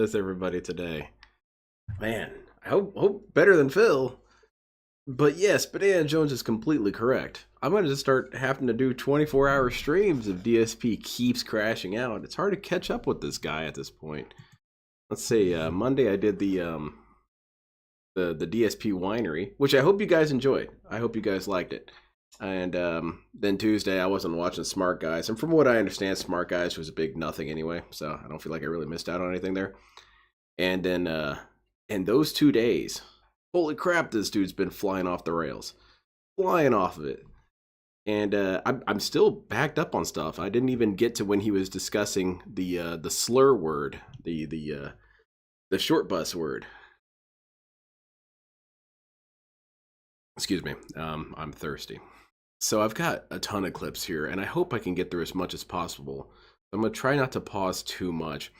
is everybody today? Man, I hope better than Phil. But yes, Banana Jones is completely correct. I'm going to just start having to do 24-hour streams if DSP keeps crashing out. It's hard to catch up with this guy at this point. Let's see, Monday I did the DSP winery, which I hope you guys enjoyed. I hope you guys liked it. And then Tuesday I wasn't watching Smart Guys, and from what I understand, Smart Guys was a big nothing anyway, so I don't feel like I really missed out on anything there. And then in those 2 days, holy crap, this dude's been flying off the rails, flying off of it. And I'm still backed up on stuff. I didn't even get to when he was discussing the slur word, the short bus word. Excuse me, I'm thirsty. So I've got a ton of clips here, and I hope I can get through as much as possible. I'm gonna try not to pause too much,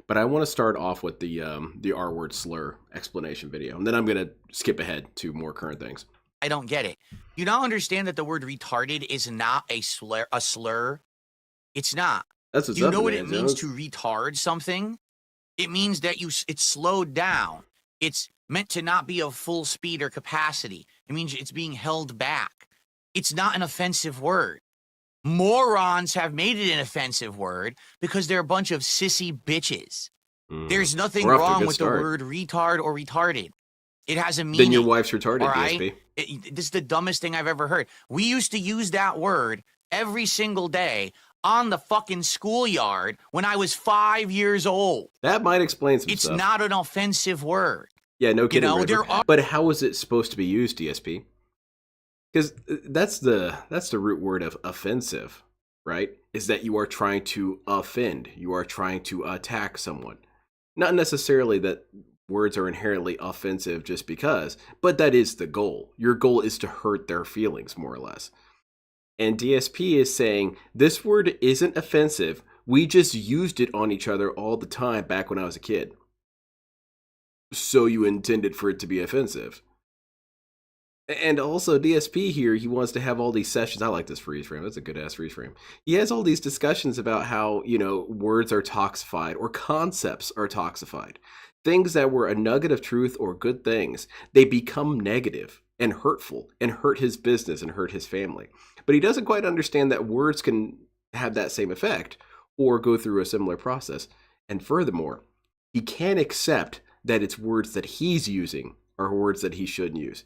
but I want to start off with the R-word slur explanation video, and then I'm gonna skip ahead to more current things. I don't get it. You don't understand that the word retarded is not a slur. It's not. That's what's Do you up, know what man, it means Jones. to retard something? It means that it's slowed down. It's meant to not be of full speed or capacity. It means it's being held back. It's not an offensive word. Morons have made it an offensive word because they're a bunch of sissy bitches. There's nothing We're off to a wrong good with start. the word retard or retarded. It has a meaning. Then your wife's retarded, all right? DSP. This is the dumbest thing I've ever heard. We used to use that word every single day on the fucking schoolyard when I was 5 years old. That might explain some It's stuff. not an offensive word. Yeah, no kidding. know, River. there are- But how is it supposed to be used, DSP? Because that's the root word of offensive, right? Is that you are trying to offend, you are trying to attack someone. Not necessarily that words are inherently offensive just because, but that is the goal. Your goal is to hurt their feelings, more or less. And DSP is saying this word isn't offensive. We just used it on each other all the time back when I was a kid. So you intended for it to be offensive. And also DSP here, he wants to have all these sessions. I like this freeze frame. That's a good ass freeze frame. He has all these discussions about how, words are toxified or concepts are toxified. Things that were a nugget of truth or good things, they become negative and hurtful and hurt his business and hurt his family. But he doesn't quite understand that words can have that same effect or go through a similar process. And furthermore, he can't accept that it's words that he's using are words that he shouldn't use.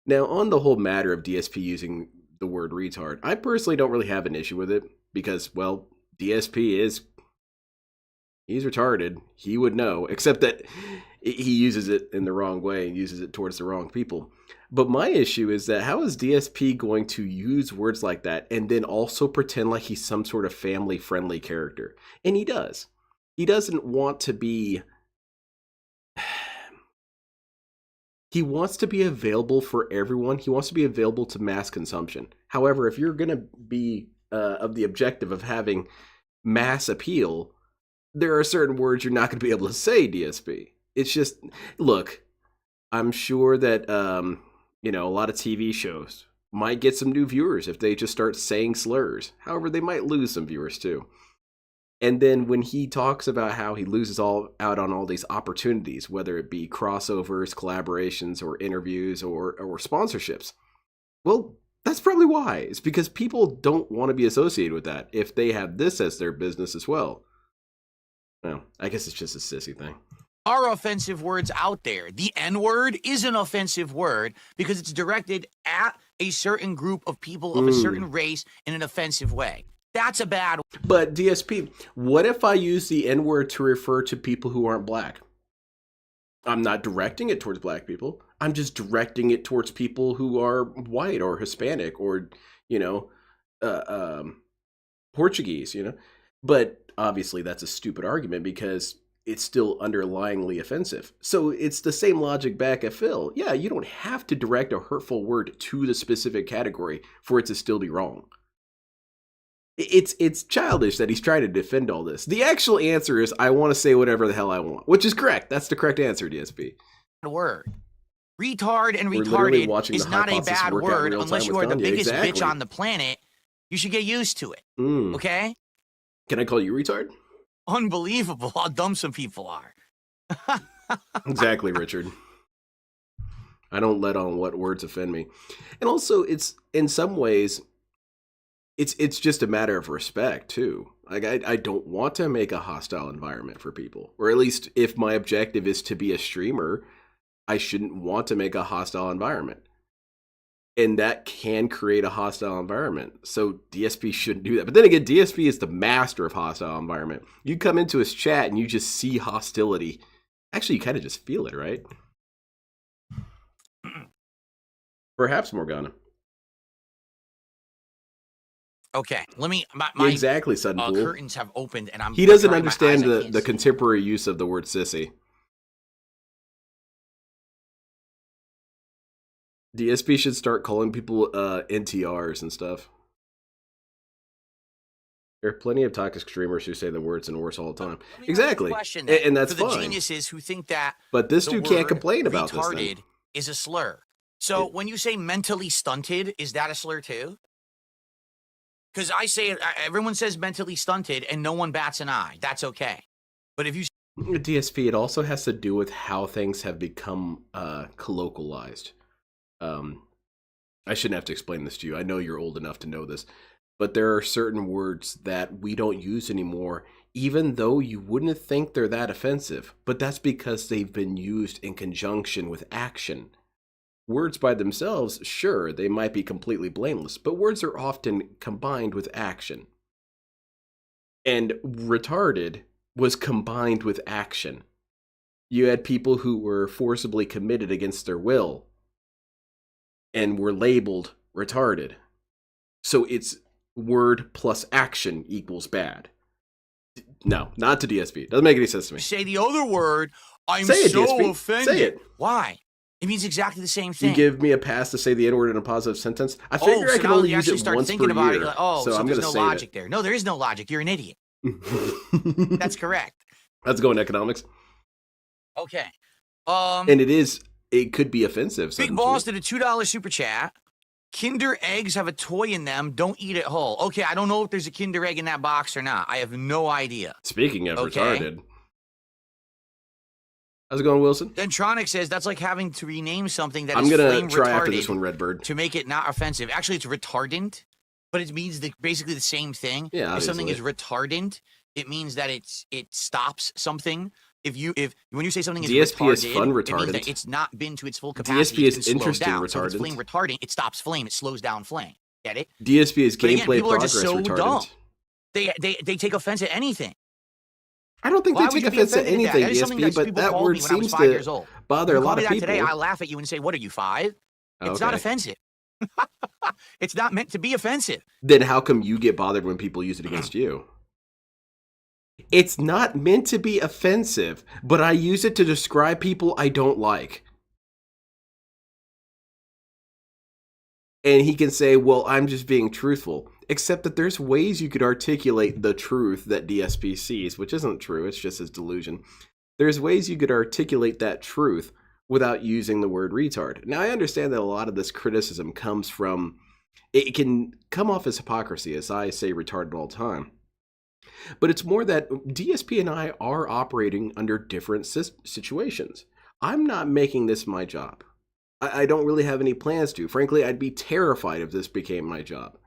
Now, on the whole matter of DSP using the word retard, I personally don't really have an issue with it because, well, DSP he's retarded. He would know, except that he uses it in the wrong way and uses it towards the wrong people. But my issue is that how is DSP going to use words like that and then also pretend like he's some sort of family-friendly character? And he does. He doesn't want to be... He wants to be available for everyone. He wants to be available to mass consumption. However, if you're going to be of the objective of having mass appeal, there are certain words you're not going to be able to say, DSP. It's just, look, I'm sure that, a lot of TV shows might get some new viewers if they just start saying slurs. However, they might lose some viewers too. And then when he talks about how he loses out on all these opportunities, whether it be crossovers, collaborations, or interviews, or sponsorships, well, that's probably why. It's because people don't want to be associated with that if they have this as their business as well. Well, I guess it's just a sissy thing. Are offensive words out there. The N-word is an offensive word because it's directed at a certain group of people of a certain race in an offensive way. That's a bad. But DSP, what if I use the N-word to refer to people who aren't black? I'm not directing it towards black people. I'm just directing it towards people who are white or Hispanic or, Portuguese, But obviously that's a stupid argument because it's still underlyingly offensive. So it's the same logic back at Phil. Yeah, you don't have to direct a hurtful word to the specific category for it to still be wrong. It's childish that he's trying to defend all this. The actual answer is I want to say whatever the hell I want, which is correct. That's the correct answer, DSP. Word. Retard and We're literally retarded watching is the not a hypothesis bad work out in word real unless time you with are the Kanye. biggest Exactly. bitch on the planet. You should get used to it. Okay? Can I call you retard? Unbelievable how dumb some people are. Exactly, Richard. I don't let on what words offend me. And also, it's in some ways, it's just a matter of respect too. Like I don't want to make a hostile environment for people, or at least if my objective is to be a streamer, I shouldn't want to make a hostile environment. And that can create a hostile environment. So DSP shouldn't do that. But then again, DSP is the master of hostile environment. You come into his chat and you just see hostility. Actually, you kind of just feel it, right? Perhaps, Morgana. Okay, let me. My exactly, Sudden Fool. curtains have opened, and He doesn't understand the contemporary use of the word sissy. DSP should start calling people NTRs and stuff. There are plenty of toxic streamers who say the words and worse all the time. Exactly, and that's for the fine. geniuses who think that. But this dude can't complain about this. Retarded is a slur. So when you say mentally stunted, is that a slur too? Because I say it, everyone says mentally stunted, and no one bats an eye. That's okay. But if you DSP, it also has to do with how things have become colloquialized. I shouldn't have to explain this to you. I know you're old enough to know this. But there are certain words that we don't use anymore, even though you wouldn't think they're that offensive. But that's because they've been used in conjunction with action. Words by themselves, sure, they might be completely blameless, but words are often combined with action. And retarded was combined with action. You had people who were forcibly committed against their will and were labeled retarded. So it's word plus action equals bad. No, not to DSP. Doesn't make any sense to me. Say the other word, I'm Say it, so DSP. offended. Say it. Why? It means exactly the same thing. You give me a pass to say the N-word in a positive sentence? I figure I can only use it once per year. Like, oh, so I'm there's going to no say logic there. No, there is no logic. You're an idiot. That's correct. Let's go in economics. Okay. And it could be offensive. Big Boss did a $2 super chat. Kinder eggs have a toy in them. Don't eat it whole. Okay, I don't know if there's a Kinder egg in that box or not. I have no idea. Speaking of retarded. How's it going, Wilson? Dentronic says that's like having to rename something that I'm is gonna flame try retarded after this one, Redbird, to make it not offensive. Actually, it's retardant, but it means basically the same thing. Yeah, if something is retardant, it means that it stops something. When you say something is DSP retarded, is fun retardant. It means that it's not been to its full capacity. DSP is interesting down. retardant. So if it's flame retardant, it stops flame. It slows down flame. Get it? DSP is gameplay people progress are just so retardant. dumb. They take offense at anything. I don't think they take offense at anything, DSP, but that word seems to bother a lot of people. Today, I laugh at you and say, "What are you, 5?" It's not offensive. It's not meant to be offensive. Then how come you get bothered when people use it against you? It's not meant to be offensive, but I use it to describe people I don't like. And he can say, well, I'm just being truthful. Except that there's ways you could articulate the truth that DSP sees, which isn't true, it's just his delusion. There's ways you could articulate that truth without using the word retard. Now, I understand that a lot of this criticism comes from, it can come off as hypocrisy, as I say retarded all the time. But it's more that DSP and I are operating under different situations. I'm not making this my job. I don't really have any plans to. Frankly, I'd be terrified if this became my job.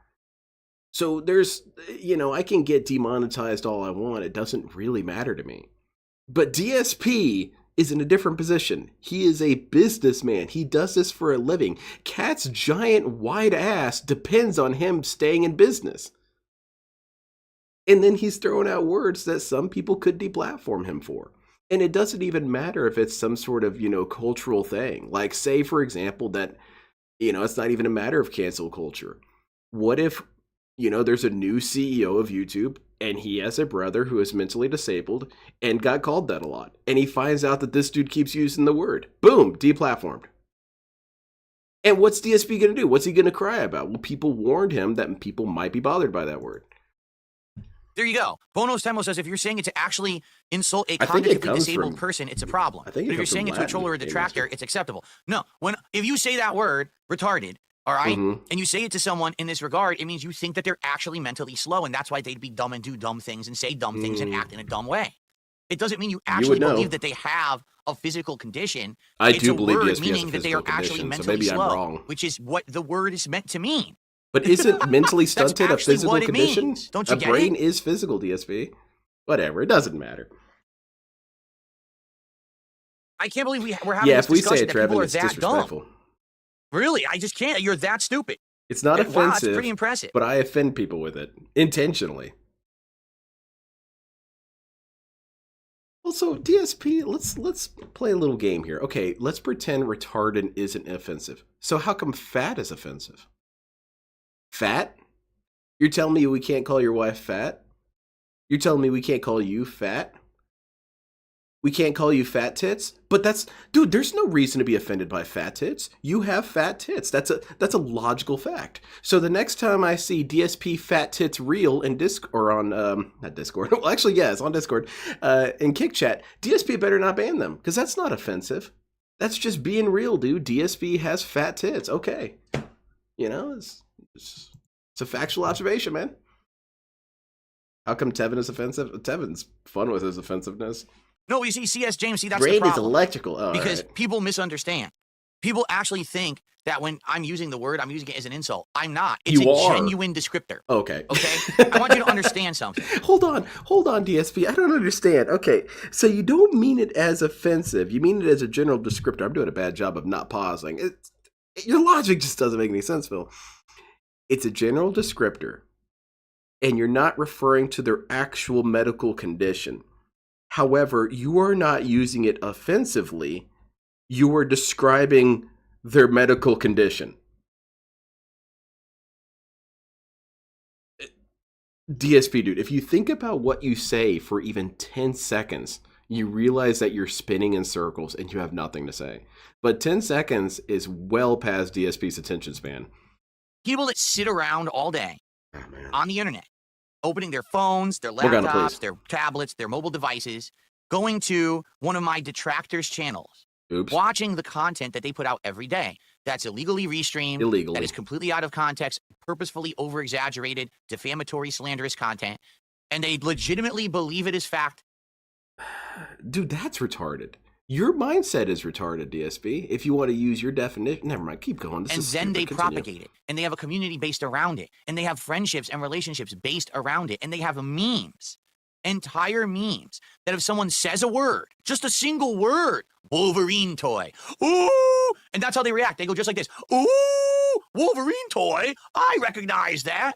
So there's, I can get demonetized all I want. It doesn't really matter to me. But DSP is in a different position. He is a businessman. He does this for a living. Cat's giant wide ass depends on him staying in business. And then he's throwing out words that some people could deplatform him for. And it doesn't even matter if it's some sort of, cultural thing. Like, say, for example, that, it's not even a matter of cancel culture. What if, there's a new CEO of YouTube and he has a brother who is mentally disabled and got called that a lot. And he finds out that this dude keeps using the word. Boom, deplatformed. And what's DSP going to do? What's he going to cry about? Well, people warned him that people might be bothered by that word. There you go. Bonos Temo says if you're saying it to actually insult a cognitively disabled person, it's a problem. But if you're saying it to a troll or a detractor, it's acceptable. No, if you say that word, retarded, all right, and you say it to someone in this regard, it means you think that they're actually mentally slow, and that's why they'd be dumb and do dumb things and say dumb things and act in a dumb way. It doesn't mean you would actually know. believe that they have a physical condition. I It's do a believe word DSP has a meaning that they physical are actually condition, so mentally maybe I'm slow, wrong. which is what the word is meant to mean. But isn't mentally That's stunted a actually physical what it condition? means. Don't A you get brain it? is physical, DSP. Whatever, it doesn't matter. I can't believe we're having Yeah, this if we say discussion it, that people Trevin, are it's that dumb. disrespectful. Really, I just can't. You're that stupid. It's not Wow, that's offensive, pretty impressive. but I offend people with it intentionally. Also, DSP, let's play a little game here. Okay, let's pretend retarded isn't offensive. So how come fat is offensive? Fat? You're telling me we can't call your wife fat? You're telling me we can't call you fat? We can't call you fat tits? But that's, dude, there's no reason to be offended by fat tits. You have fat tits. That's a logical fact. So the next time I see DSP fat tits real in or on, not Discord, well actually yeah, it's on Discord, in Kick Chat, DSP better not ban them, because that's not offensive. That's just being real, dude. DSP has fat tits, okay. You know, it's a factual observation, man. How come Tevin is offensive? Tevin's fun with his offensiveness. No, you see, CS James, see, that's Brain the problem. is electrical. Oh, because right. people misunderstand. People actually think that when I'm using the word, I'm using it as an insult. I'm not. It's a genuine descriptor. Okay. Okay? I want you to understand something. Hold on, DSP. I don't understand. Okay, so you don't mean it as offensive. You mean it as a general descriptor. I'm doing a bad job of not pausing. Your logic just doesn't make any sense, Phil. It's a general descriptor, and you're not referring to their actual medical condition. However, you are not using it offensively. You are describing their medical condition. DSP, dude, if you think about what you say for even 10 seconds, you realize that you're spinning in circles and you have nothing to say. But 10 seconds is well past DSP's attention span. People that sit around all day on the internet, opening their phones, their laptops, their tablets, their mobile devices, going to one of my detractors' channels, watching the content that they put out every day. That's illegally restreamed. That is completely out of context, purposefully over-exaggerated, defamatory, slanderous content. And they legitimately believe it is fact. Dude, that's retarded. Your mindset is retarded, DSP. If you want to use your definition, never mind. Keep going. And then they propagate it, and they have a community based around it, and they have friendships and relationships based around it, and they have memes, entire memes that if someone says a word, just a single word, Wolverine toy, ooh, and that's how they react. They go just like this, ooh, Wolverine toy. I recognize that.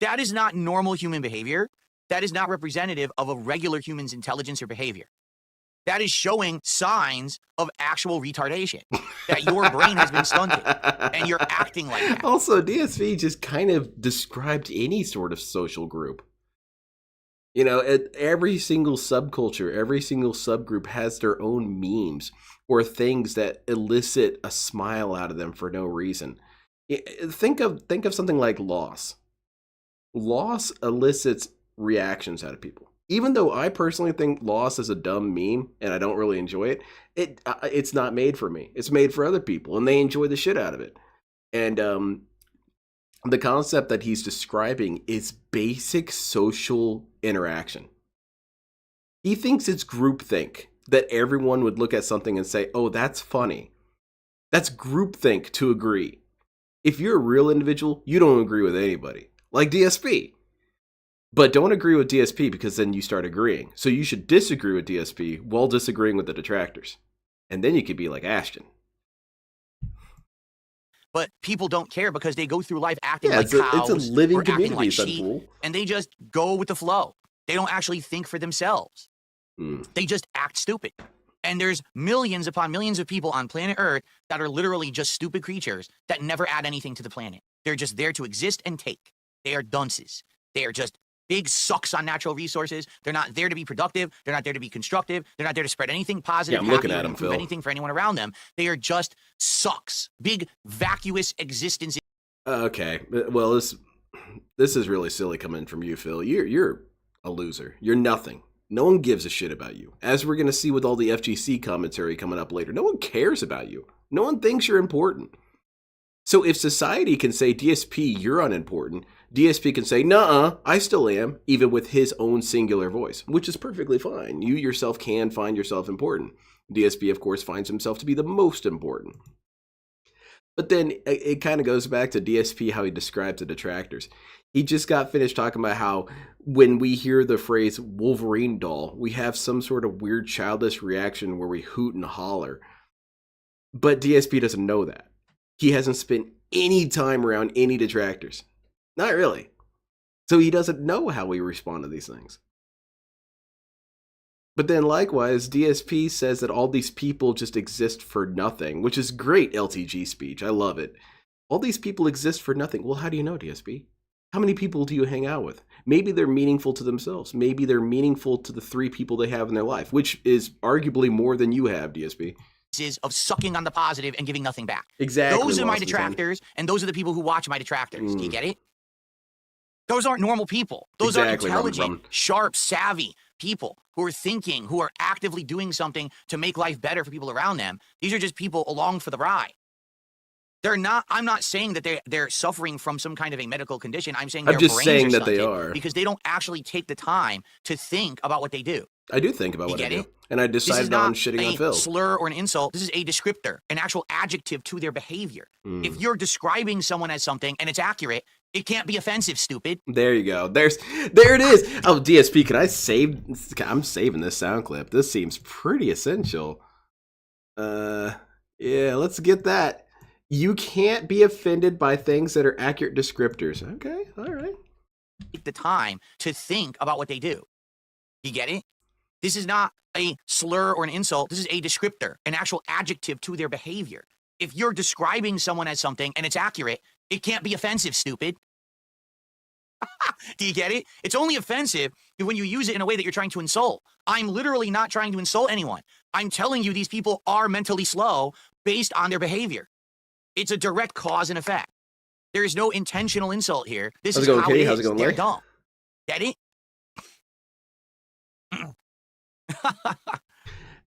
That is not normal human behavior. That is not representative of a regular human's intelligence or behavior. That is showing signs of actual retardation, that your brain has been stunted and you're acting like that. Also, DSP just kind of described any sort of social group. You know, every single subculture, every single subgroup has their own memes or things that elicit a smile out of them for no reason. Think of something like loss. Loss elicits reactions out of people. Even though I personally think loss is a dumb meme and I don't really enjoy it, it's not made for me. It's made for other people and they enjoy the shit out of it. And the concept that he's describing is basic social interaction. He thinks it's groupthink, that everyone would look at something and say, oh, that's funny. That's groupthink to agree. If you're a real individual, you don't agree with anybody. Like DSP. But don't agree with DSP because then you start agreeing. So you should disagree with DSP while disagreeing with the detractors. And then you could be like Ashton. But people don't care because they go through life acting like it's cows a living or acting community, like sheep, and they just go with the flow. They don't actually think for themselves. They just act stupid. And there's millions upon millions of people on planet Earth that are literally just stupid creatures that never add anything to the planet. They're just there to exist and take. They are dunces. They are just big sucks on natural resources. They're not there to be productive. They're not there to be constructive. They're not there to spread anything positive, I'm looking at them, improve Phil. anything for anyone around them. They are just sucks. Big vacuous existence. Okay, well this is really silly coming from you, Phil. You're a loser. You're nothing. No one gives a shit about you. As we're gonna see with all the FGC commentary coming up later, no one cares about you. No one thinks you're important. So if society can say, DSP, you're unimportant, DSP can say, nuh-uh, I still am, even with his own singular voice, which is perfectly fine. You yourself can find yourself important. DSP, of course, finds himself to be the most important. But then it kind of goes back to DSP, how he describes the detractors. He just got finished talking about how when we hear the phrase Wolverine doll, we have some sort of weird childish reaction where we hoot and holler. But DSP doesn't know that. He hasn't spent any time around any detractors. Not really. So he doesn't know how we respond to these things. But then likewise, DSP says that all these people just exist for nothing, which is great LTG speech. I love it. All these people exist for nothing. Well, how do you know, DSP? How many people do you hang out with? Maybe they're meaningful to themselves. Maybe they're meaningful to the 3 people they have in their life, which is arguably more than you have, DSP. Of sucking on the positive and giving nothing back. Exactly. Those are my detractors, and those are the people who watch my detractors. Do you get it? Those aren't normal people. Those are intelligent, sharp, savvy people who are thinking, who are actively doing something to make life better for people around them. These are just people along for the ride. They're not. I'm not saying that they're suffering from some kind of a medical condition. I'm saying I'm just saying that they are, because they don't actually take the time to think about what they do. I do think about what I do, and I decided on shitting on Phil. This is not a slur or an insult. This is a descriptor, an actual adjective to their behavior. If you're describing someone as something and it's accurate, it can't be offensive, stupid. There you go. There it is. Oh, DSP, can I save? I'm saving this sound clip. This seems pretty essential. Yeah, let's get that. You can't be offended by things that are accurate descriptors. Okay, all right. Take the time to think about what they do. You get it? This is not a slur or an insult. This is a descriptor, an actual adjective to their behavior. If you're describing someone as something and it's accurate, it can't be offensive, stupid. Do you get it? It's only offensive when you use it in a way that you're trying to insult. I'm literally not trying to insult anyone. I'm telling you these people are mentally slow based on their behavior. It's a direct cause and effect. There is no intentional insult here. This is how it is. They're dumb. Get it?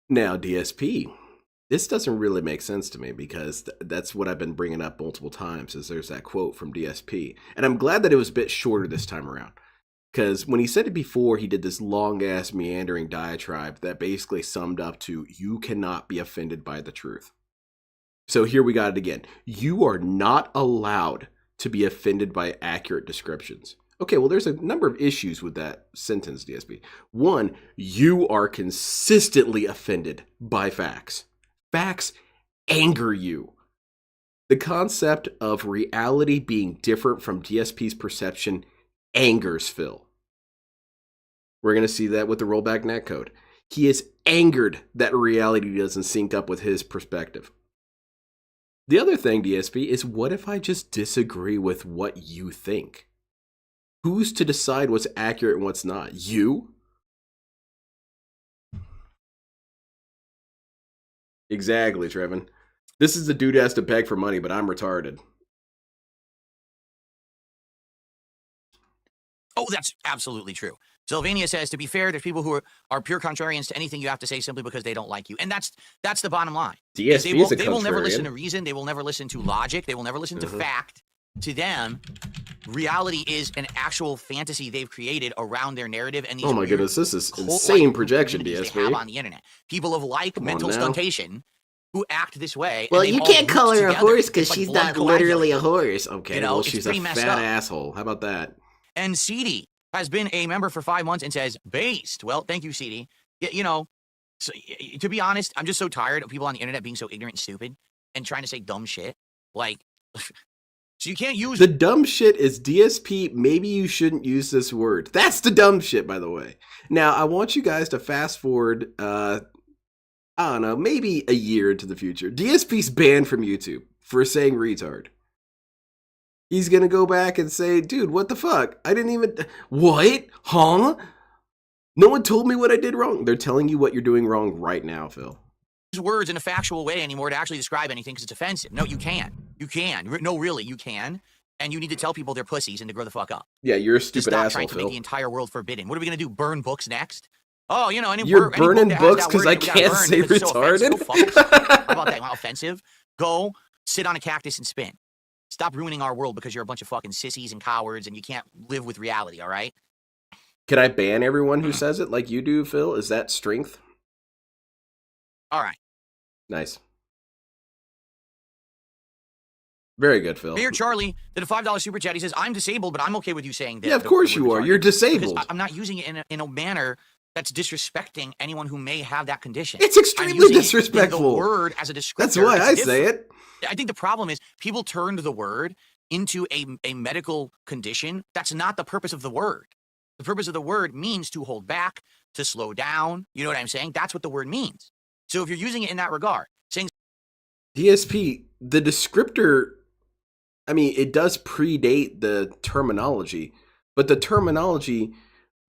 Now, DSP, this doesn't really make sense to me because that's what I've been bringing up multiple times is there's that quote from DSP. And I'm glad that it was a bit shorter this time around because when he said it before, he did this long-ass meandering diatribe that basically summed up to you cannot be offended by the truth. So here we got it again. You are not allowed to be offended by accurate descriptions. Okay, well, there's a number of issues with that sentence, DSP. One, you are consistently offended by facts. Facts anger you. The concept of reality being different from DSP's perception angers Phil. We're going to see that with the rollback netcode. He is angered that reality doesn't sync up with his perspective. The other thing, DSP, is what if I just disagree with what you think? Who's to decide what's accurate and what's not? You? Exactly, Trevin. This is the dude who has to beg for money, but I'm retarded. Oh, that's absolutely true. Sylvania says, to be fair, there's people who are pure contrarians to anything you have to say simply because they don't like you. And that's the bottom line. DSP they will never listen to reason. They will never listen to logic. They will never listen to fact. To them, reality is an actual fantasy they've created around their narrative. And these oh my goodness, this is insane projection, DSP. They have on the internet. People of mental stuntation who act this way. Well, you can't call her a horse because she's not literally a horse. Okay, well, she's a fat asshole. How about that? And CD has been a member for 5 months and says, based. Well, thank you, CD. You know, so, to be honest, I'm just so tired of people on the internet being so ignorant and stupid and trying to say dumb shit. Like, so you can't use... The dumb shit is DSP, maybe you shouldn't use this word. That's the dumb shit, by the way. Now, I want you guys to fast forward, I don't know, maybe a year into the future. DSP's banned from YouTube for saying retard. He's going to go back and say, dude, what the fuck? I didn't even... What? Huh? No one told me what I did wrong. They're telling you what you're doing wrong right now, Phil. Use words in a factual way anymore to actually describe anything because it's offensive. No, you can't. You can. No, really, you can. And you need to tell people they're pussies and to grow the fuck up. Yeah, you're a stupid asshole, trying to make the entire world forbidden. What are we going to do? Burn books next? Oh, you know, you're burning books because I can't say retarded? How about that? You want offensive? Go sit on a cactus and spin. Stop ruining our world because you're a bunch of fucking sissies and cowards and you can't live with reality, all right? Can I ban everyone who says it like you do, Phil? Is that strength? All right. Nice. Very good, Phil. Mayor Charlie did a $5 super chat. He says, I'm disabled, but I'm okay with you saying that. Yeah, of course you are. You're disabled. I'm not using it in a manner that's disrespecting anyone who may have that condition. It's extremely disrespectful. The word as a descriptor. That's why I say it. I think the problem is people turned the word into a medical condition. That's not the purpose of the word. The purpose of the word means to hold back, to slow down. You know what I'm saying? That's what the word means. So if you're using it in that regard, saying DSP, the descriptor, I mean, it does predate the terminology, but the terminology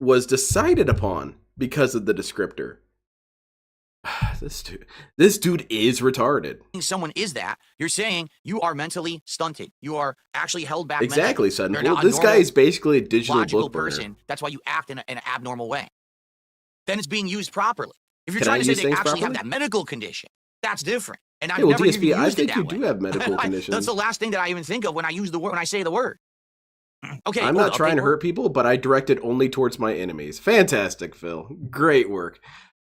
was decided upon because of the descriptor. This dude is retarded. Someone is that, you're saying you are mentally stunted. You are actually held back. Exactly, Suddenfool. This guy is basically a digital book person. That's why you act in an abnormal way. Then it's being used properly. If you're Can trying I to say use they things actually properly? have that medical condition, that's different. And I've Yeah, well, never even DSP, used I it think that you way. do have medical conditions. That's the last thing that I even think of when I use the word, when I say the word. Okay. I'm not trying to hurt people, but I direct it only towards my enemies. Fantastic, Phil. Great work.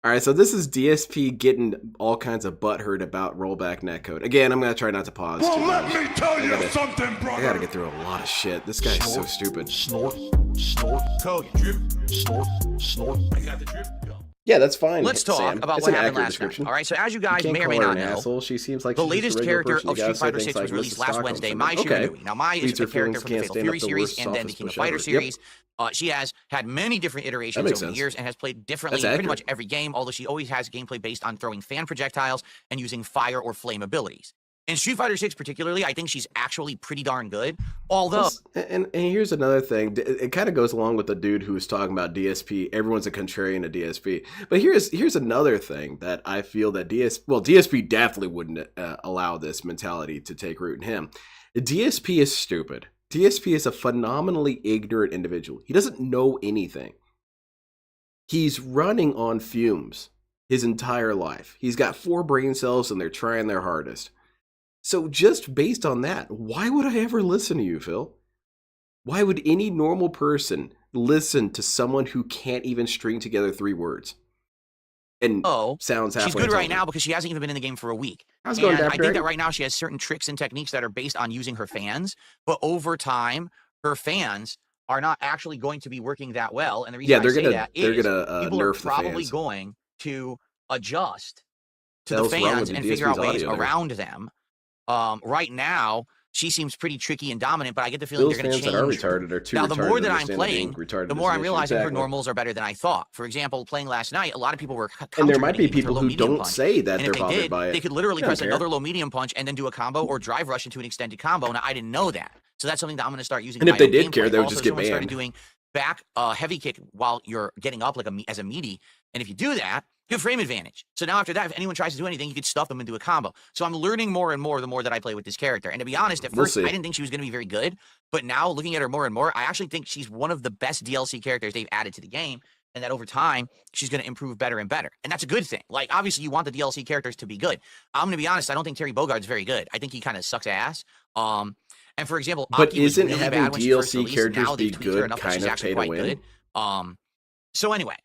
All right, so this is DSP getting all kinds of butthurt about rollback netcode. Again, I'm going to try not to pause. Well, let me tell you something, brother. I got to get through a lot of shit. This guy is so stupid. Snort, snort, code, drip, snort, snort. I got the drip. Yeah, that's fine. Let's talk Sam. about It's what an happened accurate last description. night. All right, so as you guys You may or can't may call her not an know, asshole. She seems like the she's latest just a regular character person. of You gotta Street say Fighter things 6 like, was "What's released the last Stockholm Wednesday. syndrome?" My Okay. Shiranui. Now, Mai is Leads a her character feelings, from the can't Fatal stand Fury up the series worst, and then the softest King of push Fighter ever. Yep. series. She has had many different iterations makes over the sense. years and has played differently That's in pretty much accurate. every game, although she always has gameplay based on throwing fan projectiles and using fire or flame abilities. In Street Fighter 6 particularly, I think she's actually pretty darn good, although... And here's another thing. It kind of goes along with the dude who was talking about DSP. Everyone's a contrarian to DSP. But here's another thing that I feel that DSP definitely wouldn't allow this mentality to take root in him. DSP is stupid. DSP is a phenomenally ignorant individual. He doesn't know anything. He's running on fumes his entire life. He's got 4 brain cells and they're trying their hardest. So just based on that, why would I ever listen to you, Phil? Why would any normal person listen to someone who can't even string together 3 words? And sounds halfway she's good right intelligent. now because she hasn't even been in the game for a week. How's it going, And I Dapper? think that right now she has certain tricks and techniques that are based on using her fans, but over time, her fans are not actually going to be working that well. And the reason they're I say gonna that is people are nerf the probably fans. going to adjust to The the hell's wrong fans with and the figure out DSP's ways audio there? around them. Right now, she seems pretty tricky and dominant, but I get the feeling Those they're going fans to that are change. retarded are too Now, retarded the more to that I'm understand that being playing, retarded the is more an I'm issue. realizing her Exactly. normals are better than I thought. For example, playing last night, a lot of people were And there might be counter-hitting with her people low who medium don't punch. say that And they're if they bothered did, by it. they could literally I don't press care. another low medium punch and then do a combo or drive rush into an extended combo. And I didn't know that. So that's something that I'm going to start using. And in if my they own did care, gameplay. they would Also, just get someone started banned. doing back heavy kick while you're getting up like as a meaty. And if you do that, you have frame advantage. So now after that, if anyone tries to do anything, you can stuff them and do a combo. So I'm learning more and more the more that I play with this character. And to be honest, at first, I didn't think she was going to be very good. But now looking at her more and more, I actually think she's one of the best DLC characters they've added to the game. And that over time, she's going to improve better and better. And that's a good thing. Like, obviously, you want the DLC characters to be good. I'm going to be honest, I don't think Terry Bogard's very good. I think he kind of sucks ass. And for example, But Aki was isn't really having bad when she first DLC released. characters Now be they've tweaked her good enough that kind she's of actually pay to quite win? good. So anyway,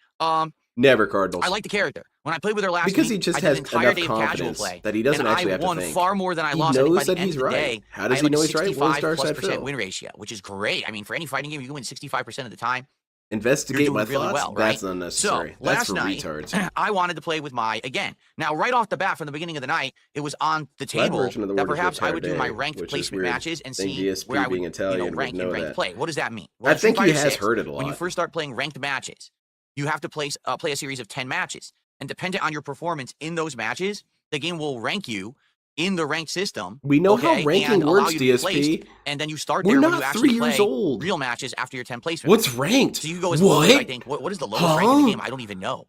Never Cardinals. I like the character. When I played with her last because week, he just I did has an entire enough day of casual confidence play, that he doesn't and actually I have to won think. far more than I He lost. I think by knows the that end he's of the right. day, How does I he had know like he's right? 1 star side 65+% Phil. win ratio, which is great. I mean, for any fighting game, you win 65% of the time. Investigate You're my doing really thoughts. well, right? That's unnecessary. So That's last for night, retards. I wanted to play with Mai again. Now, right off the bat, from the beginning of the night, it was on the My table version of the that word is perhaps I would do my retardé, ranked which is placement weird. matches and I think see DSP where I would, being Italian would rank in know ranked that. play. What does that mean? I Well, in Street think he Fighter has 6, heard it a when you lot. first start playing ranked matches, you have to play a series of 10 matches. And dependent on your performance in those matches, the game will rank you in the ranked system. We know how ranking and allow works, you to be placed, DSP. and then you start We're there when not you actually 3 years play old. real matches after your 10 placement. What's ranked? So you go as low as, I What? think, what is the lowest rank in the game? I don't even know.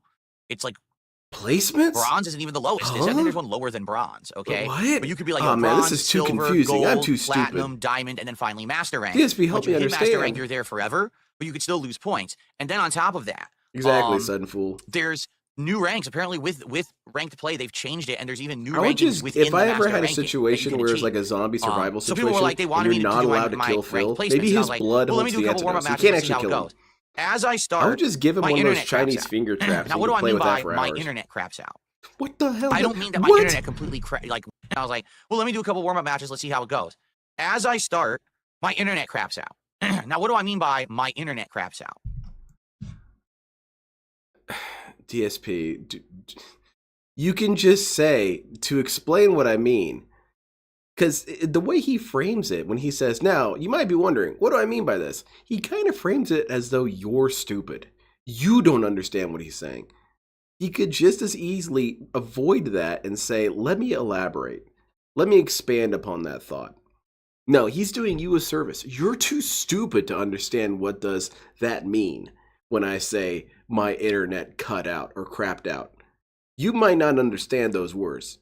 It's like Placements? bronze isn't even the lowest. Is it? I think there's one lower than bronze, okay? What? But you could be like, Oh, yo, man, bronze, this is too silver, confusing. gold, I'm too stupid. platinum, diamond, and then finally master rank. DSP, help Once you me hit master understand. rank, you're there forever, but you could still lose points. And then on top of that, Exactly, sudden fool. there's new ranks. Apparently, with ranked play, they've changed it, and there's even new I would rankings just, within if I the ever master had a ranking that you situation can where it's achieve. like a zombie survival So situation, people were like, they wanted and me you're to not do allowed to my kill ranked Phil, placements. maybe And I his was like, blood well, let me holds do a the couple warm-up antidote, so you matches. can't Let's see how actually it kill him. goes. As I start, I would just give him my one of those internet craps Chinese out. finger traps Now, and what you do I play mean with that by for my hours. internet craps out? What the hell? I don't mean that my What? internet completely like. I was like, well, let me do a couple warm-up matches. Let's see how it goes. As I start, my internet craps out. Now, what do I mean by my internet craps out? DSP, you can just say, to explain what I mean, because the way he frames it when he says, now, you might be wondering, what do I mean by this? He kind of frames it as though you're stupid. You don't understand what he's saying. He could just as easily avoid that and say, let me elaborate. Let me expand upon that thought. No, he's doing you a service. You're too stupid to understand what does that mean when I say my internet cut out or crapped out. You might not understand those words.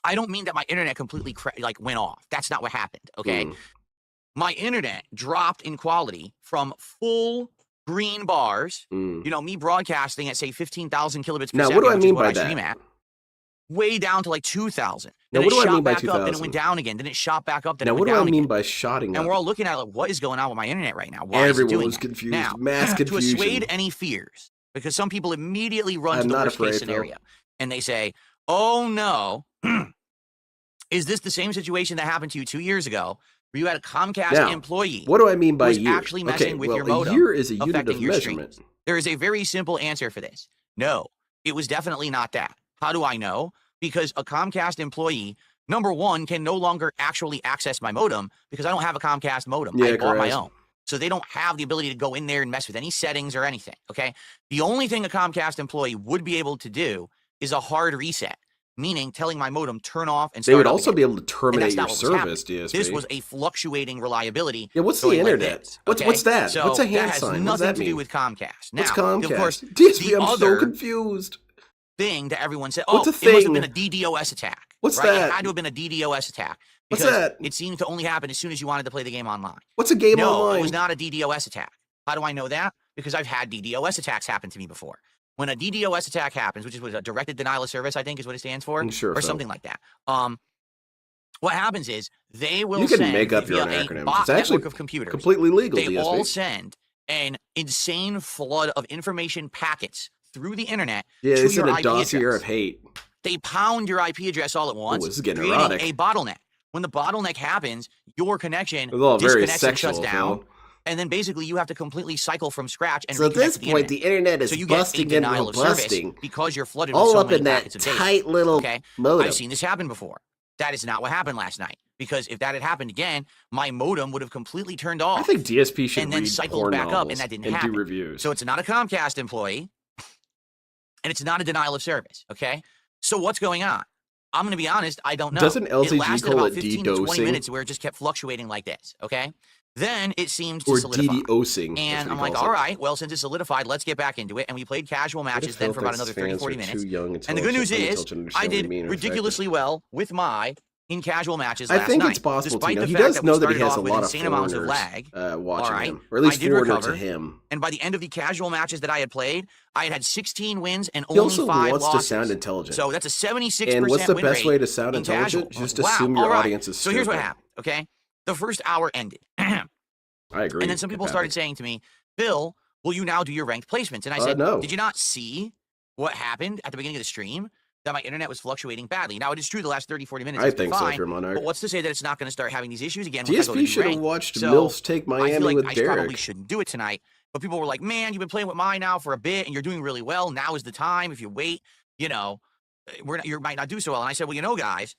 I don't mean that my internet completely went off. That's not what happened, okay? My internet dropped in quality from full green bars, you know, me broadcasting at, say, 15,000 kilobits per now, second, what do I which mean is what by I that? stream at, way down to like 2,000. Now, Then what it do I shot mean by back up, then it 2,000? went down again. Then it shot back up, then Now, it what went do I down mean again. by shotting And up? we're all looking at like, what is going on with my internet right now? Why is it Everyone doing was that? confused. Now, Mass to confusion. assuade any fears, because some people immediately run I'm to the not worst afraid, case Phil. scenario, and they say, oh no, is this the same situation that happened to you 2 years ago where you had a Comcast Now, employee what do I mean who by was year? actually messing Okay, with well, your a modem, year is a unit affecting of your measurement. streams? There is a very simple answer for this. No, it was definitely not that. How do I know? Because a Comcast employee, number one, can no longer actually access my modem because I don't have a Comcast modem. Yeah, I bought my correct. own. So they don't have the ability to go in there and mess with any settings or anything, okay? The only thing a Comcast employee would be able to do is a hard reset, meaning telling my modem turn off and start They would up also again. be able to And terminate that's your not what was happening. service, DSP. This was a fluctuating reliability. Yeah, what's the going like internet? this, What's okay? that? So What's a hand that has sign? What does nothing that to mean? do with Comcast. Now, What's Comcast? of course, DSP, the I'm so other confused. thing that everyone said, What's oh, a it must have thing? been a DDoS attack. What's right? that? It had to have been a DDoS attack. What's Because that? it seemed to only happen as soon as you wanted to play the game online. What's a game No, online? it was not a DDoS attack. How do I know that? Because I've had DDoS attacks happen to me before. When a DDoS attack happens, which is what a directed denial of service, I think is what it stands for, Sure, or Phil. something like that. What happens is they will You can send make up your via own a acronyms. bot It's actually network of computers. completely legal, They DSP. all send an insane flood of information packets through the internet Yeah, to it's in your a IP dossier address. of hate. They pound your IP address all at once, Ooh, this is getting creating erotic. a bottleneck. When the bottleneck happens, your connection It's all very disconnects and sexual, shuts down, Phil. and then basically you have to completely cycle from scratch and So at reconnect this to the point, internet. the internet is So you get a busting and denial of service robusting because you're flooded with all so up many in that packets of data. tight little Okay, modem. I've seen this happen before. That is not what happened last night. Because if that had happened again, my modem would have completely turned off. I think DSP should and then read cycled porn back up, novels and that didn't and happen. do reviews. So it's not a Comcast employee, and it's not a denial of service, okay? So what's going on? I'm going to be honest, I don't know. Doesn't It LTG lasted call about it 15 to 20 DDoSing? minutes where it just kept fluctuating like this, okay? Then it seems to Or solidify. DDoSing. And I'm like, all right, well, since it's solidified, let's get back into it. And we played casual matches then for about another 30, 40 minutes. And the good news is, I did ridiculously well with my in casual matches last night. I think it's possible despite to. the He fact does that know we that he started has off a with lot of insane amounts of foreigners lag. watching All right, him, or at least I did foreigner recover. to him. And by the end of the casual matches that I had played, I had 16 wins and He only also 5 wants losses. to sound intelligent. So that's a 76% And what's the win best rate way to sound in intelligent? casual. Just Wow, assume your all right. audience is So here's what stupid. happened, okay? The first hour ended. I agree. And then some people started saying to me, Bill, will you now do your ranked placements? And I said, no. Did you not see what happened at the beginning of the stream? That my internet was fluctuating badly. Now, it is true the last 30, 40 minutes I has been think so, fine, Pure Monarch. but what's to say that it's not going to start having these issues again once I go to DSP do should have ranked? watched So, MILFs take I Miami feel like with I Derek. probably shouldn't do it tonight. But people were like, man, you've been playing with mine now for a bit, and you're doing really well. Now is the time. If you wait, you know, you might not do so well. And I said, well, you know, guys,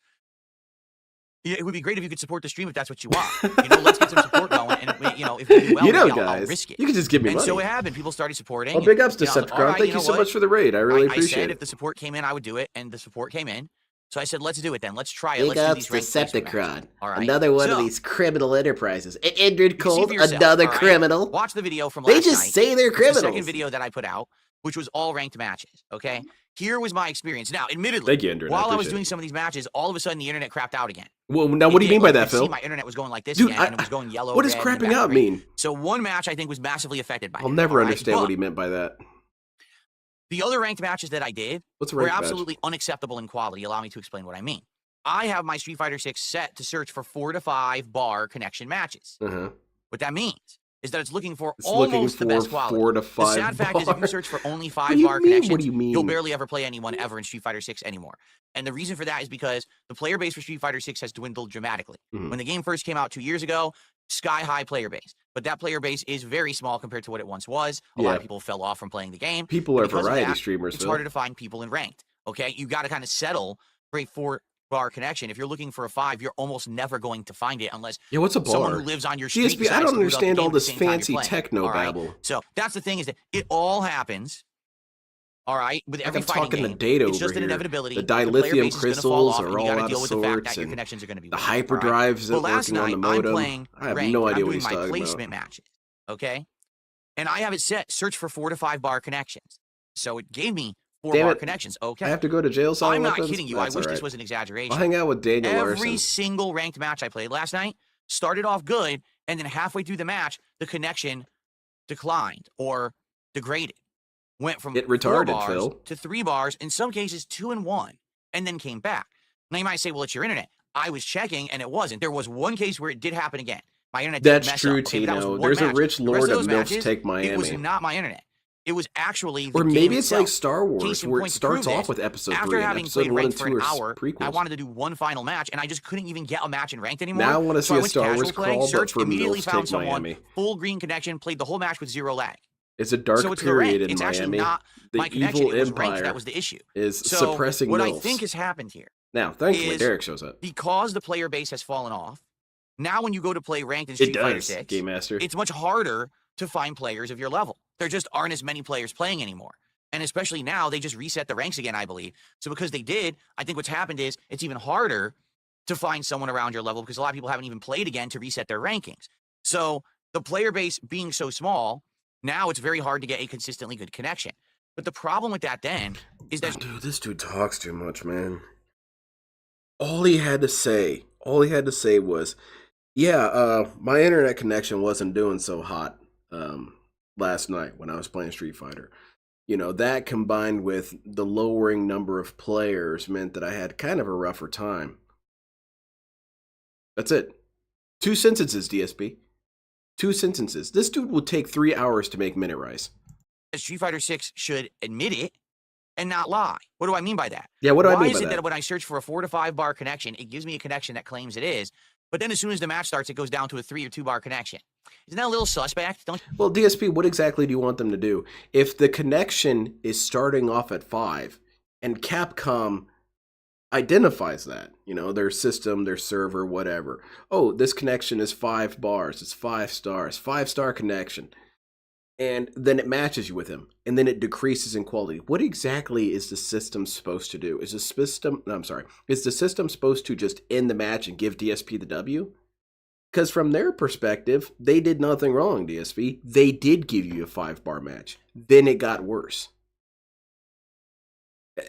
it would be great if you could support the stream if that's what you want. You know, let's get some support going. And, you know, if we do well, You know, maybe I'll guys, risk it. you can just give me And money. so it happened. People started supporting. Well, big ups to you know, Decepticon. all right, Thank you so what? much for the raid. I really I appreciate said it. if the support came in, I would do it, and the support came in. So I said, let's do it then. Let's try it. Big Let's do ups these to ranked placement matches. Decepticon. All right. Another one of So, these criminal enterprises. An Indrid you can see Cold, for yourself, another all right? criminal. Watch the video from They last just night. say they're It's criminals. the second video that I put out, which was all ranked matches. Okay, here was my experience. Now, admittedly, Thank you, Indrid. while I was appreciate doing it. some of these matches, all of a sudden the internet crapped out again. Well, now what do you mean by that, Phil? My internet was going like this Dude, again, and it was going yellow. What does red, and crapping back out green. mean? So one match I think was massively affected by I'll it, never all right? understand what But he meant by that. The other ranked matches that I did What's a were ranked match? absolutely unacceptable in quality. Allow me to explain what I mean. I have my Street Fighter 6 set to search for 4 to 5 bar connection matches. Uh-huh. What that means is that it's looking for It's almost looking the for best quality. 4 to The 5 sad fact is if you bar. search for only What 5 do you bar mean? connections, What do you mean? you'll barely ever play anyone ever in Street Fighter 6 anymore. And the reason for that is because the player base for Street Fighter 6 has dwindled dramatically. Mhm. When the game first came out 2 years ago, sky-high player base. But that player base is very small compared to what it once was. A lot Yeah. of people fell off from playing the game. People And are because of variety that, streamers, It's Phil. harder to find people in ranked, okay? You got to kind of settle for a 4-bar connection. If you're looking for a 5, you're almost never going to find it unless Yeah, what's a someone who bar? lives on your street DSP, I decides don't to boot up the understand game all at the this same time you're fancy playing, techno all right? babble. So that's the thing is that it all happens, all right, with Like every I'm fighting talking game. the data It's over just an here. inevitability. The player dilithium base is gonna fall crystals off, are and you all gotta out deal of with the fact sorts, that your and connections are going to be the weak, all right? hyperdrive isn't Well, last working on night, the I'm modem. playing I have ranked, no and idea I'm what doing he's my talking placement about. matches, okay? And I have it set, search for 4 to 5 bar connections. So it gave me 4 Damn bar it. connections, I okay? have to go to jail, Silent I'm not Weapons? kidding you. That's I wish all this right. was an I'll exaggeration. hang out with Daniel Every Larson. single ranked match I played last night started off good, and then halfway through the match, the connection declined or degraded. Went from It 4 retarded, bars Phil. to 3 bars, in some cases 2 and 1, and then came back. Now you might say, well, it's your internet. I was checking, and it wasn't. There was one case where it did happen again. My internet did That's mess true, up. Okay, but that was Tino. one There's a match. rich The rest lord of of those MILFs matches, Take it was Miami. not my internet. It was actually the Or game maybe it's itself. like Star Wars, Case in where it point to starts prove off this, with episode after 3 and having episode played 1 and ranked for 2 an are hour, I prequels. wanted to do one final match, and I just couldn't even get a match in ranked anymore. Now I want to So see I a went to Star Wars casual play, crawl, but searched, for immediately MILFs found Take someone, Miami. full green connection, played the whole match with 0 lag. It's a dark So it's the period rank. in It's actually Miami. not The my connection. evil It was ranked. empire That was the issue. is So suppressing what I MILFs. think has happened here Now, thankfully, is Derek shows up. because the player base has fallen off, now when you go to play ranked in It Street Fighter does, 6, Game Master. it's much harder to find players of your level. There just aren't as many players playing anymore. And especially now, they just reset the ranks again, I believe. So because they did, I think what's happened is it's even harder to find someone around your level because a lot of people haven't even played again to reset their rankings. So the player base being so small, now it's very hard to get a consistently good connection. But the problem with that then is that Dude, this dude talks too much, man. All he had to say was, yeah, my internet connection wasn't doing so hot last night when I was playing Street Fighter. You know, that combined with the lowering number of players meant that I had kind of a rougher time. That's it. 2 sentences, DSP. 2 sentences. This dude will take 3 hours to make Minute Rice. Street Fighter 6 should admit it and not lie. What do I mean by that? Yeah, what do I Why mean is by it that? that when I search for a 4 to 5 bar connection, it gives me a connection that claims it is, but then as soon as the match starts, it goes down to a 3 or 2 bar connection? Isn't that a little suspect? Don't Well, DSP, what exactly do you want them to do? If the connection is starting off at 5, and Capcom identifies that, you know, their system, their server, whatever. Oh, this connection is 5 bars, it's 5 stars, 5-star connection. And then it matches you with him, and then it decreases in quality. What exactly is the system supposed to do? Is the system supposed to just end the match and give DSP the W? Because from their perspective, they did nothing wrong, DSP. They did give you a 5-bar match. Then it got worse.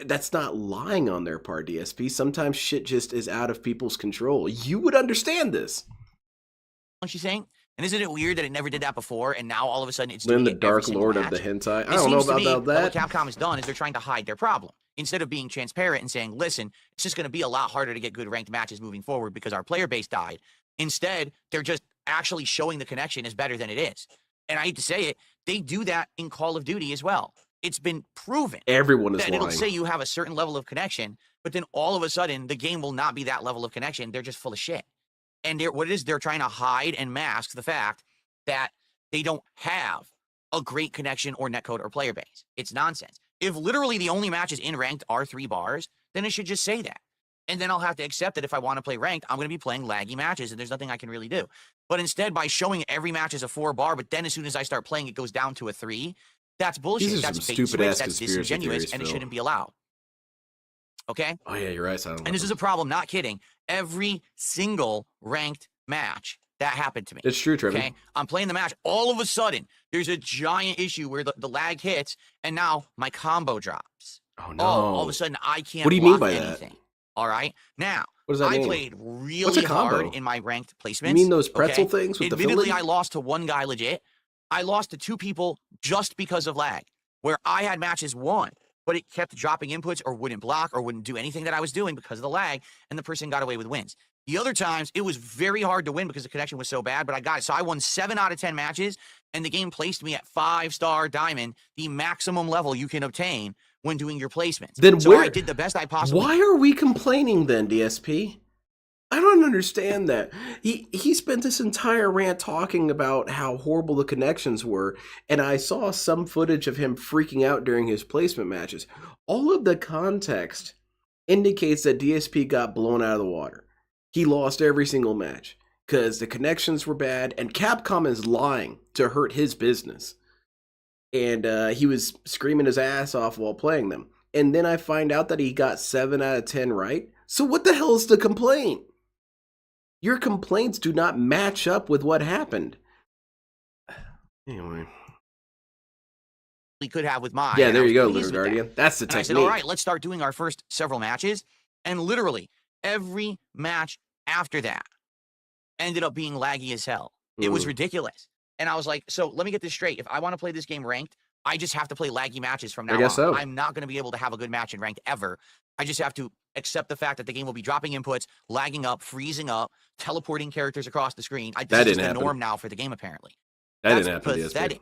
That's not lying on their part, DSP. Sometimes shit just is out of people's control. You would understand this. you think? And isn't it weird that it never did that before, and now all of a sudden it's Then doing the it every Dark single Lord of match? the hentai. I It don't know seems to me about that that. what Capcom has done is they're trying to hide their problem. Instead of being transparent and saying, listen, it's just going to be a lot harder to get good ranked matches moving forward because our player base died. Instead, they're just actually showing the connection is better than it is. And I hate to say it, they do that in Call of Duty as well. It's been proven Everyone is that lying. it'll say you have a certain level of connection, but then all of a sudden the game will not be that level of connection. They're just full of shit. And what it is, they're trying to hide and mask the fact that they don't have a great connection or netcode or player base. It's nonsense. If literally the only matches in ranked are 3 bars, then it should just say that. And then I'll have to accept that if I want to play ranked, I'm going to be playing laggy matches and there's nothing I can really do. But instead, by showing every match as a 4 bar, but then as soon as I start playing, it goes down to a 3, that's bullshit. These are That's some bait and stupid switch. ass That's conspiracy disingenuous, theories, and it Phil. shouldn't be allowed. Okay? Oh yeah, you're right, Silent And this is a Weapons. problem, not kidding. Every single ranked match that happened to me. It's true, Trevor. Okay, I'm playing the match. All of a sudden, there's a giant issue where the lag hits, and now my combo drops. Oh no! All of a sudden, I can't. What do you mean block by that? anything. All right, now What does that I mean? played What's really a combo? hard in my ranked placements. You mean those pretzel okay? things with the Admittedly, filler? I lost to one guy legit. I lost to 2 people just because of lag. where I had matches won, but it kept dropping inputs or wouldn't block or wouldn't do anything that I was doing because of the lag, and the person got away with wins. The other times, it was very hard to win because the connection was so bad, but I got it. So I won 7 out of 10 matches, and the game placed me at 5-star diamond, the maximum level you can obtain when doing your placements. Then so I did the best I possibly. Why are we complaining then, DSP? I don't understand that. He spent this entire rant talking about how horrible the connections were, and I saw some footage of him freaking out during his placement matches. All of the context indicates that DSP got blown out of the water. He lost every single match because the connections were bad, and Capcom is lying to hurt his business. And he was screaming his ass off while playing them. And then I find out that he got 7 out of 10 right. So what the hell is the complaint? Your complaints do not match up with what happened. Anyway. We could have with mine. Yeah, there you go, Lunar Guardian. That's the technique. I said, all right, let's start doing our first several matches. And literally, every match after that ended up being laggy as hell. It was ridiculous. And I was like, so let me get this straight. If I want to play this game ranked, I just have to play laggy matches from now on. So. I'm not going to be able to have a good match in ranked ever. I just have to accept the fact that the game will be dropping inputs, lagging up, freezing up, teleporting characters across the screen. This is the norm now for the game, apparently. That didn't happen. Pathetic.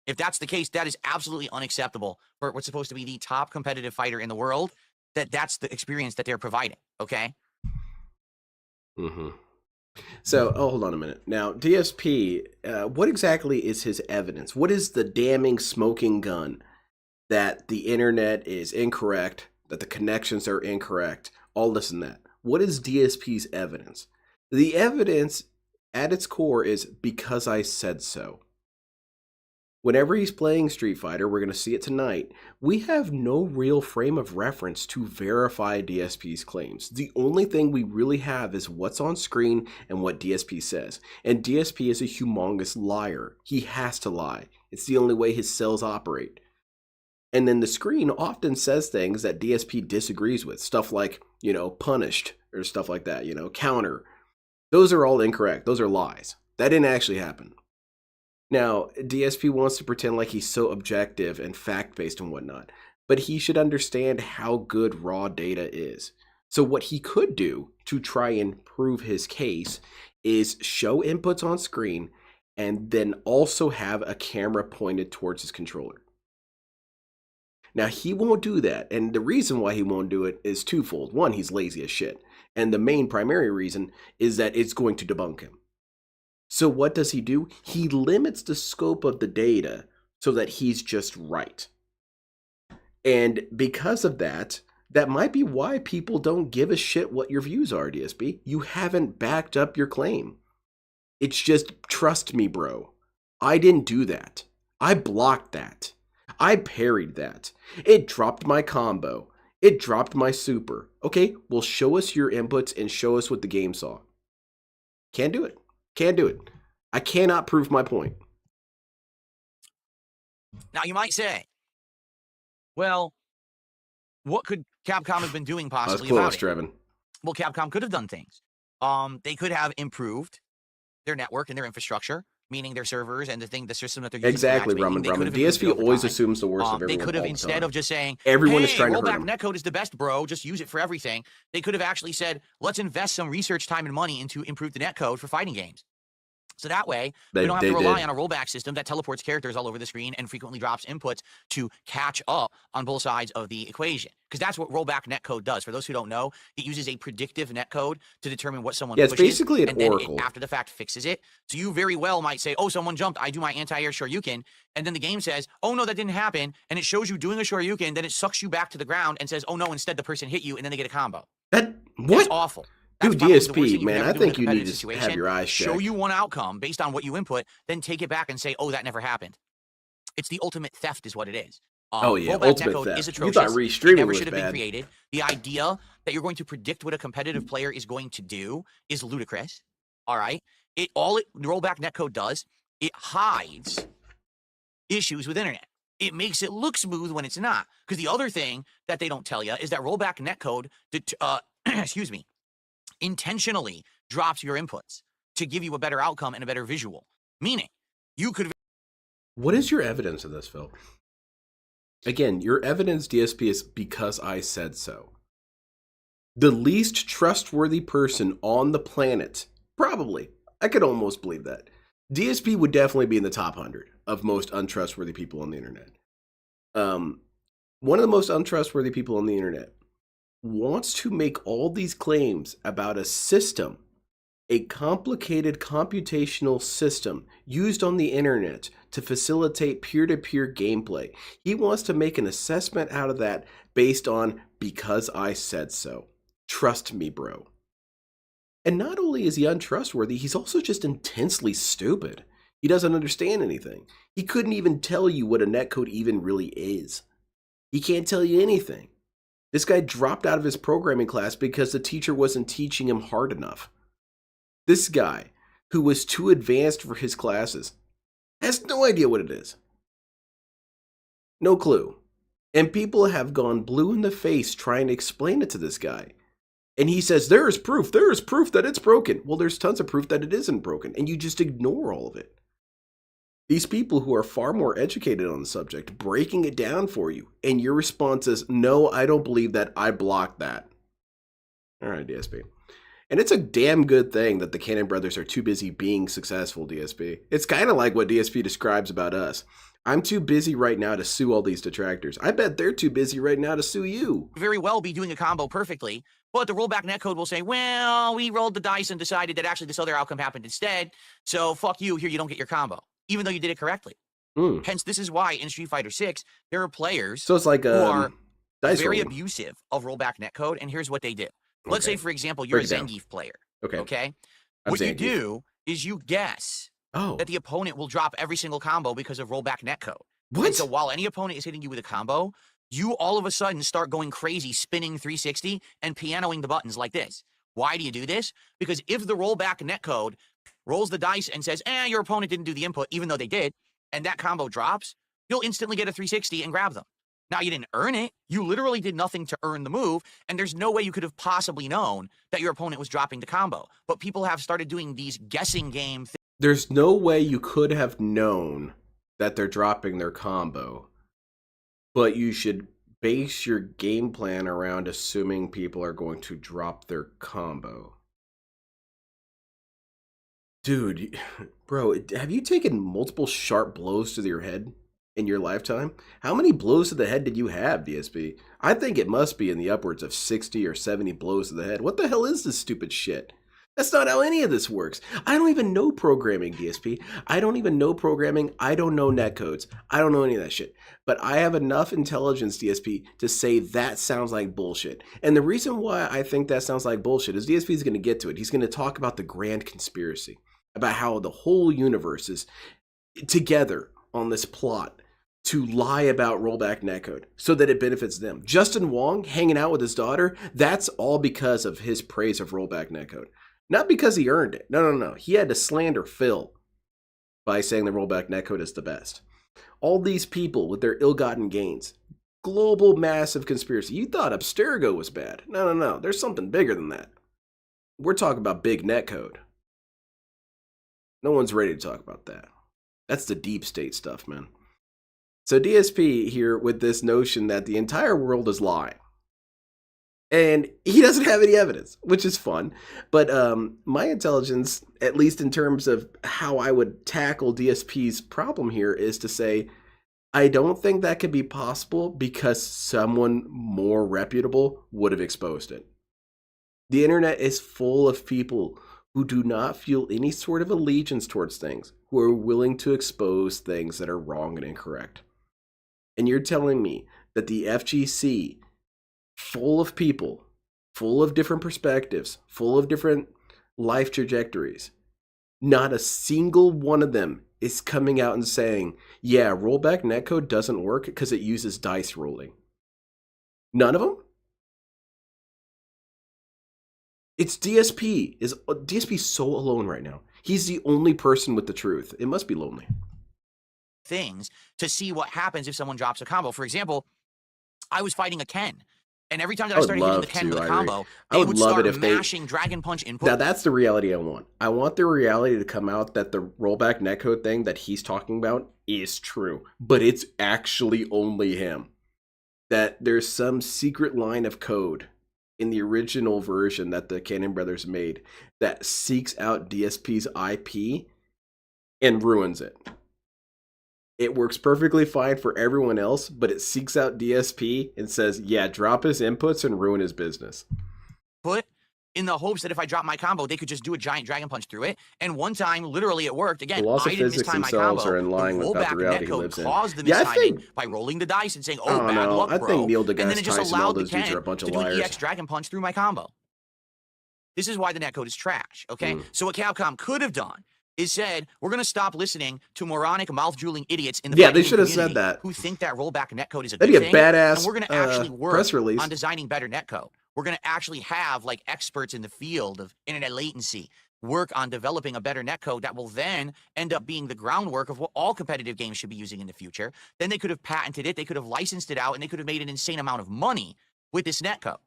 If that's the case, that is absolutely unacceptable for what's supposed to be the top competitive fighter in the world. That's the experience that they're providing, okay? Mm-hmm. So, hold on a minute. Now, DSP, what exactly is his evidence? What is the damning smoking gun that the internet is incorrect, that the connections are incorrect, all this and that? What is DSP's evidence? The evidence at its core is because I said so. Whenever he's playing Street Fighter, we're going to see it tonight, we have no real frame of reference to verify DSP's claims. The only thing we really have is what's on screen and what DSP says. And DSP is a humongous liar. He has to lie. It's the only way his cells operate. And then the screen often says things that DSP disagrees with. Stuff like, punished or stuff like that, counter. Those are all incorrect. Those are lies. That didn't actually happen. Now, DSP wants to pretend like he's so objective and fact-based and whatnot, but he should understand how good raw data is. So what he could do to try and prove his case is show inputs on screen and then also have a camera pointed towards his controller. Now, he won't do that, and the reason why he won't do it is twofold. One, he's lazy as shit, and the main primary reason is that it's going to debunk him. So what does he do? He limits the scope of the data so that he's just right. And because of that, that might be why people don't give a shit what your views are, DSP. You haven't backed up your claim. It's just, trust me, bro. I didn't do that. I blocked that. I parried that. It dropped my combo. It dropped my super. Okay, well, show us your inputs and show us what the game saw. Can't do it. Can't do it. I cannot prove my point. Now, you might say, well, what could Capcom have been doing possibly about it? Trevin. Well, Capcom could have done things. They could have improved their network and their infrastructure, meaning their servers and the system that they're using. Exactly, Ramen. DSP always assumes the worst of everyone. They could have, instead of just saying, everyone is trying to hurt him. Rollback netcode is the best, bro, just use it for everything. They could have actually said, let's invest some research time and money into improve the netcode for fighting games. So that way, we don't have to rely on a rollback system that teleports characters all over the screen and frequently drops inputs to catch up on both sides of the equation. Because that's what rollback netcode does. For those who don't know, it uses a predictive netcode to determine what someone pushes. It's basically an oracle. And then after the fact fixes it. So you very well might say, oh, someone jumped, I do my anti-air Shoryuken. And then the game says, oh, no, that didn't happen. And it shows you doing a Shoryuken. Then it sucks you back to the ground and says, oh, no, instead the person hit you. And then they get a combo. What? That's awful. Dude, DSP, man, I think you need to have your eyes checked. Show you one outcome based on what you input, then take it back and say, oh, that never happened. It's the ultimate theft is what it is. Ultimate theft. Is atrocious. You thought Restream was should have bad. Been created. The idea that you're going to predict what a competitive player is going to do is ludicrous. All right? Rollback netcode does, it hides issues with internet. It makes it look smooth when it's not. Because the other thing that they don't tell you is that rollback netcode, intentionally drops your inputs to give you a better outcome and a better visual. Meaning, you could... What is your evidence of this, Phil? Again, your evidence, DSP, is because I said so. The least trustworthy person on the planet, probably, I could almost believe that. DSP would definitely be in the top 100 of most untrustworthy people on the internet. One of the most untrustworthy people on the internet wants to make all these claims about a system, a complicated computational system used on the internet to facilitate peer-to-peer gameplay. He wants to make an assessment out of that based on because I said so. Trust me, bro. And not only is he untrustworthy, he's also just intensely stupid. He doesn't understand anything. He couldn't even tell you what a netcode even really is. He can't tell you anything. This guy dropped out of his programming class because the teacher wasn't teaching him hard enough. This guy, who was too advanced for his classes, has no idea what it is. No clue. And people have gone blue in the face trying to explain it to this guy. And he says, there is proof that it's broken. Well, there's tons of proof that it isn't broken, and you just ignore all of it. These people who are far more educated on the subject, breaking it down for you, and your response is, no, I don't believe that, I blocked that. All right, DSP. And it's a damn good thing that the Cannon brothers are too busy being successful, DSP. It's kind of like what DSP describes about us. I'm too busy right now to sue all these detractors. I bet they're too busy right now to sue you. Very well be doing a combo perfectly, but the rollback netcode will say, well, we rolled the dice and decided that actually this other outcome happened instead, so fuck you, here you don't get your combo, even though you did it correctly. Hence, this is why in Street Fighter 6, there are players So it's like who are dice very rolling. abusive of rollback netcode, and here's what they do. Let's Okay. say, for example, you're Break a it down. Zangief player. Okay. Okay? I'm What you Zangief. do is you guess Oh, that the opponent will drop every single combo because of rollback netcode. what? And so while any opponent is hitting you with a combo, you all of a sudden start going crazy, spinning 360 and pianoing the buttons like this. Why do you do this? Because if the rollback netcode rolls the dice and says, your opponent didn't do the input, even though they did, and that combo drops, you'll instantly get a 360 and grab them. Now, you didn't earn it. You literally did nothing to earn the move, and there's no way you could have possibly known that your opponent was dropping the combo. But people have started doing these guessing game things. There's no way you could have known that they're dropping their combo, but you should base your game plan around assuming people are going to drop their combo. Dude, bro, have you taken multiple sharp blows to your head in your lifetime? How many blows to the head did you have, DSP? I think it must be in the upwards of 60 or 70 blows to the head. What the hell is this stupid shit? That's not how any of this works. I don't even know programming, DSP. I don't even know programming. I don't know netcodes. I don't know any of that shit. But I have enough intelligence, DSP, to say that sounds like bullshit. And the reason why I think that sounds like bullshit is DSP is going to get to it. He's going to talk about the grand conspiracy, about how the whole universe is together on this plot to lie about rollback netcode so that it benefits them. Justin Wong hanging out with his daughter, that's all because of his praise of rollback netcode. Not because he earned it. No. He had to slander Phil by saying the rollback netcode is the best. All these people with their ill-gotten gains. Global massive conspiracy. You thought Abstergo was bad. No. There's something bigger than that. We're talking about big netcode. No one's ready to talk about that. That's the deep state stuff, man. So DSP here with this notion that the entire world is lying. And he doesn't have any evidence, which is fun. But my intelligence, at least in terms of how I would tackle DSP's problem here, is to say, I don't think that could be possible because someone more reputable would have exposed it. The internet is full of people who do not feel any sort of allegiance towards things, who are willing to expose things that are wrong and incorrect. And you're telling me that the FGC, full of people, full of different perspectives, full of different life trajectories, not a single one of them is coming out and saying, yeah, rollback netcode doesn't work because it uses dice rolling. None of them? It's DSP. DSP's so alone right now. He's the only person with the truth. It must be lonely. Things to see what happens if someone drops a combo. For example, I was fighting a Ken, and every time that I started hitting the Ken with a combo, they would start mashing Dragon Punch input. Now that's the reality I want. I want the reality to come out that the rollback netcode thing that he's talking about is true, but it's actually only him. that there's some secret line of code in the original version that the Cannon Brothers made that seeks out DSP's IP and ruins it. It works perfectly fine for everyone else, but it seeks out DSP and says, yeah, drop his inputs and ruin his business. Put in the hopes that if I drop my combo, they could just do a giant dragon punch through it. And one time, literally, it worked. Again, The laws of I didn't physics mistime my themselves combo. are in line with rollback the reality he netcode lives in. caused the Yeah, I mistiming think- by rolling the dice and saying, I oh, don't bad know. luck, I bro. think Neil And then deGrasse it just Tyson, all allowed the those dudes Ken are a bunch to of do an liars. EX dragon punch through my combo. This is why the netcode is trash, okay? So what Capcom could have done is said, we're going to stop listening to moronic, mouth-drooling idiots in the Yeah, they fighting should have said community that. who think that rollback netcode is a That'd good be a thing. badass And we're going to actually work press release. on designing better netcode. We're going to actually have, like, experts in the field of internet latency work on developing a better netcode that will then end up being the groundwork of what all competitive games should be using in the future. Then they could have patented it, they could have licensed it out, and they could have made an insane amount of money with this netcode.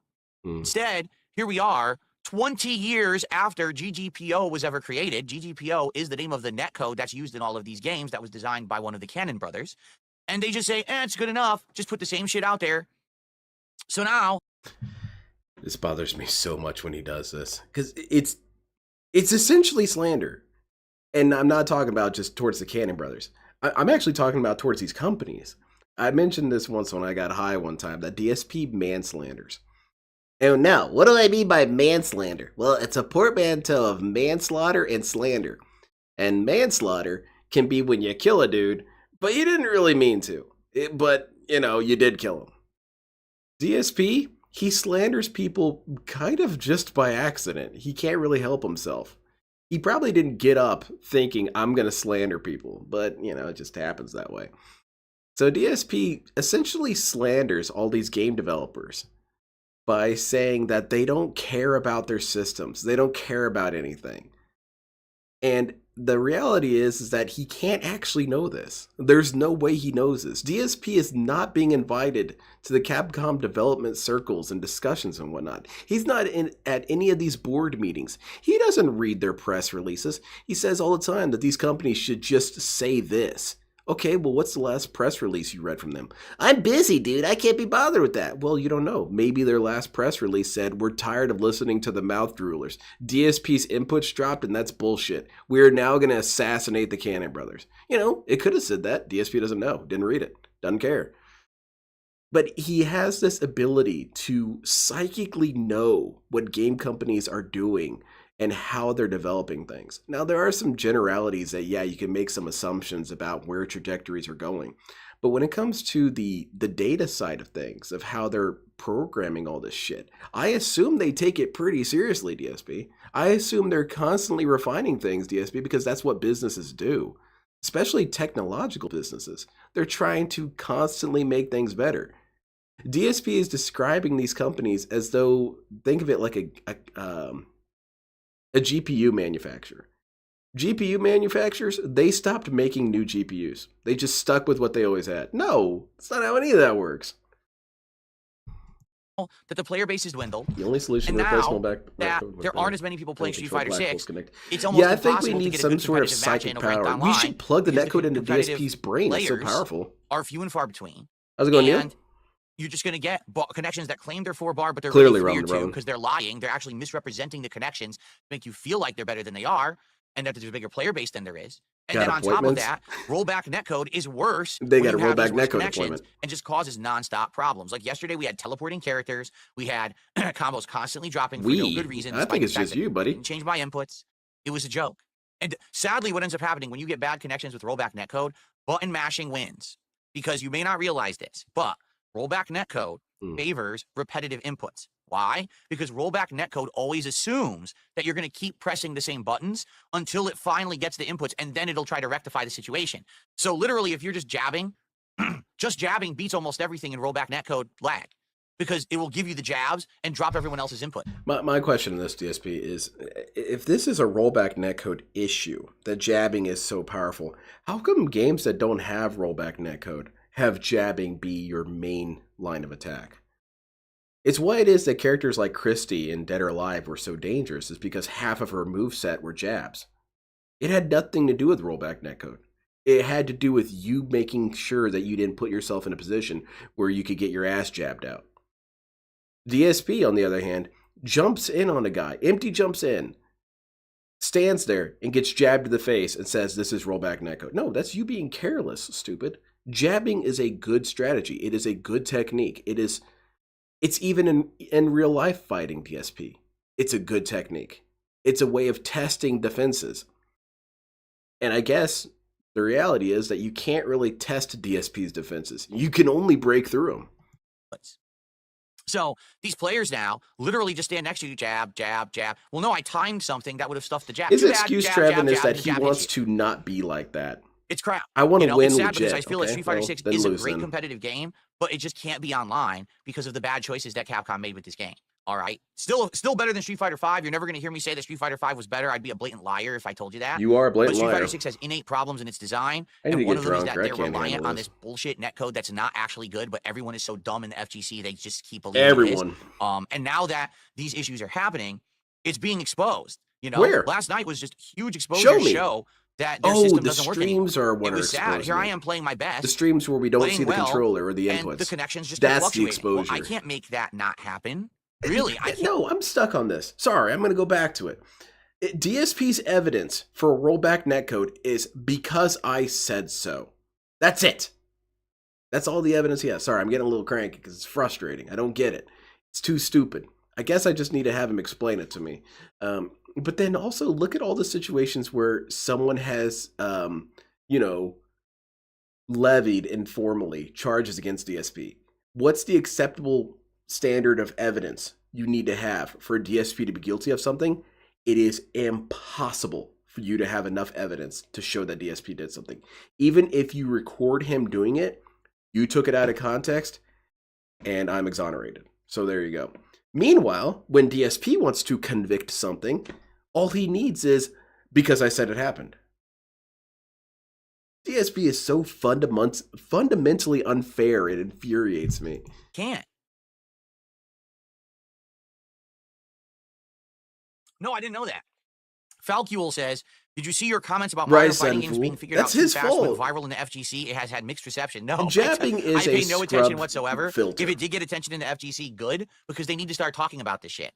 Instead, here we are, 20 years after GGPO was ever created. GGPO is the name of the netcode that's used in all of these games that was designed by one of the Cannon brothers. And they just say, it's good enough. Just put the same shit out there. So now... This bothers me so much when he does this. Because it's essentially slander. And I'm not talking about just towards the Cannon brothers. I'm actually talking about towards these companies. I mentioned this once when I got high one time, that DSP manslanders. And now, what do I mean by manslander? Well, it's a portmanteau of manslaughter and slander. And manslaughter can be when you kill a dude, but you didn't really mean to. But, you did kill him. DSP, he slanders people kind of just by accident. He can't really help himself. He probably didn't get up thinking, I'm going to slander people. But, it just happens that way. So DSP essentially slanders all these game developers by saying that they don't care about their systems. They don't care about anything. And the reality is that he can't actually know this. There's no way he knows this. DSP is not being invited to the Capcom development circles and discussions and whatnot. He's not at any of these board meetings. He doesn't read their press releases. He says all the time that these companies should just say this. Okay, well, what's the last press release you read from them? I'm busy, dude. I can't be bothered with that. Well, you don't know. Maybe their last press release said, we're tired of listening to the mouth droolers. DSP's inputs dropped, and that's bullshit. We're now going to assassinate the Cannon brothers. It could have said that. DSP doesn't know. Didn't read it. Doesn't care. But he has this ability to psychically know what game companies are doing and how they're developing things. Now, there are some generalities that, you can make some assumptions about where trajectories are going. But when it comes to the data side of things, of how they're programming all this shit, I assume they take it pretty seriously, DSP. I assume they're constantly refining things, DSP, because that's what businesses do. Especially technological businesses. They're trying to constantly make things better. DSP is describing these companies as though, think of it like a GPU manufacturer. GPU manufacturers, they stopped making new GPUs. They just stuck with what they always had. No, that's not how any of that works. That the player base is dwindled. The only solution And to replace now back that there aren't as many people playing Street Fighter 6, it's almost I think we impossible to need get a some good sort of competitive match psychic in a ranked power. We online should plug the because netcode into competitive DSP's brain. It's so players powerful. are few and far between. How's it going, Neil? And you're just going to get connections that claim they're 4-bar, but they're Clearly, really 3 or Roman, 2 because they're lying. They're actually misrepresenting the connections to make you feel like they're better than they are and that there's a bigger player base than there is. And Got then on top of appointments? that, rollback netcode is worse. They when got a you have these rollback worse netcode connections deployment. and just causes nonstop problems. Like yesterday, we had teleporting characters. We had combos constantly dropping for no good reason. I think it's just you, I buddy. didn't change my inputs. It was a joke. And sadly, what ends up happening when you get bad connections with rollback netcode, button mashing wins. Because you may not realize this, but rollback netcode favors repetitive inputs. Why? Because rollback netcode always assumes that you're going to keep pressing the same buttons until it finally gets the inputs, and then it'll try to rectify the situation. So literally, if you're just jabbing beats almost everything in rollback netcode lag, because it will give you the jabs and drop everyone else's input. My question in this, DSP, is if this is a rollback netcode issue, that jabbing is so powerful, how come games that don't have rollback netcode have jabbing be your main line of attack? It's why it is that characters like Christie in Dead or Alive were so dangerous, is because half of her moveset were jabs. It had nothing to do with rollback netcode. It had to do with you making sure that you didn't put yourself in a position where you could get your ass jabbed out. DSP, on the other hand, jumps in on a guy, empty jumps in, stands there and gets jabbed in the face and says, this is rollback netcode. No, that's you being careless, stupid. Jabbing is a good strategy. It is a good technique. It's even in real life fighting DSP. It's a good technique. It's a way of testing defenses. And I guess the reality is that you can't really test DSP's defenses. You can only break through them. So these players now literally just stand next to you, jab, jab, jab. Well, no, I timed something that would have stuffed the jab. His Too bad, excuse, jab, Trevin, jab, is jab, that and the he jab wants hits you. to not be like that. It's crap. I want to win it's sad legit. because I feel like okay? Street Fighter Well, 6 then is a lose great then. competitive game, but it just can't be online because of the bad choices that Capcom made with this game. All right, still better than Street Fighter 5. You're never going to hear me say that Street Fighter 5 was better. I'd be a blatant liar if I told you that. You are a But blatant Street liar. Fighter 6 has innate problems in its design, I need and to one get of them is drunk, that or I they're can't reliant handle on this. this bullshit netcode that's not actually good, but everyone is so dumb in the FGC they just keep believing it Everyone. is. And now that these issues are happening, it's being exposed. You know, Where? last night was just huge exposure Show to me. show that their Oh, system the doesn't work anymore. streams are what It are was sad. exposing Here I it. am playing my best. The streams where we don't playing see the well, controller or the and inputs. the connections just That's the fluctuating. Well, I exposure. can't make that not happen. Really, I can't. No, I'm stuck on this. Sorry, I'm going to go back to it. DSP's evidence for a rollback netcode is because I said so. That's it. That's all the evidence he has. Sorry, I'm getting a little cranky because it's frustrating. I don't get it. It's too stupid. I guess I just need to have him explain it to me. But then also look at all the situations where someone has, levied informally charges against DSP. What's the acceptable standard of evidence you need to have for a DSP to be guilty of something? It is impossible for you to have enough evidence to show that DSP did something. Even if you record him doing it, you took it out of context, and I'm exonerated. So there you go. Meanwhile, when DSP wants to convict something, all he needs is, because I said it happened. DSP is so fundamentally unfair, it infuriates me. Can't. No, I didn't know that. Falcuel says, did you see your comments about modern Rise fighting and games fool. being figured That's out too his fast fault. went viral in the FGC? It has had mixed reception. No, Jabbing is I a pay no attention scrub whatsoever. filter. If it did get attention in the FGC, good, because they need to start talking about this shit.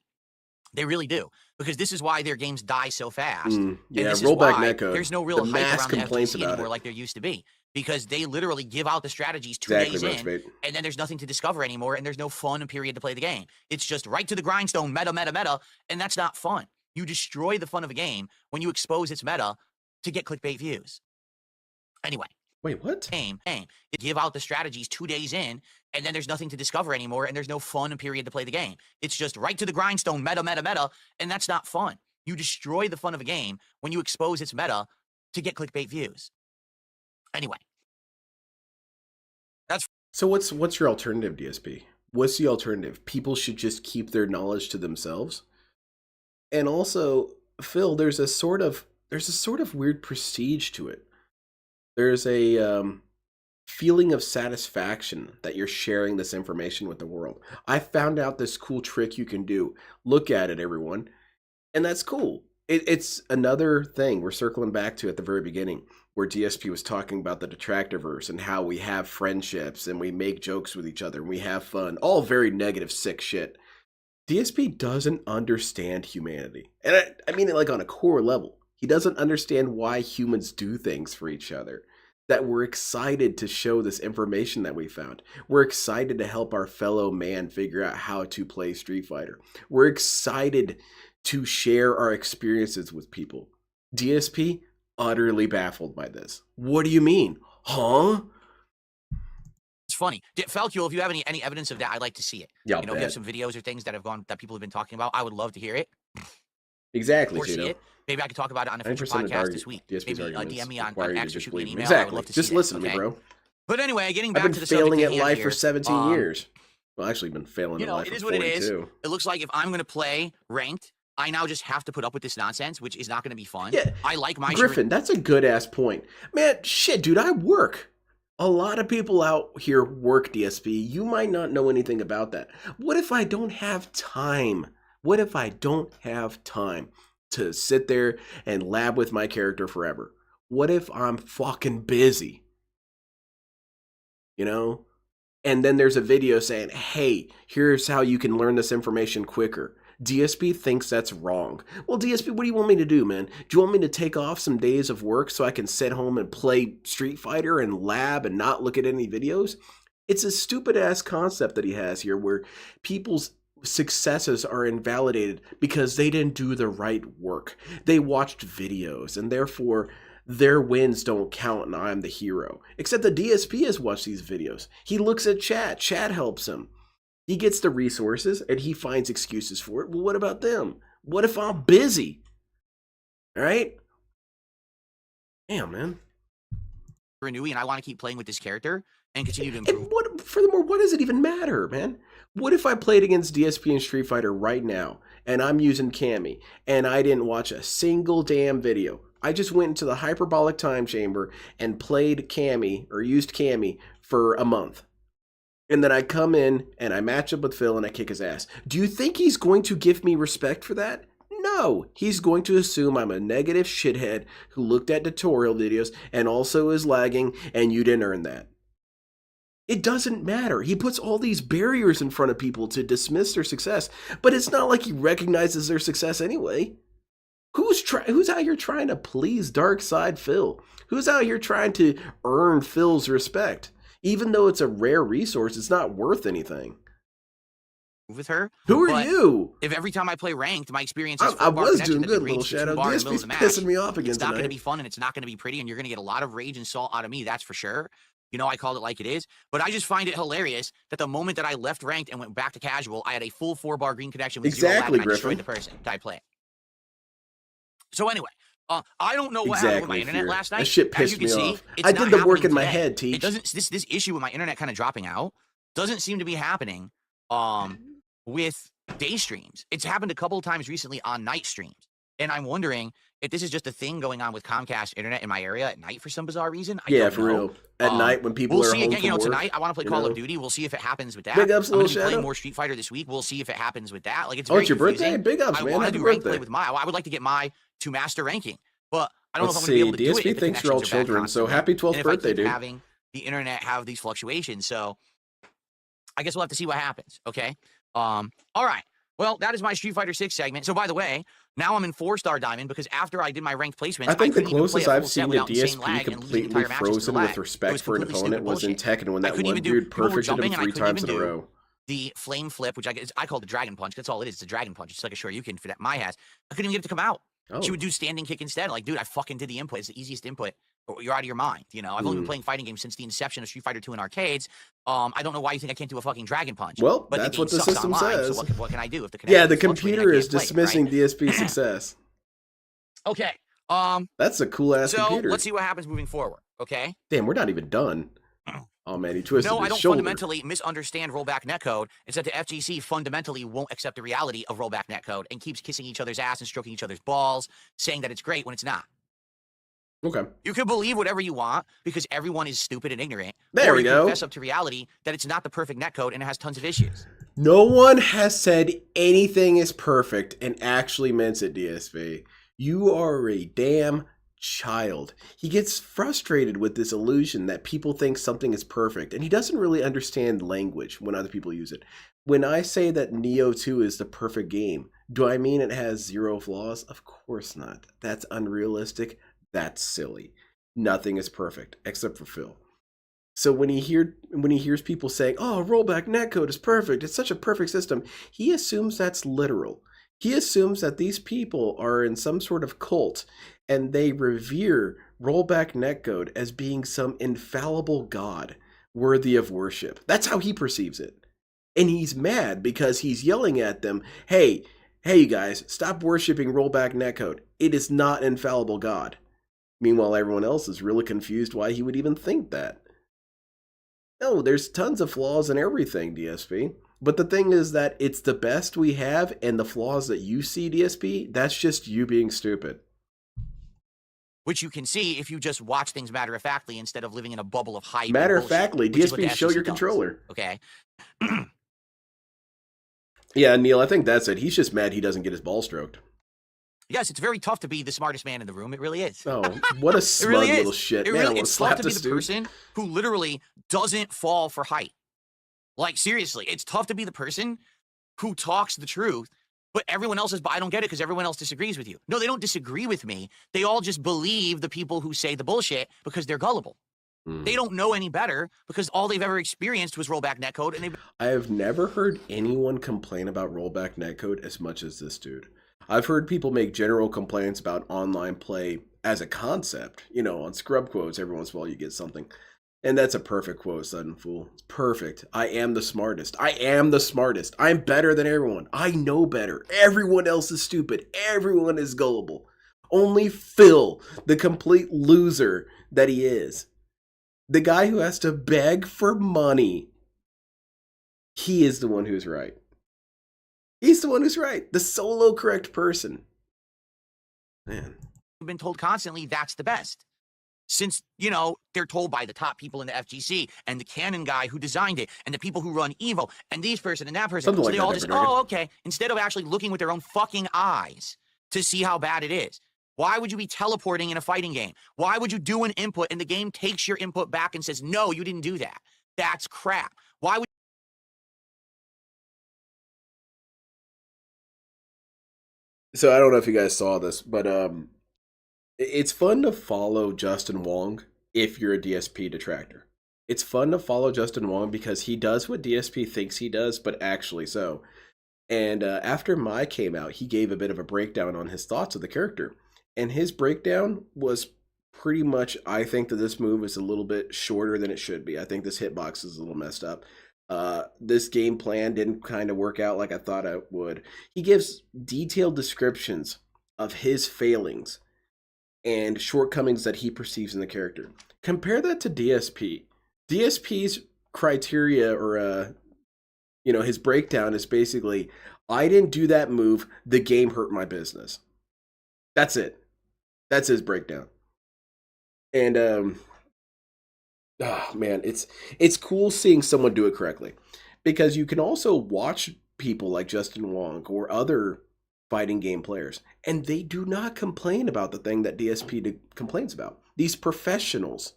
They really do, because this is why their games die so fast. Yeah, and this rollback is why netcode. there's no real The hype mass around the complaints FGC about anymore it. like there used to be, because they literally give out the strategies 2 Exactly, days in, Motivate. and then there's nothing to discover anymore, and there's no fun period to play the game. It's just right to the grindstone, meta, meta, meta, and that's not fun. You destroy the fun of a game when you expose its meta to get clickbait views. Anyway. Wait, what? It give out the strategies 2 days in, and then there's nothing to discover anymore, and there's no fun period to play the game. It's just right to the grindstone, meta, meta, meta, and that's not fun. You destroy the fun of a game when you expose its meta to get clickbait views. Anyway. So what's your alternative, DSP? What's the alternative? People should just keep their knowledge to themselves? And also, Phil, there's a sort of weird prestige to it. There's a feeling of satisfaction that you're sharing this information with the world. I found out this cool trick you can do. Look at it, everyone. And that's cool. It's another thing we're circling back to at the very beginning, where DSP was talking about the Detractorverse and how we have friendships and we make jokes with each other and we have fun. All very negative, sick shit. DSP doesn't understand humanity. And I mean it like on a core level. He doesn't understand why humans do things for each other. That we're excited to show this information that we found. We're excited to help our fellow man figure out how to play Street Fighter. We're excited to share our experiences with people. DSP, utterly baffled by this. What do you mean? Huh? It's funny. Falcuel, if you have any evidence of that, I'd like to see it. Yeah, if you have some videos or things that people have been talking about, I would love to hear it. Exactly, Or see Cheeto. it. Maybe I could talk about it on a future 90% of podcast this week. DSP's Maybe arguments DM me on require you to X or just shoot me an believe email. them. I would Exactly. love to Just see listen that, to me, okay? bro. But anyway, getting I've back been to the subject failing at at hand life here, for 17 years. Well, actually, been failing you at know, life it for is what it is. 42. It looks like if I'm going to play ranked, I now just have to put up with this nonsense, which is not going to be fun. Yeah, I like my Griffin, that's a good ass point. Man, shit, dude, I work. A lot of people out here work, DSP. You might not know anything about that. What if I don't have time? What if I don't have time to sit there and lab with my character forever? What if I'm fucking busy? You know? And then there's a video saying, hey, here's how you can learn this information quicker. DSP thinks that's wrong. Well, DSP, what do you want me to do, man? Do you want me to take off some days of work so I can sit home and play Street Fighter and lab and not look at any videos? It's a stupid ass concept that he has here where people's successes are invalidated because they didn't do the right work. They watched videos and therefore their wins don't count and I'm the hero. Except the DSP has watched these videos. He looks at chat. Chat helps him. He gets the resources and he finds excuses for it. Well, what about them? What if I'm busy? All right? Damn, man. Renewing, and I want to keep playing with this character and continue to improve. And furthermore, what does it even matter, man? What if I played against DSP and Street Fighter right now and I'm using Cammy and I didn't watch a single damn video? I just went into the hyperbolic time chamber and played Cammy or used Cammy for a month. And then I come in and I match up with Phil and I kick his ass. Do you think he's going to give me respect for that? No, he's going to assume I'm a negative shithead who looked at tutorial videos and also is lagging and you didn't earn that. It doesn't matter. He puts all these barriers in front of people to dismiss their success, but it's not like he recognizes their success anyway. Who's out here trying to please Dark Side Phil? Who's out here trying to earn Phil's respect? Even though it's a rare resource, it's not worth anything. With her. Who are you? If every time I play ranked, my experience is I was doing good, little Shadow. DSP's pissing me off again It's not tonight. going to be fun and it's not going to be pretty and you're going to get a lot of rage and salt out of me, that's for sure. You know, I called it like it is. But I just find it hilarious that the moment that I left ranked and went back to casual, I had a full 4-bar green connection with zero lag and I destroyed the person that I played. So anyway, I don't know what happened with my internet last night. That shit pissed me off. I did the work in my head, Teach. It doesn't. This issue with my internet kind of dropping out doesn't seem to be happening with day streams. It's happened a couple of times recently on night streams, and I'm wondering if this is just a thing going on with Comcast internet in my area at night for some bizarre reason. I don't know. Real. At night when people we'll are see home again. You know, from work, tonight I want to play Call of Duty. We'll see if it happens with that. Big ups, I'm little gonna be playing Shadow. more Street Fighter this week. We'll see if it happens with that. Like it's it's your birthday. confusing. Big ups, man. I want to Happy do rank birthday. play with my. I would like to get my to master ranking, but I don't know if I'm Let's going to be able to see. do it. DSP if the thinks you're all connections are bad children, so constantly. happy 12th And if I birthday, keep dude. having the internet have these fluctuations, so I guess we'll have to see what happens. Okay. All right. Well, that is my Street Fighter 6 segment. So by the way, now I'm in 4-star diamond because after I did my ranked placements, I think the couldn't even play closest a I've full seen set the without insane DSP lag and losing completely entire matches to the frozen lag. with It respect was for an completely opponent stupid was in bullshit. Tekken when I that couldn't one even do- dude people were perfected him jumping and I 3 couldn't times in even a do row. The flame flip, which I call the dragon punch. That's all it is. It's a dragon punch. It's like a Shoryuken for that Mai has. I couldn't even get it to come out. She would do standing kick instead. Like, dude, I fucking did the input. It's the easiest input. You're out of your mind. You know, I've only been playing fighting games since the inception of Street Fighter 2 in arcades. I don't know why you think I can't do a fucking dragon punch. Well, but that's the what game the sucks system online, says. So what can I do if the Yeah, connection the is fluctuating, I computer is can't play, dismissing right? DSP's success. Okay. That's a cool ass So computer. let's see what happens moving forward. Okay. Damn, we're not even done. Oh man, he twisted No, his I don't shoulder. fundamentally misunderstand rollback netcode. It's that the FGC fundamentally won't accept the reality of rollback netcode and keeps kissing each other's ass and stroking each other's balls, saying that it's great when it's not. Okay. You can believe whatever you want because everyone is stupid and ignorant. There or we you go. can fess up to reality that it's not the perfect netcode and it has tons of issues. No one has said anything is perfect and actually meant it, DSP. You are a damn child. He gets frustrated with this illusion that people think something is perfect, and he doesn't really understand language when other people use it. When I say that Neo 2 is the perfect game, do I mean it has 0 flaws? Of course not. That's unrealistic. That's silly. Nothing is perfect except for Phil. So when he hears people saying, "Oh, rollback netcode is perfect. It's such a perfect system," he assumes that's literal. He assumes that these people are in some sort of cult and they revere rollback netcode as being some infallible god worthy of worship. That's how he perceives it. And he's mad because he's yelling at them, hey, you guys, stop worshiping rollback netcode. It is not an infallible god. Meanwhile, everyone else is really confused why he would even think that. No, there's tons of flaws in everything, DSP. But the thing is that it's the best we have, and the flaws that you see, DSP, that's just you being stupid. Which you can see if you just watch things matter-of-factly instead of living in a bubble of hype. Matter-of-factly, DSP, show your controller. Okay. Yeah, Neil, I think that's it. He's just mad he doesn't get his ball stroked. Yes, it's very tough to be the smartest man in the room. It really is. Oh, what a It smug really little is. shit. It Man, I really want to it's tough slap to be this the dude. person who literally doesn't fall for hype. Like, seriously, it's tough to be the person who talks the truth, but everyone else is, but I don't get it because everyone else disagrees with you. No, they don't disagree with me. They all just believe the people who say the bullshit because they're gullible. They don't know any better because all they've ever experienced was rollback netcode, and I have never heard anyone complain about rollback netcode as much as this dude. I've heard people make general complaints about online play as a concept. You know, on scrub quotes, every once in a while you get something. And that's a perfect quote, Sudden Fool. It's perfect. I am the smartest. I am the smartest. I'm better than everyone. I know better. Everyone else is stupid. Everyone is gullible. Only Phil, the complete loser that he is, the guy who has to beg for money, he is the one who's right. He's the one who's right. The solo correct person. Man. We've been told constantly that's the best. Since, you know, they're told by the top people in the FGC and the Canon guy who designed it and the people who run Evo and these person and that person. Something so like they that, all just, Dragon. oh, okay. Instead of actually looking with their own fucking eyes to see how bad it is. Why would you be teleporting in a fighting game? Why would you do an input and the game takes your input back and says, no, you didn't do that? That's crap. Why would So I don't know if you guys saw this, but it's fun to follow Justin Wong if you're a DSP detractor. It's fun to follow Justin Wong because he does what DSP thinks he does, but actually so. And after Mai came out, he gave a bit of a breakdown on his thoughts of the character. And his breakdown was pretty much, I think that this move is a little bit shorter than it should be. I think this hitbox is a little messed up. This game plan didn't kind of work out like I thought it would. He gives detailed descriptions of his failings and shortcomings that he perceives in the character. Compare that to DSP. DSP's criteria or his breakdown is basically, I didn't do that move, the game hurt my business. That's it. That's his breakdown. And oh man, it's cool seeing someone do it correctly. Because you can also watch people like Justin Wong or other fighting game players, and they do not complain about the thing that DSP complains about. These professionals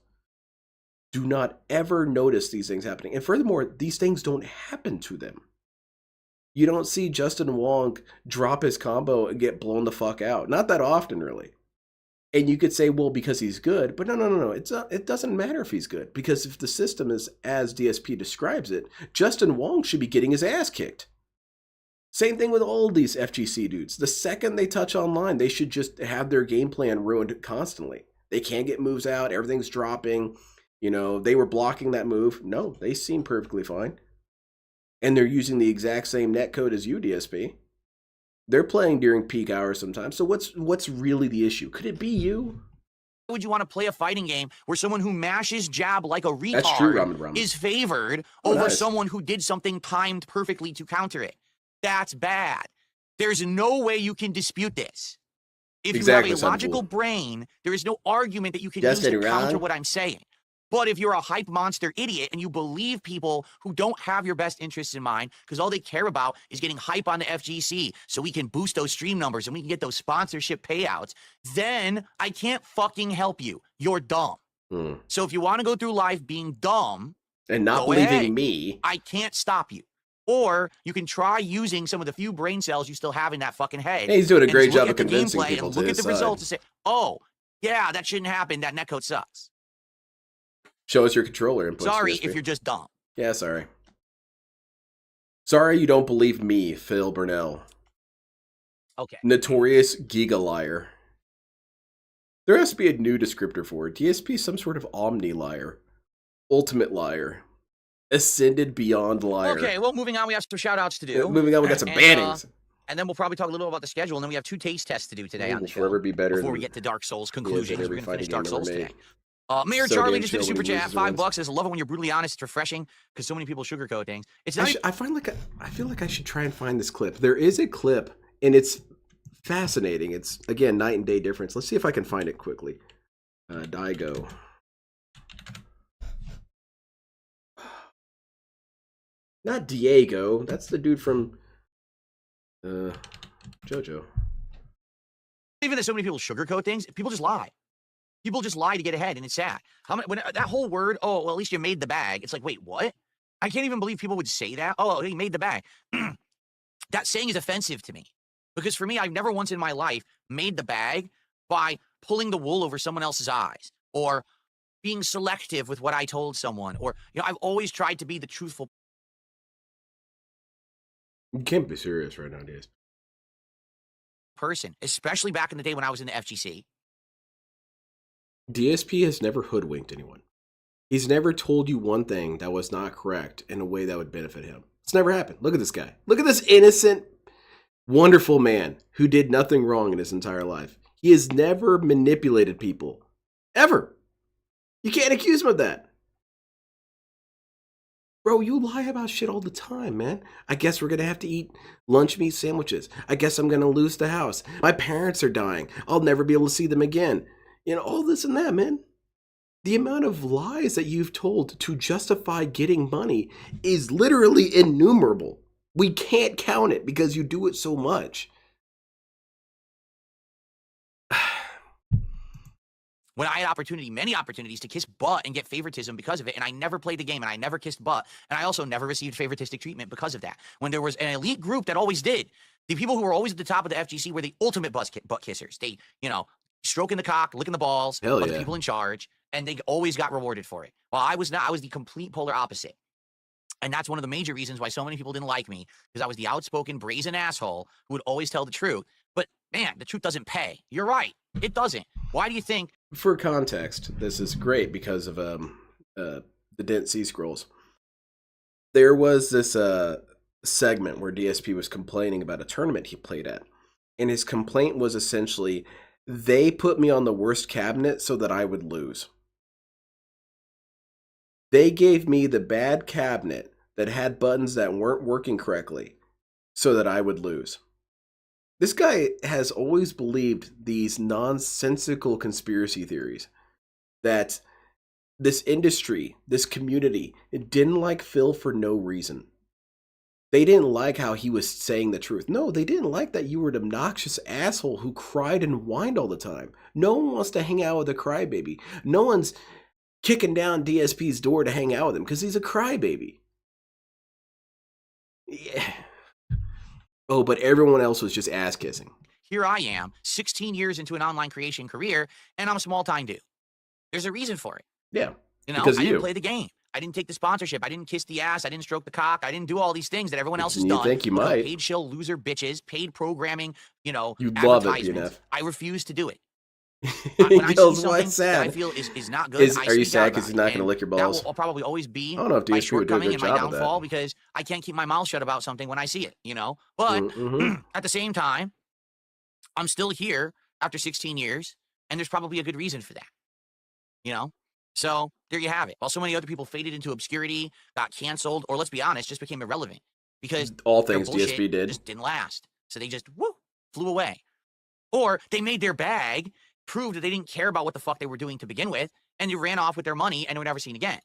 do not ever notice these things happening. And furthermore, these things don't happen to them. You don't see Justin Wong drop his combo and get blown the fuck out. Not that often, really. And you could say, well, because he's good. But no. It doesn't matter if he's good. Because if the system is as DSP describes it, Justin Wong should be getting his ass kicked. Same thing with all these FGC dudes. The second they touch online, they should just have their game plan ruined constantly. They can't get moves out. Everything's dropping. You know, they were blocking that move. No, they seem perfectly fine. And they're using the exact same netcode as you, DSP. They're playing during peak hours sometimes. So what's really the issue? Could it be you? Why would you want to play a fighting game where someone who mashes jab like a retard That's true, Ramen. is favored Oh, over nice. someone who did something timed perfectly to counter it? That's bad. There's no way you can dispute this. If Exactly, you have a logical Sunpool. brain, there is no argument that you can Just use to it, counter Ron. what I'm saying. But if you're a hype monster idiot and you believe people who don't have your best interests in mind because all they care about is getting hype on the FGC so we can boost those stream numbers and we can get those sponsorship payouts, then I can't fucking help you. You're dumb. So if you want to go through life being dumb And not go believing ahead. me. I can't stop you. Or you can try using some of the few brain cells you still have in that fucking head. Hey, he's doing a and great just look job at of the convincing gameplay people and to look at his the side. results and say, oh, yeah, that shouldn't happen. That netcode sucks. Show us your controller inputs. Sorry DSP. if you're just dumb. Yeah, sorry. Sorry you don't believe me, Phil Burnell. Okay. Notorious Giga Liar. There has to be a new descriptor for it. DSP, some sort of omni liar. Ultimate liar. Ascended beyond liar. Okay, well, moving on, we have some shout outs to do. Moving on, we got some And, bannings. And then we'll probably talk a little about the schedule, and then we have 2 taste tests to do today on Will the show. forever be better Before than we get to Dark Souls he is in conclusions, we're every going to finish fighting Dark game Souls ever today. made. Mayor So Charlie damn just did a chill when super he chat, loses or wins. $5. Says, I love it when you're brutally honest. It's refreshing because so many people sugarcoat things. It's not. I feel like I should try and find this clip. There is a clip, and it's fascinating. It's, again, night and day difference. Let's see if I can find it quickly. Daigo. Not Diego. That's the dude from JoJo. even that so many people sugarcoat things. People just lie. People just lie to get ahead, and it's sad. How many, when that whole word, oh, well, at least you made the bag. It's like, wait, what? I can't even believe people would say that. Oh, he made the bag. That saying is offensive to me. Because for me, I've never once in my life made the bag by pulling the wool over someone else's eyes or being selective with what I told someone. Or, I've always tried to be the truthful You can't be serious right now, DSP. person, especially back in the day when I was in the FGC. DSP has never hoodwinked anyone. He's never told you one thing that was not correct in a way that would benefit him. It's never happened. Look at this guy. Look at this innocent, wonderful man who did nothing wrong in his entire life. He has never manipulated people. Ever. You can't accuse him of that. Bro, you lie about shit all the time, man. I guess we're going to have to eat lunch meat sandwiches. I guess I'm going to lose the house. My parents are dying. I'll never be able to see them again. All this and that, man. The amount of lies that you've told to justify getting money is literally innumerable. We can't count it because you do it so much. When I had many opportunities to kiss butt and get favoritism because of it, and I never played the game, and I never kissed butt, and I also never received favoritistic treatment because of that. When there was an elite group that always did, the people who were always at the top of the FGC were the ultimate butt kissers. They, stroking the cock, licking the balls of the people in charge, and they always got rewarded for it. While I was not, I was the complete polar opposite. And that's one of the major reasons why so many people didn't like me, because I was the outspoken, brazen asshole who would always tell the truth. But man, the truth doesn't pay. You're right. It doesn't. Why do you think? For context, this is great because of the Dent Sea Scrolls. There was this segment where DSP was complaining about a tournament he played at. And his complaint was essentially, they put me on the worst cabinet so that I would lose. They gave me the bad cabinet that had buttons that weren't working correctly so that I would lose. This guy has always believed these nonsensical conspiracy theories that this industry, this community, it didn't like Phil for no reason. They didn't like how he was saying the truth. No, they didn't like that you were an obnoxious asshole who cried and whined all the time. No one wants to hang out with a crybaby. No one's kicking down DSP's door to hang out with him because he's a crybaby. Yeah. Oh, but everyone else was just ass kissing. Here I am, 16 years into an online creation career, and I'm a small-time dude. There's a reason for it. Yeah. I didn't play the game. I didn't take the sponsorship. I didn't kiss the ass. I didn't stroke the cock. I didn't do all these things that everyone else has done. You think you might. Paid shill loser bitches, paid programming, you love it, BNF. I refuse to do it. When I see something that I feel is not good, are you sad because he's not going to lick your balls? That will probably always be I don't know if my DSP would do a shortcoming good and my job of downfall that. because I can't keep my mouth shut about something when I see it, But at the same time, I'm still here after 16 years, and there's probably a good reason for that, So there you have it. While so many other people faded into obscurity, got canceled, or let's be honest, just became irrelevant because all things DSP did just didn't last. So they just flew away. Or they made their bag, proved that they didn't care about what the fuck they were doing to begin with, and they ran off with their money and were never seen again.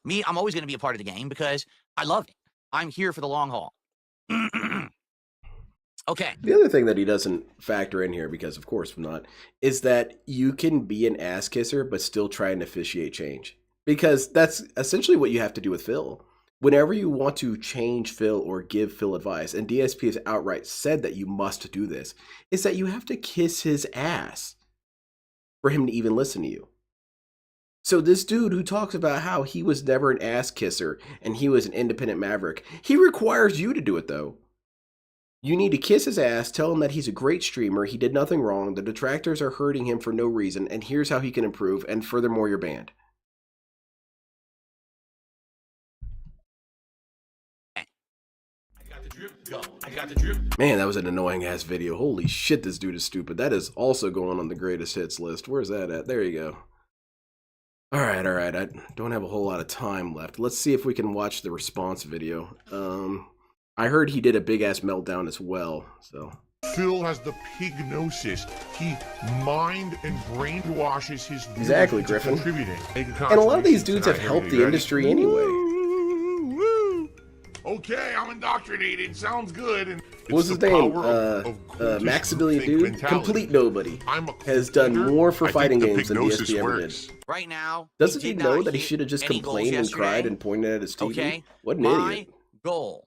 Me, I'm always going to be a part of the game because I love it. I'm here for the long haul. Okay. The other thing that he doesn't factor in here, because of course I'm not, is that you can be an ass kisser but still try and officiate change. Because that's essentially what you have to do with Phil. Whenever you want to change Phil or give Phil advice, and DSP has outright said that you must do this, is that you have to kiss his ass for him to even listen to you. So this dude who talks about how he was never an ass kisser and he was an independent maverick, he requires you to do it though. You need to kiss his ass, tell him that he's a great streamer, he did nothing wrong, the detractors are hurting him for no reason, and here's how he can improve, and furthermore, you're banned. I got the drip. Man, that was an annoying ass video. Holy shit, this dude is stupid. That is also going on the greatest hits list. Where's that at? There you go. All right. I don't have a whole lot of time left. Let's see if we can watch the response video. I heard he did a big ass meltdown as well, so. Phil has the pignosis. He mind and brainwashes his viewers Exactly, into Griffin. contributing. And a lot of these dudes have helped the industry anyway. Okay, Okay, I'm indoctrinated. Sounds good. And What was his name? Maximilian Dude? Complete Nobody has done more for fighting games than DSP ever did. Right now, Doesn't he know that he should have just complained and cried and pointed at his TV? Okay, What an my idiot. goal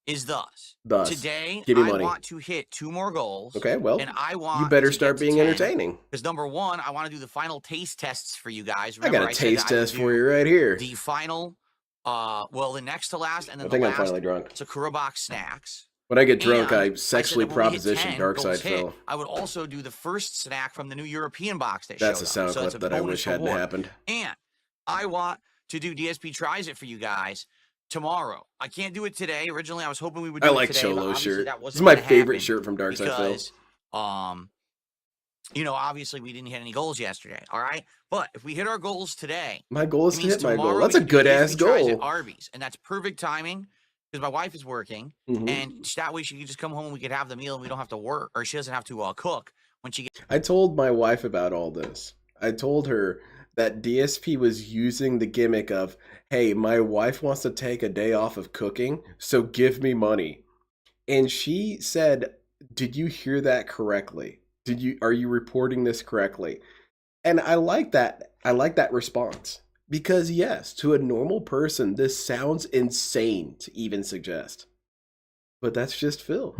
is thus. Thus, Today, give me I money. want to hit 2 more goals. Okay, well, and I want you better to start get to being 10. entertaining. Because number 1, I want to do the final taste tests for you guys. I Remember, got a said taste that I would test do for you right here. The final, well, the next to last, and then I think the I'm last finally drunk. Sakura Box snacks. When I get drunk, And I sexually said that when we hit proposition 10 Dark goals Side hit, Phil. I would also do the first snack from the new European box that That's a showed sound up. So it's clip a that I bonus wish hadn't reward. happened. And I want to do DSP Tries It for you guys tomorrow. I can't do it today. Originally, I was hoping we would do I it like today, but Cholo's obviously shirt. that This is wasn't my gonna favorite happen shirt from Dark Side Phil. because, you know, obviously we didn't hit any goals yesterday, all right? But if we hit our goals today, My goal is it to means hit my goal. tomorrow That's we a can do good ass DSP Tries at goal. Arby's, and that's perfect timing because my wife is working, Mhm. and that way she can just come home and we could have the meal and we don't have to work, or she doesn't have to cook when she gets. I told my wife about all this. I told her that DSP was using the gimmick of, hey, my wife wants to take a day off of cooking, so give me money. And she said, did you hear that correctly? Are you reporting this correctly? And I like that. I like that response. Because yes, to a normal person, this sounds insane to even suggest. But that's just Phil.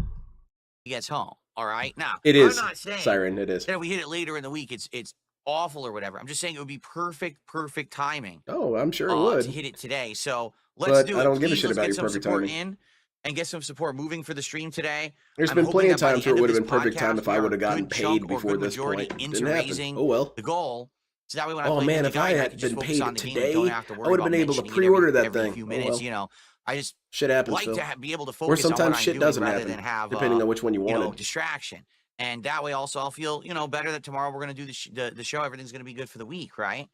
Gets home. All right. Now It is, I'm not saying Siren, it is. that if we hit it later in the week, it's awful or whatever. I'm just saying it would be perfect timing. Oh, I'm sure it To would. hit it today. So let's But do it. I don't give a Please, shit let's about get your some perfect support timing. in and get some support moving for the stream today. There's I'm been hoping plenty of that by times the where it end would of have been this perfect time podcast, if I we are would have a gotten good paid chunk or before good this majority point. into Didn't happen. raising Oh well. the goal. So that way when I Oh play man, Ninja if I Gaiden, had can just been focus paid on the game and today, don't have to I worry would have about been able to mentioning it pre-order that every thing. few Oh minutes, well. you know. I just Shit happens, like Phil. to be able to Or focus on what sometimes I'm shit doing doesn't rather happen, than have depending on which one you wanted. distraction. And that way also I'll feel, better that tomorrow we're going to do the show. Everything's going to be good for the week, right?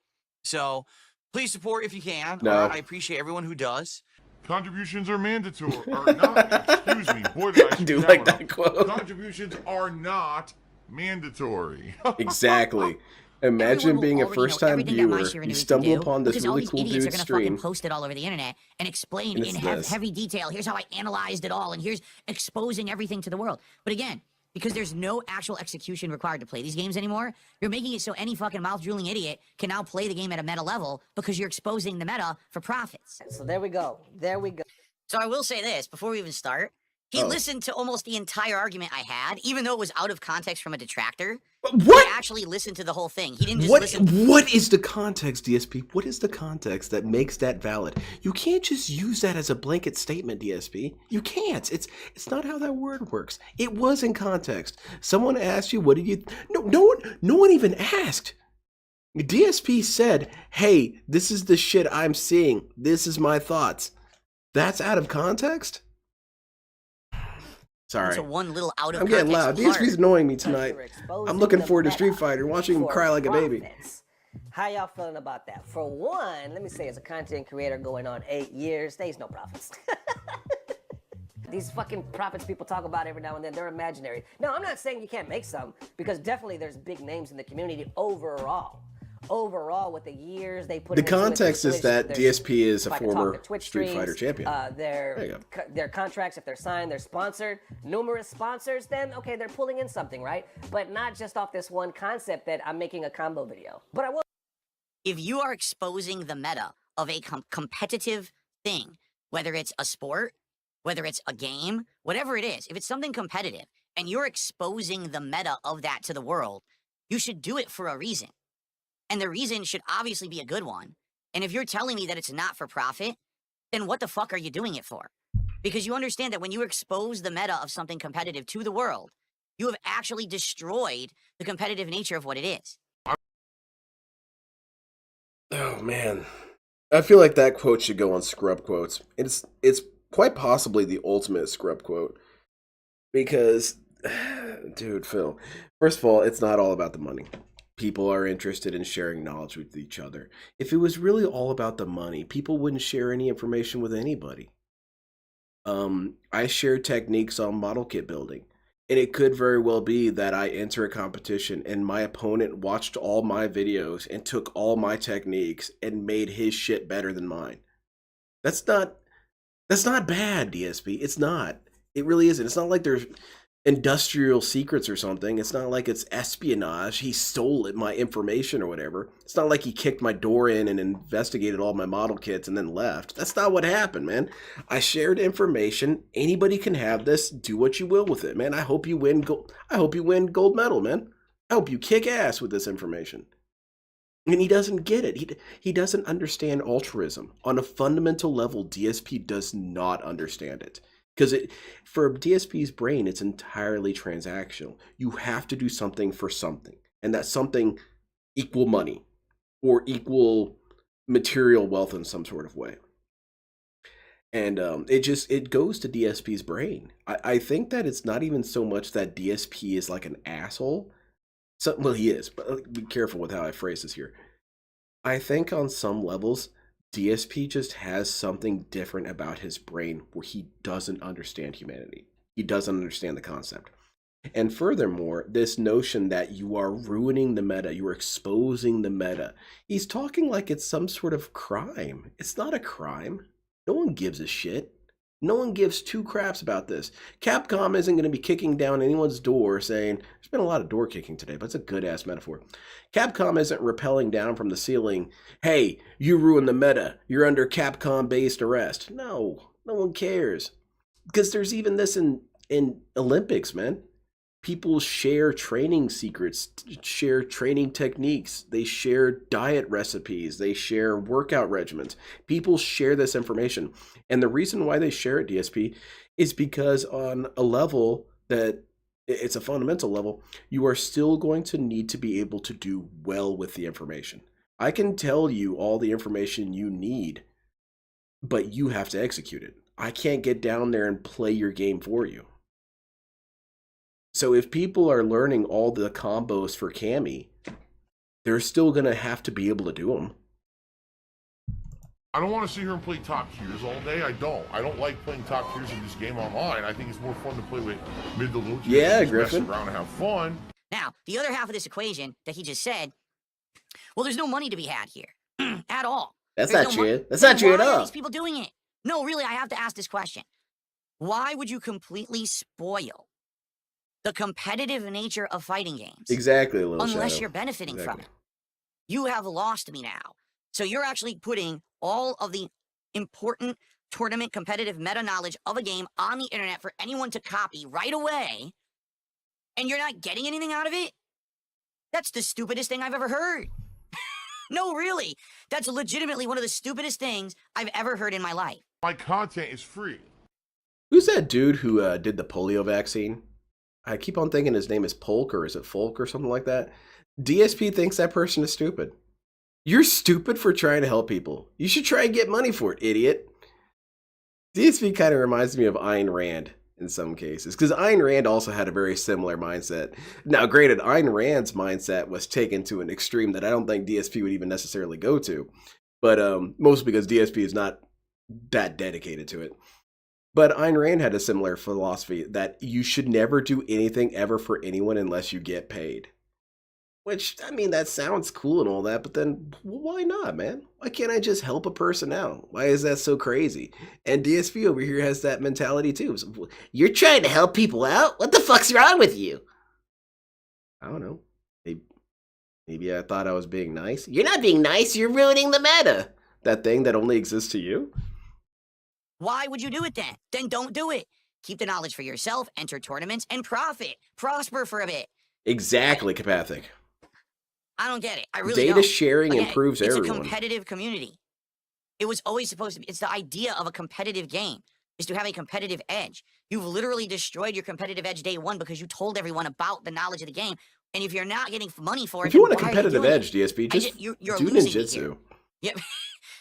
So please support if you can. No. All right, I appreciate everyone who does. Contributions are mandatory. Are not. Excuse me. Boy, did I I screw do that like one that up. quote. Contributions are not mandatory. Exactly. Everyone Imagine will being a already know first-time everything that my viewer, Shiranui you can stumble do, upon this because all really these cool idiots are dude's gonna fucking stream. post it all over the internet and explain And in it's this. heavy detail. Here's how I analyzed it all, and here's exposing everything to the world. But again, because there's no actual execution required to play these games anymore, you're making it so any fucking mouth-drooling idiot can now play the game at a meta level because you're exposing the meta for profits. So there we go. There we go. So I will say this before we even start. He listened to almost the entire argument I had, even though it was out of context from a detractor. What? He actually listened to the whole thing. He didn't just listen. What is the context, DSP? What is the context that makes that valid? You can't just use that as a blanket statement, DSP. You can't. It's not how that word works. It was in context. Someone asked you, what did you... No one even asked. DSP said, hey, this is the shit I'm seeing. This is my thoughts. That's out of context? Sorry. So one little out of I'm getting loud. context DSP's part. annoying me tonight. You're exposing I'm looking the forward to meta Street Fighter, watching him for cry like a baby. profits. How y'all feeling about that? For one, let me say, as a content creator going on 8 years, there's no profits. These fucking profits people talk about every now and then, they're imaginary. No, I'm not saying you can't make some, because definitely there's big names in the community overall. Overall, with the years they put The into it, context is Twitch, that there's- DSP is a if I could talk, former their Twitch Street streams, Fighter champion. There you their contracts, if they're signed, they're sponsored, numerous sponsors, then okay, they're pulling in something, right? But not just off this one concept that I'm making a combo video. But I will. If you are exposing the meta of a competitive thing, whether it's a sport, whether it's a game, whatever it is, if it's something competitive and you're exposing the meta of that to the world, you should do it for a reason. And the reason should obviously be a good one. And if you're telling me that it's not for profit, then what the fuck are you doing it for? Because you understand that when you expose the meta of something competitive to the world, you have actually destroyed the competitive nature of what it is. Oh man, I feel like that quote should go on scrub quotes. It's quite possibly the ultimate scrub quote because, dude, Phil. First of all, it's not all about the money. People are interested in sharing knowledge with each other. If it was really all about the money, people wouldn't share any information with anybody. I share techniques on model kit building. And it could very well be that I enter a competition and my opponent watched all my videos and took all my techniques and made his shit better than mine. That's not That's not bad, DSP. It's not. It really isn't. It's not like there's industrial secrets or something. It's not like it's espionage. He stole my information or whatever. It's not like he kicked my door in and investigated all my model kits and then left. That's not what happened, man. I shared information. Anybody can have this. Do what you will with it, man. I hope you win gold. I hope you win gold medal, man. I hope you kick ass with this information. And he doesn't get it. He doesn't understand altruism. On a fundamental level, DSP does not understand it. Because for DSP's brain, it's entirely transactional. You have to do something for something. And that something equal money or equal material wealth in some sort of way. And it goes to DSP's brain. I think that it's not even so much that DSP is like an asshole. Well, he is, but be careful with how I phrase this here. I think on some levels, DSP just has something different about his brain where he doesn't understand humanity. He doesn't understand the concept. And furthermore, this notion that you are ruining the meta, you are exposing the meta. He's talking like it's some sort of crime. It's not a crime. No one gives a shit. No one gives two craps about this. Capcom isn't going to be kicking down anyone's door saying, there's been a lot of door kicking today, but it's a good ass metaphor. Capcom isn't rappelling down from the ceiling, hey, you ruined the meta. You're under Capcom-based arrest. No one cares. Because there's even this in Olympics, man. People share training secrets, share training techniques. They share diet recipes. They share workout regimens. People share this information. And the reason why they share it, DSP, is because on a level that it's a fundamental level, you are still going to need to be able to do well with the information. I can tell you all the information you need, but you have to execute it. I can't get down there and play your game for you. So if people are learning all the combos for Cammy, they're still going to have to be able to do them. I don't want to sit here and play top tiers all day. I don't like playing top tiers in this game online. I think it's more fun to play with mid to low tiers. Yeah, just Griffin. mess around and have fun. Now, the other half of this equation that he just said, well, there's no money to be had here at all. That's There's not no true. money. That's Then not true at why are all. these people doing it? No, really, I have to ask this question. Why would you completely spoil the competitive nature of fighting games? Exactly, Little Unless Shadow. you're benefiting from Exactly. it. You have lost me now. So you're actually putting all of the important tournament competitive meta knowledge of a game on the internet for anyone to copy right away, and you're not getting anything out of it? That's the stupidest thing I've ever heard. No, really. That's legitimately one of the stupidest things I've ever heard in my life. My content is free. Who's that dude who did the polio vaccine? I keep on thinking his name is Polk, or is it Folk or something like that? DSP thinks that person is stupid. You're stupid for trying to help people. You should try and get money for it, idiot. DSP kind of reminds me of Ayn Rand in some cases, because Ayn Rand also had a very similar mindset. Now, granted, Ayn Rand's mindset was taken to an extreme that I don't think DSP would even necessarily go to, but mostly because DSP is not that dedicated to it. But Ayn Rand had a similar philosophy that you should never do anything ever for anyone unless you get paid. Which, I mean, that sounds cool and all that, but then why not, man? Why can't I just help a person out? Why is that so crazy? And DSP over here has that mentality too. So, you're trying to help people out? What the fuck's wrong with you? I don't know. Maybe I thought I was being nice. You're not being nice, you're ruining the meta. That thing that only exists to you? Why would you do it then? Then don't do it. Keep the knowledge for yourself, enter tournaments, and profit. Prosper for a bit. Exactly, Kapathic. I don't get it. I really Data don't. sharing Again, improves it's everyone. a competitive community. It was always supposed to be. It's the idea of a competitive game, is to have a competitive edge. You've literally destroyed your competitive edge day one because you told everyone about the knowledge of the game. And if you're not getting money for it, If you want a then why are competitive doing edge, it? DSP, just you're do losing me here. ninjutsu. Yeah,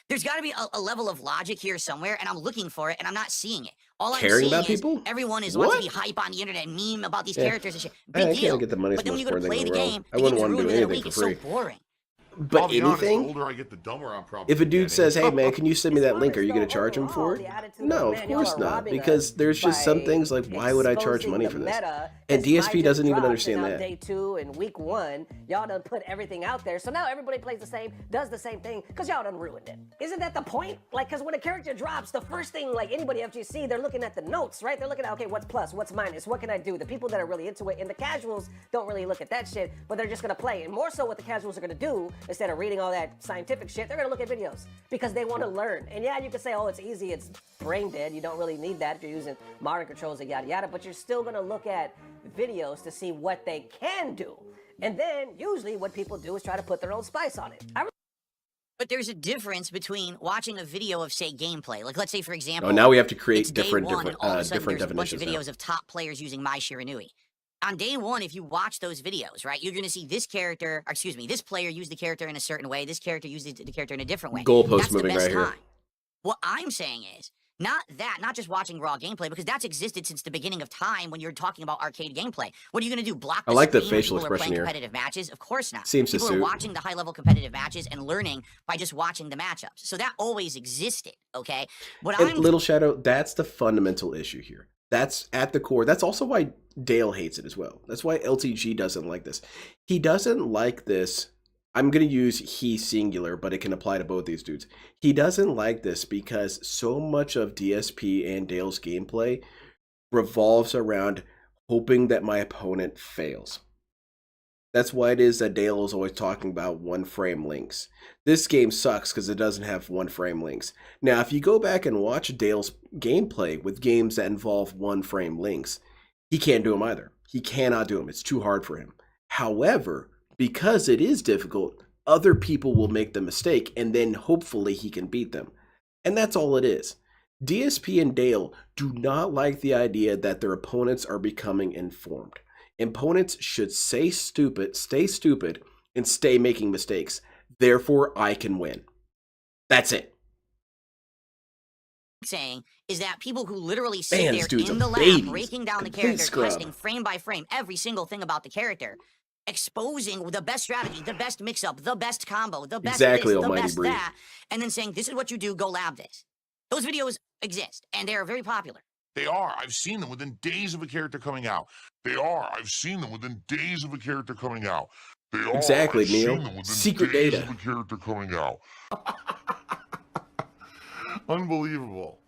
there's got to be a level of logic here somewhere, and I'm looking for it, and I'm not seeing it. All I'm Caring seeing about is people? everyone is What? wants to be hype on the internet and meme about these Yeah. characters and shit. I Big deal. can't get the money But from then the when you go to sport thing play in the the world. game, I the wouldn't game's want to ruined do within a anything week. for It's free. so boring. But I'll be honest, anything, the older I get, the dumber I'm probably if a dude getting. says, "Hey man, can you send me As that far link? Are as you going though to charge him overall, for it?" the attitude No, man, of y'all course are not, robbing because us there's just some by things like, why would I charge exposing money the for this? meta And as DSP Mine doesn't just even dropped, understand and that. Day 2 and week 1, y'all done put everything out there, so now everybody plays the same, does the same thing, because y'all done ruined it. Isn't that the point? Like, because when a character drops, the first thing, like anybody FGC, they're looking at the notes, right? They're looking at, okay, what's plus, what's minus, what can I do? The people that are really into it, and the casuals don't really look at that shit, but they're just gonna play. And more so what the casuals are gonna do, instead of reading all that scientific shit, they're gonna look at videos, because they want to learn. And yeah, you can say, oh, it's easy, it's brain dead, you don't really need that if you're using modern controls and yada yada, but you're still gonna look at videos to see what they can do. And then usually what people do is try to put their own spice on it. But there's a difference between watching a video of, say, gameplay. Like, let's say, for example, Oh, now we have to create it's day different one, and all of a sudden different there's a bunch of definitions videos of top players using Mai Shiranui. On day one, if you watch those videos, right, you're going to see this character, or excuse me, this player used the character in a certain way, this character used the character in a different way. Goalpost That's moving the best right here. time. What I'm saying is, not just watching raw gameplay, because that's existed since the beginning of time when you're talking about arcade gameplay. What are you going to do, block the I like the screen when facial people are expression playing here. competitive matches? Of course not. Seems to People are suit. watching the high-level competitive matches and learning by just watching the matchups. So that always existed, okay? What And I'm Little Shadow, that's the fundamental issue here. That's at the core. That's also why Dale hates it as well. That's why LTG doesn't like this. He doesn't like this. I'm going to use he singular, but it can apply to both these dudes. He doesn't like this because so much of DSP and Dale's gameplay revolves around hoping that my opponent fails. That's why it is that Dale is always talking about one frame links. This game sucks because it doesn't have one frame links. Now, if you go back and watch Dale's gameplay with games that involve one frame links, he can't do them either. He cannot do them. It's too hard for him. However, because it is difficult, other people will make the mistake and then hopefully he can beat them. And that's all it is. DSP and Dale do not like the idea that their opponents are becoming informed. Opponents should stay stupid, and stay making mistakes. Therefore, I can win. That's it. saying is that people who literally sit Man, this there dude's in a the lab baby. breaking down the Complete character, scrub. testing frame by frame every single thing about the character, exposing the best strategy, the best mix-up, the best combo, the best Exactly, this, the Almighty best Bree. that, and then saying, this is what you do, go lab this. Those videos exist, and they are very popular. They are. I've seen them within days of a character coming out. They are. I've seen them within days of a character coming out. They are. Exactly, I've Neil. seen them within Secret days data. of a character coming out. Unbelievable.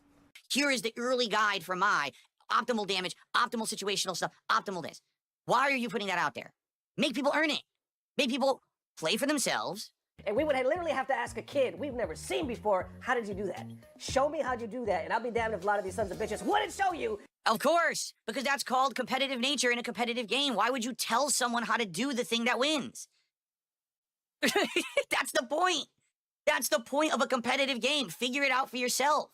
Here is the early guide for my optimal damage, optimal situational stuff, optimal this. Why are you putting that out there? Make people earn it. Make people play for themselves. And we would literally have to ask a kid we've never seen before, how did you do that? Show me how'd you do that, and I'll be damned if a lot of these sons of bitches wouldn't show you. Of course, because that's called competitive nature in a competitive game. Why would you tell someone how to do the thing that wins? That's the point. That's the point of a competitive game. Figure it out for yourself.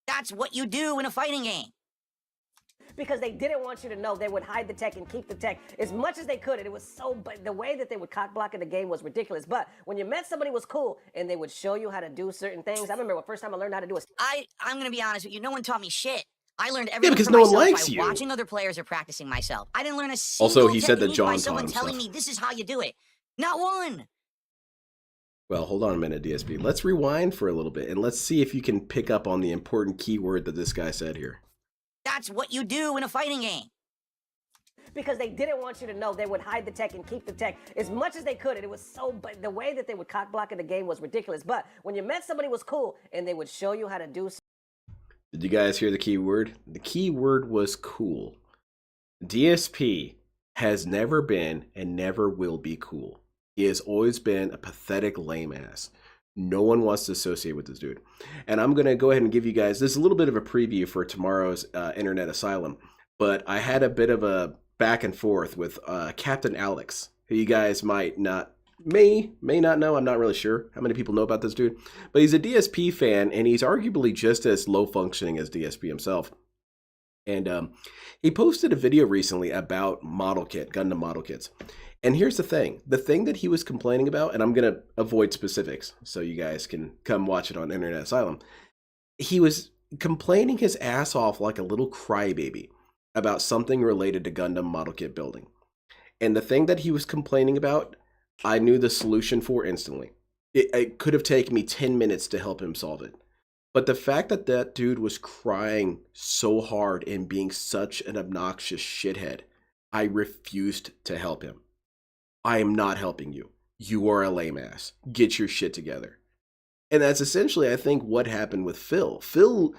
That's what you do in a fighting game. Because they didn't want you to know, they would hide the tech and keep the tech as much as they could. And it was so, but the way that they would cock block in the game was ridiculous. But when you met somebody who was cool and they would show you how to do certain things. I remember the first time I learned how to do a I'm going to be honest with you. No one taught me shit. I learned everything because for no one myself likes by you. watching other players or practicing myself. I didn't learn a single Also, he said that technique by John someone taught telling himself. me this is how you do it. Not one. Well, hold on a minute, DSP. Let's rewind for a little bit, and let's see if you can pick up on the important keyword that this guy said here. That's what you do in a fighting game. because they didn't want you to know, they would hide the tech and keep the tech as much as they could. And it was so, but the way that they would cock block in the game was ridiculous. But when you met somebody who was cool and they would show you how to do. Did you guys hear the key word? The key word was cool. DSP has never been and never will be cool. He has always been a pathetic lame ass. No one wants to associate with this dude. And I'm going to go ahead and give you guys this a little bit of a preview for tomorrow's Internet Asylum. But I had a bit of a back and forth with Captain Alex, who you guys may not know. I'm not really sure how many people know about this dude. But he's a DSP fan, and he's arguably just as low functioning as DSP himself. And he posted a video recently about Gundam model kits. And here's the thing that he was complaining about, and I'm going to avoid specifics so you guys can come watch it on Internet Asylum. He was complaining his ass off like a little crybaby about something related to Gundam model kit building. And the thing that he was complaining about, I knew the solution for instantly. It could have taken me 10 minutes to help him solve it. But the fact that that dude was crying so hard and being such an obnoxious shithead, I refused to help him. I am not helping you. You are a lame ass. Get your shit together. And that's essentially, I think, what happened with Phil. Phil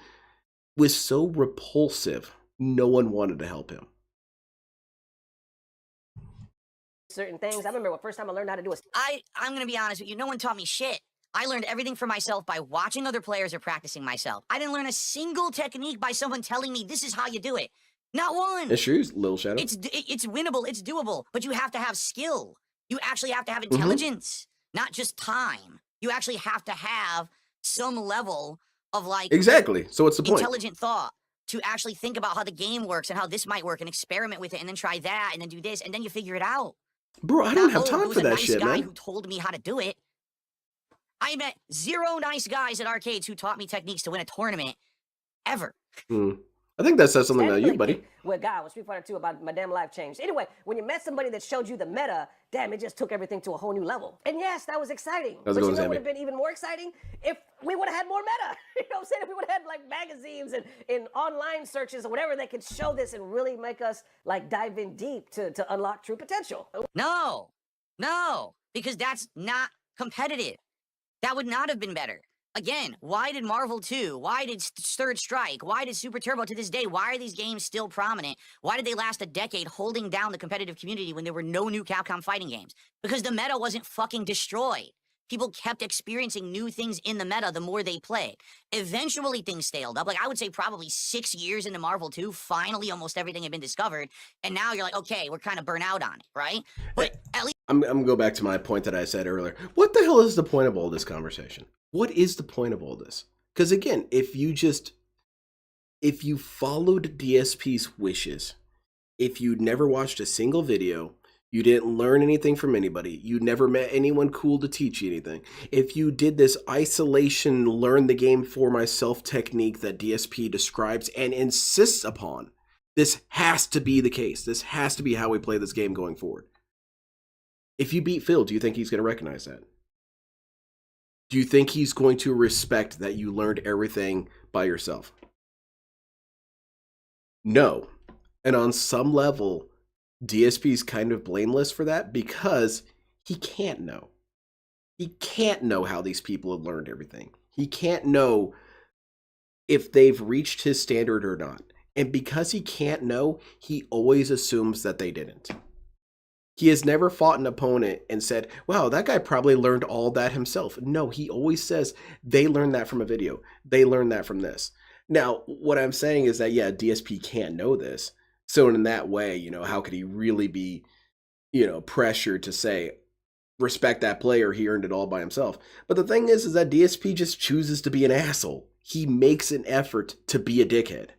was so repulsive, no one wanted to help him. certain things. I remember the first time I learned how to do a I'm gonna be honest with you, no one taught me shit. I learned everything for myself by watching other players or practicing myself. I didn't learn a single technique by someone telling me this is how you do it. Not one. That's true, Little Shadow. It's winnable, it's doable, but you have to have skill. You actually have to have intelligence, not just time. You actually have to have some level of like Exactly. So what's the point? intelligent thought to actually think about how the game works and how this might work and experiment with it and then try that and then do this and then you figure it out. Bro, I don't have Not, time who's for a that nice shit, guy man. who told me how to do it. I met 0 nice guys at arcades who taught me techniques to win a tournament ever. I think that says something about you, buddy. With God, was Street Fighter 2 about my damn life changed. Anyway, when you met somebody that showed you the meta, damn, it just took everything to a whole new level. And yes, that was exciting. How's it But going, you know what Sammy? would have been even more exciting? If we would have had more meta. You know what I'm saying? If we would have had like magazines and online searches or whatever that could show this and really make us like dive in deep to unlock true potential. No, because that's not competitive. That would not have been better. Again, why did Marvel 2? Why did Third Strike? Why did Super Turbo to this day? Why are these games still prominent? Why did they last a decade holding down the competitive community when there were no new Capcom fighting games? Because the meta wasn't fucking destroyed. People kept experiencing new things in the meta the more they played. Eventually things staled up. Like I would say probably 6 years into Marvel 2, finally almost everything had been discovered. And now you're like, okay, we're kind of burnt out on it, right? But at least I'm gonna go back to my point that I said earlier. What the hell is the point of all this conversation? What is the point of all this? Because again, if you followed DSP's wishes, if you never watched a single video, you didn't learn anything from anybody, you never met anyone cool to teach you anything, if you did this isolation, learn the game for myself technique that DSP describes and insists upon, this has to be the case. This has to be how we play this game going forward. If you beat Phil, do you think he's going to recognize that? Do you think he's going to respect that you learned everything by yourself? No. And on some level, DSP's kind of blameless for that because he can't know. He can't know how these people have learned everything. He can't know if they've reached his standard or not. And because he can't know, he always assumes that they didn't. He has never fought an opponent and said, wow, that guy probably learned all that himself. No, he always says, they learned that from a video. They learned that from this. Now, what I'm saying is that, yeah, DSP can't know this. So in that way, how could he really be, pressured to say, respect that player, he earned it all by himself. But the thing is that DSP just chooses to be an asshole. He makes an effort to be a dickhead.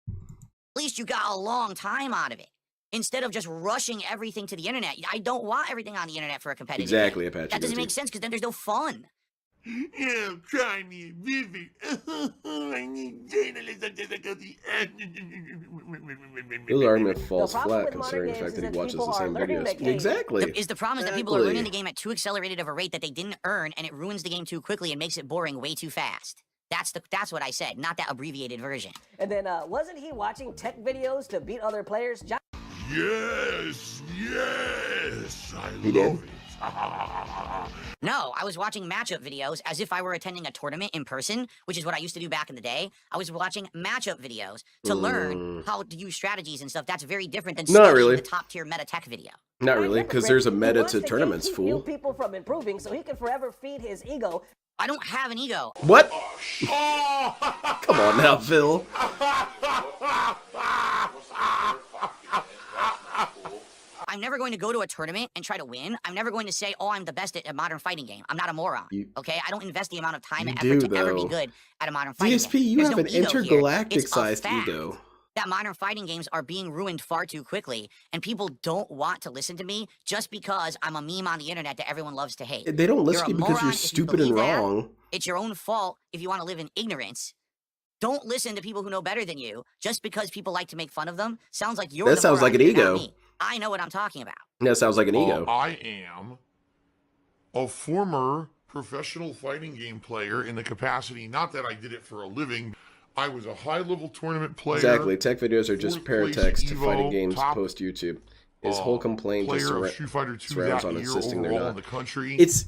At least you got a long time out of it. Instead of just rushing everything to the internet. I don't want everything on the internet for a competitive Exactly, game. Apache. That doesn't make sense because then there's no fun. Yeah, try me, Vivid. I need journalism difficulty. His argument falls The problem flat with modern considering the games fact is that he that watches people the are same learning the videos. game. Exactly. Is the problem is that people are learning the game at too accelerated of a rate that they didn't earn, and it ruins the game too quickly and makes it boring way too fast. That's what I said, not that abbreviated version. And then wasn't he watching tech videos to beat other players? Yes, I He love did. it. No, I was watching matchup videos as if I were attending a tournament in person, which is what I used to do back in the day. I was watching matchup videos to learn how to use strategies and stuff. That's very different than Not studying really. the top tier meta tech video. Not really, because there's a He meta wants to to tournaments, keep fool. people from improving so he can forever feed his ego. I don't have an ego. What? Come on now, Phil. I'm never going to go to a tournament and try to win. I'm never going to say, oh, I'm the best at a modern fighting game. I'm not a moron. Okay? I don't invest the amount of time and effort to ever be good at a modern fighting DSP, game. you There's have no an ego here. intergalactic-sized It's a fact ego. that modern fighting games are being ruined far too quickly, and people don't want to listen to me just because I'm a meme on the internet that everyone loves to hate. They don't listen You're to a you because moron you're if you stupid and believe that. wrong. It's your own fault if you want to live in ignorance. Don't listen to people who know better than you just because people like to make fun of them. Sounds like you're That the sounds moron like an here, not ego. me. I know what I'm talking about. That sounds like an ego. I am a former professional fighting game player in the capacity, not that I did it for a living. I was a high-level tournament player. Exactly. Tech videos are just fourth place paratext to Evo, fighting games top, post YouTube. His whole complaint just player of Street Fighter 2 surrounds that on year insisting they're overall not. in the country. It's,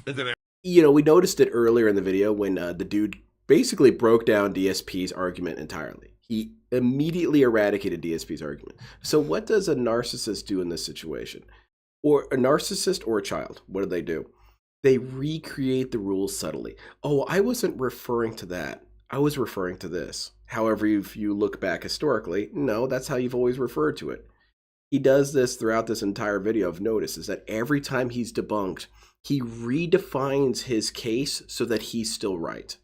and then you know, we noticed it earlier in the video when the dude basically broke down DSP's argument entirely. He immediately eradicated DSP's argument. So what does a narcissist do in this situation? Or a narcissist or a child? What do? They recreate the rules subtly. Oh, I wasn't referring to that. I was referring to this. However, if you look back historically, no, that's how you've always referred to it. He does this throughout this entire video. I've noticed is that every time he's debunked, he redefines his case so that he's still right.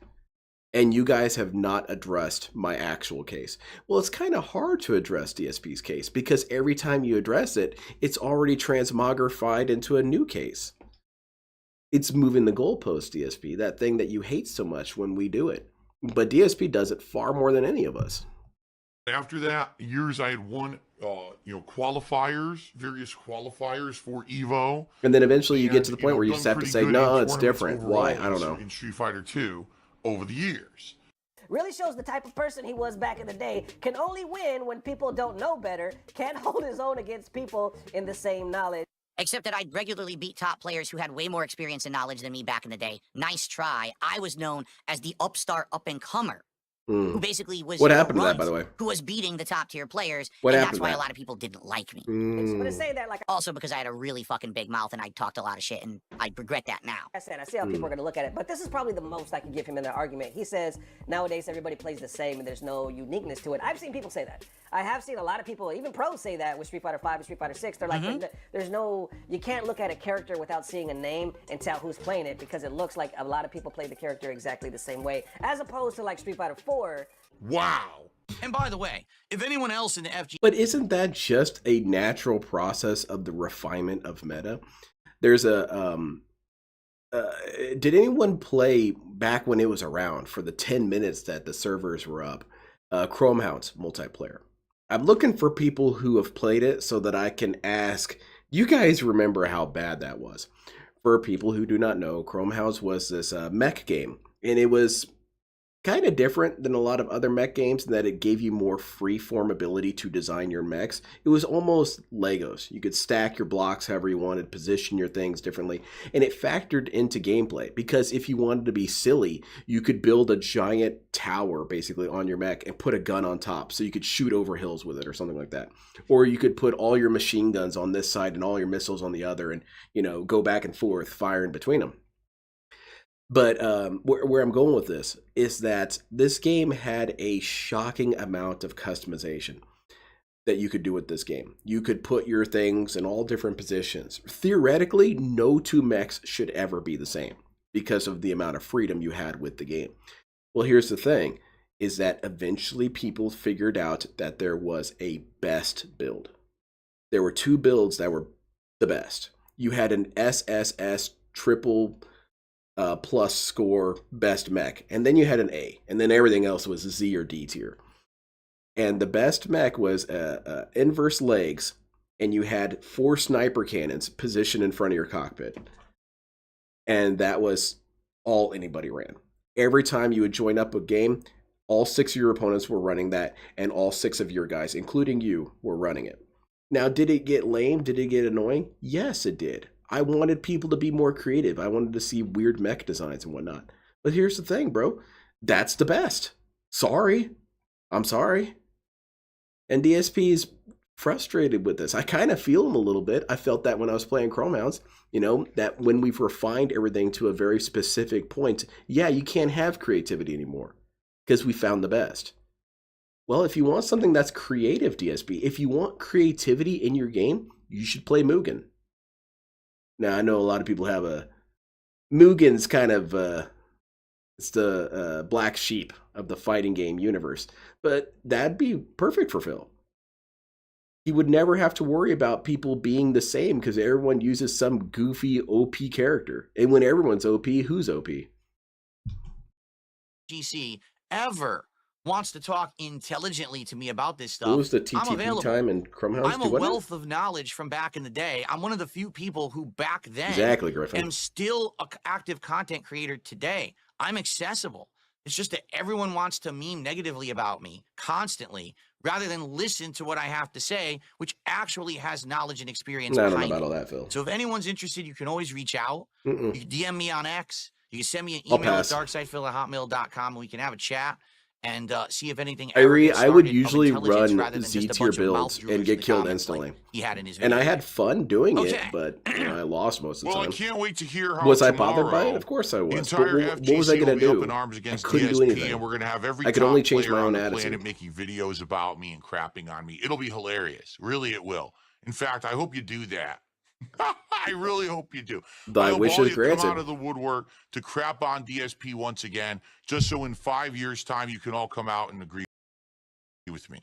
And you guys have not addressed my actual case. Well, it's kind of hard to address DSP's case because every time you address it, it's already transmogrified into a new case. It's moving the goalpost, DSP, that thing that you hate so much when we do it. But DSP does it far more than any of us. after that years, I had won, qualifiers, various qualifiers for Evo. And then eventually you get to the point where you done just have to pretty say, good no, in it's tournaments different. Why? overall I don't know. In Street Fighter 2 over the years. Really shows the type of person he was back in the day. Can only win when people don't know better. Can't hold his own against people in the same knowledge. Except that I'd regularly beat top players who had way more experience and knowledge than me back in the day. Nice try. I was known as the upstart up-and-comer. Who basically was What happened to that, by the way? Who was beating the top tier players, What and happened that's to why that? a lot of people didn't like me. I'm gonna say that, like Also because I had a really fucking big mouth and I talked a lot of shit, and I regret that now. I said, I see how people are gonna look at it, but this is probably the most I can give him in the argument. He says nowadays everybody plays the same and there's no uniqueness to it. I've seen people say that. I have seen a lot of people, even pros, say that with Street Fighter 5 and Street Fighter 6. They're like, there's no, you can't look at a character without seeing a name and tell who's playing it because it looks like a lot of people play the character exactly the same way, as opposed to like Street Fighter 4. Wow. And by the way, if anyone else in the FG But isn't that just a natural process of the refinement of meta? There's a, did anyone play back when it was around for the 10 minutes that the servers were up, Chrome Hounds multiplayer? I'm looking for people who have played it so that I can ask, you guys remember how bad that was? For people who do not know, Chrome Hounds was this mech game, and it was kind of different than a lot of other mech games in that it gave you more free-form ability to design your mechs. It was almost Legos. You could stack your blocks however you wanted, position your things differently, and it factored into gameplay because if you wanted to be silly, you could build a giant tower basically on your mech and put a gun on top so you could shoot over hills with it or something like that. Or you could put all your machine guns on this side and all your missiles on the other and, go back and forth firing between them. But where I'm going with this is that this game had a shocking amount of customization that you could do with this game. You could put your things in all different positions. Theoretically, no two mechs should ever be the same because of the amount of freedom you had with the game. Well, here's the thing, is that eventually people figured out that there was a best build. There were two builds that were the best. You had an SSS triple plus score best mech, and then you had an A, and then everything else was Z or D tier. And the best mech was inverse legs, and you had 4 sniper cannons positioned in front of your cockpit, and that was all anybody ran. Every time you would join up a game, all 6 of your opponents were running that, and all 6 of your guys, including you, were running it. Now, did it get lame? Did it get annoying? Yes, it did. I wanted people to be more creative. I wanted to see weird mech designs and whatnot. But here's the thing, bro. That's the best. Sorry. I'm sorry. And DSP is frustrated with this. I kind of feel him a little bit. I felt that when I was playing Chrome Hounds, that when we've refined everything to a very specific point, yeah, you can't have creativity anymore because we found the best. Well, if you want something that's creative, DSP, if you want creativity in your game, you should play Mugen. Now, I know a lot of people have Mugen's kind of, it's the black sheep of the fighting game universe, but that'd be perfect for Phil. He would never have to worry about people being the same because everyone uses some goofy OP character. And when everyone's OP, who's OP? GC ever wants to talk intelligently to me about this stuff, What was the I'm TTP available. time in Crumhouse? I'm a wealth of knowledge from back in the day. I'm one of the few people who back then Exactly, Griffin. am still an active content creator today. I'm accessible. It's just that everyone wants to meme negatively about me constantly rather than listen to what I have to say, which actually has knowledge and experience I don't know behind about it. all that, Phil. So if anyone's interested, you can always reach out. Mm-mm. You can DM me on X. You can send me an I'll email at pass. darksidephil@hotmail.com, and we can have a chat and see if anything. I would usually run rather than Z just a tier bunch of mouth builds droolers in and get the killed comments instantly. like he had in his And I video. had fun doing it, Okay. but I lost most of the Well, I time. can't wait to hear how Was I bothered by it? tomorrow Of course I the was. entire But what was I FGC going to will be do? up in arms against I couldn't do DSP, anything. and we're going to have every I could top only change player my on own the attitude. planet making videos about me and crapping on me. It'll be hilarious. Really, it will. In fact, I hope you do that. I really hope you do. Thy I hope wish all is you granted. come out of the woodwork to crap on DSP once again, just so in 5 years' time you can all come out and agree with me,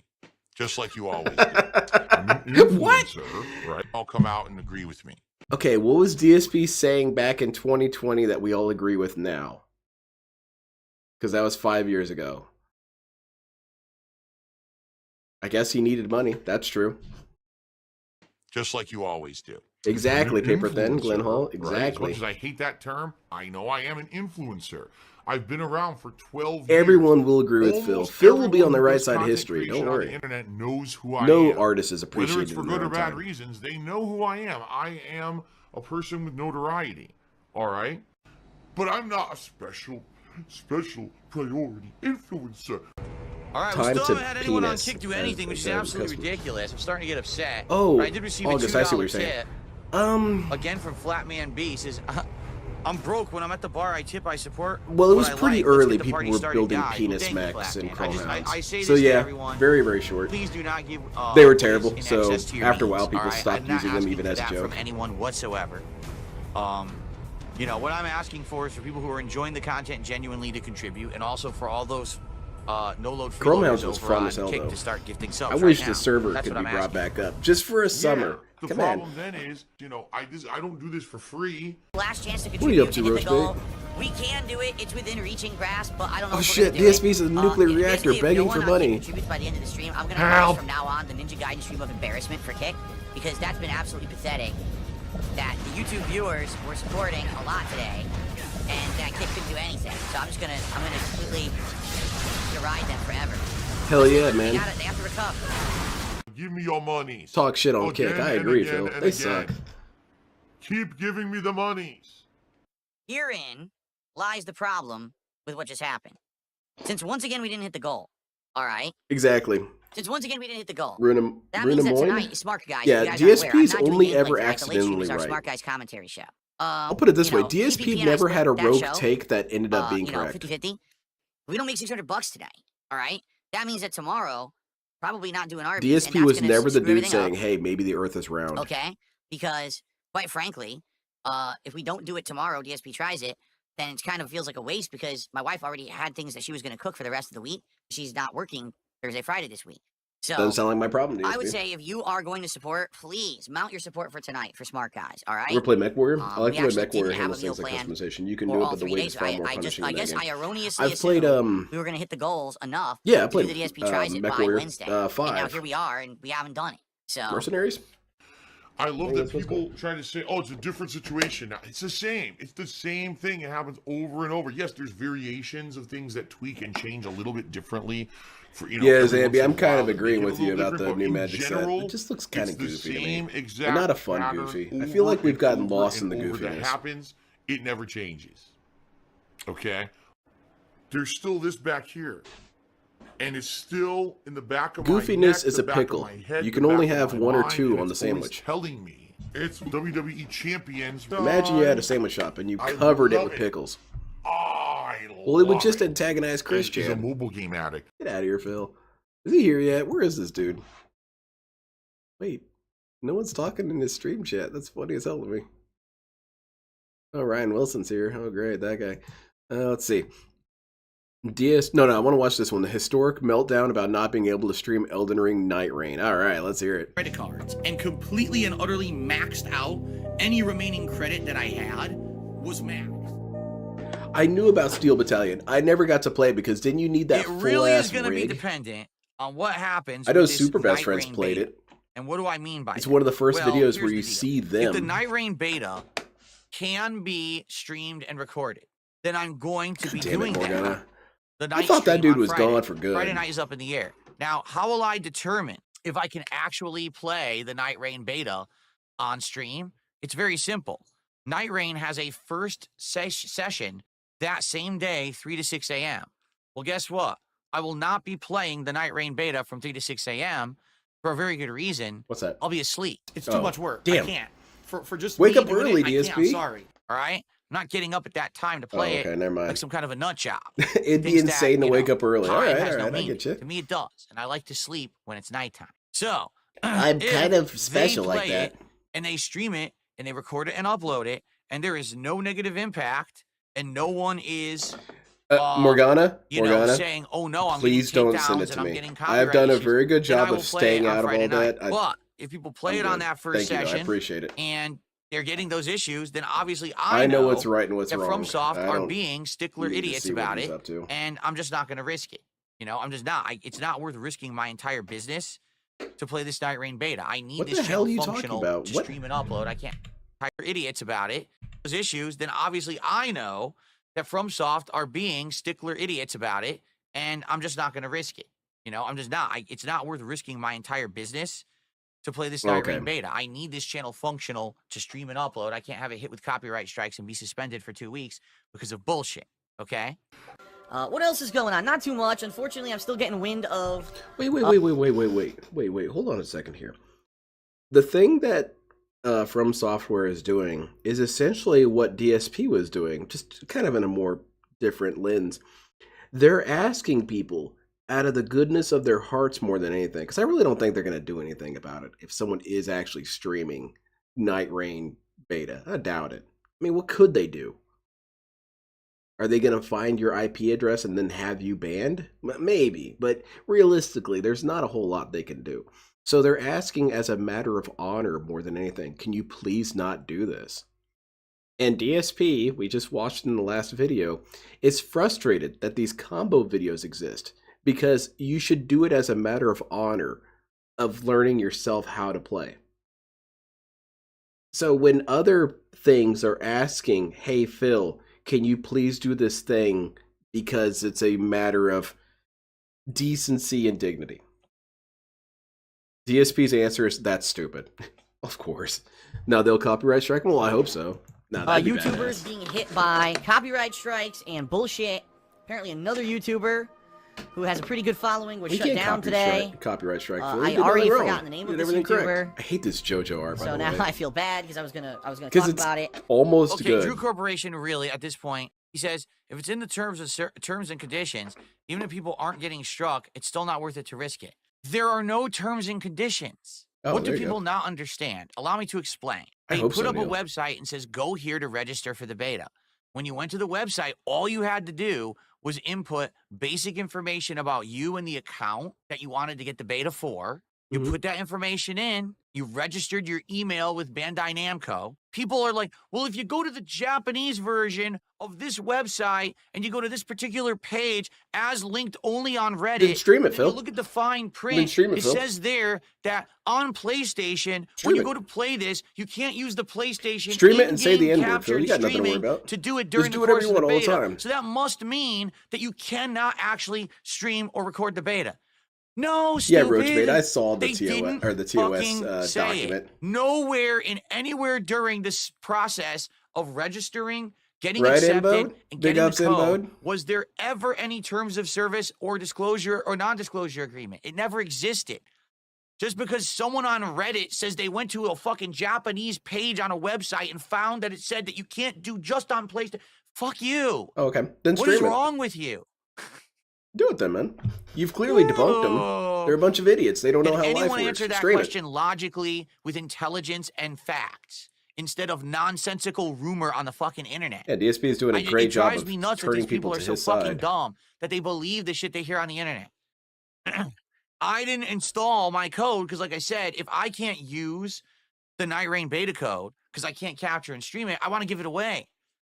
just like you always do. I'm an influencer, right? I'll come out and agree with me. Okay, what was DSP saying back in 2020 that we all agree with now? Because that was 5 years ago. I guess he needed money. That's true. Just like you always do. Exactly, An Paper Thin, influencer, Glenn Hall. right? Exactly. As much as I hate that term, I know I am an influencer. I've been around for 12 years. Everyone will agree with Phil. Almost Phil will be on the everyone who right does side of content history. creation Don't on worry. The internet knows who I No am. artist is Whether appreciated it's for in good their or own bad time. reasons, they know who I am. I am a person with notoriety. All right? But I'm not a special priority influencer. All right, Time we still to haven't had anyone on penis, Kick do as anything, they which is said in absolutely customers. ridiculous. I'm starting to get upset. Oh, But I did receive August, a I see what $2 you're saying. tip again from Flatman B. Says, I'm broke. When I'm at the bar, I tip, I support. Well, it was what I pretty like. Let's early. get the People party were started, building guys. penis Well, thank you, mechs and Flatman. chrome I hounds. say this So to yeah, everyone. very, very short. Please do not give. They were what is terrible, in so excess to your after a needs, while, people all right? stopped I'm not using them asking even for as a that joke. From anyone whatsoever. You know what I'm asking for is for people who are enjoying the content genuinely to contribute, and also for all those no-load Chrome Hounds freeloaders was over fun on as hell, Kick though. to start gifting subs I right wish now. the server That's could what be I'm brought asking back up just for a summer. The Come problem on. then is, I don't do this for free. Last chance to What are you contribute up to, and hit Roach the goal. Bait? We can do it. It's within reaching grasp, but I don't know Oh if shit, we're gonna do DSP's it. a nuclear reactor Basically, if begging no for one on Kick money. contributes by the end of the stream, I'm gonna Help. call from now on the Ninja Gaiden stream of embarrassment for Kick, because that's been absolutely pathetic. That the YouTube viewers were supporting a lot today, and that Kick couldn't do anything. So I'm gonna completely deride them forever. Hell yeah, They man. got it. They have to recover. Give me your monies. Talk shit on Again Kick. I and agree, again Phil. and They again. suck. Keep giving me the monies. Herein lies the problem with what just happened. Since once again we didn't hit the goal. All right. Exactly. Since once again we didn't hit the goal. Runa That means that Moyne? tonight, Smart Guys. Yeah, you guys aren't aware, I'm DSP's not doing only gameplay ever tonight. The late stream accidentally is our right. Smart Guys commentary show. I'll put it this way. TPP DSP and I never split had a that rogue show, take that ended up being you know, correct. 50-50. We don't make $600 today. All right. That means that tomorrow, probably not doing our DSP was never the dude saying, hey, maybe the earth is round. Okay. Because, quite frankly, if we don't do it tomorrow, DSP tries it, then it kind of feels like a waste because my wife already had things that she was going to cook for the rest of the week. She's not working Thursday, Friday this week. So Doesn't sound like my problem, DSP. I would say if you are going to support, please mount your support for tonight for Smart Guys. All right. Ever play Mech Warrior? I like we the way actually Mech Warrior didn't have handles a meal things like plan customization. You can for do it, all but the 3 weight days. is far more I punishing in guess that I game. erroneously I've played, assumed we were going to hit the goals enough. Yeah, I to played do the DSP tries it Mech by Warrior Wednesday. And now 5. here we are, and we haven't done it. So Mercenaries? I love think that that's what's people try to say, oh, it's a different situation now. It's the same. It's the same thing. It happens over and over. Yes, there's variations of things that tweak and change a little bit differently. For, Yeah, every once Zambi, in a I'm kind while of to agreeing make it with a you little about the different, new but in Magic general, set. It just looks kind of it's the goofy to same me. exact And not a fun pattern goofy. I over feel like we've and gotten over lost in and the over that goofiness. happens. It never changes. Okay? There's still this back here. And it's still in the back of my neck, Goofiness is the a back of pickle. my head, You the can only back of have my one or mind, two and on the it's always sandwich. telling me it's WWE champions. Imagine you had a sandwich shop and you I covered it love with it. pickles. I Well, it would love just it. antagonize Chris He's a Chan. mobile game addict. Get out of here, Phil. Is he here yet? Where is this dude? Wait, no one's talking in his stream chat. That's funny as hell to me. Oh, Ryan Wilson's here. Oh, great, that guy. Let's see. No, I want to watch this one. The historic meltdown about not being able to stream Elden Ring Night Rain. All right, let's hear it. Credit cards and completely and utterly maxed out any remaining credit that I had was maxed. I knew about Steel Battalion. I never got to play it because didn't you need that It full really ass is going to be rig? dependent on what happens. I know with this Super Best Night Friends Rain played beta. it. And what do I mean by It's that? one of the first Well, videos here's where the you deal. see If them. the Night Rain beta can be streamed and recorded, then I'm going to be Damn it, doing that. Morgana. The I night thought that stream dude on was Friday. gone for good. Friday night is up in the air. Now, how will I determine if I can actually play the Night Rain beta on stream? It's very simple. Night Rain has a first session that same day, 3 to 6 a.m. Well, guess what? I will not be playing the Night Rain beta from 3 to 6 a.m. for a very good reason. What's that? I'll be asleep. It's Oh, too much work. damn. I can't. For just Wake me up doing early, it, I can't. I'm DSP. sorry. All right? I'm not getting up at that time to Oh, play okay, it never like mind. some kind of a nut job. It'd be Things that, insane to you wake know, up early. time All right, has no I meaning. get you. To me, it does, and I like to sleep when it's nighttime. So I'm if kind of they special like play that. it and they stream it and they record it and upload it, and there is no negative impact, and no one is Morgana, you know, saying, "Oh no, I'm please getting don't send takedowns it to and I'm me. getting I've copyright done a issues," very good then I job will of play staying it on out of Friday all night. that. But if people play I'm it on good. that first Thank you, session I appreciate it. and they're getting those issues, then obviously I know what's right and what's that wrong. FromSoft I are don't being stickler need to idiots see what about he's it, up to. and I'm just not going to risk it. You know, I'm just not. It's not worth risking my entire business to play this Night Rain beta. I need What this the hell channel are you talking functional about? to What? stream and upload. I can't hire idiots about it. Those issues, then obviously I know that FromSoft are being stickler idiots about it, and I'm just not going to risk it. You know, I'm just not. It's not worth risking my entire business to play this Night Rain beta. I need this channel functional to stream and upload. I can't have it hit with copyright strikes and be suspended for 2 weeks because of bullshit. Okay? What else is going on? Not too much. Unfortunately, I'm still getting wind of... Wait. Hold on a second here. The thing that From Software is doing is essentially what DSP was doing, just kind of in a more different lens. They're asking people out of the goodness of their hearts more than anything, because I really don't think they're going to do anything about it if someone is actually streaming Night Rain beta. I doubt it. I mean, what could they do? Are they going to find your IP address and then have you banned? Maybe, but realistically, there's not a whole lot they can do. So they're asking as a matter of honor more than anything, can you please not do this? And DSP, we just watched in the last video, is frustrated that these combo videos exist because you should do it as a matter of honor of learning yourself how to play. So when other things are asking, hey Phil, can you please do this thing because it's a matter of decency and dignity? DSP's answer is, that's stupid. Of course. Now they'll copyright strike? Well, I hope so. No, that'd be YouTubers badass. being hit by copyright strikes and bullshit. Apparently another YouTuber who has a pretty good following was We shut can't down today. Copyright strike. Phil. I You did already nothing wrong. forgotten the name You of did this everything YouTuber. correct. I hate this JoJo art, by So the now way. I feel bad because I was gonna talk Because it's about it. almost Okay, good. Drew Corporation really, at this point, he says, if it's in the terms and conditions, even if people aren't getting struck, it's still not worth it to risk it. There are no terms and conditions. Oh, What do there you people go. not understand? Allow me to explain. I They hope put so, up a Neil. website and says, go here to register for the beta. When you went to the website, all you had to do was input basic information about you and the account that you wanted to get the beta for. You Mhm. put that information in, you registered your email with Bandai Namco. People are like, well, if you go to the Japanese version of this website and you go to this particular page as linked only on Reddit, Then stream it, then Phil. you look at the fine print, stream it, it Phil. says there that on PlayStation, Stream when you it. go to play this, you can't use the PlayStation Stream it and say the in-game N-word, Phil. capture You got nothing to worry streaming about. to do it Just during do the whatever course you of the want all the beta. time. So that must mean that you cannot actually stream or record the beta. No, Yeah, stupid. Roachbait, I saw the They TOS didn't or the fucking TOS say document. it. Nowhere in anywhere during this process of registering, getting Right, accepted, Inbode? and Big getting ups, the code, Inbode? was there ever any terms of service or disclosure or non-disclosure agreement. It never existed. Just because someone on Reddit says they went to a fucking Japanese page on a website and found that it said that you can't do just on PlayStation. Fuck you. Oh, okay, then What is stream it. wrong with you? Do it then, man. You've clearly debunked them. They're a bunch of idiots. They don't know Can how life anyone works. answer that Stream question logically with intelligence and facts instead of nonsensical rumor on the fucking internet? it. Yeah, DSP is doing a great It job drives of me nuts that turning these people people are to so his fucking side. dumb that they believe the shit they hear on the internet. I didn't install my code because, like I said, if I can't use the Night Rain beta code because I can't capture and stream it, I want to give it away.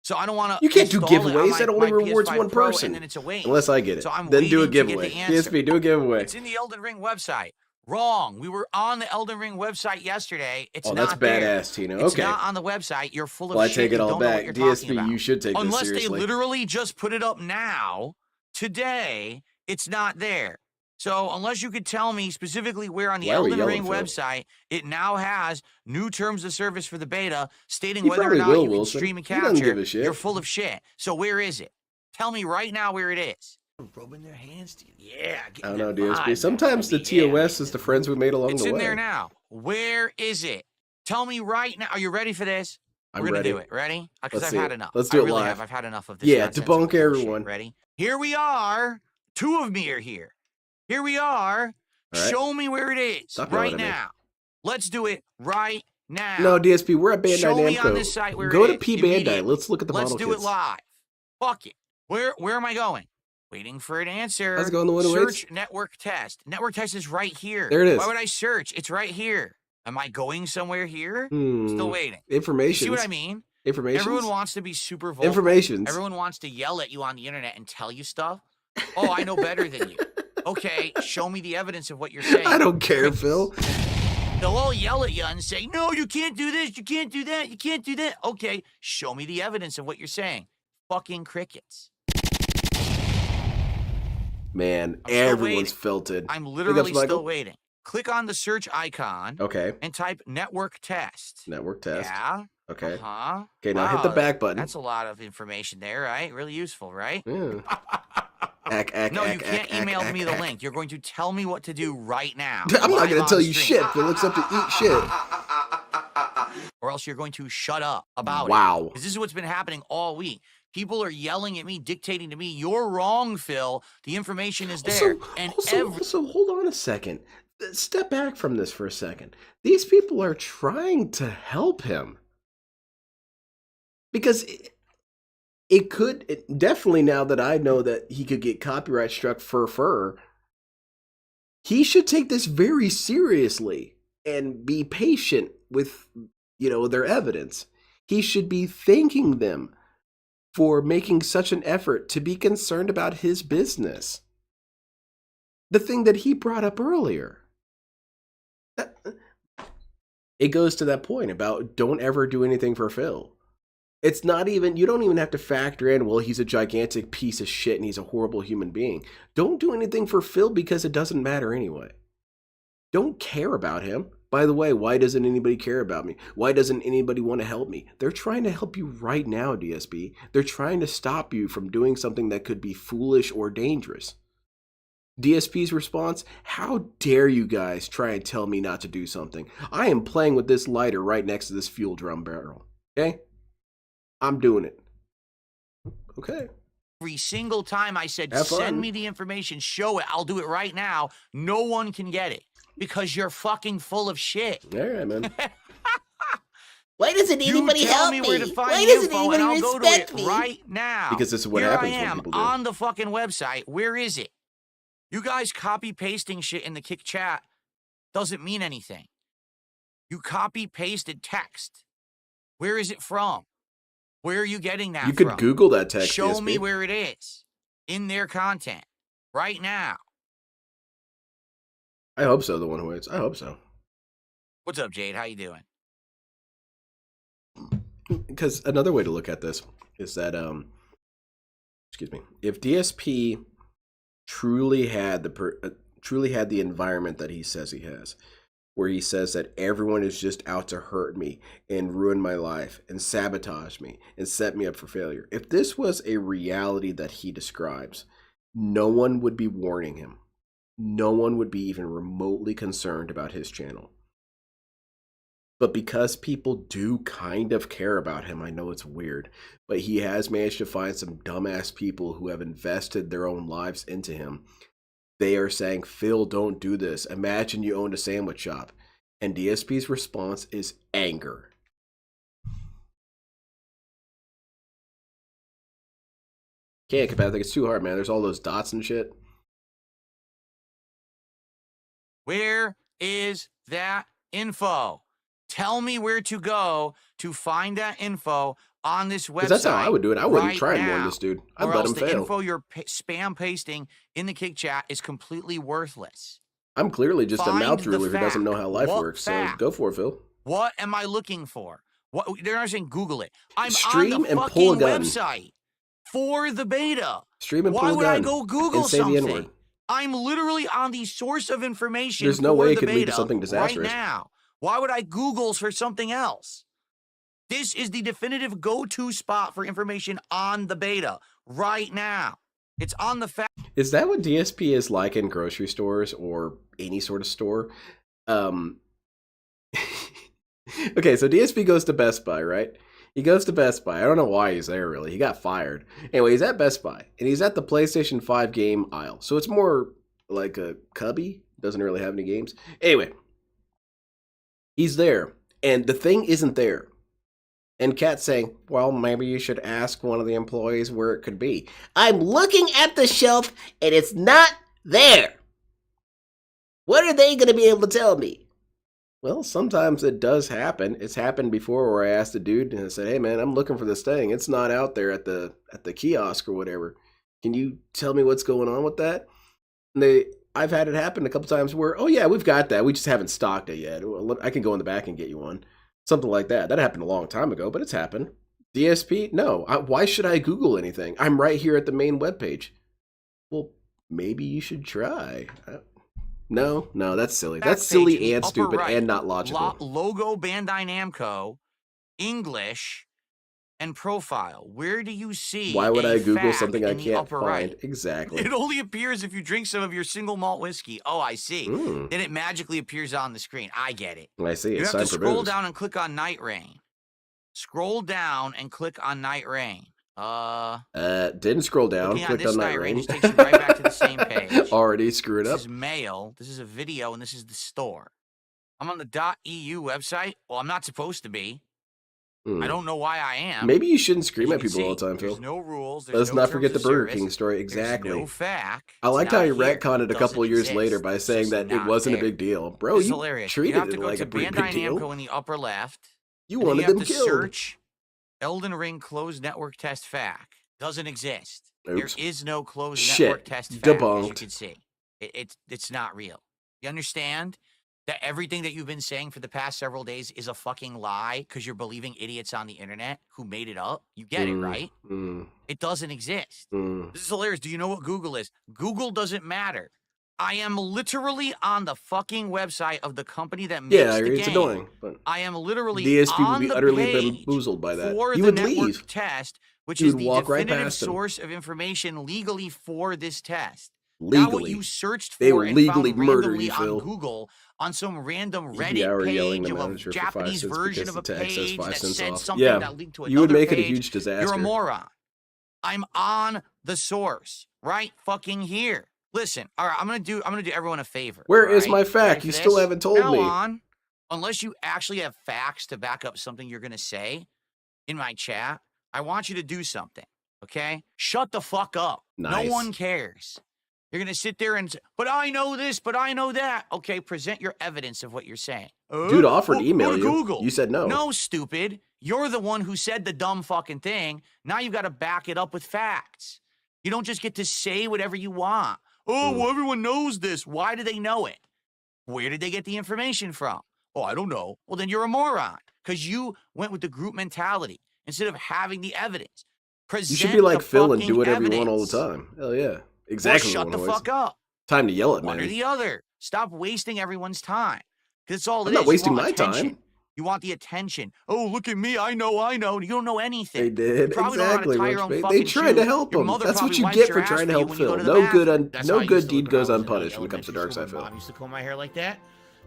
So I don't want to. You can't do giveaways. That only rewards one person. And then it's a waste. Unless I get it. So I'm then do a waiting to get giveaway. the answer. DSP, do a giveaway. It's in the Elden Ring website. Wrong. We were on the Elden Ring website yesterday. It's Oh, not that's there. badass, Tino. It's Okay. not on the website. You're full of Well, I shit. take it You all don't know what back. you're talking DSP, about. you should take this Unless seriously. they literally just put it up now, today, it's not there. So unless you could tell me specifically where on the Why are we Elden Ring yelling, Phil? website it now has new terms of service for the beta stating He whether or probably not will, you can Wilson. stream and He doesn't capture, give a shit. you're full of shit. So where is it? Tell me right now where it is. Rubbing their hands to you. Yeah. I don't know, DSP. Sometimes the TOS is the friends we made along It's the way. in there now. Where is it? Tell me right now. Are you ready for this? I'm We're gonna ready. do it. Ready? Because Let's I've see had it. enough. Let's do I it really live. have. I've had enough of this. Yeah, nonsensical debunk bullshit. everyone. Ready? Here we are. Two of me are here. Here we are. All right. Show me where it is Stop yelling right at me. now. Let's do it right now. No, DSP, we're at Bandai Show Namco. me on this site where Go it to is, P Bandai. immediately. Let's look at the Let's model do kits. it live. Fuck it. Where am I going? Waiting for an answer. Let's go in the window. Search network test. Network test is right here. There it is. Why would I search? It's right here. Am I going somewhere here? Hmm. Still waiting. Information. See what I mean? Information. Everyone wants to be super vocal. Information. Everyone wants to yell at you on the internet and tell you stuff. Oh, I know better than you. Okay, show me the evidence of what you're saying. I don't care, Phil. They'll all yell at you and say, no, you can't do this, you can't do that, you can't do that. Okay, show me the evidence of what you're saying. Fucking crickets. Man, I'm still everyone's waiting. felt it. I'm Big literally ups, Michael. still waiting. Click on the search icon Okay. and type network test. Network test. Yeah. Okay. Uh-huh. Okay, now hit the Wow, back button. That's a lot of information there, right? Really useful, right? Yeah. No, you can't email me the link. You're going to tell me what to do right now. I'm not live going to on tell you stream. shit, Phil, except to eat shit. Or else you're going to shut up about it. Wow. Because this is what's been happening all week. People are yelling at me, dictating to me, you're wrong, Phil. The information is there. Also, hold on a second. Step back from this for a second. These people are trying to help him. Because it could, definitely now that I know that he could get copyright struck for fur, he should take this very seriously and be patient with, their evidence. He should be thanking them for making such an effort to be concerned about his business. The thing that he brought up earlier. It goes to that point about don't ever do anything for Phil. It's not even, you don't even have to factor in, well, he's a gigantic piece of shit and he's a horrible human being. Don't do anything for Phil because it doesn't matter anyway. Don't care about him. By the way, why doesn't anybody care about me? Why doesn't anybody want to help me? They're trying to help you right now, DSP. They're trying to stop you from doing something that could be foolish or dangerous. DSP's response, how dare you guys try and tell me not to do something? I am playing with this lighter right next to this fuel drum barrel. Okay? I'm doing it. Okay. Every single time I said, Have fun. send me the information, show it, I'll do it right now, no one can get it. Because you're fucking full of shit. All right, man. Why doesn't anybody you tell help me me? where to find Why the doesn't info and anybody I'll go to respect it me? right now. Because this is what Here happens I when am people do. on the fucking website. Where is it? You guys copy pasting shit in the Kick chat doesn't mean anything. You copy pasted text. Where is it from? Where are you getting that You could from? Google that text. Show DSP. me where it is in their content right now. I hope so, the one who waits. I hope so. What's up, Jade? How you doing? Because another way to look at this is that, excuse me, if DSP truly had the environment that he says he has, where he says that everyone is just out to hurt me and ruin my life and sabotage me and set me up for failure. If this was a reality that he describes, no one would be warning him. No one would be even remotely concerned about his channel. But because people do kind of care about him, I know it's weird, but he has managed to find some dumbass people who have invested their own lives into him. They are saying, Phil, don't do this. Imagine you owned a sandwich shop. And DSP's response is anger. Can't, I think it's too hard, man. There's all those dots and shit. Where is that info? Tell me where to go to find that info on this website. Because that's how I would do it. I wouldn't right try and warn now, this dude. I'd or let else him the fail. info you're spam pasting in the kick chat is completely worthless. I'm clearly just Find a mouth the drooler who doesn't know fact. how life What works. fact? So go for it, Phil. What am I looking for? What they're not saying Google it. I'm Stream on the and fucking pull a gun. website for the beta. Stream and Why pull a would gun. I go Google and say the N-word. something? I'm literally on the source of information. There's no for way it the could lead to beta something disastrous. right now. Why would I Google for something else? This is the definitive go-to spot for information on the beta right now. It's on the fact. Is that what DSP is like in grocery stores or any sort of store? Okay, so DSP goes to Best Buy, right? He goes to Best Buy. I don't know why he's there, really. He got fired. Anyway, he's at Best Buy, and he's at the PlayStation 5 game aisle. So it's more like a cubby. Doesn't really have any games. Anyway, he's there, and the thing isn't there. And Kat's saying, well, maybe you should ask one of the employees where it could be. I'm looking at the shelf, and it's not there. What are they going to be able to tell me? Well, sometimes it does happen. It's happened before where I asked a dude and I said, hey, man, I'm looking for this thing. It's not out there at the kiosk or whatever. Can you tell me what's going on with that? And I've had it happen a couple times where, oh, yeah, we've got that. We just haven't stocked it yet. I can go in the back and get you one. Something like that. That happened a long time ago, but it's happened. DSP? No. Why should I Google anything? I'm right here at the main webpage. Well, maybe you should try. No, that's silly. That's silly and stupid and not logical. Logo Bandai Namco, English, and profile. Where do you see? Why would I Google fact something I in the can't upper find? right? Exactly. It only appears if you drink some of your single malt whiskey. Oh, I see. Then it magically appears on the screen. I get it. I see. You It's have time to for scroll booze. down and click on Night Rain. Scroll down and click on Night Rain. Didn't scroll down. Looking on Clicked this on Night Night Rain Rain. just takes you right back to the same page. Already screwed up. This is mail. This is a video, and this is the store. I'm on the .eu website. Well, I'm not supposed to be. I don't know why I am. Maybe you shouldn't scream You at can people all see, the time, Phil. There's no rules. There's Let's no not forget the terms of Burger service, King story. there's Exactly. no fact. I liked It's how he not here. retconned it a couple Doesn't years exist. later by It's saying just that it not wasn't a there. big deal. Bro, It's you hilarious. treated You have it to go like to a pretty Bandai big deal. Namco in the upper left. You and then wanted you have them to killed. search Elden Ring closed network test fact. Doesn't exist. Oops. There is no closed Shit. network test fact, as you Debunked. can see. It's not real. You understand that everything that you've been saying for the past several days is a fucking lie because you're believing idiots on the internet who made it up? You get it, right? It doesn't exist. This is hilarious. Do you know what Google is? Google doesn't matter. I am literally on the fucking website of the company that makes Yeah, the it's game. annoying. But I am literally DSP would on be the utterly page bamboozled by that. for He the would network leave. test, which He is would the walk right definitive past him. source of information legally for this test. Not what Legally. you searched for They will and legally found murder randomly you, on Phil. Google on some random You'd be Reddit yelling page the of a manager for 5 Japanese cents version because of a the tag says page 5 that cents said off. something Yeah, that linked to another you would make it a page. huge disaster. You're a moron. I'm on the source right fucking here. Listen, all right, I'm gonna do everyone a favor. Where all is right? my You fact? ready You for still this? haven't told Now me. on, unless you actually have facts to back up something you're gonna say in my chat, I want you to do something. Okay? Shut the fuck up. Nice. No one cares. You're going to sit there and say, but I know this, but I know that. Okay, present your evidence of what you're saying. Dude offered to Go email to you. Google. You said no. No, stupid. You're the one who said the dumb fucking thing. Now you've got to back it up with facts. You don't just get to say whatever you want. Oh, well, everyone knows this. Why do they know it? Where did they get the information from? Oh, I don't know. Well, then you're a moron because you went with the group mentality instead of having the evidence. Present You should be like the Phil and do fucking whatever you want all evidence. the time. Hell yeah. Or Exactly. shut the fuck up. Time to yell at One or me. the other. Stop wasting everyone's time. Because it's all it I'm is. not You wasting want my attention. time. You want the attention. Oh, look at me. I know. You don't know anything. They did. You probably don't know how to Exactly. tie your own They fucking tried to shoe. help Your him. mother That's what probably you wipes get your for ass trying to for you help when you go Phil. to the No bathroom. That's how no I used good to deed live goes when I was in, unpunished like, when it comes to dark elementary side school. My Phil. mom used to comb my hair like that.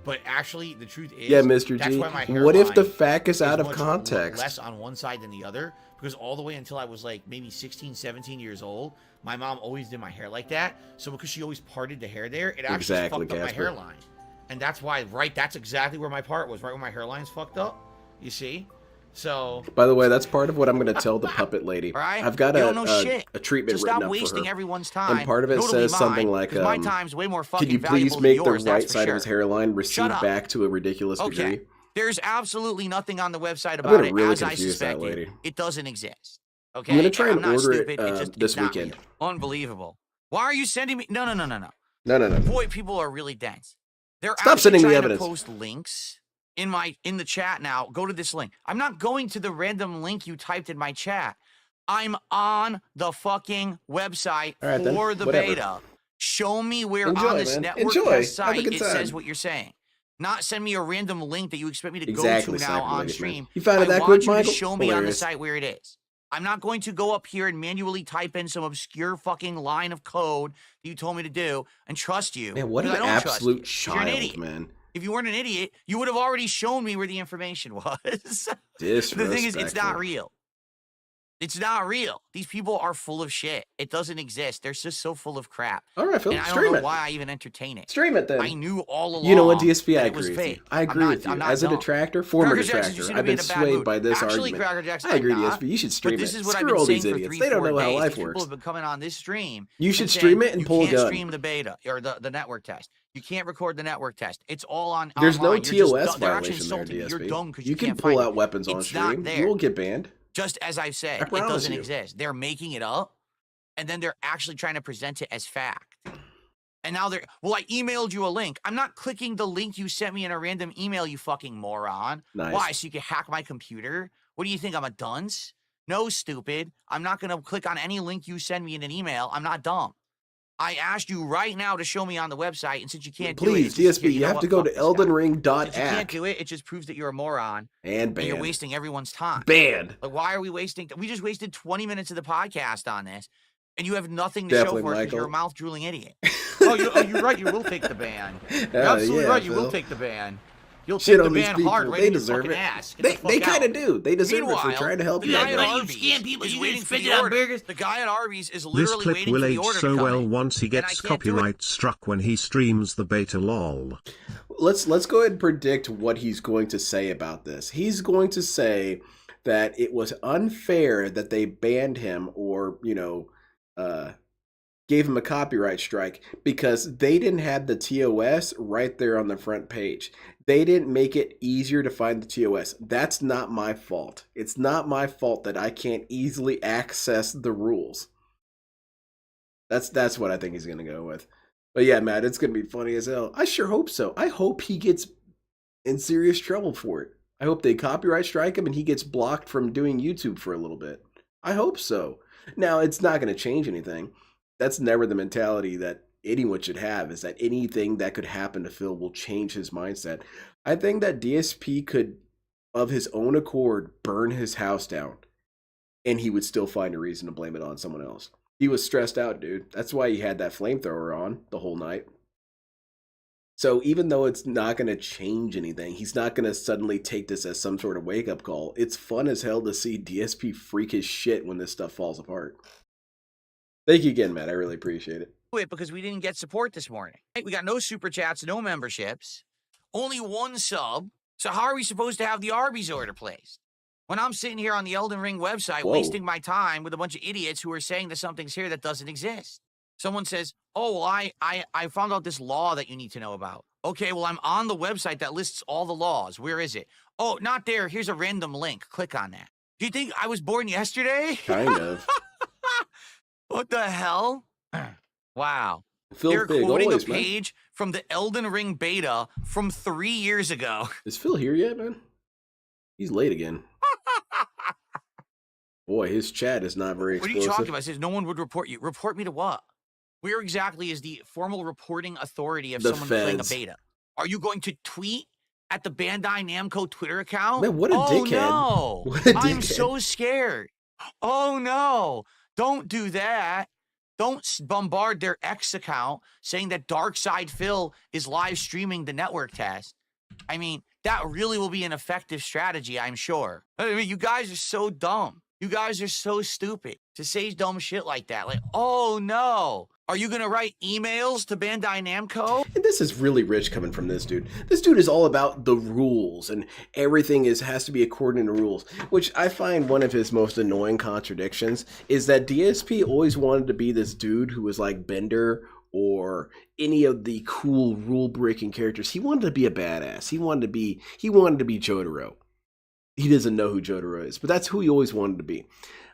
But actually, the truth is, Yeah, Mr. that's G. why my What if the hairline fact is out of much context? less on one side than the other, because all the way until I was like maybe 16, 17 years old, my mom always did my hair like that. So because she always parted the hair there, it actually Exactly, fucked up my Casper. hairline. And that's why, right, that's exactly where my part was, right where my hairline's fucked up. You see? So By the way, that's part of what I'm going to tell the puppet lady. All right? I've got You don't know a shit. treatment So written stop up wasting for her. everyone's time. And part of it notably says something mine, like, 'cause my time's way more fucking Can you please valuable make than the yours, right that's for side sure. of his hairline recede Shut up. back to a ridiculous Okay. degree? There's absolutely nothing on the website I'm about gonna it, really as I confuse that suspected. lady. It doesn't exist. Okay, I'm gonna try I'm and not order stupid. it It's this not weekend. real. Unbelievable. Why are you sending me? No. No. Boy, people are really dense. They're Stop actually sending me trying evidence. to post links in the chat now. Go to this link. I'm not going to the random link you typed in my chat. I'm on the fucking website All right, then. for the Whatever. beta. Show me where Enjoy, on this man. network Enjoy. test Have a site good it says time. what you're saying. Not send me a random link that you expect me to Exactly, go to now on Cyberlegged, stream. man. You found it I that want quick, you Michael? to show me on the Hilarious. site where it is. I'm not going to go up here and manually type in some obscure fucking line of code that you told me to do and trust you. Man, what an 'cause I don't trust absolute you, 'cause you're an child, idiot. man. If you weren't an idiot, you would have already shown me where the information was. The thing is, it's not Disrespectful. real. It's not real. These people are full of shit. It doesn't exist. They're just so full of crap. All right, Phil. And I don't Stream know it. why I even entertain it. Stream it then. I knew all along. You know what, DSP? I that it was agree with you. fake. I agree with you. I'm not As a dumb. detractor, former Cracker Jacks, you detractor, seem to I've be been in a bad swayed mood. by this Actually, argument. Cracker Jacks, I agree, I'm not. DSP. You should stream But this it. is what I've Screw been all saying these for idiots. 3-4 They don't know how days. life People works. have been coming on this stream. You should and stream saying, it and pull a You can't gun. stream the beta or the network test. You can't record the network test. It's all on. There's no online. You're just TOS dumb. They're actually violation there, insulting you. You're DSP. dumb because You can can't pull find out it. weapons on It's not stream. there. You won't get banned. Just as I've said, I it promise doesn't you. exist. They're making it up, and then they're actually trying to present it as fact. And now they're, well, I emailed you a link. I'm not clicking the link you sent me in a random email, you fucking moron. Nice. Why? So you can hack my computer? What do you think? I'm a dunce? No, stupid. I'm not going to click on any link you send me in an email. I'm not dumb. I asked you right now to show me on the website, and since you can't Please, do it, it's just, DSP, you know have what? to go Fuck to this guy. Since you can't eldenring.ack do it, it just proves that you're a moron and and banned. you're wasting everyone's time. Banned. Like, why are we wasting? We just wasted 20 minutes of the podcast on this, and you have nothing to Definitely, show for it because you're a Michael. mouth drooling idiot. You're right. You will take the ban. You're absolutely right. You will Phil. take the ban. You'll Shit take the on these ban people. hard right They in your deserve fucking it. ass. Get They the fuck kind of out. do. They deserve it for Meanwhile, trying to help the you. guy at Right, you Arby's scam people, is you waiting just for spit the it on order. burgers. The guy at Arby's is This literally clip waiting will for the age order so to come well in. once he And I gets can't do it. copyright struck when he streams the beta lol. Let's go ahead and predict what he's going to say about this. He's going to say that it was unfair that they banned him or, gave him a copyright strike because they didn't have the TOS right there on the front page. They didn't make it easier to find the TOS. That's not my fault. It's not my fault that I can't easily access the rules. That's what I think he's going to go with. But yeah, Matt, it's going to be funny as hell. I sure hope so. I hope he gets in serious trouble for it. I hope they copyright strike him and he gets blocked from doing YouTube for a little bit. I hope so. Now, it's not going to change anything. That's never the mentality that anyone should have, is that anything that could happen to Phil will change his mindset. I think that DSP could, of his own accord, burn his house down, and he would still find a reason to blame it on someone else. He was stressed out, dude. That's why he had that flamethrower on the whole night. So even though it's not going to change anything, he's not going to suddenly take this as some sort of wake-up call. It's fun as hell to see DSP freak his shit when this stuff falls apart. Thank you again, Matt. I really appreciate it. It because we didn't get support this morning. We got no super chats, no memberships, only one sub. So how are we supposed to have the Arby's order placed? When I'm sitting here on the Elden Ring website wasting my time with a bunch of idiots who are saying that something's here that doesn't exist. Someone says, oh, well, I found out this law that you need to know about. Okay, well, I'm on the website that lists all the laws. Where is it? Oh, not there. Here's a random link. Click on that. Do you think I was born yesterday? Kind of. What the hell? Wow. Phil's They're big quoting always, a man. page from the Elden Ring beta from 3 years ago. Is Phil here yet, man? He's late again. Boy, his chat is not very What are explosive. you talking about? It says no one would report you. Report me to what? Where exactly is the formal reporting authority of The someone playing a feds. beta? Are you going to tweet at the Bandai Namco Twitter account? Man, what a oh, dickhead. No. What a I'm dickhead. so scared. Oh, no. Don't do that. Don't bombard their X account saying that Darkside Phil is live streaming the network test. I mean, that really will be an effective strategy, I'm sure. I mean, you guys are so dumb. You guys are so stupid to say dumb shit like that. Like, oh no. Are you going to write emails to Bandai Namco? And this is really rich coming from this dude. This dude is all about the rules and everything has to be according to rules, which I find one of his most annoying contradictions is that DSP always wanted to be this dude who was like Bender or any of the cool rule-breaking characters. He wanted to be a badass. He wanted to be Jotaro. He doesn't know who Jotaro is, but that's who he always wanted to be.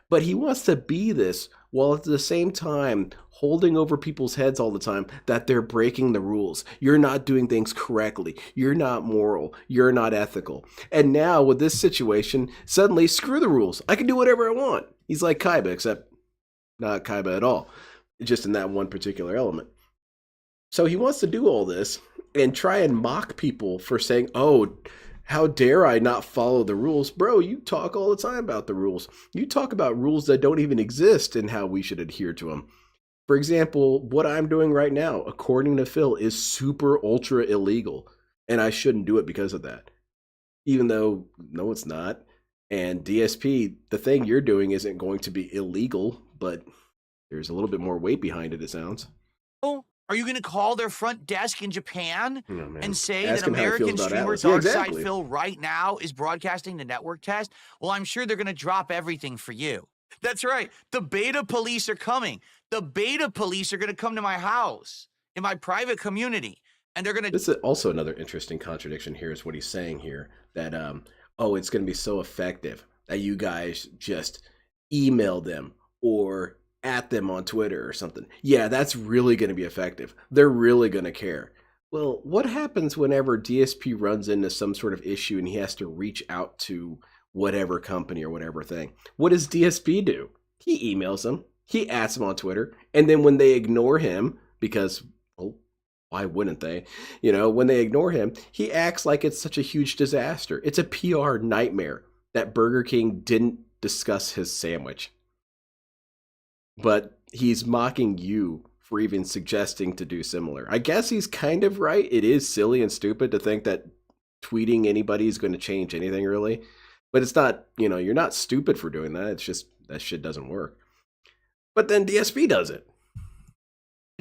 But he wants to be this while at the same time holding over people's heads all the time that they're breaking the rules. You're not doing things correctly. You're not moral. You're not ethical. And now with this situation, suddenly, screw the rules. I can do whatever I want. He's like Kaiba, except not Kaiba at all, just in that one particular element. So he wants to do all this and try and mock people for saying, oh, how dare I not follow the rules? Bro, you talk all the time about the rules. You talk about rules that don't even exist and how we should adhere to them. For example, what I'm doing right now, according to Phil, is super ultra illegal. And I shouldn't do it because of that. Even though, no, it's not. And DSP, the thing you're doing isn't going to be illegal, but there's a little bit more weight behind it, it sounds. Oh, are you going to call their front desk in Japan and say Ask that him how he feels American about streamer Atlas. Yeah, Darkside exactly. Phil right now is broadcasting the network test? Well, I'm sure they're going to drop everything for you. That's right. The beta police are coming. The beta police are going to come to my house in my private community. And they're going to... This is also another interesting contradiction here is what he's saying here. That, oh, it's going to be so effective that you guys just email them or at them on Twitter or something. Yeah, that's really going to be effective. They're really going to care. Well, what happens whenever DSP runs into some sort of issue and he has to reach out to whatever company or whatever thing? What does DSP do? He emails them. He asks them on Twitter. And then when they ignore him, because, well, why wouldn't they? You know, when they ignore him, he acts like it's such a huge disaster. It's a PR nightmare that Burger King didn't discuss his sandwich. But he's mocking you for even suggesting to do similar. I guess he's kind of right. It is silly and stupid to think that tweeting anybody is going to change anything, really. But it's not, you know, you're not stupid for doing that. It's just that shit doesn't work. But then DSP does it.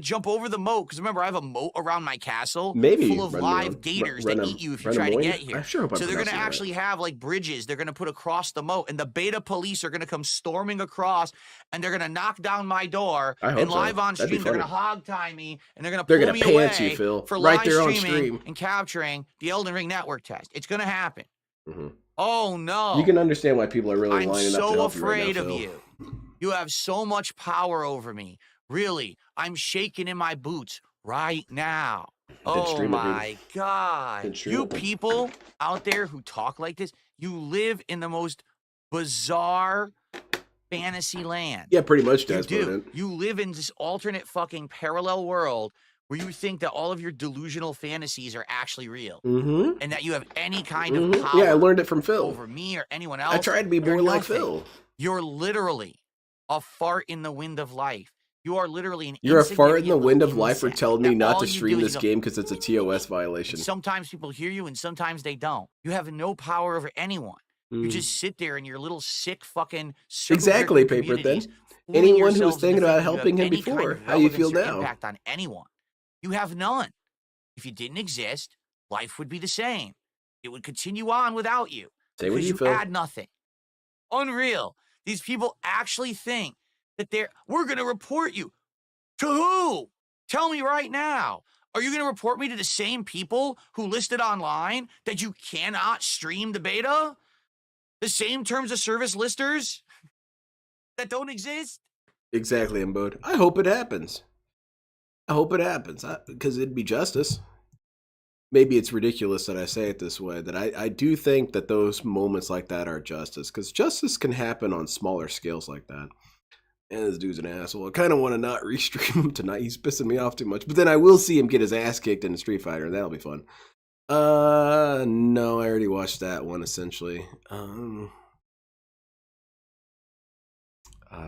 jump over the moat, because remember, I have a moat around my castle Maybe full of live gators that eat you if you try to get here. So they're going to actually have like bridges they're going to put across the moat, and the beta police are going to come storming across, and they're going to knock down my door, and live on stream they're going to hog tie me, and they're going to pull me away you, Phil. for right live there on streaming stream and capturing the Elden Ring network test. It's going to happen. Mm-hmm. Oh no! You can understand why people are really I'm lining up to so help afraid you right now, of Phil. you. You have so much power over me. Really, I'm shaking in my boots right now. Oh my God. You people out there who talk like this, you live in the most bizarre fantasy land. Yeah, pretty much, You Desmond. do. You live in this alternate fucking parallel world where you think that all of your delusional fantasies are actually real. Mm-hmm. And that you have any kind of power Yeah, I learned it from Phil. over me or anyone else. I tried to be more like Phil. You're literally a fart in the wind of life. You are literally an You're a fart in the wind of life for insect telling me that not all to you stream do is this go, game because it's a TOS violation. sometimes people hear you and sometimes they don't. You have no power over anyone. You Mm. just sit there in your little sick fucking Exactly, Paper Thin. Anyone who was thinking about helping him before, before, how you feel now? Impact on anyone. You have none. If you didn't exist, life would be the same. It would continue on without you. Same with Because you, you Phil. add nothing. Unreal. These people actually think that we're going to report you. To who? Tell me right now. Are you going to report me to the same people who listed online that you cannot stream the beta? The same terms of service listers that don't exist? Exactly, Mbode. I hope it happens. I hope it happens because it'd be justice. Maybe it's ridiculous that I say it this way, that I do think that those moments like that are justice, because justice can happen on smaller scales like that. And this dude's an asshole. I kind of want to not restream him tonight. He's pissing me off too much. But then I will see him get his ass kicked in a Street Fighter, and that'll be fun. No, I already watched that one, essentially. I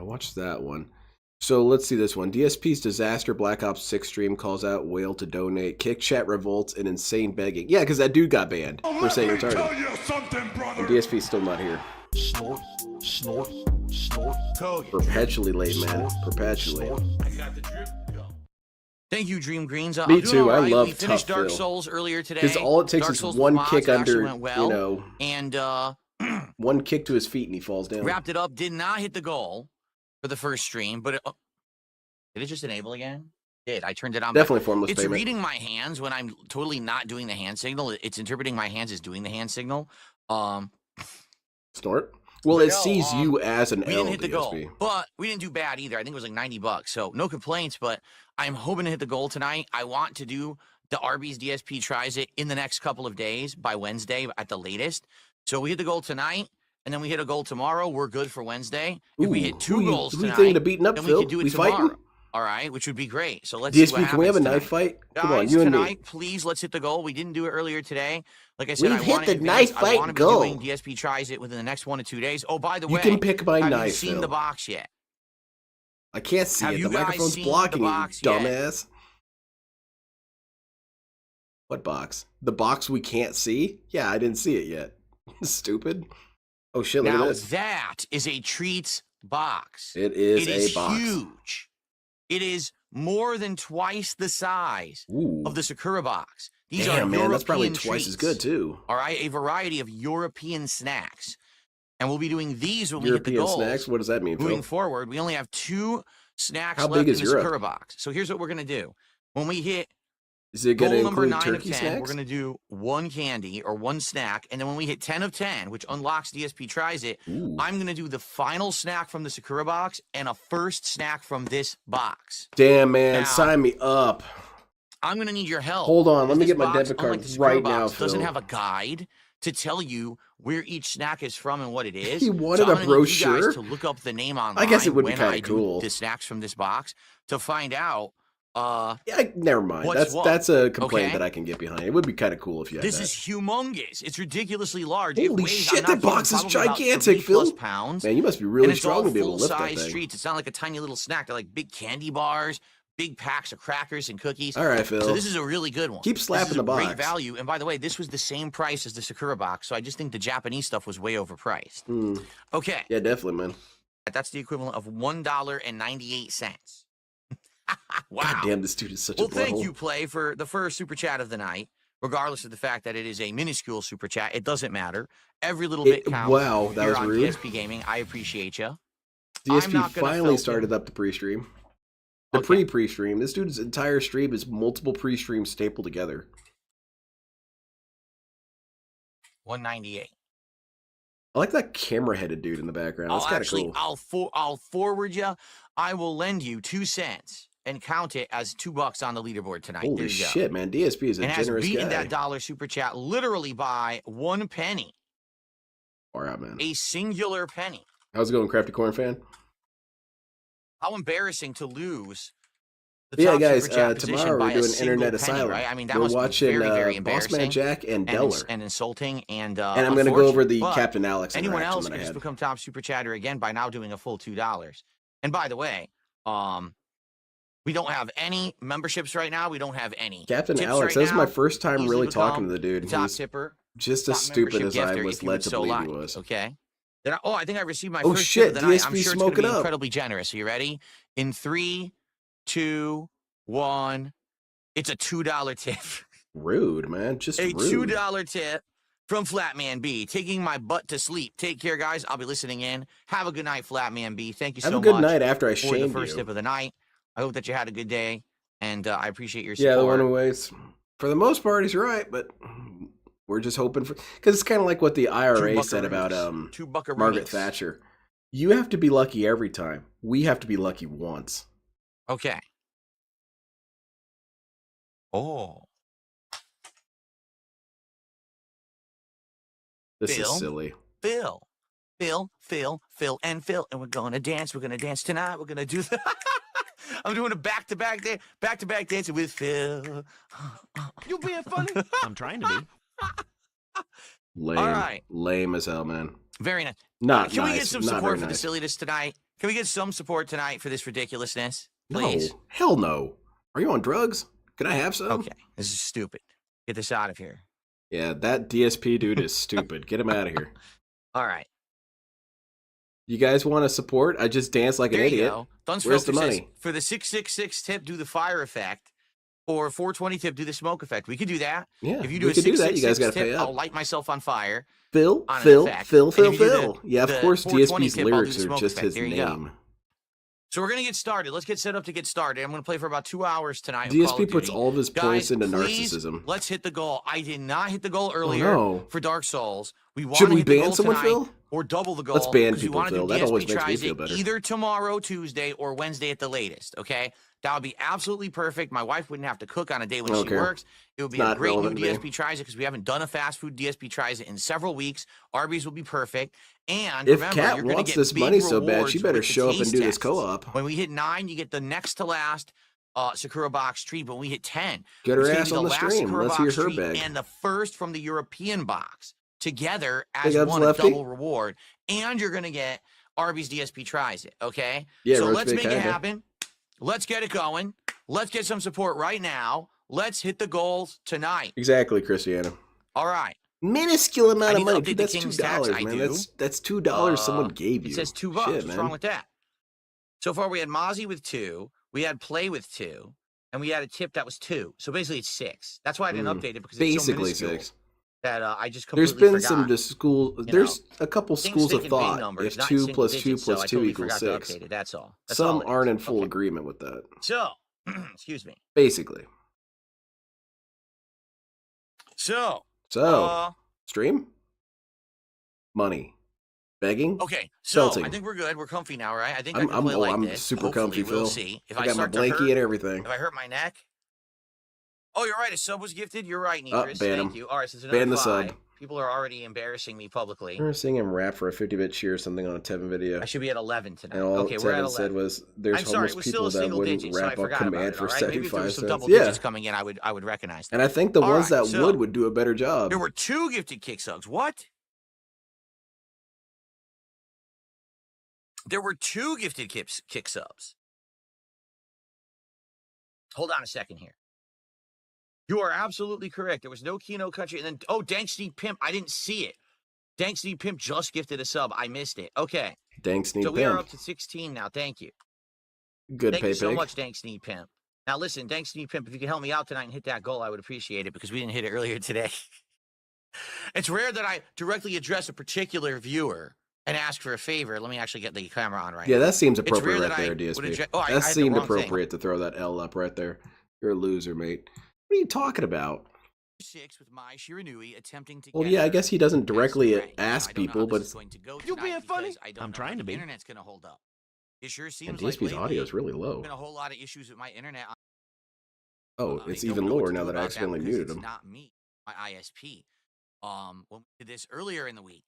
watched that one. So let's see this one. DSP's Disaster Black Ops 6 stream calls out Whale to donate. Kick chat revolts and insane begging. Yeah, because that dude got banned for saying retarded. And DSP's still not here. Snort, snort, snort. Perpetually late, man. Perpetually. I got the drip. Thank you, Dream Greens. Me too. I love We finished Tough Dark Phil. Souls earlier today. Because all it takes Dark is Souls one mods kick actually under, went well, you know, and one kick to his feet and he falls down. wrapped it up. Did not hit the goal for the first stream, but did it just enable again? I turned it on. Definitely formless It's payment. reading my hands when I'm totally not doing the hand signal. It's interpreting my hands as doing the hand signal. Snort. Well, But it no, sees you as an we didn't hit the LDSP. goal, but we didn't do bad either. I think it was like $90, so no complaints. But I'm hoping to hit the goal tonight. I want to do the Arby's DSP tries it in the next couple of days by Wednesday at the latest. So we hit the goal tonight, and then we hit a goal tomorrow. We're good for Wednesday. If we hit two goals who you tonight, thinking of beating up, then Phil? we could do it We tomorrow. fighting? All right, which would be great. So let's see what DSP, can we have a happens knife tonight. fight? Come on, Guys, you and tonight, me. please, let's hit the goal. We didn't do it earlier today. Like I said, We've I hit want the to advance. knife I fight want to be goal. doing DSP tries it within the next 1 to 2 days. Oh, by the You way, can pick my have knife, you seen Phil. the box yet? I can't see Have it. you The guys microphone's seen the blocking you, box yet? dumbass. What box? The box we can't see? Yeah, I didn't see it yet. Stupid. Oh shit, look Now at this. that is a treats box. It is It is a box. huge. It is more than twice the size Ooh. of the Sakura box. These are Damn, man, that's probably European twice as treats. good too. All right, a variety of European snacks. And we'll be doing these when we hit the European goals. snacks? What does that mean, Moving Phil? forward, we only have 2 snacks How left big in is the Europe? Sakura box. So here's what we're going to do. When we hit Is it goal going to number include 9 of turkey 10, snacks? we're going to do 1 candy or 1 snack. And then when we hit 10 of 10, which unlocks DSP tries it, Ooh. I'm going to do the final snack from the Sakura box and a first snack from this box. Damn, man, Now- sign me up. I'm going to need your help. Hold on, let because me this get my box, debit card unlike the Sakura right now, box, doesn't Phil. have a guide to tell you where each snack is from and what it is. He wanted so a I'm gonna need you brochure? guys to look up the name online. I guess it would be when kinda I do cool. the snacks from this box to find out. Yeah, never mind. What's what? That's a complaint Okay. that I can get behind. It would be kind of cool if you had This that. is humongous. It's ridiculously large. Holy it weighs, shit, I'm not that kidding, box is probably about gigantic, 3+ Phil. pounds. Man, you must be And really it's strong all to be able to lift that full-size thing. treats. It's not like a tiny little snack. They're like big candy bars, big packs of crackers and cookies. All right, Phil. So this is a really good one. Keep slapping this is the a box. Great value. And by the way, this was the same price as the Sakura box. So I just think the Japanese stuff was way overpriced. Hmm. Okay, Yeah, definitely, man. that's the equivalent of $1.98. Wow. God damn, this dude is such Well, a thank butthole. you, Play, for the first super chat of the night. Regardless of the fact that it is a minuscule super chat, it doesn't matter. Every little bit counts. Wow, that here was on rude. DSP Gaming. I appreciate you. DSP not gonna finally filter. started up the pre-stream. The Okay. pre-stream. This dude's entire stream is multiple pre-streams stapled together. 198. I like that camera-headed dude in the background. That's kind of cool. I'll forward you. I will lend you 2 cents and count it as $2 on the leaderboard tonight. There Holy you go. shit, man. DSP is a And has generous beaten guy. that dollar super chat literally by 1 penny, Far out, man. a singular penny. How's it going, Crafty Corn fan? How embarrassing to lose. The Yeah, top guys, super chat position tomorrow by we're a doing single Internet penny, Asylum. right? I mean, that We're must watching be very, very Bossman embarrassing Jack and Deller. and insulting and And I'm going to go over the unfortunate. But Captain Alex anyone interaction else that I can just had. become top super chatter again by now doing a full $2. And by the way, we don't have any memberships right now. We don't have any Captain tips Alex, right this is my now. first time Easily really talking become to the dude. the top He's tipper. just as top stupid membership as I gifter was if you led would to so believe like. he was. Okay. Then I think I received my Oh, first shit, tip of the night. I'm DSP sure it's going to smoking be up. incredibly generous. Are you ready? In 3, 2, 1. It's a $2 tip. Rude, man. Just A rude. $2 tip from Flatman B. Taking my butt to sleep. Take care, guys. I'll be listening in. Have a good night, Flatman B. Thank you Have so a good much night after I for the shamed first you. tip of the night. I hope that you had a good day, and I appreciate your Yeah, support. the one who waits. For the most part, he's right, but we're just hoping for... Because it's kind of like what the IRA said about Two buckaroonies. Margaret Thatcher. You have to be lucky every time. We have to be lucky once. Okay. Oh. This Phil? is silly. Phil, and Phil. And we're going to dance. We're going to dance tonight. We're going to do the... I'm doing a back-to-back dancing with Phil. You being funny? I'm trying to be. Lame. All right. Lame as hell, man. Very nice. Not Can nice. we get some Not support very for the nice. silliness tonight? Can we get some support tonight for this ridiculousness? Please. No. Hell no. Are you on drugs? Can I have some? Okay. This is stupid. Get this out of here. Yeah, that DSP dude is stupid. Get him out of here. All right. You guys want to support? I just dance like an There you idiot. go. Duns Where's the Filter says, money? for the 666 tip, do the fire effect. Or 420 tip, do the smoke effect. We could do that. Yeah, If you do we a could do that. 666 You guys got to tip, pay I'll up. light myself on fire. Phil, on an Phil, effect. Phil, And Phil, if you do Phil. Yeah, of the course 420 DSP's tip, I'll do lyrics the are smoke just effect. his There you go. name. So we're gonna get started. Let's get set up to get started. I'm gonna play for about 2 hours tonight. of Call DSP of puts Duty. all of his points Guys, into please, narcissism. let's hit the goal. I did not hit the goal earlier no. for Dark Souls. We want Should to we hit the ban goal someone, tonight, Phil? or double the goal. Let's ban 'cause we people, wanna do Phil. That DSP always makes me tries feel it better. either tomorrow, Tuesday, or Wednesday at the latest. Okay, that would be absolutely perfect. My wife wouldn't have to cook on a day when she Okay. works. It would be It's a not great new relevant to me. DSP tries it because we haven't done a fast food DSP tries it in several weeks. Arby's will be perfect. And If remember, Kat you're gonna wants get this big money so bad, rewards she better with the show up and taste do this tests. co-op. When we hit 9, you get the next to last Sakura box treat. But when we hit 10, Get her it's gonna ass be on the last stream. Sakura Let's hear box her treat beg. and the first from the European box together Big as ups, one, a Lefty. double reward. And you're gonna get Arby's DSP tries it. Okay, Yeah, so Roach let's Big make it kinda. happen. Let's get it going. Let's get some support right now. Let's hit the goals tonight. Exactly, Cristiano. All right. Minuscule amount I of need to money. update Dude, the that's King's $2, tax. I man. do. That's $2 someone gave you. It says $2. Shit, What's man. wrong with that? So far, we had Mozzie with 2, we had Play with 2, and we had a tip that was 2. So basically, it's 6. That's why I didn't update it because it's so Basically minuscule 6. that I just There's completely been forgot. some school. There's a couple Things schools stick of in big thought. numbers, If not in 2 single plus 2 digits, so plus I 2 totally equals forgot to 6. update it. That's all. That's Some all it is. aren't in full Okay. agreement with that. So, excuse me. Basically. So, Stream? Money. Begging? okay. So Belting. I think we're good. We're comfy now, right? I think I I'm, can I'm, play oh, like I'm this. super Hopefully, comfy, we'll Phil. see. If I got my start to blankie hurt, and everything. if I hurt my neck. Oh, you're right. A sub was gifted. You're right, Oh, Nidris. ban Thank him. you. All right, so it's another Ban the 5. sub. People are already embarrassing me publicly. I remember seeing him rap for a 50-bit cheer or something on a Tevin video. I should be at 11 tonight. And all Okay, we're at Tevin 11. said was, there's I'm sorry, homeless it was people still a that single wouldn't digit, so I wrap up forgot about command it. for All right, maybe if there 75 was some cents. double Yeah. digits coming in, I would recognize that. And I think the All ones right, that so- would do a better job. There were 2 gifted kick subs. What? There were 2 gifted kick subs. Hold on a second here. You are absolutely correct. There was no Kino Country. And then, oh, Dank Sneak Pimp. I didn't see it. Dank Sneak Pimp just gifted a sub. I missed it. Okay. Dang Sneak So we are Pimp. up to 16 now. Thank you. Good Thank pay you so pig. much, Dank Sneak Pimp. Now, listen, Dank Sneak Pimp, if you could help me out tonight and hit that goal, I would appreciate it because we didn't hit it earlier today. It's rare that I directly address a particular viewer and ask for a favor. Let me actually get the camera on right Yeah, now. that seems It's appropriate rare right that I there, would DSP. address- oh, I That had the seemed wrong thing. appropriate to throw that L up right there. You're a loser, mate. What are you talking about? 6 with Mai Shiranui attempting to Well, get yeah, I her guess he doesn't past the directly rank. Now, ask I don't know people, how but this is going to go You tonight being funny? because I don't I'm know trying how to the be. internet's going to hold up. It sure and seems like DSP's audio is lately, really low. there's been a whole lot of issues with my internet. Oh, I it's don't even know what lower to now do that I about accidentally because muted it's him. not me, my ISP. When we did this earlier in the week,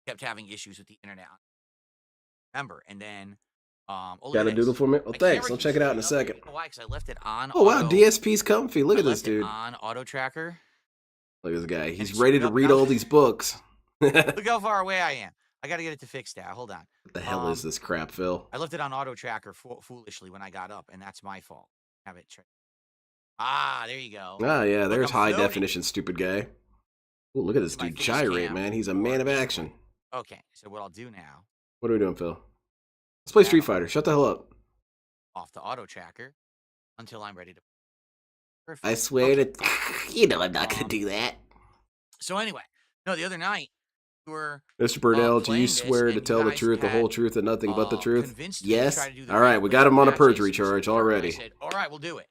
kept having issues with the internet. Remember, and then look Got at a doodle this. for me? Well, My thanks. camera I'll keeps check it out in a shooting up. second. You know why? Because I left it on. Oh, wow, auto, DSP's comfy. Look I at this left it dude. on auto tracker. Look at this guy. He's it's ready shooting to up read now. all these books. What Look how far away I am. I got to get it to fix that. Hold on. the hell is this crap, Phil? I left it on auto tracker foolishly when I got up, and that's my fault. Have it. Ah, there you go. Ah, yeah, Look, there's I'm high floating. definition, stupid guy. Oh, look at this My dude face gyrate, cam man. He's a or man of this one. action. Okay, so what I'll do now, What are we doing, Phil? Let's play Street Now- Fighter. Shut the hell up. off the auto tracker until I'm ready to. Perfect. I swear Okay. to... You know I'm not going to Um, do that. So anyway, no, the other night we were Mr. Burnell, do playing you this, swear to and you tell the guys truth, the whole had, truth, and nothing but the truth? convinced me to Yes? try to do the All right, right we way got him with on a matches, perjury which is charge smart, and I already. said, all right, we'll do it.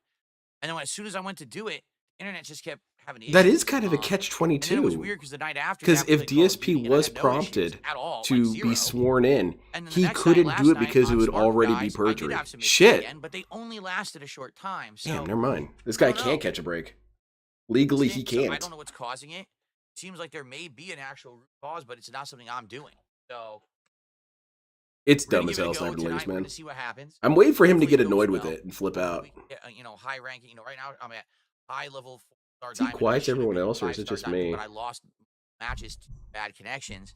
And then as soon as I went to do it, the internet just kept having issues. That is kind of a And then it was catch-22. weird because the night after, Because we if happened to play Call of DSP Duty, and I was had no issues prompted at all, to like be zero. sworn in, And then the he next night, couldn't last do it night because it on would Smart already be Guys, I did perjury. have some issues Shit. again, but they only lasted a short time. So Damn, never mind. This guy I don't know. can't catch a break. Legally, he So I can't. don't know what's causing it. It seems like there may be an actual root cause, but it's not something I'm doing. So It's we're gonna dumb as give it hell, a go Sniper tonight. Ladies, We're man. gonna see what happens. I'm waiting for him to Hopefully get it goes annoyed with well. it and flip out. Hopefully we get, high ranking. Right now I'm at high level 4-star Is he diamond. quiet I to should have everyone been else, or is it 5-star just diamond, me? But I lost matches to bad connections.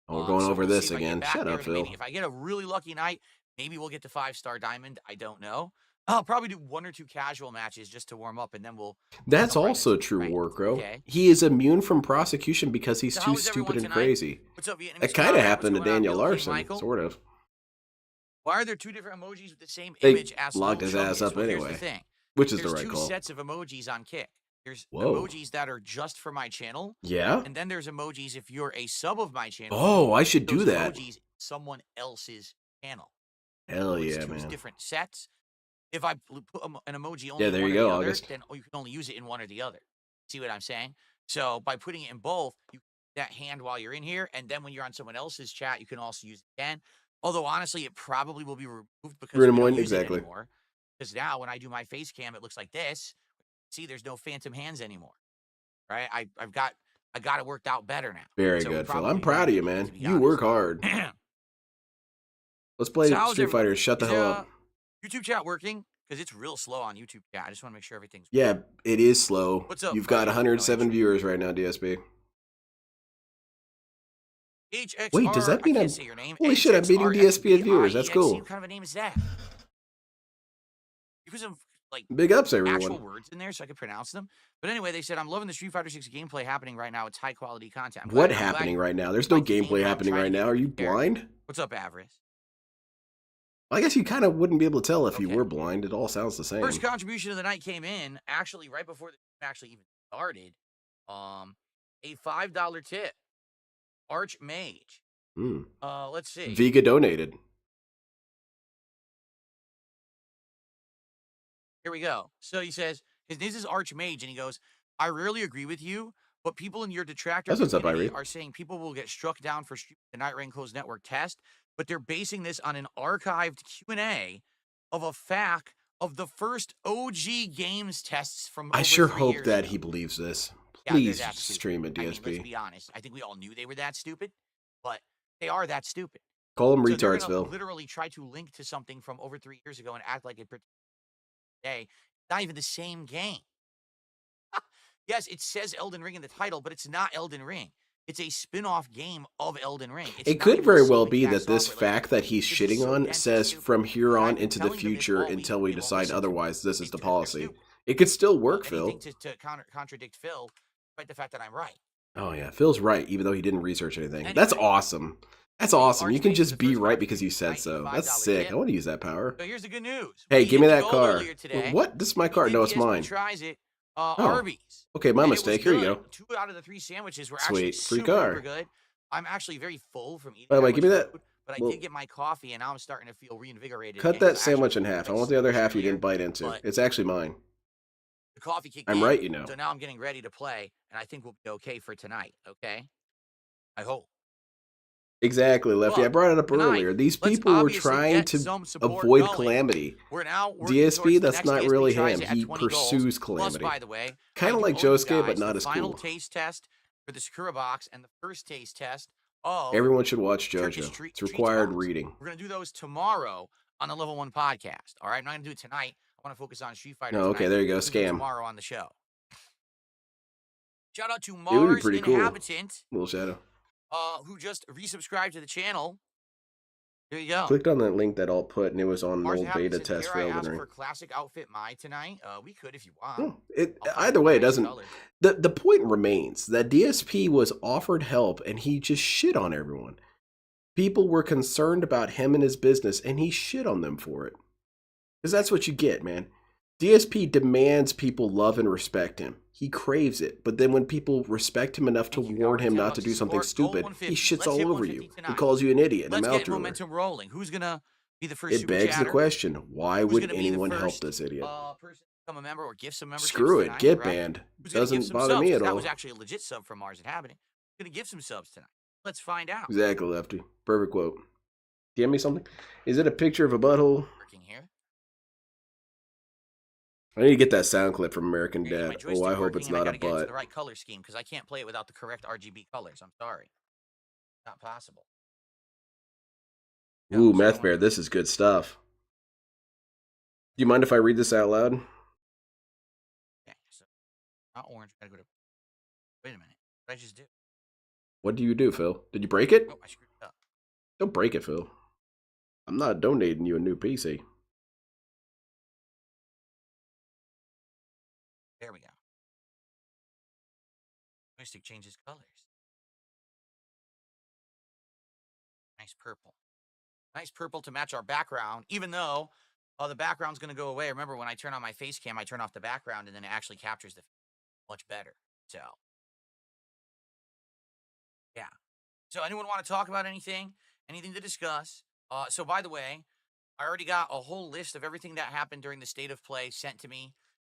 Oh, we're going So over we'll this see if I get again. back Shut there up, in a Phil. minute. If I get a really lucky night, maybe we'll get to 5-star diamond. I don't know. I'll probably do 1 or 2 casual matches just to warm up, and then we'll. That's jump right also into true, ranked, Warcrow. okay? He is immune from prosecution because he's So too how is stupid everyone and tonight? crazy. What's up, Vietnamese? That kind of What's happened to going on, Daniel Bill King, Larson, Michael? sort of. Why are there 2 different emojis with the same They image as locked Lil his ass Chungus? up Well, anyway, Here's the thing. which is There's the right 2 call. sets of emojis on Kick. There's Whoa. emojis that are just for my channel, Yeah? and then there's emojis if you're a sub of my channel. Oh, I should those do that. emojis someone else's channel. Hell It's yeah, two man. different sets. If I put an emoji only Yeah, in there one you or go, the other, August. then you can only use it in one or the other. See what I'm saying? So by putting it in both, you that hand while you're in here, and then when you're on someone else's chat, you can also use it again. Although honestly, it probably will be removed because we don't Renomoin, use it exactly. anymore. Because now when I do my face cam, it looks like this. See, there's no phantom hands anymore. Right? I got it worked out better now. Very So we good, Phil. probably I'm proud of you, won't need it, man. to be You work honest. hard. Let's So play how's Street everybody? Fighter. Shut the Is hell up. YouTube chat working? Because it's real slow on YouTube chat. I just want to make sure everything's Yeah, it is slow. What's up, You've got Mario? 107 No, viewers right now, DSP. HXR, Wait, does that mean I I'm... can't say your name. Holy shit, I'm beating DSP in viewers. That's cool. What kind of a name is that? You put some like Big ups, actual everyone. words in there so I could pronounce them. But anyway, they said I'm loving the Street Fighter 6 gameplay happening right now. It's high quality content. What happening right now? There's no gameplay happening right now. Are you blind? What's up, Avarice? I guess you kind of wouldn't be able to tell if you Okay. were blind. It all sounds the same. First contribution of the night came in actually right before the stream actually even started. A $5 tip. Archmage. Let's see. Vega donated. Here we go. So he says, his name is Archmage, and he goes, I rarely agree with you, but people in your detractor That's what's up, community Irene. are saying people will get struck down for the Night Rain Closed Network test, but they're basing this on an archived Q&A of a FAQ of the first OG games tests from I over sure 3 hope years that ago. he believes this. Yeah, they're Please that stupid. stream it, I mean, DSP. let's be honest. I think we all knew they were that stupid, but they are that stupid. Call them So they're retards, gonna Phil. literally try to link to something from over 3 years ago and act like it today. Not even the same game. Yes, it says Elden Ring in the title, but it's not Elden Ring. It's a spin-off game of Elden Ring. It's It not could even very the well same be exact that this software. Like, fact that he's this is shitting so on dense and says stupid. from here And on I've been into the telling them this future all week, until we they won't decide listen to me. otherwise. This is the They're policy. stupid. It could still work, Phil. Anything to contradict Phil, despite the fact that I'm right. Oh yeah, Phil's right, even though he didn't research anything. Anyway, That's awesome. That's the awesome. You can Archmage is just the be first right because you contribution said tonight, so. a That's $5 sick. tip. I want to use that power. So here's the good news. Hey, We give me hit that gold car. earlier today. What? This is my We car. did No, it's DSP mine. Tries it. Oh. Arby's. Okay, my And it was mistake. Here you good. go. 2 out of the 3 sandwiches were actually Sweet. Free super car. duper good. I'm actually very full from eating By the that way, much give me that. food, but I Well, did get my coffee, and now I'm starting to feel reinvigorated. cut again, that 'cause I actually sandwich in went, half. I like, want the other super half you earlier, didn't bite into. but It's actually mine. the coffee kicked I'm in, right, you know. so now I'm getting ready to play, and I think we'll be okay for tonight, okay? I hope. Exactly, Lefty. I But brought it up tonight, earlier. These let's people were obviously trying get to some support avoid going. calamity. We're now working DSP, towards the that's next not DSP really tries him. it at He 20 goals. pursues Plus, calamity. by the way, Kind I of do like owe you Josuke, but guys not the as final cool. taste test for the Sakura box and the first taste test of Everyone should watch Turkish JoJo. It's treats required box. reading. We're gonna do those tomorrow on the Level 1 podcast. All right, I'm not gonna do it tonight. I want to focus on Street Fighter. No, okay, tonight. there you go. We'll do it Scam. tomorrow on the show. Shout out to It would be Mars pretty cool. Inhabitant, Little shadow. who just resubscribed to the channel. There you go. Clicked on that link that I'll put, and it was on Mars old beta Inhabitant said, test "Dare for I Elden ask Ring. for classic outfit my tonight? We could if you want. No, I'll find either a way, it nice doesn't. color. The point remains that DSP was offered help, and he just shit on everyone. People were concerned about him and his business, and he shit on them for it. Because that's what you get, man. DSP demands people love and respect him. He craves it. But then when people respect him enough to Thank you, warn Howard. him 10 not bucks to to do something support. Gold stupid, 150. he shits Let's all hit over you. 150 He tonight. calls you an idiot and a Let's mouth get drooler. momentum rolling. Who's gonna be the first It super begs the chatter? question, why Who's would gonna be the anyone help first, this idiot? person to become a member or give some memberships Screw it, tonight, get right? banned. Who's gonna give Doesn't some bother subs? me 'Cause at that all. was actually a legit sub from Mars Inhabitant. Who's gonna give some subs tonight? Let's find out. Exactly, Lefty. Perfect quote. DM me something? Is it a picture of a butthole? Working here. I need to get that sound clip from American Here, my Dad. Oh, joystick I hope working, it's and I not a gotta get it to butt. the right color scheme because I can't play it without the correct RGB colors. I'm sorry. Not possible. No, Ooh, so I Meth wanna- Bear, this is good stuff. Do you mind if I read this out loud? Okay, so not orange. Gotta go to. Wait a minute. What did I just do? What do you do, Phil? Did you break it? Oh, I screwed it up. Don't break it, Phil. I'm not donating you a new PC. There we go. Joystick changes colors. Nice purple. Nice purple to match our background, even though the background's going to go away. Remember, when I turn on my face cam, I turn off the background, and then it actually captures the much better. So, yeah. So anyone want to talk about anything? Anything to discuss? So, by the way, I already got a whole list of everything that happened during the state of play sent to me.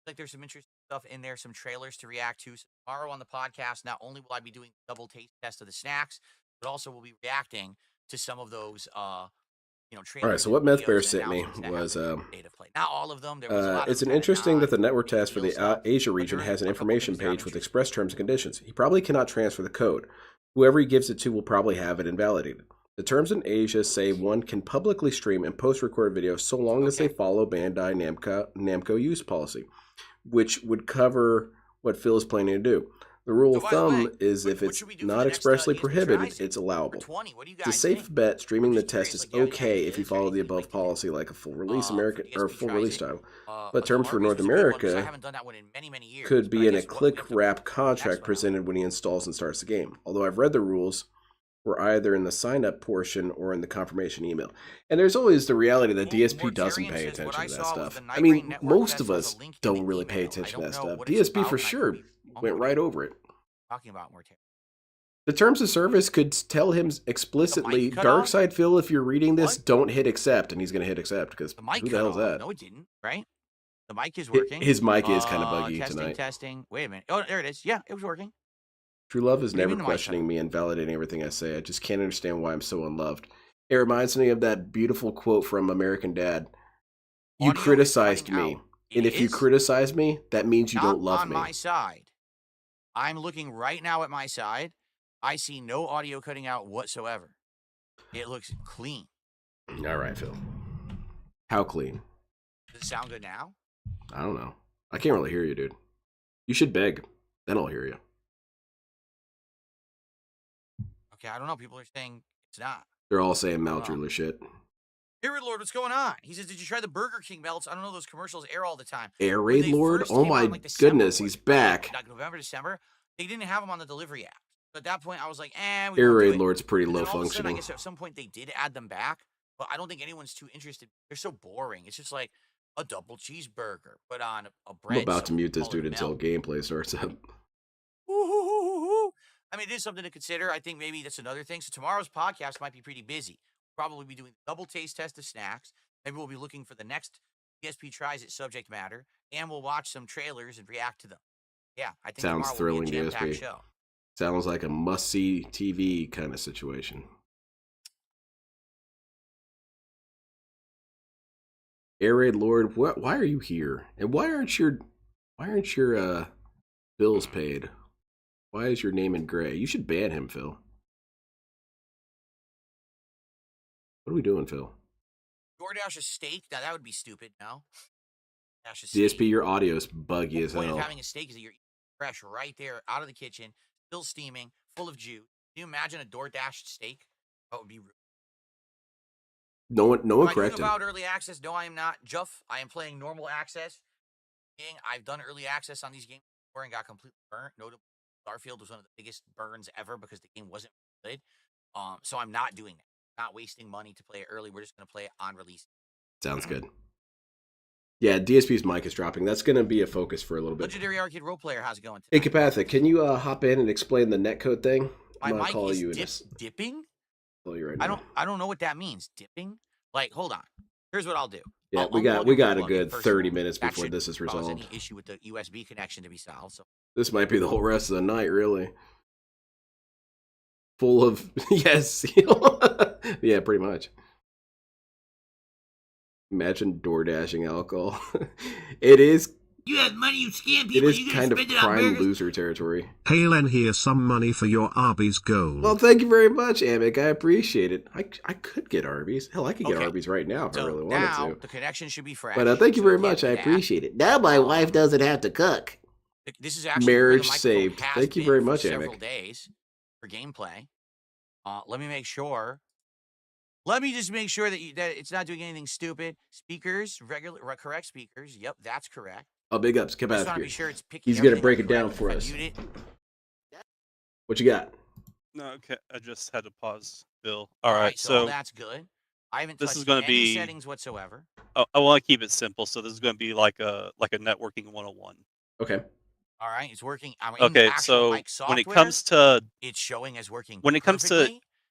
Like there's some interesting stuff in there, some trailers to react to. So tomorrow on the podcast, not only will I be doing double taste test of the snacks, but also we'll be reacting to some of those trailers. All right, so what Meth Bear sent me was state of play. Not all of them. There was a lot it's of an kinda interesting that the network non- task for the stuff, Asia but region there has are an a couple information things that I'm page with interested express terms and conditions. He probably cannot transfer the code. Whoever he gives it to will probably have it invalidated. The terms in Asia say one can publicly stream and post-record videos so long as they follow Bandai Namco use policy, which would cover what Phil is planning to do. The rule of by the thumb way, is what if it's should we do for not the next, expressly ESP prohibited, Rising? it's allowable. For 20, what do you It's a guys safe think? bet. Streaming I'm the just test curious, is like, do you have any okay if you ideas or follow the anything you'd above like to do? policy, like a full release For American the or ESP full release Rising? title. But terms for Arby's North was a good one, 'cause I America haven't done that one in many, many years. could but be I in a guess what click we have to wrap next contract one now. presented when he installs and starts the game. Although I've read the rules, were either in the sign up portion or in the confirmation email. And there's always the reality that DSP doesn't Mortarian pay says, what attention I to that saw was stuff. the I Night Rain mean, Network most test of has a us link in the don't really pay email. I attention to don't that know stuff. what it's DSP about, for and I sure could be went right over it. talking about Mortarian. The terms of service could tell him explicitly, cut off? Darkside Phil, if you're reading this, What? don't hit accept, and he's going to hit accept, because The mic who the cut hell's off. that? No, it didn't. Right? The mic is working. His mic is kind of buggy testing, tonight. Testing. Wait a minute. Oh, there it is. Yeah, it was working. True love is What do you never mean the mic cut questioning me and validating everything I say. I just can't understand why I'm so unloved. It reminds me of that beautiful quote from American Dad. You Audio is criticized cutting me. out. And if you is criticize me, that means you not don't love on me. my side. I'm looking right now at my side. I see no audio cutting out whatsoever. It looks clean. All right, Phil. How clean? Does it sound good now? I don't know. I can't really hear you, dude. You should beg. Then I'll hear you. Okay, I don't know. People are saying it's not. They're all saying Mount Wow. Driller shit. Air Raid Lord, what's going on? He says, did you try the Burger King melts? I don't know, those commercials air all the time. Air When Raid they Lord? first Oh came out my in, like, December, goodness, was he's it, back. like November, December, they didn't have them on the delivery app. So at that point, I was like, we Air won't do Raid it. Lord's pretty And low then all of a sudden, I functioning. guess at some point they did add them back, but I don't think anyone's too interested. They're so boring. It's just like a double cheeseburger put on a bread. I'm about to so mute this call it dude a until melt. gameplay starts up. Woo-hoo-hoo-hoo-hoo. I mean, it is something to consider. I think maybe that's another thing. So tomorrow's podcast might be pretty busy. Probably be doing double taste test of snacks. Maybe we'll be looking for the next DSP tries it subject matter, and we'll watch some trailers and react to them. Yeah, I think Sounds tomorrow will be a thrilling, jam-packed DSP. show. Sounds like a must-see TV kind of situation. Air Raid Lord, why are you here? And why aren't your bills paid? Why is your name in gray? You should ban him, Phil. What are we doing, Phil? DoorDash a steak? Now that would be stupid. No. Dash a steak. DSP, your audio's buggy The as point of hell. having a steak is that you're eating fresh right there out of the kitchen, still steaming, full of juice. Can you imagine a DoorDash steak? That would be rude. No one Am I doing correct him. about early access? No, I am not. Juff, I am playing normal access. I've done early access on these games before and got completely burnt. Notably, Starfield was one of the biggest burns ever because the game wasn't good. So I'm not doing that. Not wasting money to play it early. We're just going to play it on release. Sounds good. Yeah, DSP's mic is dropping. That's going to be a focus for a little bit. Legendary Arcade Role Player, how's it going Hey, tonight? Kapathic, can you hop in and explain the netcode thing? My I'm gonna mic call is you in this. dipping? Call you right now. I don't know what that means. Dipping? Like, hold on. Here's what I'll do. Yeah, I'll we got unplug a and good plug in, 30 first of all. minutes That before should this is cause resolved. any issue with the USB connection to be solved. So This might be the whole rest of the night, really. Full of yes, yeah, pretty much. Imagine door dashing alcohol. It is. you have money, you scam It people. is You kind of spend it on prime burgers. loser territory. Hey Len, here's some money for your Arby's gold. Well, thank you very much, Amic. I appreciate it. I could get Arby's. Hell, I could get Okay. Arby's right now if I So really now wanted to. the connection should be fresh. But thank you so very can't much. do I that. appreciate it. Now my wife doesn't have to cook. This is actually where the Marriage microphone saved. has Thank you been very for much, several Amic. days for gameplay. Let me make sure. Let me just make sure that that it's not doing anything stupid. Speakers, correct speakers. Yep, that's correct. Oh, big ups, I just want to be Kapathic. sure it's picking. He's gonna everything break up it down correctly. for If I us. mute it- What you got? No, okay. I just had to pause, Bill. All All right, so so that's good. I haven't this touched is gonna any be- settings whatsoever. I want to keep it simple. So this is going to be like a networking 101. Okay. All right, it's working. I'm in the Okay, actual so mic when it software, comes to it's showing as working. when it comes to- perfectly.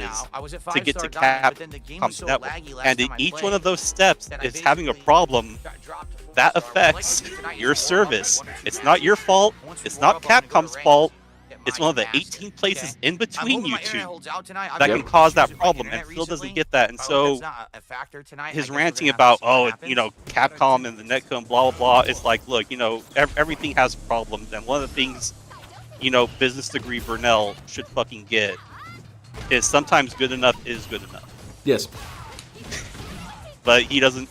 now. I was at to get 5-star to diamond, but then the game was Capcom's so network. laggy last And time I each one played of those steps that I is having a basically problem got dropped to 4-star. that Well, like I affects said tonight, your you just warm up, service. and once we It's warm not up- your fault. once we It's warm not up, I'm gonna go to Capcom's range. fault. It's one of the 18 places in between you two that that can cause that problem, and Phil doesn't get that. And so his ranting about, Capcom and the netcode and blah, blah, blah, it's like, look, everything has problems, and one of the things, business degree Burnell should fucking get is sometimes good enough is good enough. Yes. But he doesn't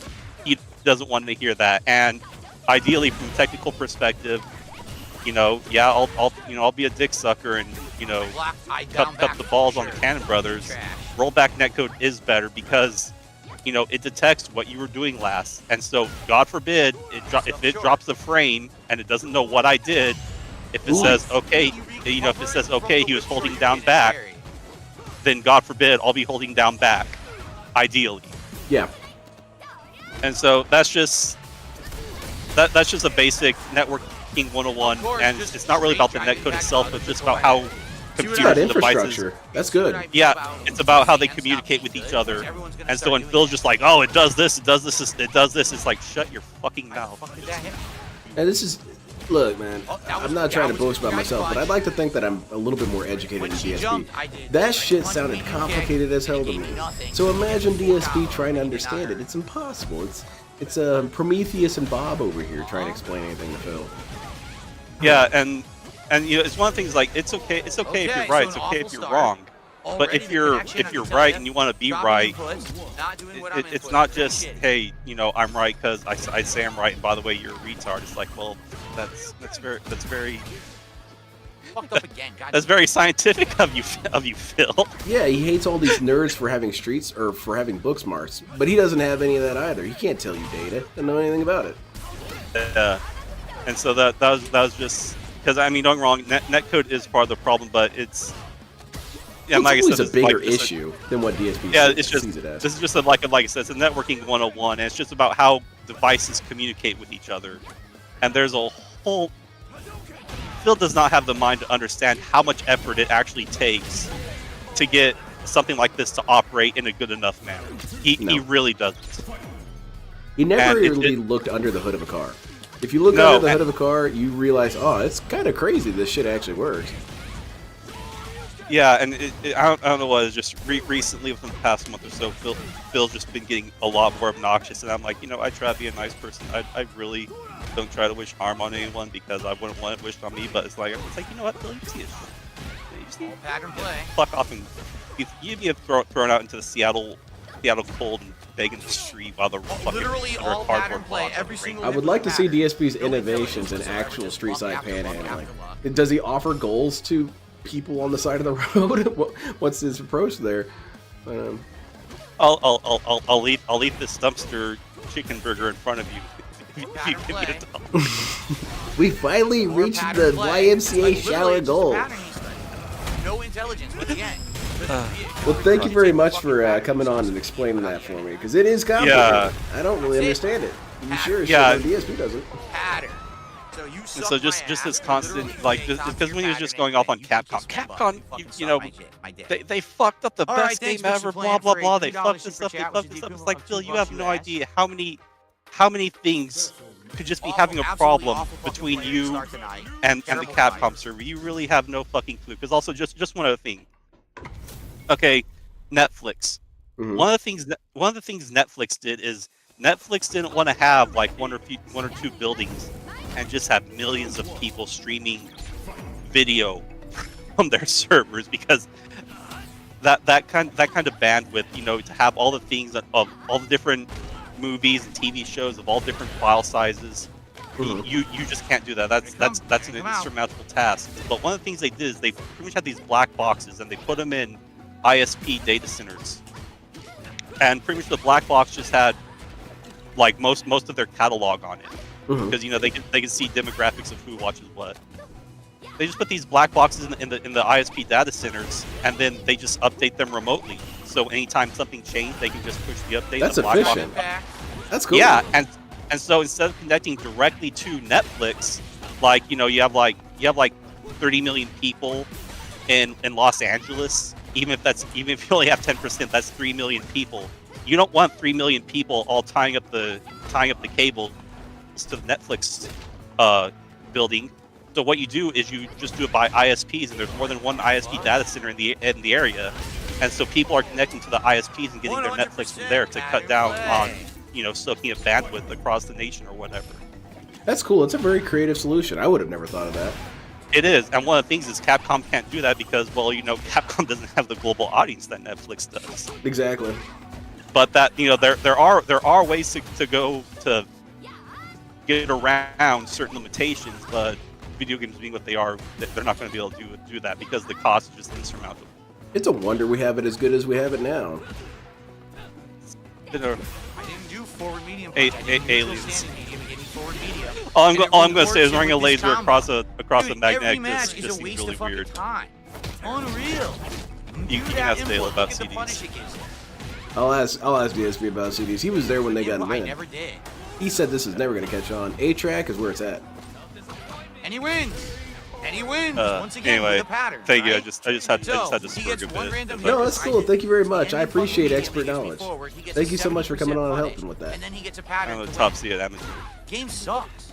want to hear that. And ideally, from a technical perspective, I'll be a dick sucker and cut the balls on the Cannon Brothers. Rollback netcode is better because it detects what you were doing last, and so God forbid if it drops the frame and it doesn't know what I did, if it says okay, if it says okay, he was holding down back, then God forbid I'll be holding down back, ideally. Yeah. And so that's just a basic networking 101, and it's not really about the netcode itself, but just about how computers about and infrastructure. devices. That's good. Yeah, it's about how they communicate with each other. And so when Phil's just like, oh, it does this, it does this, it does this, it's like, shut your fucking mouth. And this is, look, man, I'm not trying to boast about myself, but I'd like to think that I'm a little bit more educated than DSP. That shit sounded complicated as hell to me. So imagine DSP trying to understand it. It's impossible. It's Prometheus and Bob over here trying to explain anything to Phil. Yeah, and it's one of the things, like, it's okay if you're right, it's okay if you're wrong. But if you're right and you want to be right, it's not just, hey, I'm right because I say I'm right, and by the way, you're a retard. It's like, well, that's very Fucked up again. God. That's very scientific of you, Phil. Yeah, he hates all these nerds for having for having book smarts, but he doesn't have any of that either. He can't tell you data. Doesn't know anything about it. And so that was just because, I mean, don't get me wrong, netcode is part of the problem, but it's like always a bigger issue than what DSP sees it as. This is just like I said, it's a networking 101, and it's just about how devices communicate with each other. And there's a whole... Phil does not have the mind to understand how much effort it actually takes to get something like this to operate in a good enough manner. He really doesn't. He never really looked under the hood of a car. If you look under the hood of a car, you realize, oh, it's kind of crazy this shit actually works. Yeah, and I don't know what, it's just recently within the past month or so, Phil's just been getting a lot more obnoxious, and I'm like, I try to be a nice person. I really don't try to wish harm on anyone because I wouldn't want it wished on me, but it's like, you know what, Phil, you see it. You just need pattern play. Fuck off and you'd be thrown out into the Seattle cold and beg in the street while the literally all pattern play every single. I would like to see DSP's innovations in actual street side panhandling. Does he offer goals to people on the side of the road? What's his approach there? I'll leave this dumpster chicken burger in front of you. If you give me a dollar. We finally reached the YMCA shower goal. No intelligence, but again. Well, thank you very much for coming on and explaining that for me, because it is complicated. Yeah. I don't really understand it. You sure? Yeah. DSP doesn't. Pattern. So just this constant, like, because when he was just going off on Capcom, they fucked up the best game ever, blah blah blah. They fucked this up. It's like, Phil, you have no idea how many things could just be having a problem between you and the Capcom server. You really have no fucking clue. Because also, just one other thing. Okay, Netflix. Mm-hmm. One of the things Netflix did is Netflix didn't want to have like one or two buildings and just have millions of people streaming video from their servers, because that kind of bandwidth, to have all the things of all the different movies and TV shows of all different file sizes, mm-hmm. you just can't do that. That's an insurmountable task. But one of the things they did is they pretty much had these black boxes and they put them in ISP data centers, and pretty much the black box just had like most of their catalog on it, because they can see demographics of who watches what. They just put these black boxes in the ISP data centers, and then they just update them remotely. So anytime something changed, they can just push the update. That's the black efficient. box. That's cool. Yeah, and so instead of connecting directly to Netflix, like you have like 30 million people in Los Angeles. Even if you only have 10%, that's 3 million people. You don't want 3 million people all tying up the cables to the Netflix building. So what you do is you just do it by ISPs, and there's more than one ISP data center in the area, and so people are connecting to the ISPs and getting their Netflix from there to cut down on, you know, soaking up bandwidth across the nation or whatever. That's cool. It's a very creative solution. I would have never thought of that. It is, and one of the things is Capcom can't do that because, well, you know, Capcom doesn't have the global audience that Netflix does. Exactly. But that, you know, there are ways to go to get around certain limitations, but video games being what they are, they're not going to be able to do that because the cost is just insurmountable. It's a wonder we have it as good as we have it now. I didn't do forward medium. Aliens. Forward medium. All I'm going to say is running a laser across a magnetic every match just is a seems waste really of fucking weird. time. Unreal. You can ask Dale about CDs. I'll ask DSP about CDs. He was there when they got I invented. never did. He said this is never going to catch on. A-Track is where it's at. And he wins. And he wins once again Anyway, with a pattern. thank you. Right? I just had to So, spur he a gets good one bit. random No, hit. that's cool. Thank you very much. I And then appreciate fucking expert medium knowledge. forward, he gets Thank a you so much for 70% coming on and punish, helping with that. And then he gets a pattern I'm a to top win. seed amateur. Game sucks.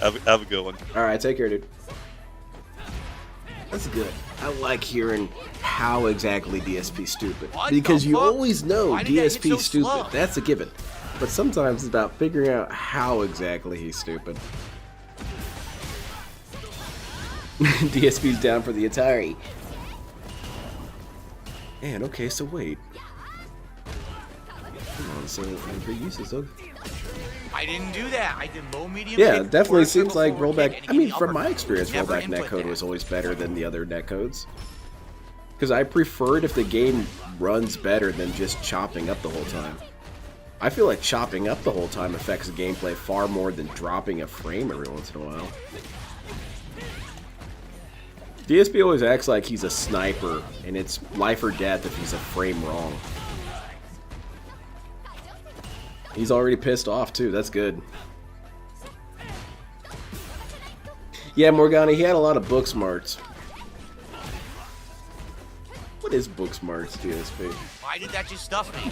Have a good one. All right, take care, dude. That's good. I like hearing how exactly DSP's stupid. What Because the you fuck? always know Why did that hit so DSP's stupid. slow? That's a given. But sometimes it's about figuring out how exactly he's stupid. DSP's down for the Atari. Man, okay, so wait. Come on, so big uses of. I didn't do that. I did low, medium. Yeah, kick, definitely forward, seems circle, like forward rollback. kick, and I he mean, gave me from my uppercut. experience, Never rollback input netcode that. was always better than the other netcodes. Because I preferred if the game runs better than just chopping up the whole time. I feel like chopping up the whole time affects the gameplay far more than dropping a frame every once in a while. DSP always acts like he's a sniper, and it's life or death if he's a frame wrong. He's already pissed off, too. That's good. Yeah, Morgana, he had a lot of book smarts. What is book smarts, DSP? Why did that just stuff me?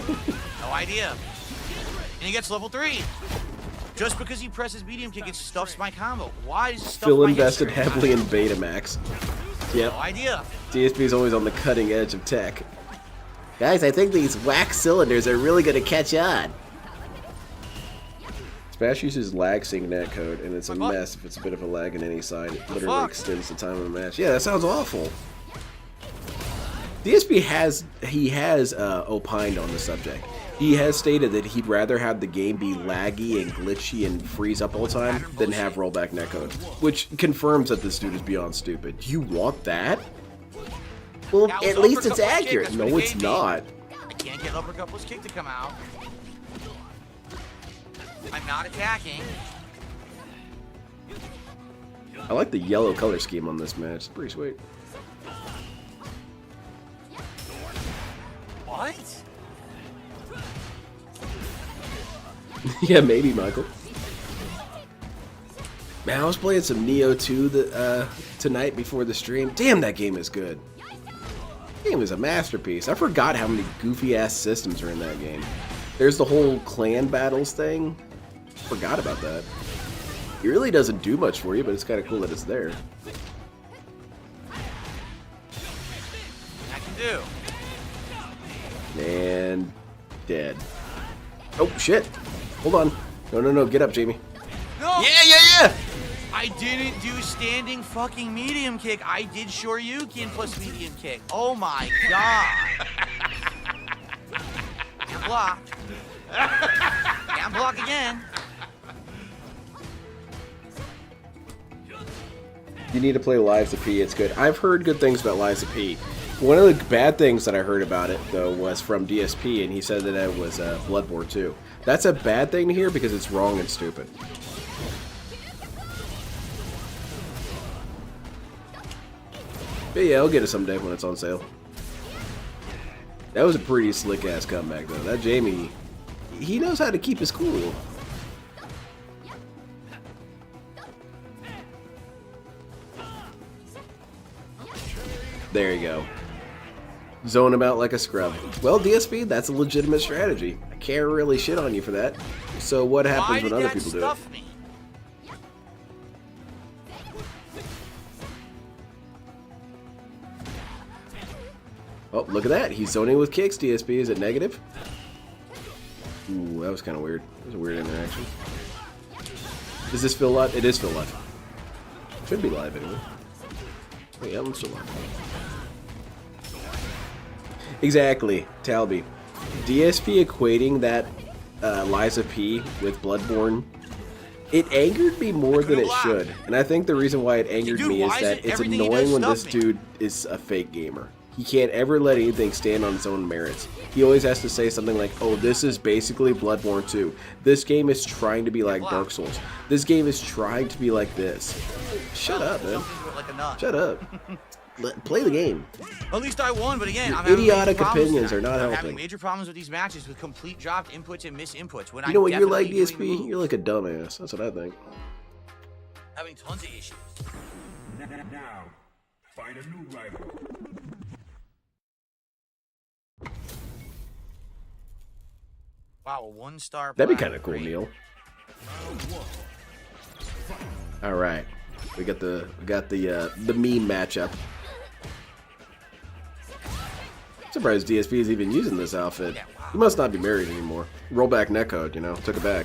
No idea. And he gets level 3. Just because he presses medium kick, it stuffs my combo. Why does it stuff Phil my invested history? heavily in Betamax. Yep. No idea. DSP is always on the cutting edge of tech. Guys, I think these wax cylinders are really going to catch on. Smash uses lag sync netcode, and it's a mess if it's a bit of a lag on any side. It literally extends the time of a match. Yeah, that sounds awful. DSP has opined on the subject. He has stated that he'd rather have the game be laggy and glitchy and freeze up all the time than have rollback netcode, which confirms that this dude is beyond stupid. You want that? Well, at least it's accurate. No, it's not. I can't get uppercut plus kick to come out. I'm not attacking. I like the yellow color scheme on this match. It's pretty sweet. What? Yeah, maybe, Michael. Man, I was playing some Neo 2 tonight before the stream. Damn, that game is good. That game is a masterpiece. I forgot how many goofy-ass systems are in that game. There's the whole clan battles thing. Forgot about that. It really doesn't do much for you, but it's kind of cool that it's there. I can do. And dead. Oh, shit. Hold on. No. Get up, Jamie. No. Yeah. I didn't do standing fucking medium kick. I did Shoryuken plus medium kick. Oh my god. Can't block. Can't block again. You need to play Lives of P. It's good. I've heard good things about Lives of P. One of the bad things that I heard about it, though, was from DSP, and he said that it was Bloodborne 2. That's a bad thing to hear because it's wrong and stupid. But yeah, I'll get it someday when it's on sale. That was a pretty slick-ass comeback, though. That Jamie, he knows how to keep his cool. There you go. Zone him out like a scrub. Well, DSP, that's a legitimate strategy. I can't really shit on you for that. So what happens when other people do it? Me? Oh, look at that. He's zoning with kicks, DSP. Is it negative? Ooh, that was kind of weird. That was a weird interaction. Does this feel live? It is feel live. Should be live anyway. Oh, yeah, I'm still live. Exactly, Talby. DSP equating that Liza P with Bloodborne, it angered me more than it should. And I think the reason why it angered me is that it's annoying when this dude is a fake gamer. He can't ever let anything stand on its own merits. He always has to say something like, oh, this is basically Bloodborne 2. This game is trying to be like Dark Souls. This game is trying to be like this. Shut up, man. Shut up. Play the game. At least I won, but again, I'm idiotic opinions are not I'm helping. having major problems with these matches with complete dropped inputs and misinputs. When You know what you're like, DSP? You're like a dumbass. That's what I think. Having tons of issues. Now, find a new rival. Wow, a 1-star. That'd be kind of cool, Neil. All right, we got the meme matchup. I'm surprised DSP is even using this outfit. He must not be married anymore. Rollback netcode, you know, took it back.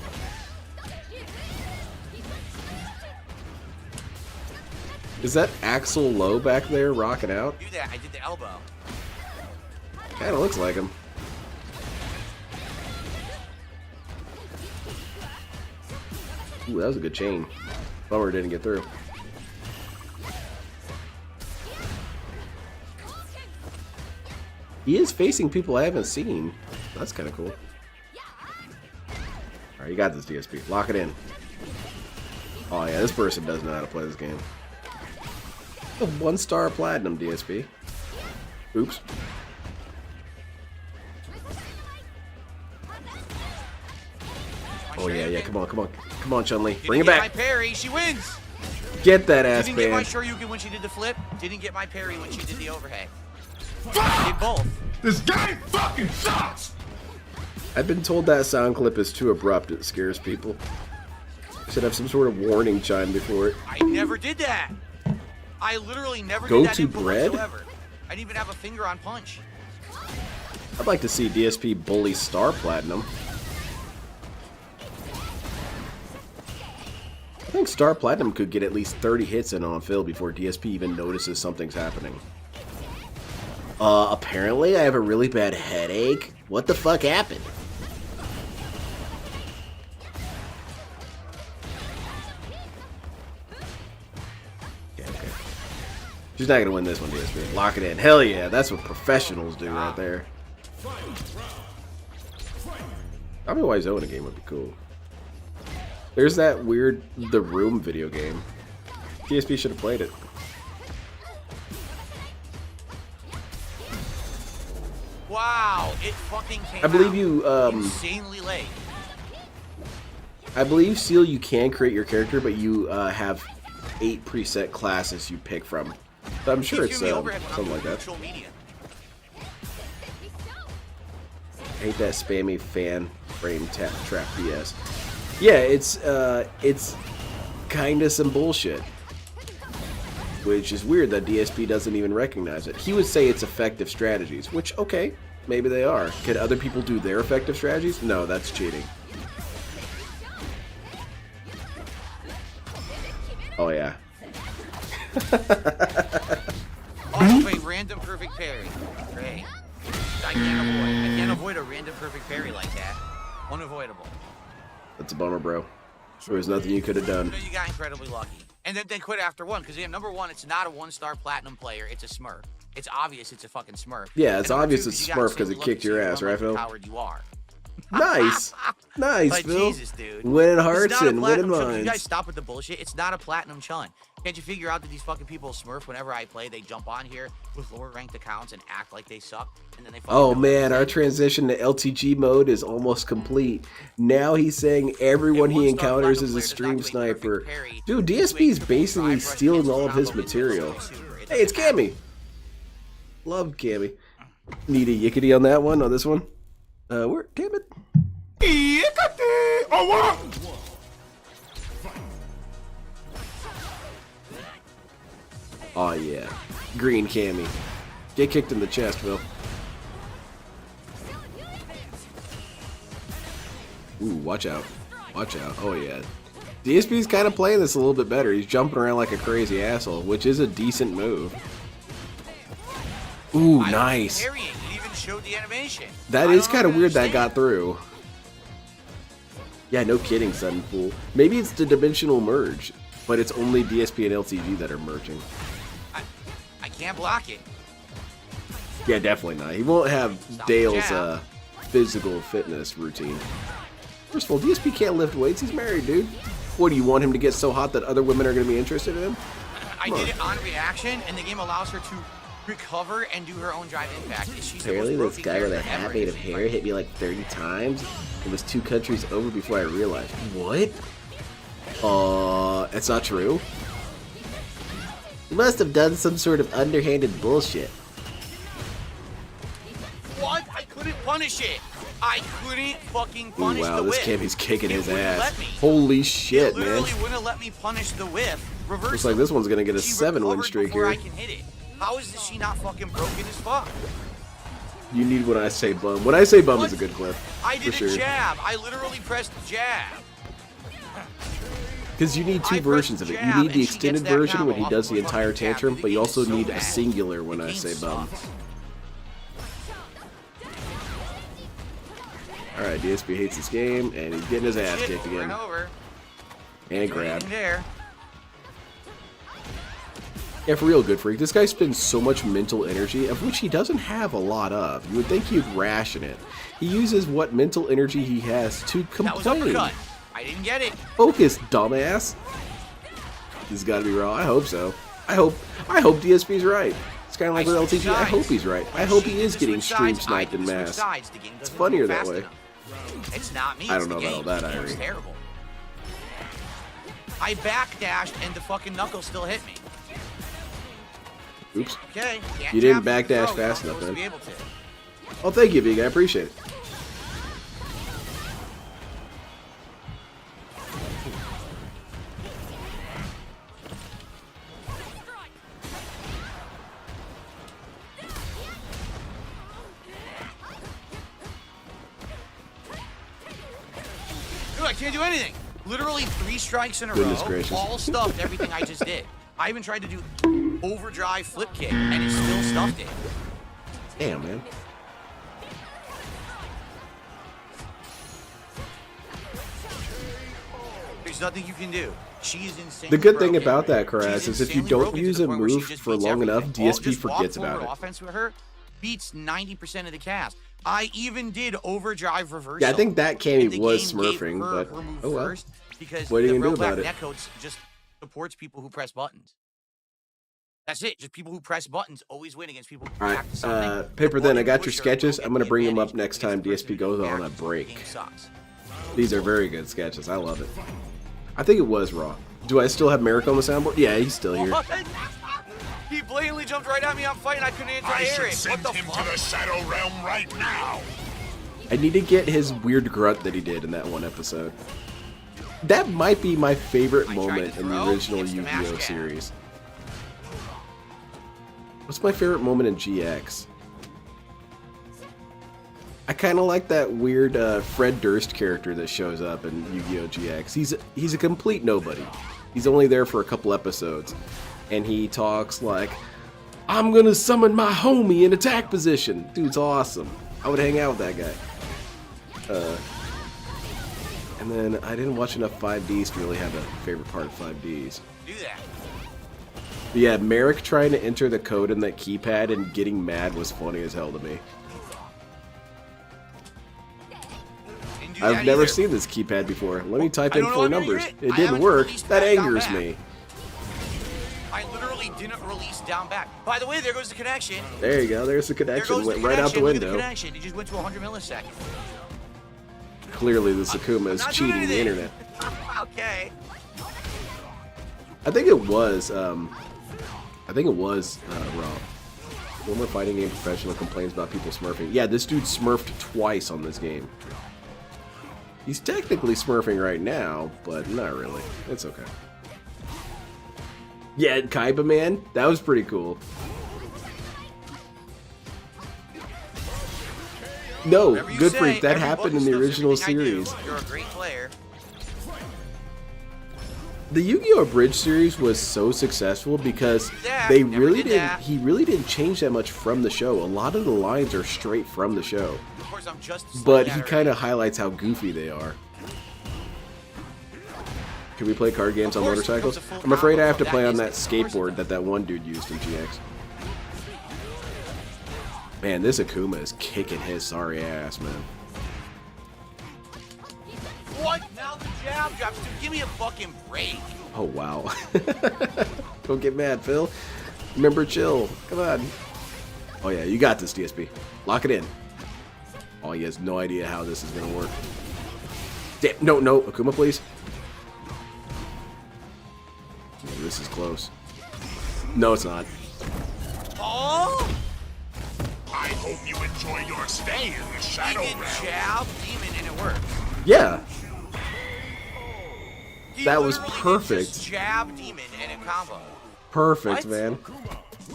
Is that Axel Low back there rocking out? Do that. I did the elbow. Kind of looks like him. Ooh, that was a good chain. Bummer didn't get through. He is facing people I haven't seen. That's kind of cool. Alright, you got this, DSP. Lock it in. Oh yeah, this person does know how to play this game. A 1-star platinum, DSP. Oops. Oh yeah, come on, Chun-Li, bring it back. My parry, she wins. Get that ass Didn't get my banned. Shoryuken when she did the flip. Didn't get my parry when she did the overhead. Did both. This game fucking sucks! I've been told that sound clip is too abrupt. It scares people. Should have some sort of warning chime before it. I never did that. I literally never Go did that to input bread? whatsoever. I didn't even have a finger on punch. I'd like to see DSP bully Star Platinum. I think Star Platinum could get at least 30 hits in on Phil before DSP even notices something's happening. Apparently I have a really bad headache. What the fuck happened? Okay. She's not gonna win this one, DSP. Lock it in. Hell yeah, that's what professionals do right there. Probably why Zoe in a game would be cool. There's that weird The Room video game. DSP should have played it. Wow, it fucking came I believe out you, insanely late. I believe, Seal, you can create your character, but you have 8 preset classes you pick from. So I'm sure it's something like that. I hate that spammy fan frame trap BS. Yeah, it's kinda some bullshit. Which is weird that DSP doesn't even recognize it. He would say it's effective strategies, which, okay, maybe they are. Can other people do their effective strategies? No, that's cheating. Oh, yeah. Oh, wait, random perfect parry. Great. I can't avoid a random perfect parry like that. Unavoidable. That's a bummer, bro. There was nothing you could have done. So you got incredibly lucky. And then quit after one, because number one, it's not a 1-star platinum player, it's a smurf. It's obvious it's a fucking smurf. Yeah, it's And number obvious two, it's you gotta Smurf because say it love kicked to your see ass, how right, much of a Phil? coward you are. Nice. Nice, Like, Phil. Jesus, dude. Winning It's hearts not a and platinum winning chun. You guys minds. stop with the bullshit. It's not a platinum chun. Can't you figure out that these fucking people smurf whenever I play? They jump on here with lower ranked accounts and act like they suck, and then they fucking Oh don't man, our understand. transition to LTG mode is almost complete. Now he's saying everyone he encounters is a stream sniper. Dude, DSP is basically stealing all of his material. Hey, it's Cammy. Love Cammy. Need a yickety on that one, on this one? Where, damn it. Oh, what? Oh yeah. Green Cammy. Get kicked in the chest, Will. Ooh, watch out. Watch out. Oh, yeah. DSP's kind of playing this a little bit better. He's jumping around like a crazy asshole, which is a decent move. Ooh, nice. It even showed the animation. That is kind of weird that got through. Yeah, no kidding, Sudden Fool. Maybe it's the dimensional merge, but it's only DSP and LTG that are merging. I can't block it. Yeah, definitely not. He won't have Dale's physical fitness routine. First of all, DSP can't lift weights. He's married, dude. What, do you want him to get so hot that other women are going to be interested in him? I did it on reaction, and the game allows her to recover and do her own drive impact. Apparently, this guy with a hat made of hair hit me like 30 times. It was 2 countries over before I realized. What? It's not true. You must have done some sort of underhanded bullshit. What? I couldn't punish it. I couldn't fucking punish the whip. Wow, this Cammy's kicking his ass. Holy shit, man. It literally wouldn't let me punish the whip. Reverse. Looks like this one's gonna get a 7-win streak here. I can hit it. How is she not fucking broken as fuck? You need When I Say Bum. When I Say Bum is a good clip. I did for a sure. jab. I literally pressed jab. Because you need 2 versions of it. You need the extended version when he does the entire tantrum, but you also need a singular When I Say Bum. Alright, DSP hates this game, and he's getting his ass kicked again. And grabbed. Yeah, for real, Good Freak, this guy spends so much mental energy, of which he doesn't have a lot of. You would think he'd ration it. He uses what mental energy he has to complain. I didn't get it. Focus, dumbass. This has got to be wrong. I hope so. I hope DSP's right. It's kind of like with LTG. I hope he's right. I hope he is getting stream sniped in mass. It's funnier that way. It's not me. I don't know about all that, Irie. Terrible. I backdashed and the fucking knuckle still hit me. Oops. Okay. You didn't backdash fast enough, then. Oh, thank you, Big. I appreciate it. Dude, I can't do anything. Literally 3 strikes in a Goodness row. gracious. All stuffed everything I just did. I even tried to do overdrive flip kick, and it still stuffed it. Damn, man. There's nothing you can do. She's insane. The good thing about that, Karaz, is if you don't use a move for long enough, DSP forgets about it. Offense with her beats 90% of the cast. I even did overdrive reversal. Yeah, I think that Cammy was smurfing, but oh well. Because what are you the gonna do Real about Black it? Netcodes just supports people who press buttons. That's it. Just people who press buttons always win against people who react to something. Alright, Paper Then, I got your sketches. I'm going to bring them up next time DSP goes on a break. These are very good sketches. I love it. I think it was Raw. Do I still have Merrick on the soundboard? Yeah, he's still here. What? He blatantly jumped right at me. I'm fighting. I couldn't anti-air it. What the fuck? To the Shadow Realm right now. I need to get his weird grunt that he did in that one episode. That might be my favorite moment in the original Yu-Gi-Oh series. What's my favorite moment in GX? I kind of like that weird Fred Durst character that shows up in Yu-Gi-Oh GX. He's a complete nobody. He's only there for a couple episodes, and he talks like, "I'm gonna summon my homie in attack position." Dude's awesome. I would hang out with that guy. And then I didn't watch enough 5Ds to really have a favorite part of 5Ds. Do that. But yeah, Merrick trying to enter the code in that keypad and getting mad was funny as hell to me. I've never seen this keypad before. Let me type in 4 numbers. It didn't work. That angers me. I literally didn't release down back. By the way, there goes the connection. There you go. There's the connection. Went right out the Look at the window. connection. It just went to 100 milliseconds. Clearly, the Sakuma is cheating the internet. Okay. I think it was. Raw. Former fighting game professional complains about people smurfing. Yeah, this dude smurfed twice on this game. He's technically smurfing right now, but not really. It's okay. Yeah, Kaiba Man, that was pretty cool. No, Whatever you good say, freak. That every happened book in the stuff's original everything I do. series. You're a great player. The Yu-Gi-Oh! Abridged series was so successful because that. they Never really did didn't. that. He really didn't change that much from the show. A lot of the lines are straight from the show, Of course, I'm just as but slow he at kind her of highlights how goofy they are. Can we play card games on Of course, it motorcycles? becomes a full I'm afraid I have to combo. play on That that is- of course it skateboard that one dude used in GX. Man, this Akuma is kicking his sorry ass, man. What? Now the jab drops. Dude, give me a fucking break. Oh, wow. Don't get mad, Phil. Remember, chill. Come on. Oh, yeah, you got this, DSP. Lock it in. Oh, he has no idea how this is going to work. Damn, no, no. Akuma, please. Oh, this is close. No, it's not. Oh! I hope you enjoy your stay in the He Shadow did Realm. jab, demon, and it worked. Yeah. He That was literally did perfect. just jab, demon, and a combo. Perfect, What? man.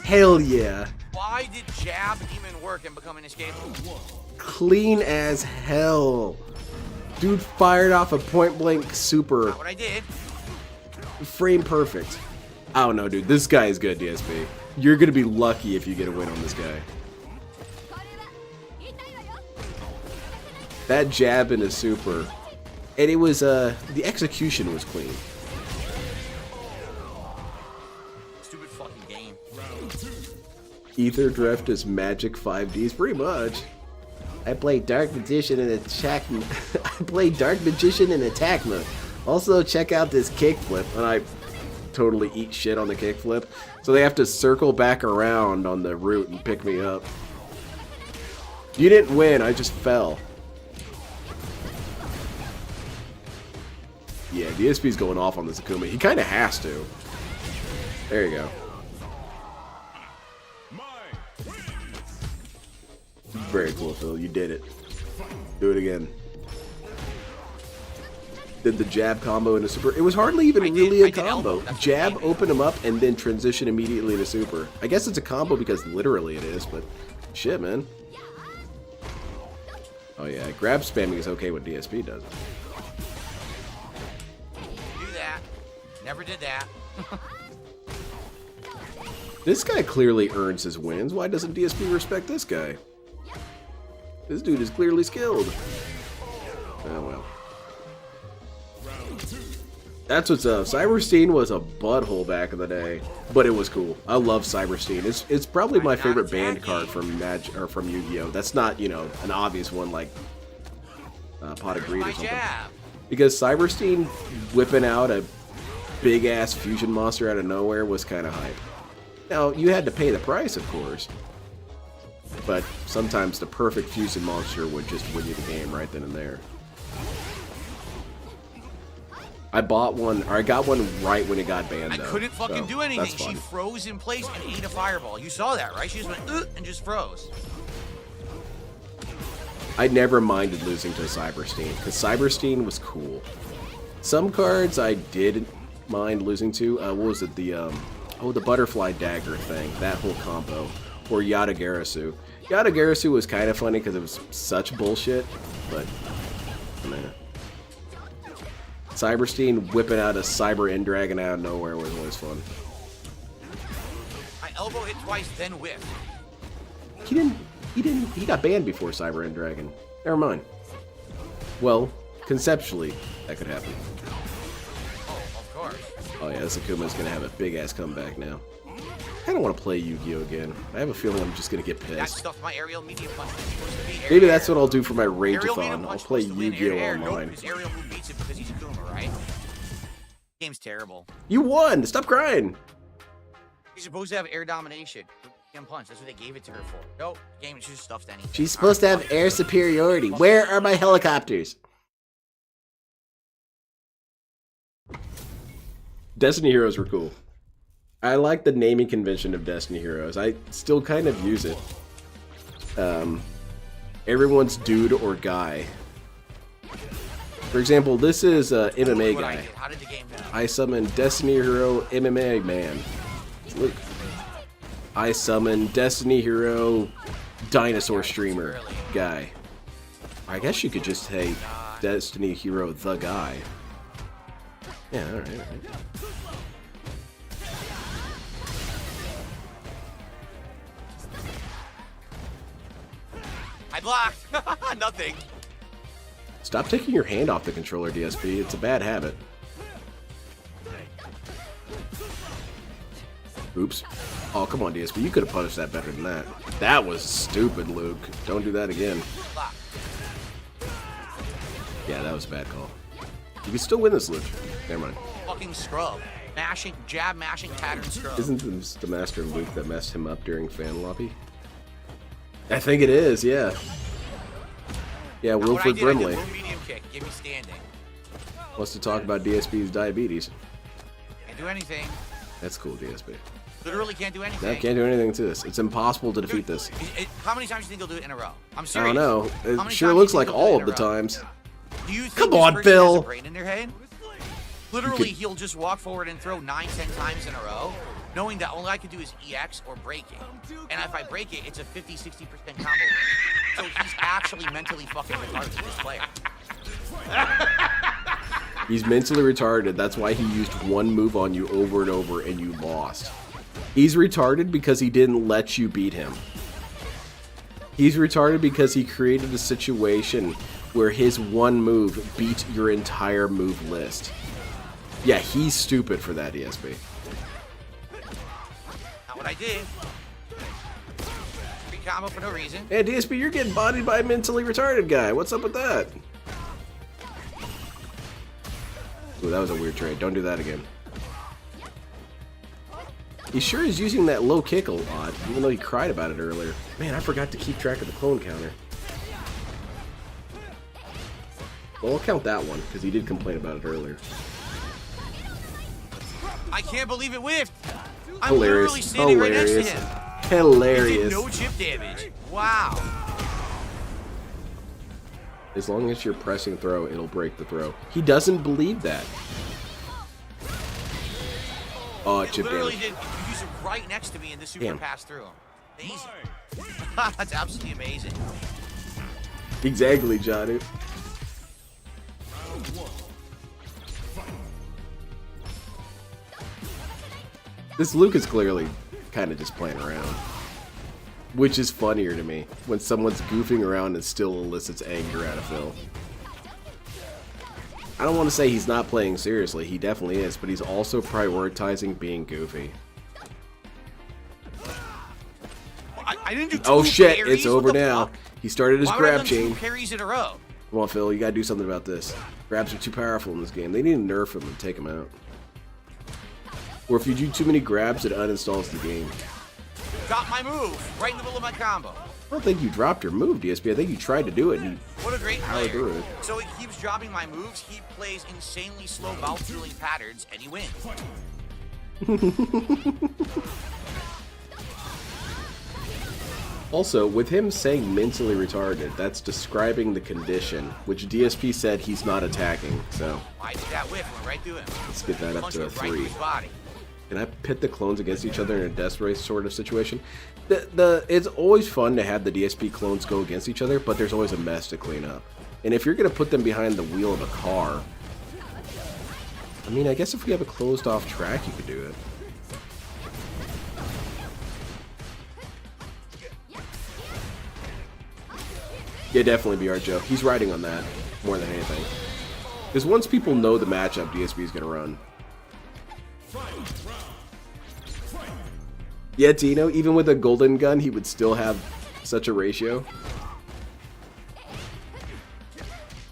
Hell yeah. Why did jab, demon work and become inescapable? Clean as hell. Dude fired off a point-blank super. Not what I did. Frame perfect. I don't know, dude. This guy is good, DSP. You're gonna be lucky if you get a win on this guy. That jab in a super. And it was, the execution was clean. Stupid fucking game. Ether Drift is Magic 5Ds, pretty much. I play Dark Magician and attack. I play Dark Magician and attack mode. Also, check out this kickflip, and I totally eat shit on the kickflip. So they have to circle back around on the route and pick me up. You didn't win, I just fell. Yeah, DSP's going off on this Akuma. He kind of has to. There you go. Very cool, Phil. You did it. Do it again. Did the jab combo into super. It was hardly even really a combo. Jab, open him up, and then transition immediately to super. I guess it's a combo because literally it is, but shit, man. Oh yeah, grab spamming is okay when DSP does it. Do that. Never did that. This guy clearly earns his wins. Why doesn't DSP respect this guy? This dude is clearly skilled. Oh well. That's what's up. Cyberstein was a butthole back in the day, but it was cool. I love Cyberstein. It's probably my favorite banned card from from Yu-Gi-Oh. That's not, you know, an obvious one like Pot of Greed or something. Because Cyberstein whipping out a big ass fusion monster out of nowhere was kind of hype. Now you had to pay the price, of course, but sometimes the perfect fusion monster would just win you the game right then and there. I bought one, or I got one right when it got banned, though. I couldn't fucking so do anything. that's fun. She froze in place and ate a fireball. You saw that, right? She just went and just froze. I never minded losing to Cyberstein, because Cyberstein was cool. Some cards I did mind losing to. What was it? The butterfly dagger thing. That whole combo. Or Yatagarasu. Yatagarasu was kind of funny because it was such bullshit, but man. Cyberstein whipping out a Cyber End Dragon out of nowhere was always fun. I elbow hit twice, then whiff. He got banned before Cyber End Dragon. Never mind. Well, conceptually, that could happen. Oh, of course. Oh yeah, this Akuma's gonna have a big ass comeback now. I don't want to play Yu-Gi-Oh again. I have a feeling I'm just gonna get That pissed. stuffed my aerial medium punch. It's supposed to be Maybe air, that's air. what I'll do for my Aerial medium Rage-a-thon. I'll punch play supposed to win Yu-Gi-Oh air, air. online. Nope, his aerial move beats it because he's a Kuma, right? Game's terrible. You won! Stop crying! He's supposed to have air domination. Medium punch. That's what they gave it to her for. Nope, game is just stuffed anything. She's supposed to have air superiority. Where are my helicopters? Destiny Heroes were cool. I like the naming convention of Destiny Heroes. I still kind of use it. Everyone's dude or guy. For example, this is MMA What I guy. did. How did the game go? I summon Destiny Hero MMA man. Look. I summon Destiny Hero Dinosaur Streamer guy. I guess you could just say Destiny Hero the guy. Yeah, alright. I blocked. Nothing. Stop taking your hand off the controller, DSP. It's a bad habit. Oops. Oh, come on, DSP. You could have punished that better than that. That was stupid, Luke. Don't do that again. Block. Yeah, that was a bad call. You can still win this, Luke. Never mind. Fucking scrub. Mashing, jab mashing pattern scrub. Isn't this the Master of Luke that messed him up during fan lobby? I think it is, yeah. Yeah, Wilfred Brimley I did low medium kick. Give me standing. wants to talk about DSP's diabetes. Can't do anything. That's cool, DSP. Literally can't do anything. No, can't do anything to this. It's impossible to defeat this. How many times do you think he'll do it in a row? I'm I serious. don't know. How It many sure times looks do you like think he'll do it all in of a the row? times. Do you think Come this on, person Phil. has a brain in their head? Literally, he'll just walk forward and throw 9-10 times in a row, knowing that all I can do is EX or break it. And if I break it, it's a 50-60% combo. So he's actually mentally fucking retarded, this player. He's mentally retarded. That's why he used one move on you over and over and you lost. He's retarded because he didn't let you beat him. He's retarded because he created a situation where his one move beat your entire move list. Yeah, he's stupid for that, ESP. Not what I did. Free combo for no reason. Hey, DSP, you're getting bodied by a mentally retarded guy. What's up with that? Ooh, that was a weird trade. Don't do that again. He sure is using that low kick a lot, even though he cried about it earlier. Man, I forgot to keep track of the clone counter. Well, I'll count that one, because he did complain about it earlier. I can't believe it whiffed. I'm literally Hilarious. standing right next to Hilarious. him. It did Hilarious. no chip damage. Wow. As long as you're pressing throw, it'll break the throw. He doesn't believe that. Oh, It chip literally damage. did. You used it right next to me and the super Damn. passed through him. Amazing. That's absolutely amazing. Exactly, Johnny. This Luke is clearly kind of just playing around. Which is funnier to me, when someone's goofing around and still elicits anger out of Phil. I don't want to say he's not playing seriously, he definitely is, but he's also prioritizing being goofy. I didn't do two Oh shit, parries? it's over What the now. fuck? He started his Why would I have grab done chain. two parries in a row? Come on, Phil, you gotta do something about this. Grabs are too powerful in this game. They need to nerf him and take him out. Or if you do too many grabs, it uninstalls the game. Got my move right in the middle of my combo. I don't think you dropped your move, DSP. I think you tried to do it and What a great powered player. through it. So he keeps dropping my moves, he plays insanely slow mouth dueling patterns, and he wins. Also, with him saying mentally retarded, that's describing the condition, which DSP said he's not attacking. So I did that whiff, went right through him. let's get that up Punch to a went right through 3. his body. Can I pit the clones against each other in a death race sort of situation? It's always fun to have the DSP clones go against each other, but there's always a mess to clean up. And if you're going to put them behind the wheel of a car, I mean, I guess if we have a closed off track, you could do it. Yeah, definitely BR Joe. He's riding on that more than anything. Because once people know the matchup, DSP is going to run. Yeah, Tino, even with a golden gun, he would still have such a ratio.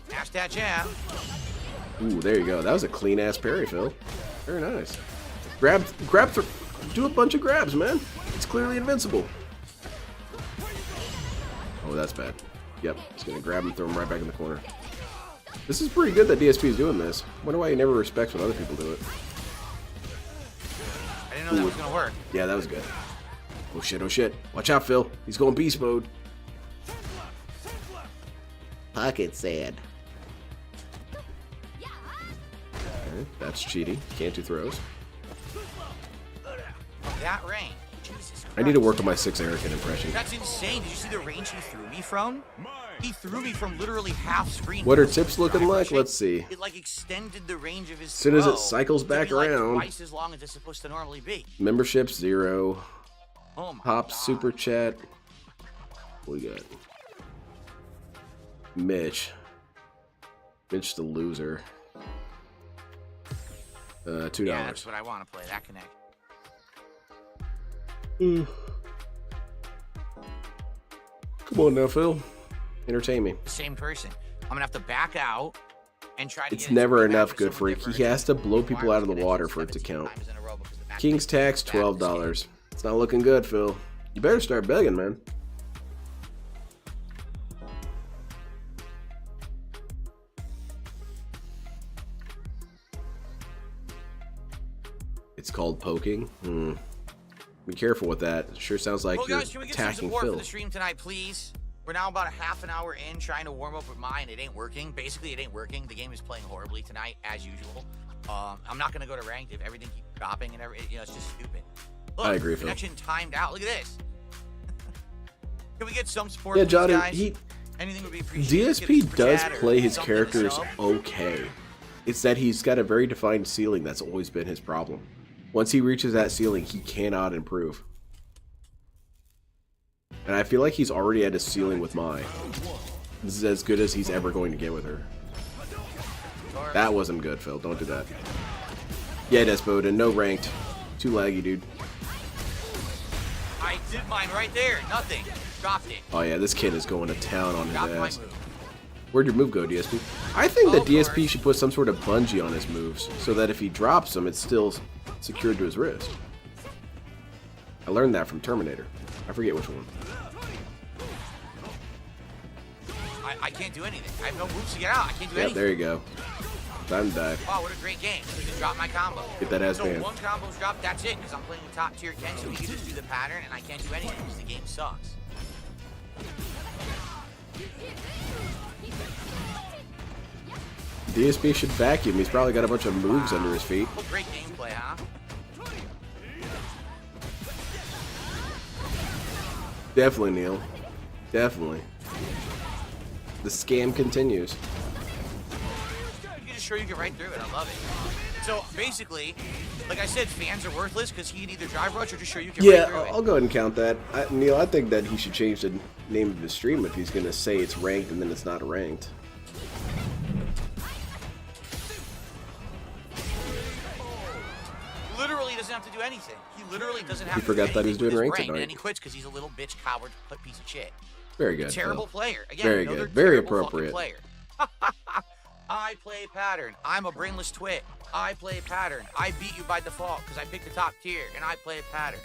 Dash that jab. Ooh, there you go. That was a clean-ass parry, Phil. Very nice. Grab, do a bunch of grabs, man. It's clearly invincible. Oh, that's bad. Yep, he's going to grab him and throw him right back in the corner. This is pretty good that DSP is doing this. Wonder why he never respects when other people do it. I didn't know that was going to work. Yeah, that was good. Oh shit, oh shit. Watch out, Phil. He's going beast mode. Pocket sand. Okay, that's cheating. Can't do throws. From that range. Jesus I need to work on my 6 Erican impression. That's insane. Did you see the range he threw me from? He threw me from literally half screen. What are tips looking like? Let's see. It like extended the range of his As soon as it throw cycles to back be, like, around. twice as long as it's supposed to normally be. Membership 0. Oh my Pop God. super chat. What we got? Mitch. Mitch the loser. $2. Yeah, that's what I want to play. That connect. Come on now, Phil. Entertain me. The same person. I'm gonna have to back out and try to. It's get never into enough, with good someone freak. different. He has to blow people out of the Wireless water for connection it to 17 count. times in a row because the match King's is tax, back to the same. $12. It's not looking good, Phil. You better start begging, man. It's called poking. Be careful with that. It sure sounds like Well, you're guys, can we get some attacking support Phil. for the stream tonight, please? We're now about a half an hour in trying to warm up with mine. It ain't working. Basically, it ain't working. The game is playing horribly tonight, as usual. I'm not going to go to ranked if everything keeps dropping and it's just stupid. Look, I agree, Phil. connection timed out. Look at this. Can we get some support Yeah, for Johnny, these guys? Anything would be appreciated. Get a DSP super does chat or play his something to characters sub. okay. It's that he's got a very defined ceiling that's always been his problem. Once he reaches that ceiling, he cannot improve. And I feel like he's already at his ceiling with Mai. This is as good as he's ever going to get with her. That wasn't good, Phil. Don't do that. Yeah, Despoda, no ranked. Too laggy, dude. I did mine right there. Nothing. Dropped it. Oh yeah, this kid is going to town on his Dropped my ass. move. Where'd your move go, DSP? I think that Of DSP course. should put some sort of bungee on his moves so that if he drops them, it's still secured to his wrist. I learned that from Terminator. I forget which one. I can't do anything. I have no moves to get out. I can't do Yeah, anything. there you go. Time to die. Wow, what a great game. He just dropped my combo. Get that ass So banned. one combo's dropped, that's it, because I'm playing with top tier Ken, so he can just do the pattern, and I can't do anything because the game sucks. DSP should vacuum. He's probably got a bunch of moves under his feet. Well, great gameplay, huh? Definitely, Neil. Definitely. The scam continues. You just show you get right through it. I love it. So basically, like I said, fans are worthless because he can either drive rush or just show you get Yeah, right through I'll go ahead and count that. Neil, I think that he should change the name of his stream if he's going to say it's ranked and then it's not ranked. Literally doesn't have to do anything. He literally doesn't have He to forgot do that he was anything with doing his ranked brain, tonight. and he quits because he's a little bitch, coward, piece of shit. Very good. Terrible Phil. player. Again, Very another good. Very terrible fucking appropriate. Player. I play pattern. I'm a brainless twit. I play pattern. I beat you by default because I picked the top tier, and I play pattern.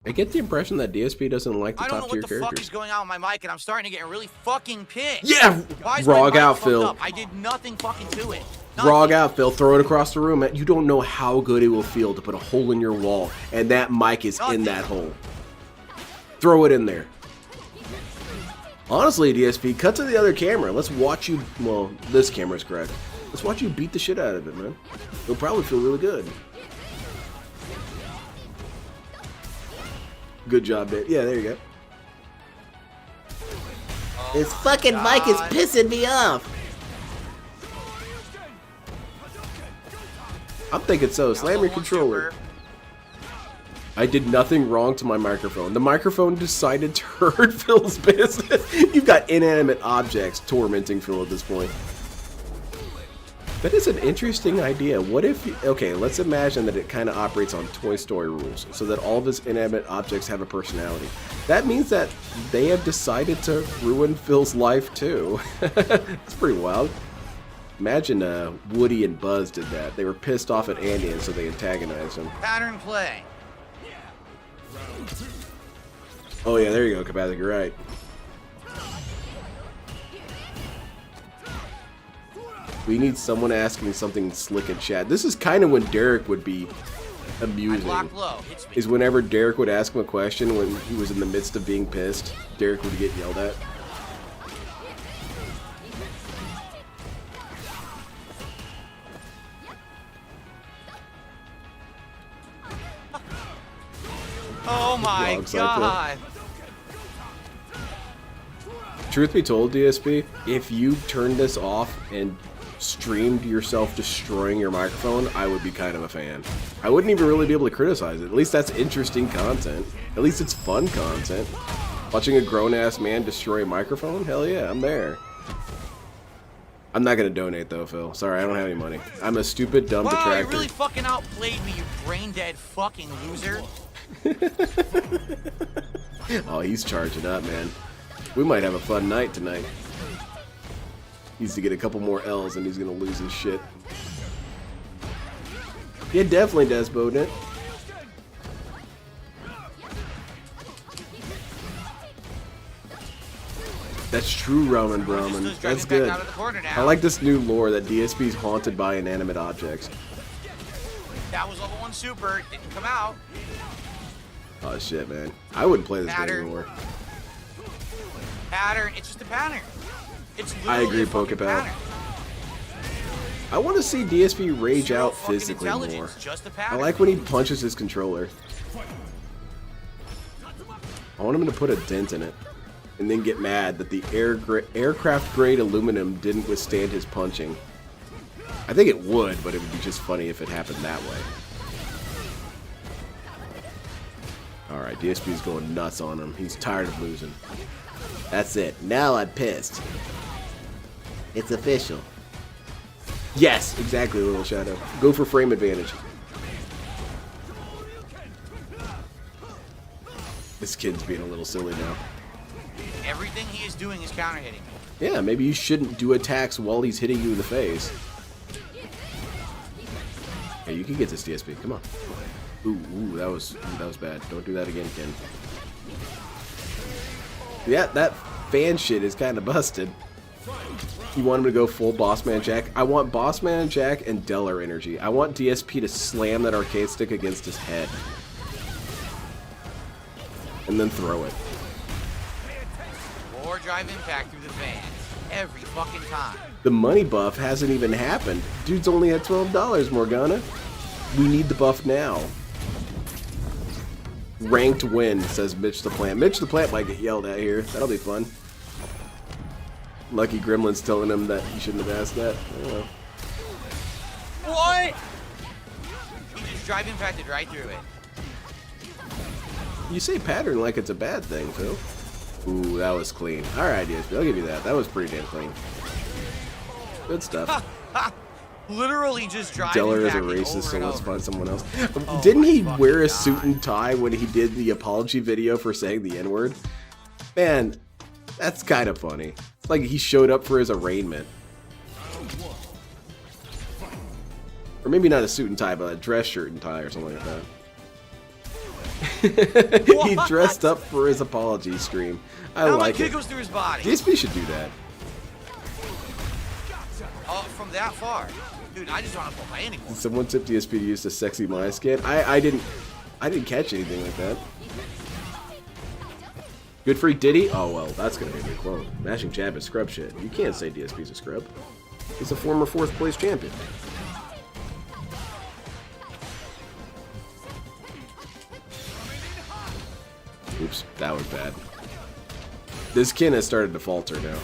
I get the impression that DSP doesn't like the I don't know top tier what the fuck characters. is going on with my mic, and I'm starting to get really fucking pissed. Yeah, Why is my rog mic out, fucked Phil. up? I did nothing fucking to it. Rog Nothing. out, Phil. Throw it across the room. You don't know how good it will feel to put a hole in your wall, and that mic is in that hole. Throw it in there. Honestly, DSP, cut to the other camera. Let's watch you. Well, this camera's correct. Let's watch you beat the shit out of it, man. You'll probably feel really good. Good job, Dave. Yeah, there you go. This fucking mic is pissing me off. I'm thinking so. Slam your controller. I did nothing wrong to my microphone. The microphone decided to hurt Phil's business. You've got inanimate objects tormenting Phil at this point. That is an interesting idea. What if, okay, let's imagine that it kind of operates on Toy Story rules, so that all of his inanimate objects have a personality. That means that they have decided to ruin Phil's life too. It's pretty wild. Imagine Woody and Buzz did that. They were pissed off at Andy, and so they antagonized him. Pattern play. Oh yeah, there you go, Kabazak, you're right. We need someone asking something slick in chat. This is kind of when Derek would be amusing. Block low. Hits me. Is whenever Derek would ask him a question when he was in the midst of being pissed, Derek would get yelled at. Oh my Dog cycle. god. Truth be told, DSP, if you turned this off and streamed yourself destroying your microphone, I would be kind of a fan. I wouldn't even really be able to criticize it. At least that's interesting content. At least it's fun content. Watching a grown-ass man destroy a microphone? Hell yeah, I'm there. I'm not gonna donate though, Phil. Sorry, I don't have any money. I'm a stupid, dumb Wow, detractor. you really fucking outplayed me, you brain-dead fucking loser. Oh, he's charging up, man. We might have a fun night tonight. He needs to get a couple more L's and he's gonna lose his shit. Yeah, definitely does, Bodent. That's true, Roman Brahman. Just That's driving good. back out of the corner now. I like this new lore that DSP's haunted by inanimate objects. That was level 1 super. It didn't come out. Oh shit, man. I wouldn't play this game Pattern. anymore. Pattern. It's just a pattern. It's I literally agree, a fucking Pokeball. pattern. I want to see DSP rage Zero out fucking physically more. intelligence, just a I pattern. like when he punches his controller. I want him to put a dent in it. And then get mad that the aircraft grade aluminum didn't withstand his punching. I think it would, but it would be just funny if it happened that way. Alright, DSP's going nuts on him. He's tired of losing. That's it. Now I'm pissed. It's official. Yes, exactly, Little Shadow. Go for frame advantage. This kid's being a little silly now. Everything he is doing is counter hitting. Yeah, maybe you shouldn't do attacks while he's hitting you in the face. Hey, you can get this DSP. Come on. Ooh, that was bad. Don't do that again, Ken. Yeah, that fan shit is kind of busted. You want him to go full Bossman Jack? I want Bossman Jack and Deller energy. I want DSP to slam that arcade stick against his head. And then throw it. Or drive impact through the fans. Every fucking time. The money buff hasn't even happened. Dude's only at $12, Morgana. We need the buff now. Ranked win, says Mitch the Plant. Mitch the Plant might get yelled at here. That'll be fun. Lucky Gremlin's telling him that he shouldn't have asked that. I don't know. What? He just drive impacted right through it. You say pattern like it's a bad thing, Phil. Ooh, that was clean. Alright, DSP, I'll give you that. That was pretty damn clean. Good stuff. Literally just drive Deller is a impacted racist, over so and let's over. find someone else. Oh Didn't my he fucking wear a God. suit and tie when he did the apology video for saying the N-word? Man, that's kind of funny. It's like he showed up for his arraignment. Or maybe not a suit and tie, but a dress shirt and tie or something like that. He dressed up for his apology stream. I How like much it. goes through his body? DSP should do that. Oh, from that far. Dude, I just don't want to play anymore. Did someone tip DSP to use the sexy my skin? I didn't catch anything like that. Good free Diddy? Oh well, that's gonna be a good quote. Mashing jab is scrub shit. You can't say DSP's a scrub. He's a former 4th place champion. Oops, that was bad. This kin has started to falter now.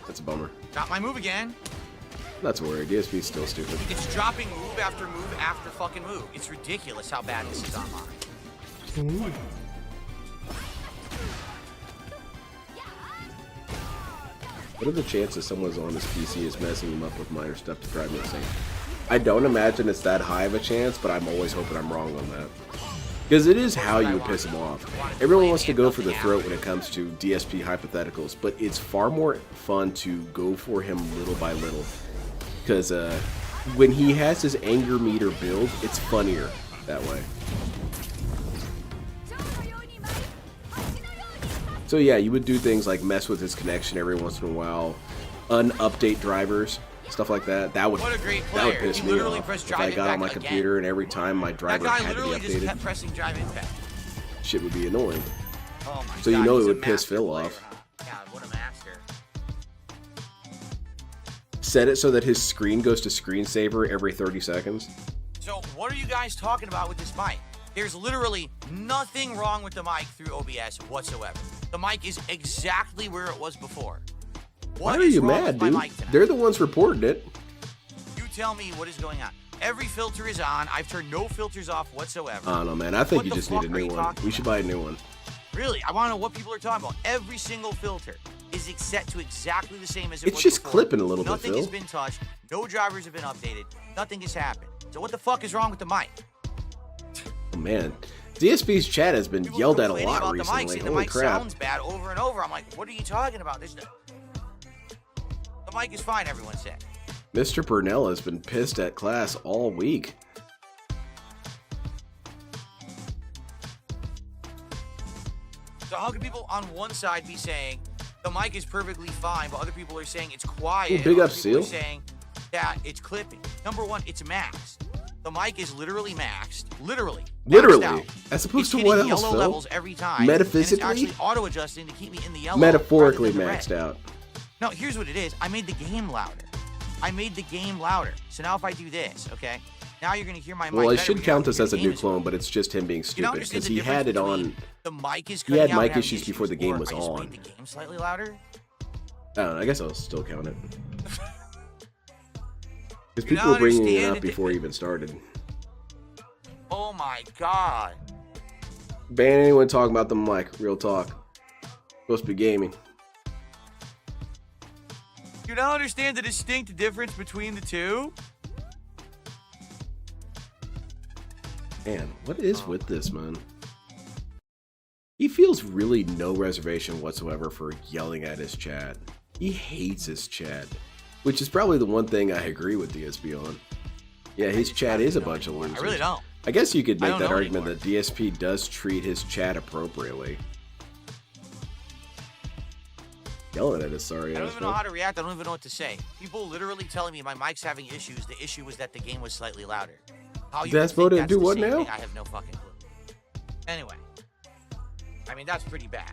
That's a bummer. Got my move again. Not to worry, DSP's still stupid. It's dropping move after move after fucking move. It's ridiculous how bad this is online. What are the chances someone's on this PC is messing him up with minor stuff to drive him insane? I don't imagine it's that high of a chance, but I'm always hoping I'm wrong on that. Because it is how you would piss him off. Everyone wants to go for the throat when it comes to DSP hypotheticals, but it's far more fun to go for him little by little. Because when he has his anger meter build, it's funnier that way. So yeah, you would do things like mess with his connection every once in a while, unupdate drivers, stuff like that. That would What a great that would player. piss He me literally off pressed if I drive got on my impact computer and every time my That driver guy had to be literally just updated. kept pressing drive impact. Shit would be annoying. Oh my So you God, know he's it a would piss master Phil player, off. huh? God, what a master. Set it so that his screen goes to screensaver every 30 seconds. So what are you guys talking about with this mic? There's literally nothing wrong with the mic through OBS whatsoever. The mic is exactly where it was before. Why are you mad, dude? They're the ones reporting it. You tell me what is going on. Every filter is on. I've turned no filters off whatsoever. I don't know, man. I think you just need a new one. We should buy a new one. Really? I want to know what people are talking about. Every single filter is set to exactly the same as it was It's just before. clipping a little bit, Nothing Phil. has been touched. No drivers have been updated. Nothing has happened. So what the fuck is wrong with the mic? Oh, man. DSP's chat has been People yelled at a complaining lot about recently. The mic, saying Holy the mic crap. sounds bad over and over. I'm like, what are you talking about? The mic is fine, everyone said. Mr. Burnell has been pissed at class all week. So how can people on one side be saying the mic is perfectly fine, but other people are saying it's quiet? Ooh, big and up, other people are Seal. saying that it's clipping. Number one, it's maxed. The mic is literally maxed. Literally. Literally. Maxed out. As opposed It's to what hitting else, yellow Phil? levels every time. Metaphysically? And it's actually auto-adjusting to keep me in the yellow. Metaphorically rather than the maxed red. out. No, here's what it is. I made the game louder. So now if I do this, okay? Now you're going to hear my mic Well, I better, should but count you're this gonna as a hear the new game clone, but it's just him being You stupid understand because the he had it difference on. between the mic is He cutting had out mic having issues before the game or was I just on. made the game slightly louder. I don't know. I guess I'll still count it. Because You people were bringing it understand up before it even started. Oh my god. Ban anyone talking about the mic. Real talk. Supposed to be gaming. You don't understand the distinct difference between the two? Man, what is with this, man? He feels really no reservation whatsoever for yelling at his chat. He hates his chat, which is probably the one thing I agree with DSP on. Yeah, his chat is a bunch of losers. I really don't. I guess you could I make don't that know argument anymore. that DSP does treat his chat appropriately. Yelling at his sorry I don't ass, even know man. how to react. I don't even know what to say. People literally telling me my mic's having issues. The issue was that the game was slightly louder. How you That's would think voted that's do the what same now? thing, I have no fucking clue. Anyway. I mean, that's pretty bad.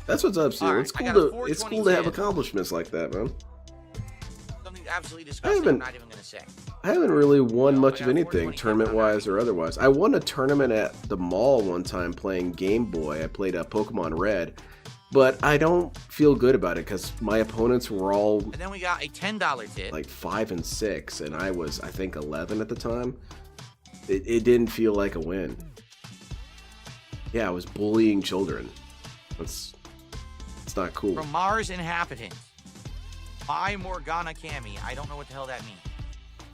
That's what's up, Seal. All right, It's I cool got a to 420 have hit. accomplishments like that, man. Something absolutely disgusting I'm not even going to say. I haven't really won No, much I of got a anything, 420 tournament-wise or otherwise. I won a tournament at the mall one time playing Game Boy. I played Pokemon Red, but I don't feel good about it because my opponents were all And then we got a $10 tip. like 5 and 6, and I was, I think, 11 at the time. It didn't feel like a win. Yeah, I was bullying children. It's not cool. From Mars Inhabitants. My Morgana Cami. I don't know what the hell that means.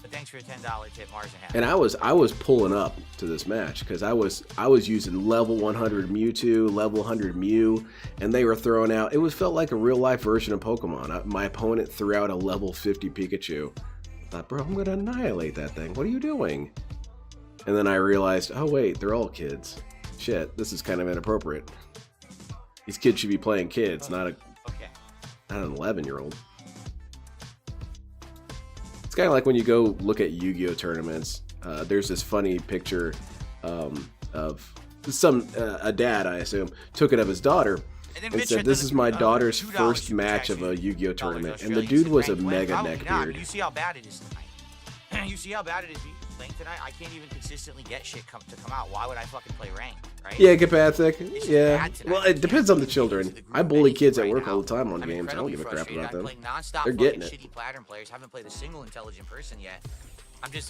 But thanks for a $10 tip, Mars Inhabitants. And I was pulling up to this match because I was using level 100 Mewtwo, level 100 Mew, and they were throwing out. It felt like a real life version of Pokemon. My opponent threw out a level 50 Pikachu. I thought, bro, I'm gonna annihilate that thing. What are you doing? And then I realized, oh wait, they're all kids. Shit, this is kind of inappropriate. These kids should be playing kids, not an 11-year-old. It's kind of like when you go look at Yu-Gi-Oh tournaments. There's this funny picture of a dad, I assume, took it of his daughter and said, "This is my daughter's first match of a Yu-Gi-Oh tournament," and the dude was a mega neckbeard. You see how bad it is tonight. You see how bad it is playing tonight. I can't even consistently get shit to come out. Why would I fucking play rank, right? Yeah, Gapathic. It's Yeah. bad tonight. Well, it depends on the children. I bully kids at right work now. all the time on I'm games. I don't incredibly give a crap frustrated. about them. I'm playing nonstop They're getting fucking it. shitty Platinum players. Haven't played a single intelligent person yet.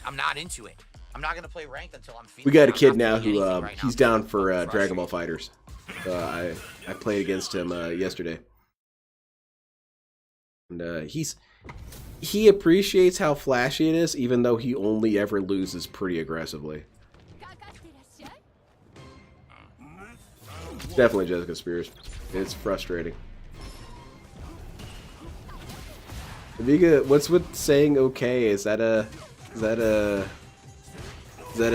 I'm not into it. I'm not gonna play ranked until I'm feeling. We got a I'm kid not now feeling who anything right now. he's down for I'm Dragon Ball frustrated. Fighters. I played against him yesterday, and he appreciates how flashy it is, even though he only ever loses pretty aggressively. It's definitely Jessica Spears. It's frustrating. Viga, what's with saying okay? Is that a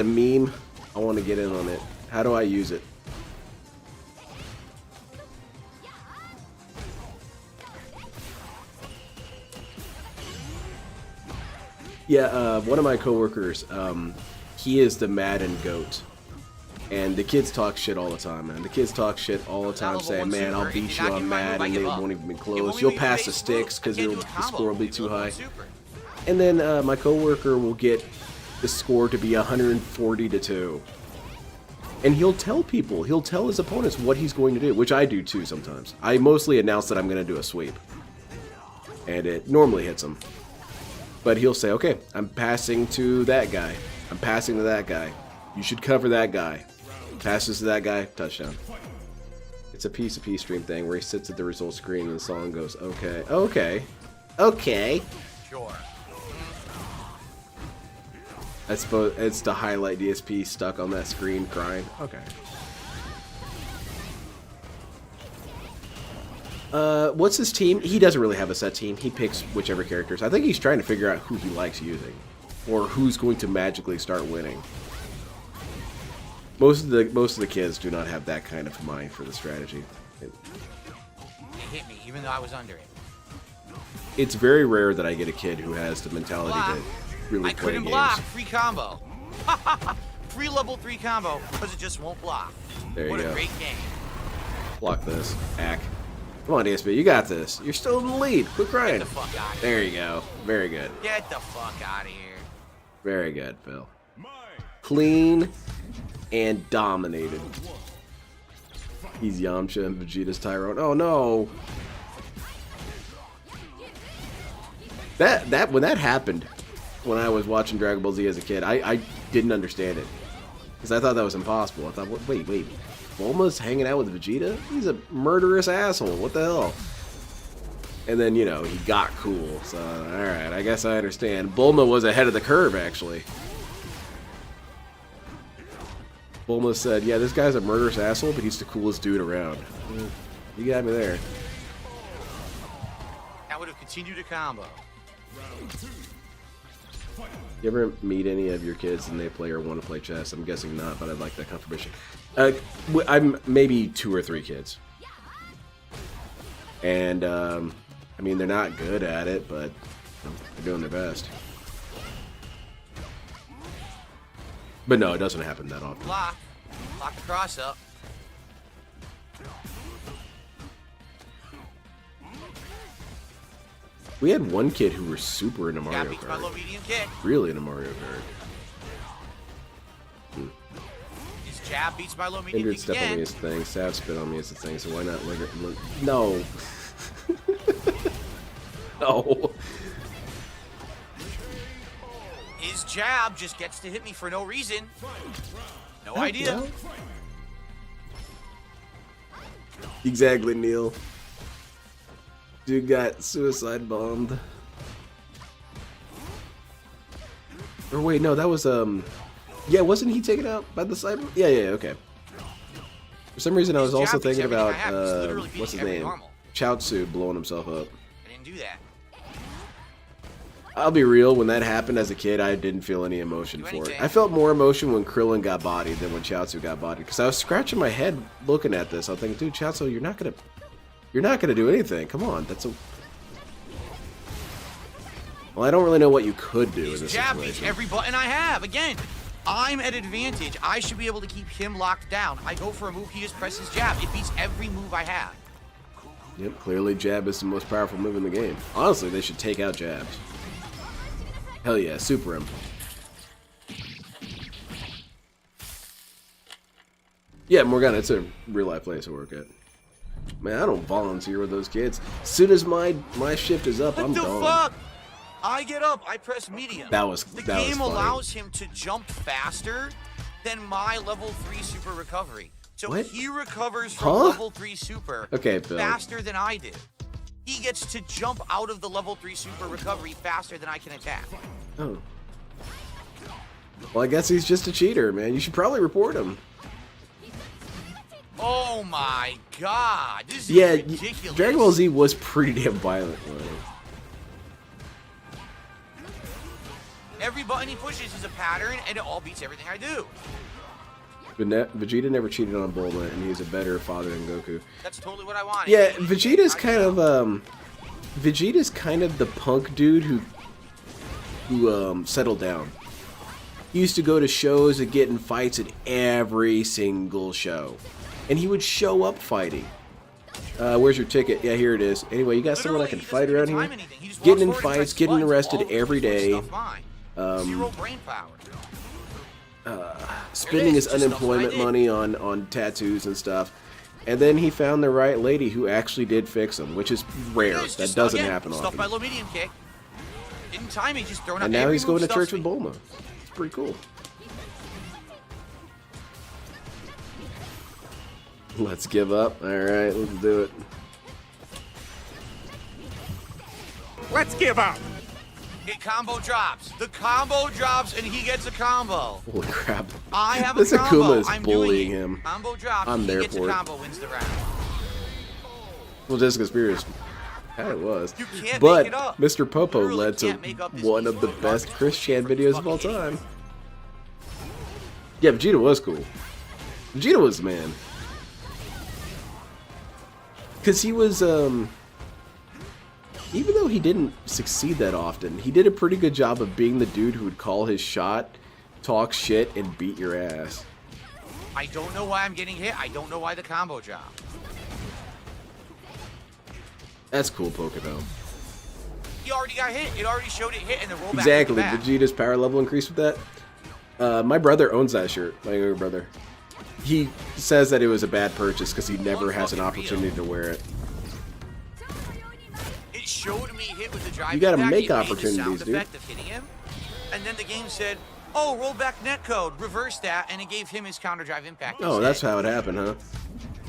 meme? I want to get in on it. How do I use it? Yeah, one of my coworkers, he is the Madden GOAT. And the kids talk shit all the time, man. The kids talk shit all the time, saying, man, I'll beat you on Madden, and they won't even be close. You'll pass the sticks because the score will be too high. And then my coworker will get the score to be 140-2. And he'll tell people, he'll tell his opponents what he's going to do, which I do too sometimes. I mostly announce that I'm going to do a sweep. And it normally hits him. But he'll say, okay, I'm passing to that guy. I'm passing to that guy. You should cover that guy. Passes to that guy, touchdown. It's a piece of P stream thing where he sits at the result screen and the song goes, okay, okay, okay. Sure. I suppose it's to highlight DSP stuck on that screen crying. Okay. What's his team? He doesn't really have a set team. He picks whichever characters. I think he's trying to figure out who he likes using, or who's going to magically start winning. Most of the kids do not have that kind of mind for the strategy. It hit me, even though I was under it. It's very rare that I get a kid who has the mentality Block. to really I play couldn't games. block. Free combo. Free level 3 combo because it just won't block. There you what go. a great game. Block this. Ack. Come on, DSP, you got this. You're still in the lead. Quit crying. Get the fuck out of There here. you go. Very good. Get the fuck out of here. Very good, Phil. Clean and dominated. He's Yamcha and Vegeta's Tyrone. Oh no. That when that happened, when I was watching Dragon Ball Z as a kid, I didn't understand it. Because I thought that was impossible. I thought, wait. Bulma's hanging out with Vegeta? He's a murderous asshole. What the hell? And then, you know, he got cool. So, alright, I guess I understand. Bulma was ahead of the curve, actually. Bulma said, yeah, this guy's a murderous asshole, but he's the coolest dude around. You got me there. That would have continued a combo. You ever meet any of your kids and they play or want to play chess? I'm guessing not, but I'd like that confirmation. I'm maybe 2 or 3 kids. And, I mean, they're not good at it, but they're doing their best. But no, it doesn't happen that often. Block. Lock the cross up. We had one kid who was super into Yeah, Mario beats my low Kart. medium kick. Really into Mario Kart. His jab beats my low medium Kindred kick step on again. me is the thing. Sav spit on me is the thing. So why not No. No. His jab just gets to hit me for no reason. No idea. Well. Exactly, Neil. Dude got suicide bombed. Or wait, no, that was yeah, wasn't he taken out by the cyber? Yeah, okay. For some reason, I was His also jab beats thinking everything about I have. He's literally what's his beating every name? normal. Chaozu blowing himself up. I didn't do that. I'll be real, when that happened as a kid, I didn't feel any emotion for it. anything. I felt more emotion when Krillin got bodied than when Chaozu got bodied. Because I was scratching my head looking at this. I was thinking, dude, Chaozu, you're not gonna do anything. Come on, that's a... Well, I don't really know what you could do in His this jab beats situation. every button I have. Again, I'm at advantage. I should be able to keep him locked down. I go for a move, he just presses jab. It beats every move I have. Yep, clearly jab is the most powerful move in the game. Honestly, they should take out jabs. Hell yeah, super him. Yeah, Morgana, it's a real life place to work at. Man, I don't volunteer with those kids. As soon as my shift is up, I'm What the gone. fuck? I get up, I press medium. That was The that was game funny. allows him to jump faster than my level 3 super recovery. So What? he recovers from Huh? level 3 super Okay, Phil. faster than I do. He gets to jump out of the level 3 super recovery faster than I can attack. Oh. Well, I guess he's just a cheater, man. You should probably report him. Oh my god, this is Yeah, ridiculous. Dragon Ball Z was pretty damn violent. Every button he pushes is a pattern, and it all beats everything I do. But Vegeta never cheated on Bulma, and he's a better father than Goku. That's totally what I wanted. Yeah, Vegeta's kind of the punk dude who settled down. He used to go to shows and get in fights at every single show, and he would show up fighting. Where's your ticket? Yeah, here it is. Anyway, you got someone I can fight around here? Getting in fights, getting arrested every day. Zero brain power. spending his Just stuff I unemployment did. money on tattoos and stuff. And then he found the right lady who actually did fix him, which is rare. It's That just, doesn't again, happen Stuff by often. low medium kick. Didn't time me, just throwing out And now every he's going move to church stuffs with me. Bulma. It's pretty cool. Let's give up. All right, let's do it. Let's give up. It combo drops. The combo drops, and he gets a combo. Holy crap. I have This a combo. Akuma is I'm bullying doing it. him. Combo drops. I'm he there gets for a it. combo, wins the round. Well, Jessica Spears, yeah, it was. You can't But make it up. Mr. Popo Literally led to can't make up this one of the piece of best garbage. Chris Chan Fucking videos of all idiot. time. Yeah, Vegeta was cool. Vegeta was the man. Because he was, even though he didn't succeed that often, he did a pretty good job of being the dude who would call his shot, talk shit, and beat your ass. I don't know why I'm getting hit. I don't know why the combo dropped. That's cool, Poketo. He already got hit. It already showed it hit, and the rollback. Exactly. Back. Vegeta's power level increased with that. My brother owns that shirt. My younger brother. He says that it was a bad purchase because he never has an opportunity to wear it. It showed me hit with the drive. You gotta impact. make It made the opportunities, sound dude. effect of hitting him, and then the game said, "Oh, roll back netcode, reverse that," and it gave him his counter drive impact. Oh, that's how it happened, huh?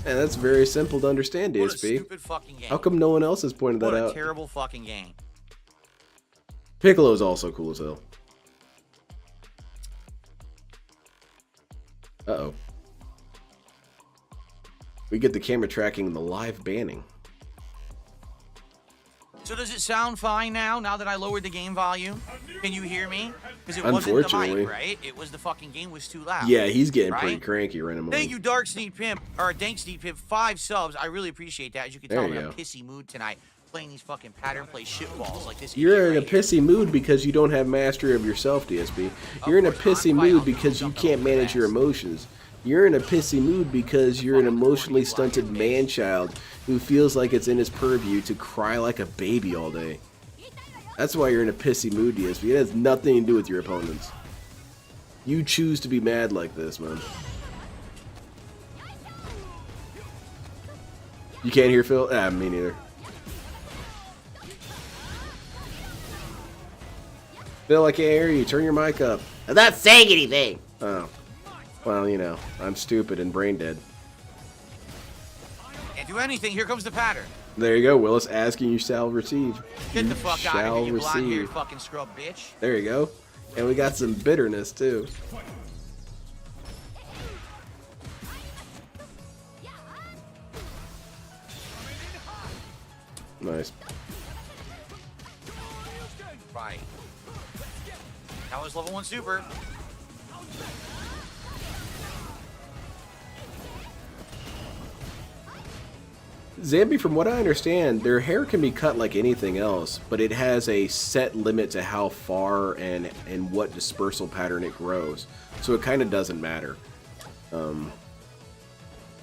And that's very simple to understand, What a DSP. stupid fucking game. How come no one else has pointed What that a out? terrible fucking game. Piccolo's also cool as hell. Uh-oh. We get the camera tracking and the live banning. So does it sound fine now that I lowered the game volume? Can you hear me? Because it wasn't the Unfortunately. mic, right? It was the fucking game was too loud. Yeah, he's getting pretty right? cranky randomly. Thank you, Dark Sneak Pimp, or Dank Sneak Pimp, 5 subs. I really appreciate that. As you can There tell, you I'm in a go. pissy mood tonight, playing these fucking pattern play shitballs like this. You're idiot in a right here. pissy mood because you don't have mastery of yourself, DSP. You're in a course, pissy I'm fine. mood I'll because do you something can't over manage your fast. emotions. You're in a pissy mood because you're an emotionally stunted man-child who feels like it's in his purview to cry like a baby all day. That's why you're in a pissy mood, DSP. It has nothing to do with your opponents. You choose to be mad like this, man. You can't hear Phil? Ah, me neither. Phil, I can't hear you. Turn your mic up. I'm not saying anything. Oh. Well, you know, I'm stupid and brain dead. Can't do anything. Here comes the pattern. There you go, Willis. Asking you shall receive. Get You the fuck out of shall here, you blonde-haired receive. fucking scrub bitch. There you go. And we got some bitterness, too. Nice. Right. That was level 1 super. Zambi, from what I understand, their hair can be cut like anything else, but it has a set limit to how far and what dispersal pattern it grows. So it kind of doesn't matter.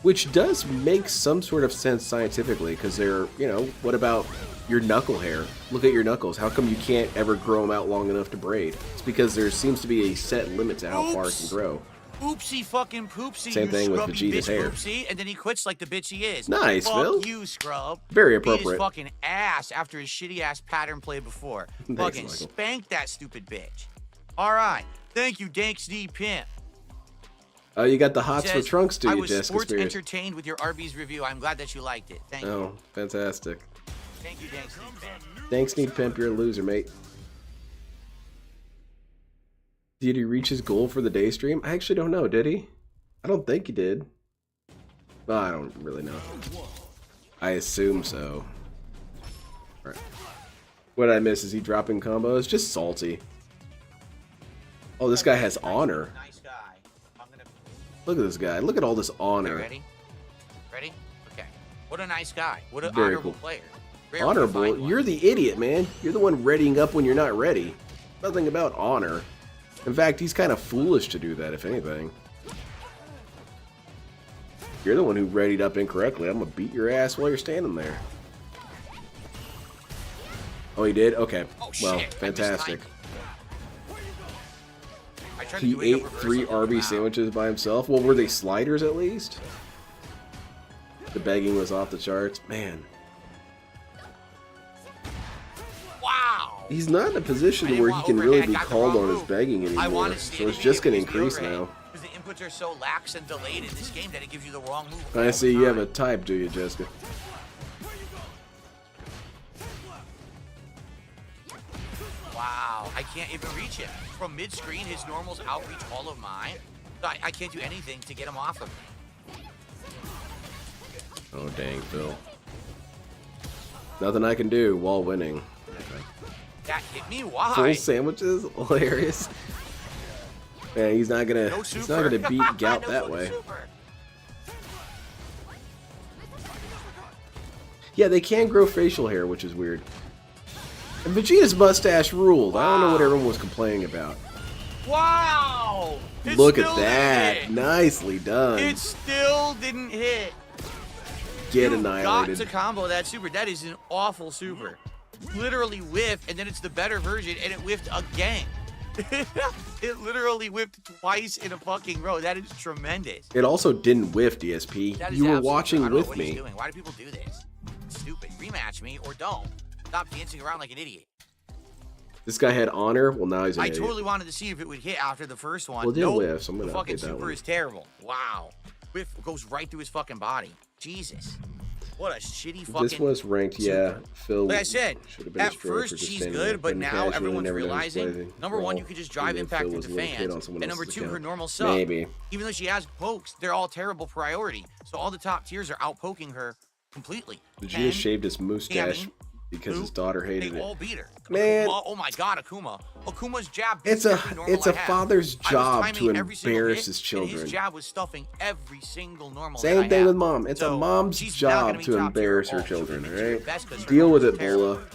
Which does make some sort of sense scientifically, because they're, you know, what about your knuckle hair? Look at your knuckles. How come you can't ever grow them out long enough to braid? It's because there seems to be a set limit to how far it can grow. Oopsie fucking poopsie, Same you thing with scrubby Vegeta's bitch hair. Poopsie, and then he quits like the bitch he is. Nice, Fuck Phil. you, scrub. Very Beat his appropriate. fucking ass after his shitty ass pattern play before. Thanks, Fucking Michael. spank that stupid bitch. All right, thank you, Dank Sneak Pimp. Oh, you got the hots for Says, Trunks, do I you, was Jessica sports Spears? entertained with your Arby's review. I'm glad that you liked it. Thank you. Oh, fantastic. Thank you, Dank Sneak Pimp. Thanks, Need Pimp. You're a loser, mate. Did he reach his goal for the day stream? I actually don't know. Did he? I don't think he did. Well, I don't really know. I assume so. Alright. What I miss is he dropping combos? Just salty. Oh, this guy has honor. Nice guy. I'm gonna. Look at this guy. Look at all this Okay, honor. ready? Ready? Okay. What a nice guy. What an Very honorable cool. player. Rarely find Honorable? one. You're the idiot, man. You're the one readying up when you're not ready. Nothing about honor. In fact, he's kind of foolish to do that, if anything. You're the one who readied up incorrectly. I'm gonna beat your ass while you're standing there. Oh, he did? Okay. Oh, Well, shit. fantastic. I tried to He do a ate reversal 3 and come Arby's out. sandwiches by himself. Well, were they sliders at least? The begging was off the charts. Man, Wow. he's not in a I position didn't where he want can overhand. really I be got the called wrong on his move. begging I anymore. wanted So standing it's just going to wave against the increase overhand, now. because the inputs are so lax and delayed in this game that it gives you the wrong move. I all see the you have time. a type, do you, Jessica? Wow, I can't even reach him. From mid-screen, his normals outreach all of mine. So I can't do anything to get him off of me. Oh, dang, Phil. Nothing I can do while winning. That hit me? Why? Full sandwiches? Hilarious. Man, he's not gonna No he's super. not gonna beat Gout No that fucking way. super. Yeah, they can grow facial hair, which is weird. And Vegeta's mustache ruled. I don't know what everyone was complaining about. Wow! It Look at still didn't that. hit. Nicely done. It still didn't hit. Get You've got annihilated. to combo that super. That is an awful super. Literally whiffed, and then it's the better version, and it whiffed again. It literally whiffed twice in a fucking row. That is tremendous. It also didn't whiff, DSP. That is You were absolute- I watching don't know with what he's me. doing. Why do people do this? It's stupid. Rematch me or don't. Stop dancing around like an idiot. This guy had honor. Well, now he's an I idiot. totally wanted to see if it would hit after the first one. Well, it didn't Nope. whiff, so I'm gonna The fucking update that super one. is terrible. Wow. Whiff goes right through his fucking body. Jesus. What a shitty fucking. This was ranked, yeah. Phil. Like I said, should have been a at stroke first for just she's standing good, there, but playing now casually, everyone's never known who's realizing, playing. number one, Well, you could just drive even if impact Phil into was a little kid on fans, someone and number else's two, her account. normal suck. Maybe. Even though she has pokes, they're all terrible priority. So all the top tiers are out poking her completely. Vegeta Ken, shaved his mustache Tammy, because his Luke, daughter they hated all it. beat her. Man. Akuma, oh my god, Akuma. Akuma's jab beat It's a every normal I have. father's I was job timing to every single embarrass hit, his and children. his jab was stuffing every single normal Same that I thing have. with mom. It's a So, mom's she's now gonna job be to top tier. embarrass her Oh, she'll children, be alright? best 'cause her Deal with numbers it, are terrible. Bola.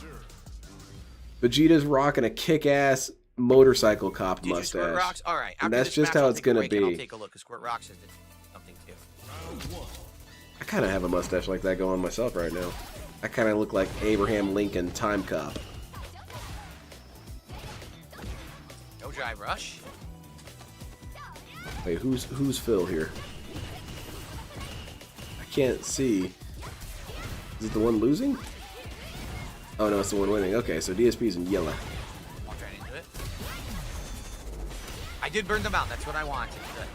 Vegeta's rocking a kick-ass motorcycle cop Did you Squirt mustache. Rocks? All right. And After that's this just match, how I'll it's take a gonna break and I'll be. take a look, 'cause Squirt Rocks has something too. I kind of have a mustache like that going myself right now. I kind of look like Abraham Lincoln Time Cop. No drive rush. Wait, who's Phil here? I can't see. Is it the one losing? Oh no, it's the one winning. Okay, so DSP's in yellow. Walk right into it. I did burn them out. That's what I wanted. Good.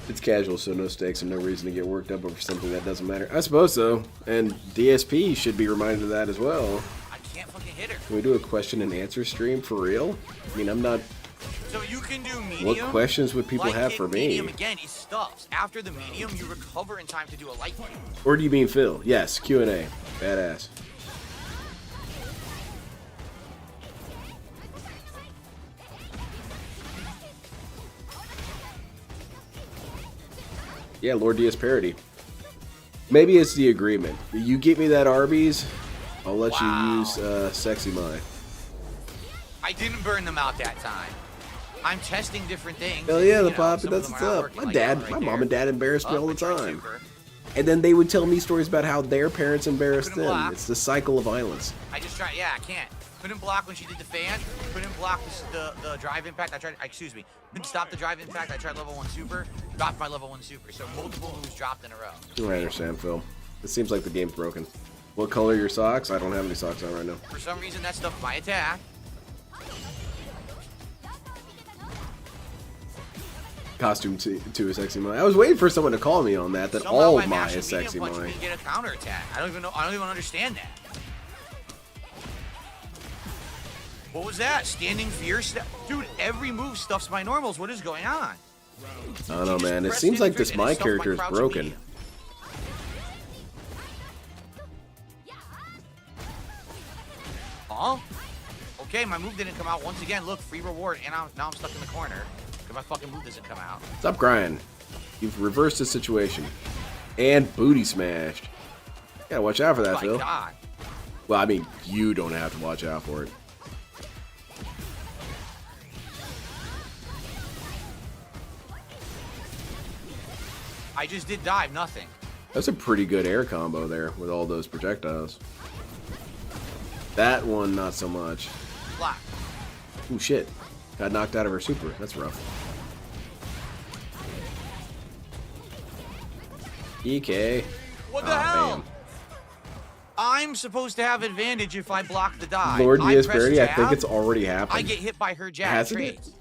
It's casual, so no stakes and no reason to get worked up over something that doesn't matter. I suppose so. And DSP should be reminded of that as well. I can't fucking hit her. Can we do a question and answer stream for real? I mean, I'm not... So you can do medium. What questions would people light have hit for me? Medium again is stuffs. After the medium, you recover in time to do a light hit. Or do you mean Phil? Yes, Q&A. Badass. Yeah, Lord DS parody. Maybe it's the agreement. You get me that Arby's, I'll let you use Sexy Mai. I didn't burn them out that time. I'm testing different things. Hell yeah, and, the you know, pop, some that's of what's them are not up. working My like dad, that right my there. mom and dad embarrassed me all the I tried time. super. And then they would tell me stories about how their parents embarrassed Couldn't them. block. It's the cycle of violence. I just tried. Yeah, I can't. Couldn't block when she did the fan. Couldn't block the drive impact. I tried. Excuse me. Couldn't stop the drive impact. I tried level 1 super. Dropped my level 1 super. So multiple moves dropped in a row. I understand, Phil. It seems like the game's broken. What color are your socks? I don't have any socks on right now. For some reason, that stuff my attack. Costume to a Sexy Mai. I was waiting for someone to call me on that. That Somehow all my Mai mash is and medium Sexy punch Mai. me get a counter attack. I don't even know. I don't even understand that. What was that? Standing fierce? Dude, every move stuffs my normals. What is going on? I don't know, Just man. It pressed seems in like this and it Mai stuffed my character is crouch broken. medium. Huh? Okay, my move didn't come out. Once again, look, free reward, and now I'm stuck in the corner because my fucking move doesn't come out. Stop crying. You've reversed the situation. And booty smashed. Gotta watch out for that, My Phil. God. Well, I mean, you don't have to watch out for it. I just did dive, nothing. That's a pretty good air combo there with all those projectiles. That one, not so much. Block. Ooh, shit. Got knocked out of her super. That's rough. EK. What the hell? Bam. I'm supposed to have advantage if I block the dive. Lord I press Diasparity, I think jab, it's already happened. I get hit by her jab Hasn't it? trades.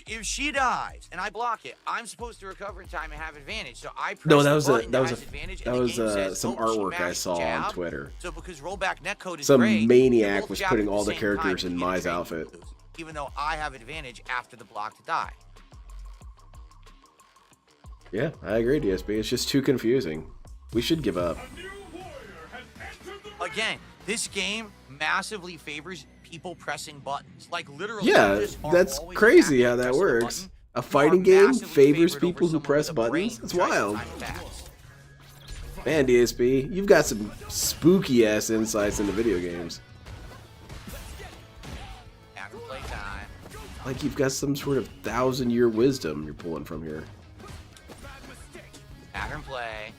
If she dives and I block it, I'm supposed to recover in time and have advantage. So I press No, that the was button that was has advantage, that and the was game says, some "Oh, she artwork I mashed saw jab." on Twitter. So because rollback netcode is Some great, maniac both was jab putting at all the same characters time, in you get a Mai's trade outfit. boost, even though I have advantage after the blocked die. Yeah, I agree, DSP. It's just too confusing. We should give up. Again, this game massively favors people pressing buttons. Like literally, Yeah, you just are that's always crazy active how that pressing a works. button. A You fighting are game massively favors favored over people who someone press with a brain buttons? who It's tries to wild. time attacks. Man, DSP, you've got some spooky ass insights into video games. Pattern play time. Like you've got some sort of 1,000-year wisdom you're pulling from here. Pattern play.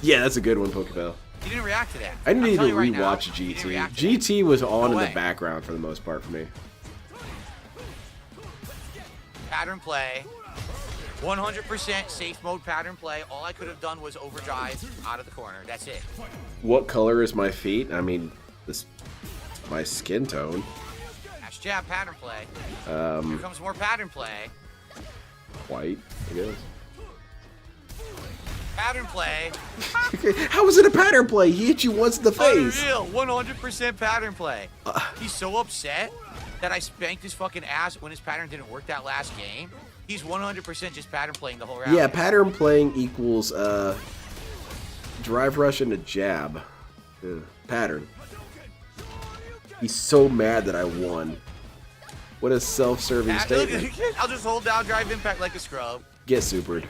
Yeah, that's a good one, Pokebell. You didn't react to that. I I'm need to telling you right now, rewatch you didn't GT. react to that. GT was on No in way. the background for the most part for me. Pattern play. 100% safe mode pattern play. All I could have done was overdrive out of the corner. That's it. What color is my feet? I mean, this my skin tone. Dash jab pattern play. Here comes more pattern play. White, I guess. Pattern play. How is it a pattern play? He hit you once in the face. Unreal. 100% pattern play. He's so upset that I spanked his fucking ass when his pattern didn't work that last game. He's 100% just pattern playing the whole round. Yeah, pattern playing equals drive rush and a jab. Pattern. He's so mad that I won. What a self-serving statement. I'll just hold down drive impact like a scrub. Get supered.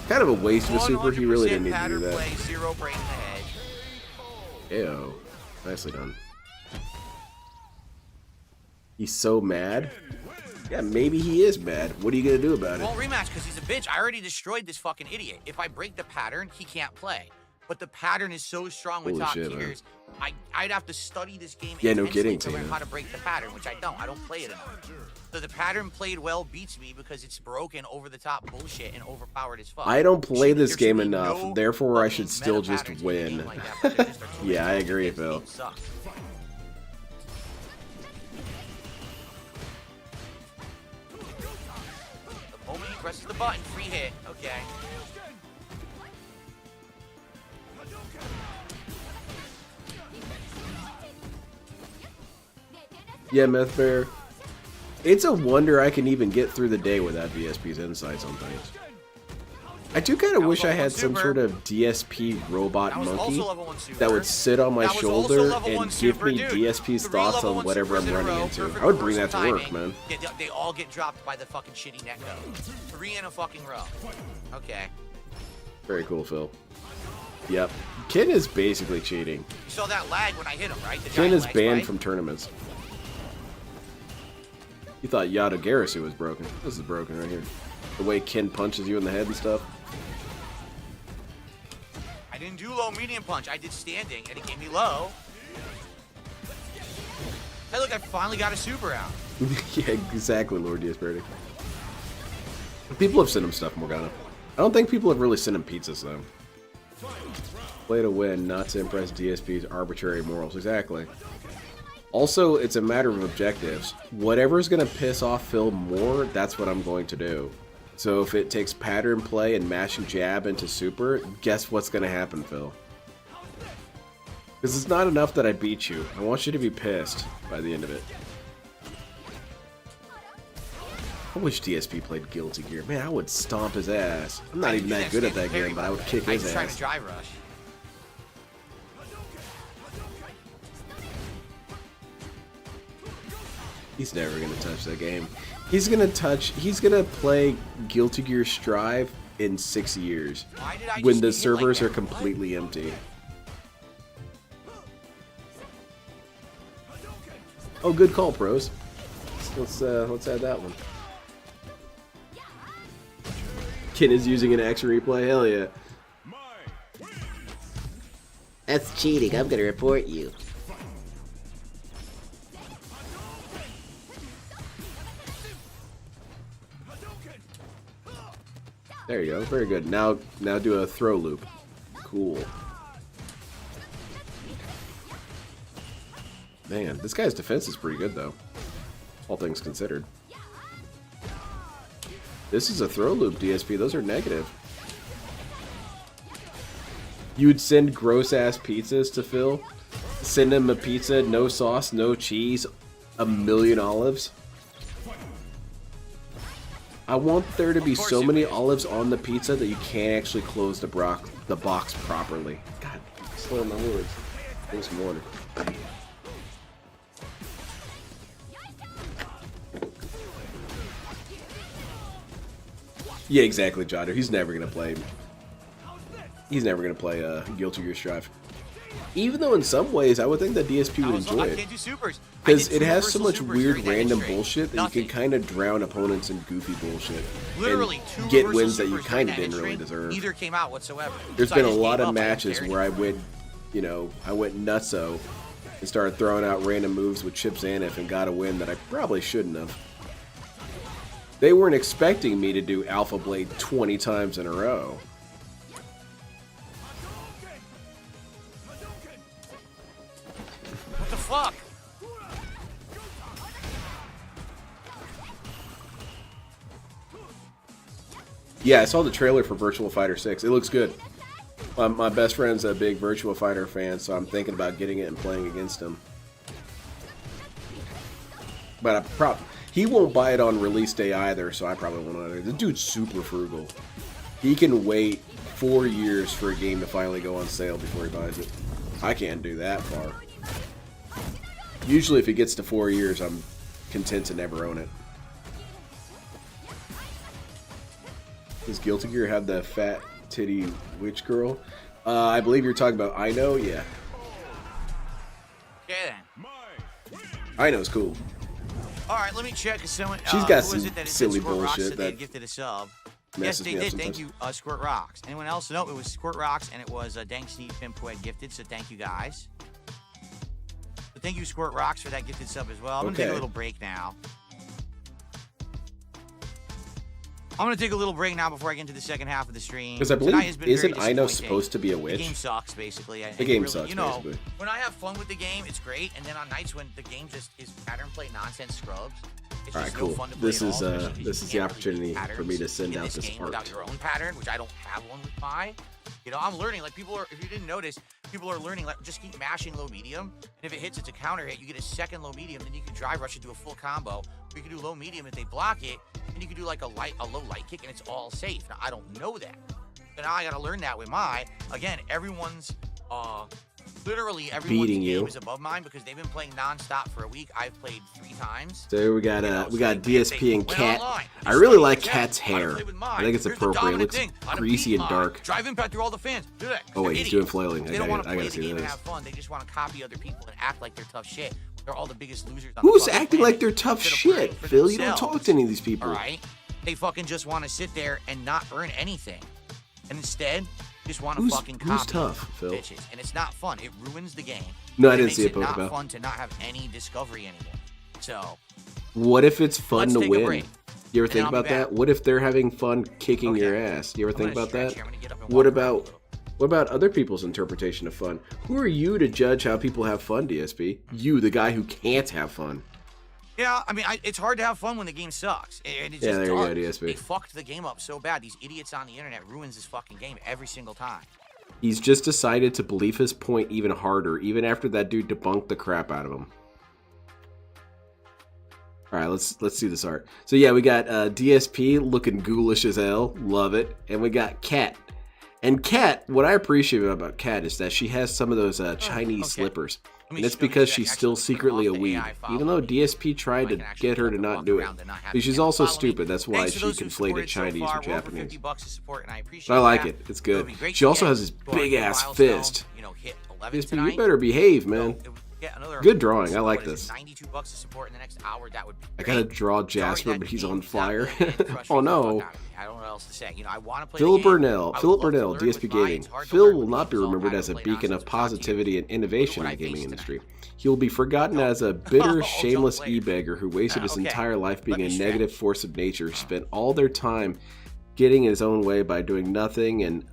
Kind of a waste of a super. He really didn't need to do pattern that. play, zero brain in the head. Ew. Nicely done. He's so mad. Yeah, maybe he is mad. What are you gonna do about it? Won't rematch because he's a bitch. I already destroyed this fucking idiot. If I break the pattern, he can't play. But the pattern is so strong with Holy top shit, tiers. I'd have to study this game Yeah, no intensely kidding, to learn Tina. how to break the pattern, which I don't. I don't play it enough. So the pattern played well beats me because it's broken, over the top bullshit and overpowered as fuck. I don't play There this should game be enough, no therefore I fucking should still meta just patterns in a game win. like that, but there just are too many Yeah, I times. agree, This Phil. game sucks. The moment he presses the button, free hit. Okay. Yeah, Meth Bear. It's a wonder I can even get through the day without DSP's insights on things. I do kind of wish I had some sort of DSP robot That was monkey also level 1 super. that would sit on my That was also shoulder level 1 and give super, me dude. DSP's 3 thoughts level on 1 whatever supers I'm in a running row, into. perfect I would bring that reversal to work, timing. man. Yeah, they all get dropped by the fucking shitty netcode. 3 in a fucking row. Okay. Very cool, Phil. Yep. Ken is basically cheating. You saw that lag when I hit him, right? The Ken giant is lag banned spike? from tournaments. You thought Yada Garasu was broken. This is broken right here. The way Ken punches you in the head and stuff. I didn't do low medium punch. I did standing, and it gave me low. Hey, look, I finally got a super out. Yeah, exactly, Lord Diasparity. People have sent him stuff, Morgana. I don't think people have really sent him pizzas, though. Play to win, not to impress DSP's arbitrary morals. Exactly. Also, it's a matter of objectives. Whatever's going to piss off Phil more, that's what I'm going to do. So if it takes pattern play and mash and jab into super, guess what's going to happen, Phil? Because it's not enough that I beat you. I want you to be pissed by the end of it. I wish DSP played Guilty Gear. Man, I would stomp his ass. I'm not even that good at that game, but I would kick I his was trying to ass. drive rush. He's never gonna touch that game. He's gonna play Guilty Gear Strive in 6 years. Why did I When just the get hit like servers that? are completely empty. Oh, good call, pros. Let's add that one. Ken is using an X replay. Hell yeah. That's cheating. I'm gonna report you. There you go. Very good. Now do a throw loop. Cool. Man, this guy's defense is pretty good though. All things considered. This is a throw loop, DSP. Those are negative. You would send gross-ass pizzas to Phil? Send him a pizza, no sauce, no cheese, 1,000,000 olives? I want there to be so many olives on the pizza that you can't actually close the box properly. God, slow my words. Drink some water. Yeah, exactly, Jotter. He's never gonna play. He's never gonna play Guilty Gear Strive. Even though in some ways I would think that DSP would enjoy it, because it has so much weird random bullshit that you can kind of drown opponents in goofy bullshit and get wins that you kind of didn't really deserve. Neither came out whatsoever. There's been a lot of matches where I went, you know, I went nutso and started throwing out random moves with Chip Zanif and got a win that I probably shouldn't have. They weren't expecting me to do Alpha Blade 20 times in a row. What the fuck? Yeah, I saw the trailer for Virtua Fighter 6. It looks good. My best friend's a big Virtua Fighter fan, so I'm thinking about getting it and playing against him. But he won't buy it on release day either, so I probably won't either. The dude's super frugal. He can wait 4 years for a game to finally go on sale before he buys it. I can't do that far. Usually if it gets to 4 years, I'm content to never own it. Does Guilty Gear have the fat titty witch girl? I believe you're talking about I Know, yeah. Okay then. I Know's cool. Alright, let me check if someone She's got who some is it that silly Squirt Rocks bullshit said they that gifted a sub. Yes, messes they me up did. sometimes. Thank you, Squirt Rocks. Anyone else? No, it was Squirt Rocks, and it was Dank Sneak Pimp who had gifted, so thank you guys. So thank you, Squirt Rocks, for that gifted sub as well. I'm going to take a little break now. I'm going to take a little break now before I get into the second half of the stream. Because I believe, isn't I Know supposed to be a witch? The game sucks, basically. The game sucks, you know, basically. When I have fun with the game, it's great, and then on nights when the game just is pattern play nonsense scrubs, it's All right, just cool. no fun to play This at is all, especially 'cause this you is the can't really opportunity read for me to send in out this game art. without your own pattern, which I don't have one with mine. You know, I'm learning. Like, people are, if you didn't notice, people are learning, like, just keep mashing low medium, and if it hits, it's a counter hit. You get a second low medium, then you can drive rush into a full combo. Or you can do low medium if they block it, and you can do like a low light kick, and it's all safe. Now, I don't know that. So now I gotta learn that with my, again, everyone's, literally everyone's Beating you. game is above mine because they've been playing non-stop for a week. I've played 3 times. So we got DSP and Cat. online. I really Study like the Cat's how to hair. play with I mine. think it's Here's the appropriate. It dominant looks thing. How to greasy beat and mine. dark. Drive impact through all the fans. Do that. Oh wait, They're he's doing idiots. flailing. They don't want to I play gotta the see game and this. have fun. They just want to copy other people and act like they're tough shit. They're all the biggest losers on Who's the fucking acting planet like they're tough instead of shit, playing for Phil? You don't themselves. talk to any of these people. All right? They fucking just want to sit there and not earn anything. And instead, just want to fucking copy Who's tough, Phil? bitches. And it's not fun. It ruins the game. No, I It didn't makes see a it post not about. fun to not have any discovery anymore. So, What if it's fun Let's to take a win? break. You ever And think I'll be about that? back. What if they're having fun kicking Okay. your ass? You ever I'm think gonna about stretch that? here. I'm gonna get up and What walk around a about little. what about other people's interpretation of fun? Who are you to judge how people have fun, DSP? You, the guy who can't have fun. Yeah, I mean, it's hard to have fun when the game sucks. And it Yeah, just there you go, does. DSP. They fucked the game up so bad. These idiots on the internet ruins this fucking game every single time. He's just decided to believe his point even harder, even after that dude debunked the crap out of him. All right, let's see this art. So yeah, we got DSP looking ghoulish as hell, love it, and we got Cat. And Cat, what I appreciate about Cat is that she has some of those Chinese okay. slippers, Let and me it's check. because Actually, she's still let me turn secretly a off the weeb. AI follow Even though me. DSP tried I to can actually get her get to up and not walk do it, around and not have because she's people also follow me. stupid. That's why Thanks to she those who conflated supported so Chinese far. with We're over Japanese. $50 to support, and I appreciate But I like that. it. It's It good. would be great She to also get has this to our big new ass milestone, fist. You know, hit 11 DSP, tonight. you better behave, man. So get another Good drawing. I like what is this. it, $92 to support in the next hour. That would be I gotta great. draw Sorry, Jasper, that but he's game on is not fire. really getting frustrating Oh the no. fuck out of me. I don't know what else to say. You know, I want to play Philip the game. Burnell. I would Philip love to Burnell, learn with DSP mine. Gaming. It's hard to Phil learn will with not be these all remembered how as to a play beacon nonsense of with talk to you. positivity and innovation Look in what the I gaming faced industry. tonight. He will be forgotten as a bitter, Don't shameless play it. e-beggar who wasted his Okay, entire life being let a me negative stretch. force of nature, spent all their time getting in his own way by doing nothing and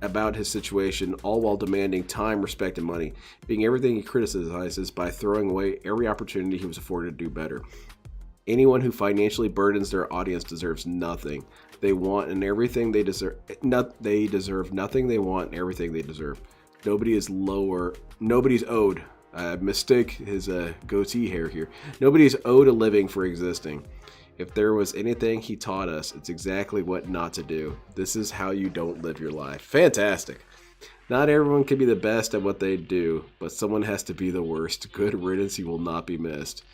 about his situation, all while demanding time, respect, and money, being everything he criticizes by throwing away every opportunity he was afforded to do better. Anyone who financially burdens their audience deserves nothing they want and everything they deserve. They deserve nothing they want and everything they deserve. Nobody's owed. I mistake his goatee hair here. Nobody's owed a living for existing. If there was anything he taught us, it's exactly what not to do. This is how you don't live your life. Fantastic. Not everyone can be the best at what they do, but someone has to be the worst. Good riddance, he will not be missed.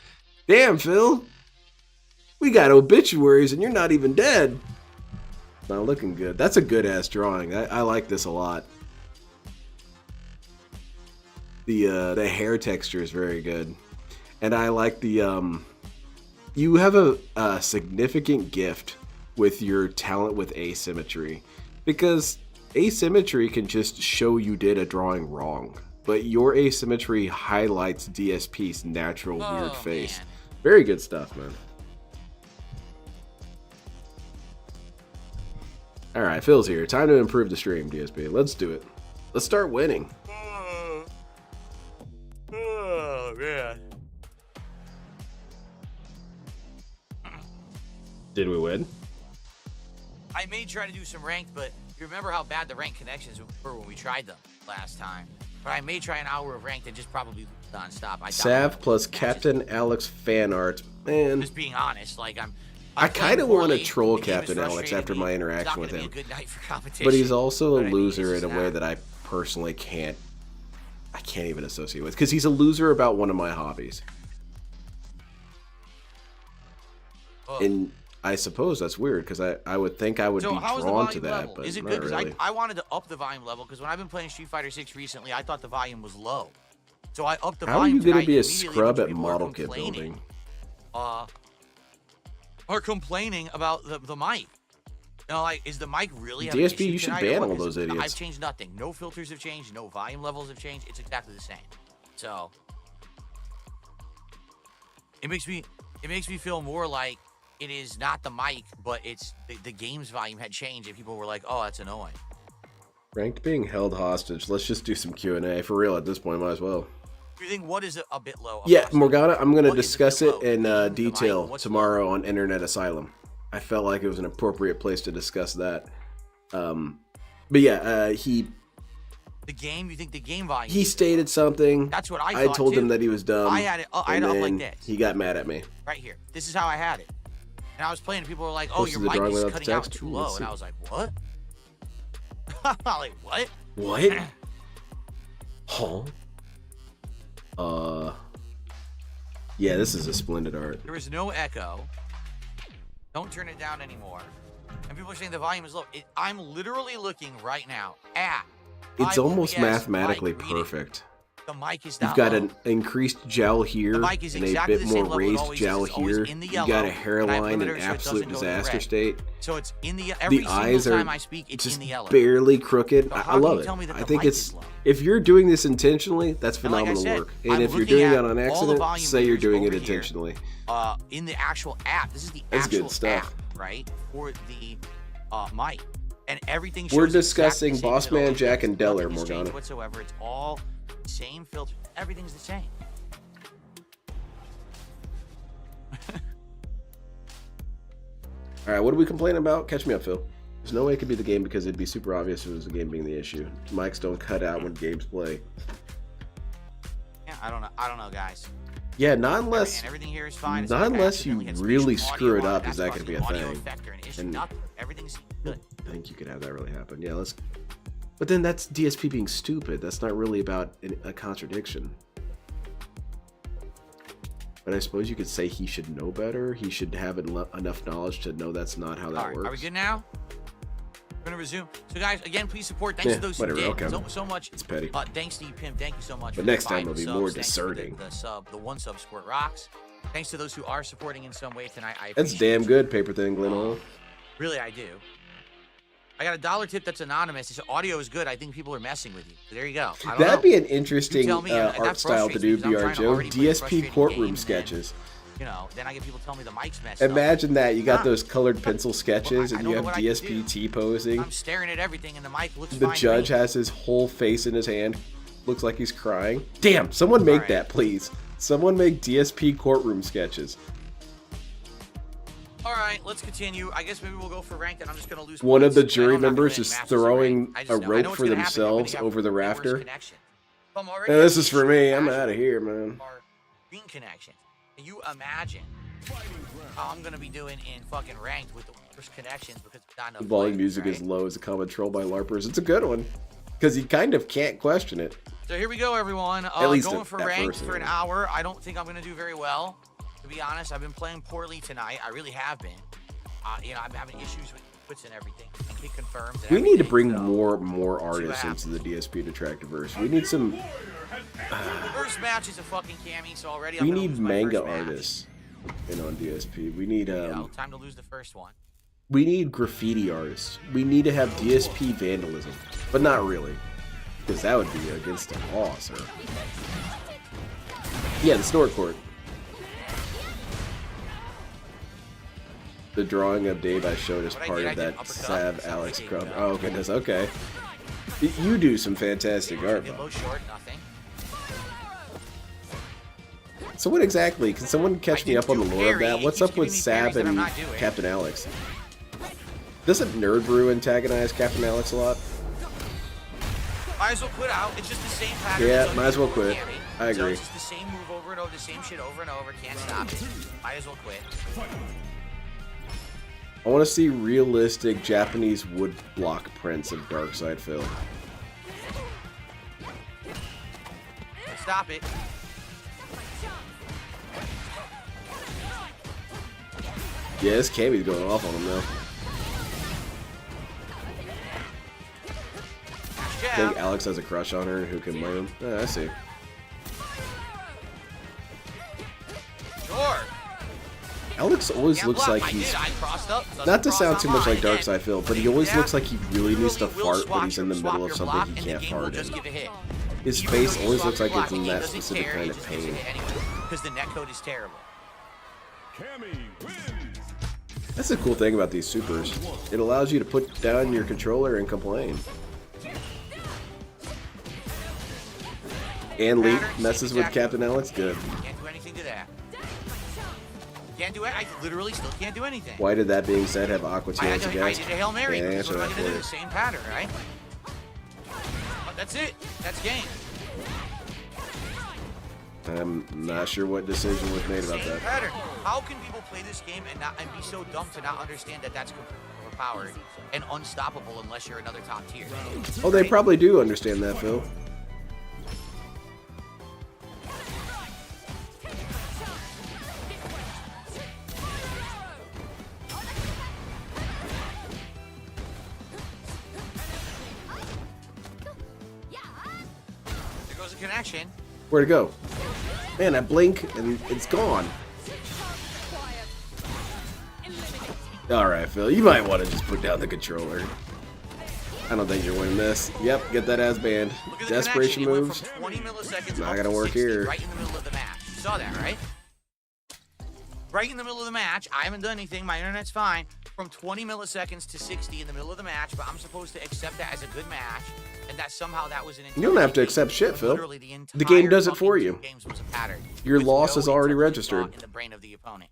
Damn, Phil. We got obituaries and you're not even dead. Not looking good. That's a good ass drawing. I like this a lot. The hair texture is very good. And I like the you have a significant gift with your talent with asymmetry, because asymmetry can just show you did a drawing wrong, but your asymmetry highlights DSP's natural weird face. Man. Very good stuff, man. All right, Phil's here. Time to improve the stream, DSP. Let's do it. Let's start winning. Oh, man. Did we win? I may try to do some ranked, but you remember how bad the ranked connections were when we tried them last time. But I may try an hour of ranked and just probably non-stop. I doubt Sav it. plus That's Captain Alex fan art. Man, Just being honest, like I kind of want to poorly, troll the game is Captain Alex frustrating after me. my It's not interaction with gonna be him. a good night for competition. But he's also a But I mean, loser it's in a just way not. that I personally can't even associate with, because he's a loser about one of my hobbies. Ugh. And I suppose that's weird, because I would think I would So be how is the drawn volume to that, level? but Is it not good? Because really. I wanted to up the volume level, because when I've been playing Street Fighter 6 recently, I thought the volume was low. So I upped the How are volume you going to tonight, be a and immediately scrub bunch of at people are model kit complaining, building? Are complaining about the mic. You know, like, is the mic really having DSP, issue you should tonight or ban what? all 'Cause those idiots. I've changed nothing. No filters have changed. No volume levels have changed. It's exactly the same. So it makes me feel more like it is not the mic, but it's the game's volume had changed, and people were like, "Oh, that's annoying." Ranked being held hostage. Let's just do some Q&A. For real, at this point, might as well. Do you think what is a bit low? Yeah, Morgana, I'm going to What is a discuss bit it low? in The mic, detail what's tomorrow on Internet Asylum. I felt like it was an appropriate place to discuss that. But yeah, The game. You think the game volume? he stated something. That's what I thought, told him too. that he was dumb. I had it. I and had it up like then this. he got mad at me. Right here. This is how I had it. And I was playing, and people were like, "Oh, Posted your the mic drawing is without the cutting out text? too Ooh, low." let's And see. I was like, "What?" Like, what? What? Huh? Yeah, this is a splendid art. There is no echo. Don't turn it down anymore. And people are saying the volume is low. I'm literally looking right now at. It's my almost OBS mathematically mic reading. perfect. The mic is You've not got low. an increased jowl here The and mic is a exactly bit the same more level it raised always is. jowl It's always here. in the You yellow, got a and I hairline limit in it so it absolute doesn't go to the disaster red. state. So it's in the every The single eyes are time I speak, it's just in the yellow. barely crooked. So I how can love you it. tell me that I the think mic it's is low? if you're doing this intentionally, that's And like I phenomenal said, work. And I'm if you're looking doing it at on all the accident, volume say you're meters doing it over here. intentionally. In the actual app. This is the That's good actual stuff. app, right? For the mic. And everything We're shows exactly discussing the same Boss as it Man, always Jack, does. and Deller, Nothing has changed Morgana. whatsoever. It's all the same filter. Everything's the same. All right, what are we complaining about? Catch me up, Phil. There's no way it could be the game because it'd be super obvious if it was the game being the issue. Mics don't cut out when games play. Yeah, I don't know, guys. Yeah, not unless And everything here is fine. It's not like I unless you accidentally hit really spatial screw it audio on up, is That's that gonna causing be a audio thing? effect or an issue. And- Nothing. Everything's good. I think you could have that really happen. Yeah, let's. But then that's DSP being stupid. That's not really about a contradiction. But I suppose you could say he should know better. He should have enough knowledge to know that's not how that All right, works. are we good now? We're gonna resume. So guys, again, please support. Thanks Yeah, to those whatever, who did okay. so much. It's petty. Thanks to you, Pim. Thank you so much. But for the next time 5 it'll be subs. more Thanks for discerning. The 1 sub support rocks. Thanks to those who are supporting in some way tonight. I That's appreciate damn you. good, Paper Thin Glen Oil. Really, I do. I got a $1 tip that's anonymous. He said audio is good. I think people are messing with you. So there you go. I don't That'd know. be an interesting tell me, and that art style to frustrates do, me 'cause I'm BR trying to Joe. already play DSP frustrating courtroom games, sketches. You know, then I get people telling me the mic's messed Imagine that. You got Huh. those colored pencil sketches I and don't you know have what I can DSP T-posing. up. I'm staring at everything and the mic looks The fine to judge me. has his whole face in his hand. Looks like he's crying. Damn, someone make Alright. that, please. Someone make DSP courtroom sketches. All right, let's continue. I guess maybe we'll go for ranked, and I'm just going to lose. One of points. the I know jury I'm not gonna members win is matches throwing ranked. I just a know- I rope know what's for gonna happen. I'm gonna themselves have over the way worse rafter. connection. So I'm already This having is for issues me. with I'm Azure out of here, man. or Bean connection. Can you imagine how I'm going to be doing in fucking ranked with the worst connections because it's not enough The volume players, music right? is low as a common troll by LARPers. It's a good one. Because you kind of can't question it. So here we go, everyone. least Going at for first, ranked for an anyway. hour. I don't think I'm going to do very well. To be honest, I've been playing poorly tonight. I really have been. You know, I'm having issues with puts and everything. And kick confirms. And We need to everything, bring so- more artists into the DSP Detractiverse. We need some. First match is a fucking cami, so already I'm We gonna need lose my manga first match. artists in on DSP. We need Time to lose the first one. we need graffiti artists. We need to have DSP vandalism, but not really, because that would be against the law, sir. Yeah, the snort court. The drawing of Dave I showed as What I part did, I of did that uppercut, Sav so Alex I did, crowd. Oh goodness, okay. You do some fantastic art, Did though. low short, nothing. So what exactly? Can someone catch me up on the lore of that? parry. What's He up keeps with giving me Sab parries that I'm and not doing. Captain Alex? Doesn't Nerd Brew antagonize Captain Alex a lot? Might as well quit out. It's just the same pattern. Yeah, It's might as well quit. Cammy. I So agree. it's just the same move over and over, the same shit over and over. Can't stop it. Might as well quit. I want to see realistic Japanese wood block prints of Darkside Phil. Stop it. Yeah, this Kami's going off on him now. I think Alex has a crush on her, and who can blame him? I see. Sure. Alex always Yeah, looks block. like I he's... did. I crossed up. Doesn't Not to cross sound on too much like mine. Darkside Phil, but he Then always that looks like he really needs to will fart swap when he's in the your- middle of swap your something block, he and can't the game will fart just in. give a hit. His Even though face you always swap looks your like block, it's the in game that doesn't specific care, kind it of just gives pain. a hit anyway, because the netcode is terrible. That's the cool thing about these supers. It allows you to put down your controller and complain. And Leap messes with Captain Alex? Good. Can't do anything to that. Can't do it. I literally still can't do anything. Why did that being said have Aqua I Tears did a against? Hail Mary. Yeah, Because answer what am I that going to for do? you. The same pattern, right? But that's it. That's game. I'm not sure what decision was made about Same that. pattern. How can people play this game and be so dumb to not understand that that's overpowered and unstoppable unless you're another top tier? Oh, they Right? probably do understand that, Phil. There goes a connection. Where'd it go? Man, I blink and it's gone. Alright, Phil, you might want to just put down the controller. I don't think you're winning this. Yep, get that ass banned. Look at the Desperation connection. It went moves. from 20 milliseconds Not up gonna to work 60 here. right in the middle of the match. You saw that, right? Right in the middle of the match. I haven't done anything. My internet's fine. From 20 milliseconds to 60 in the middle of the match, but I'm supposed to accept that as a good match, and that somehow that was an. You don't have to intelligent accept game. shit, Phil. Literally The game entire does it fucking for two you. games was a pattern Your with loss no is already intelligent registered. thought in the brain of the opponent.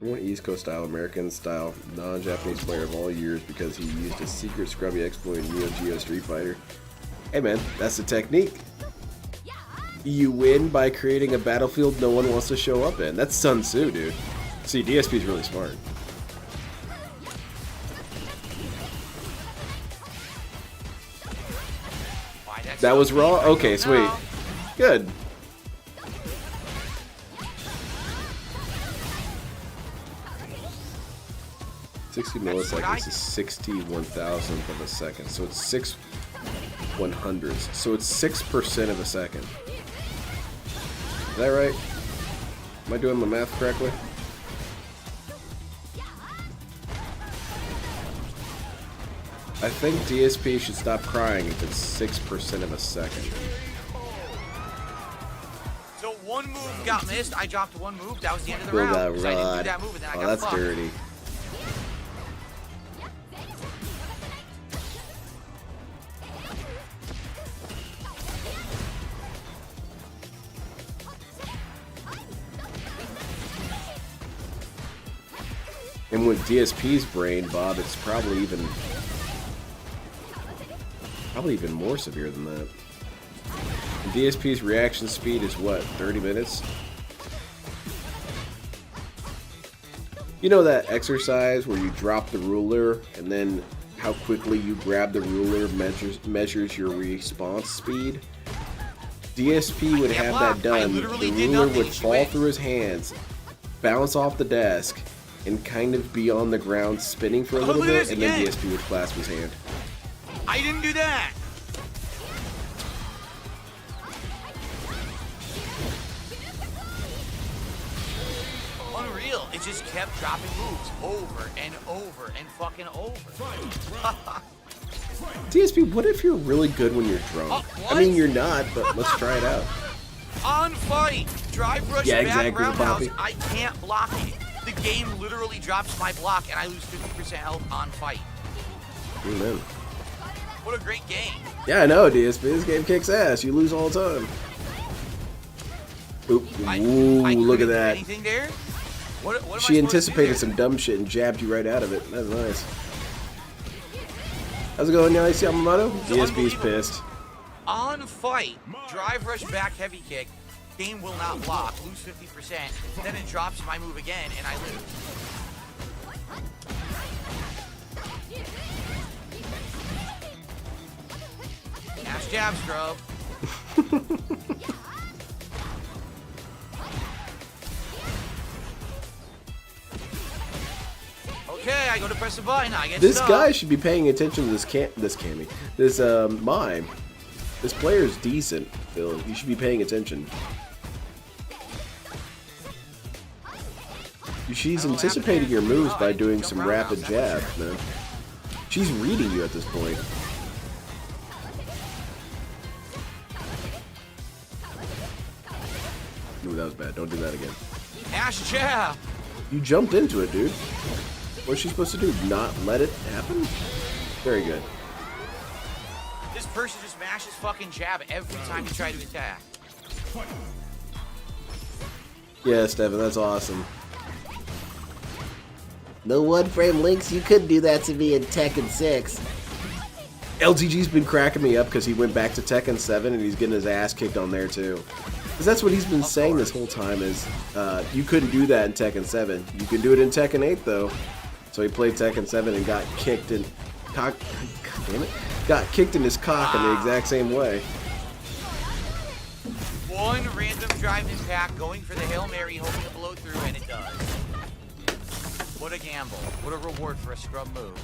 I want East Coast style, American style, non-Japanese player of all years because he used a secret scrubby exploit in Neo Geo Street Fighter. Hey man, that's the technique. You win by creating a battlefield no one wants to show up in. That's Sun Tzu, dude. See, DSP's really smart. Why, that's That so was deep, raw? I Okay, don't sweet. know. Good. 60 milliseconds is 61,000th of a second, so it's 6/100ths. So it's 6% of a second. Is that right? Am I doing my math correctly? I think DSP should stop crying if it's 6% of a second. So one move got missed. I dropped one move. That was the end of the Bill round. got 'cause I didn't do rod. that move, and then I Oh, got that's fucked. dirty. And with DSP's brain, Bob, it's probably even more severe than that. And DSP's reaction speed is what, 30 minutes? You know that exercise where you drop the ruler and then how quickly you grab the ruler measures your response speed? DSP would have that done. The ruler would fall through his hands, bounce off the desk, and kind of be on the ground spinning for a little bit, and then DSP would clasp his hand. I didn't do that. Unreal. It just kept dropping moves over and over and fucking over. DSP, what if you're really good when you're drunk? I mean, you're not, but let's try it out. On fight. Drive rush Yeah, back exactly, roundhouse. Poppy. I can't block it. The game literally drops my block and I lose 50% health on fight. Amen. What a great game. Yeah, I know, DSP. This game kicks ass. You lose all the time. Oop. Ooh, look at that. Anything there? What am I She supposed anticipated to do some dumb shit and jabbed you right out of it. That's nice. How's it going, Nice Yamamoto? DSP's pissed. On fight, drive rush back heavy kick. Game will not block, lose 50%. Then it drops my move again, and I lose. Ash jab, scrub. Okay, I go to press a button. I get This stuck. guy should be paying attention to this mime. This player's decent, Phil. You should be paying attention. She's anticipating your moves by doing some rapid jabs, man. She's reading you at this point. Ooh, that was bad. Don't do that again. Ash jab. You jumped into it, dude. What's she supposed to do? Not let it happen? Very good. This person just mashes fucking jab every time you try to attack. Yeah, Stefan, that's awesome. No one-frame links. You could do that to me in Tekken 6. LTG's been cracking me up because he went back to Tekken 7 and he's getting his ass kicked on there too. Because that's what he's been saying this whole time is you couldn't do that in Tekken 7. You can do it in Tekken 8 though. So he played Tekken 7 and got kicked in cock. God damn it! Got kicked in his cock in the exact same way. One random drive impact going for the Hail Mary, hoping to blow through, and it does. What a gamble. What a reward for a scrub move.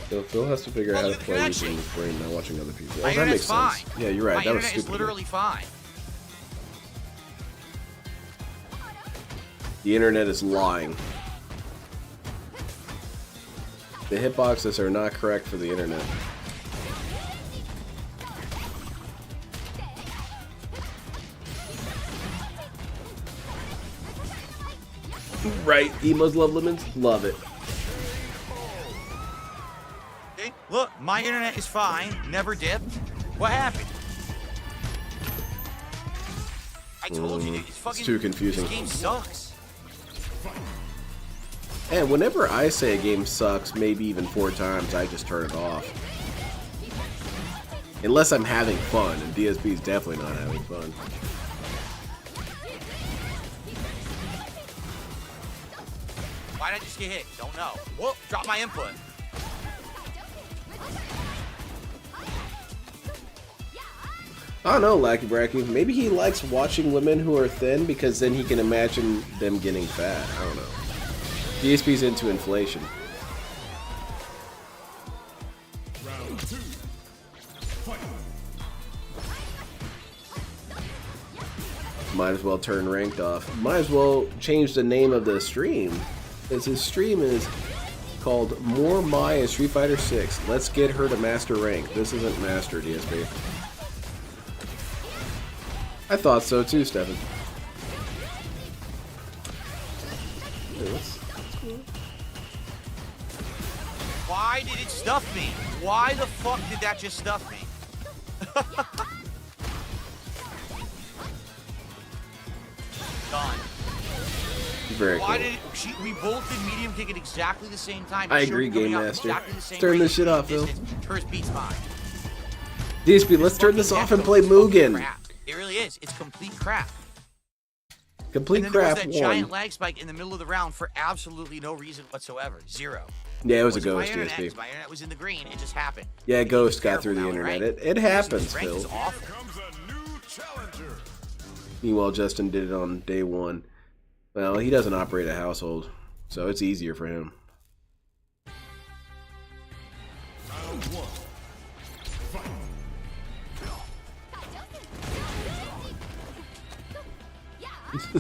So Phil has to figure out how to play using his brain, not watching other people. Oh, that makes sense. Yeah, you're right. My That was internet is stupid. literally fine. The internet is lying. The hitboxes are not correct for the internet. Right, Emo's love lemons? Love it. Okay, look, my internet is fine. Never dipped. What happened? I told you, it's fucking. It's too confusing. This game sucks. And whenever I say a game sucks, maybe even 4 times, I just turn it off. Unless I'm having fun, and DSP's definitely not having fun. Why did I just get hit? Don't know. Whoop, drop my input. I don't know, Lackey Bracky. Maybe he likes watching women who are thin because then he can imagine them getting fat. I don't know. DSP's into inflation. Round 2. Fight. Might as well turn ranked off. Might as well change the name of the stream. As his stream is called More Maya Street Fighter 6. Let's get her to master rank. This isn't master, DSP. I thought so too, Stefan. Why did it stuff me? Why the fuck did that just stuff me? Done. Very Why cool. did we both did medium kick at exactly the same time? I It showed agree, it coming Game out Master. exactly the Let's same turn rate, this shit off, distance. Phil. Hers beats mine. DSP, let's turn this off and play Mugen. Crap. It really is. It's complete crap. Complete And then there was crap that one. giant lag spike in the middle of the round for absolutely no reason whatsoever. Zero. Yeah, it was a Wasn't my ghost, internet, 'cause DSP. my internet was in the green. It just happened. Yeah, Ghost got Terrible through the now, internet. right? It happens, Rank is Phil. awful. Here comes a new challenger. Meanwhile, Justin did it on day one. Well, he doesn't operate a household, so it's easier for him. Round 1. Fight.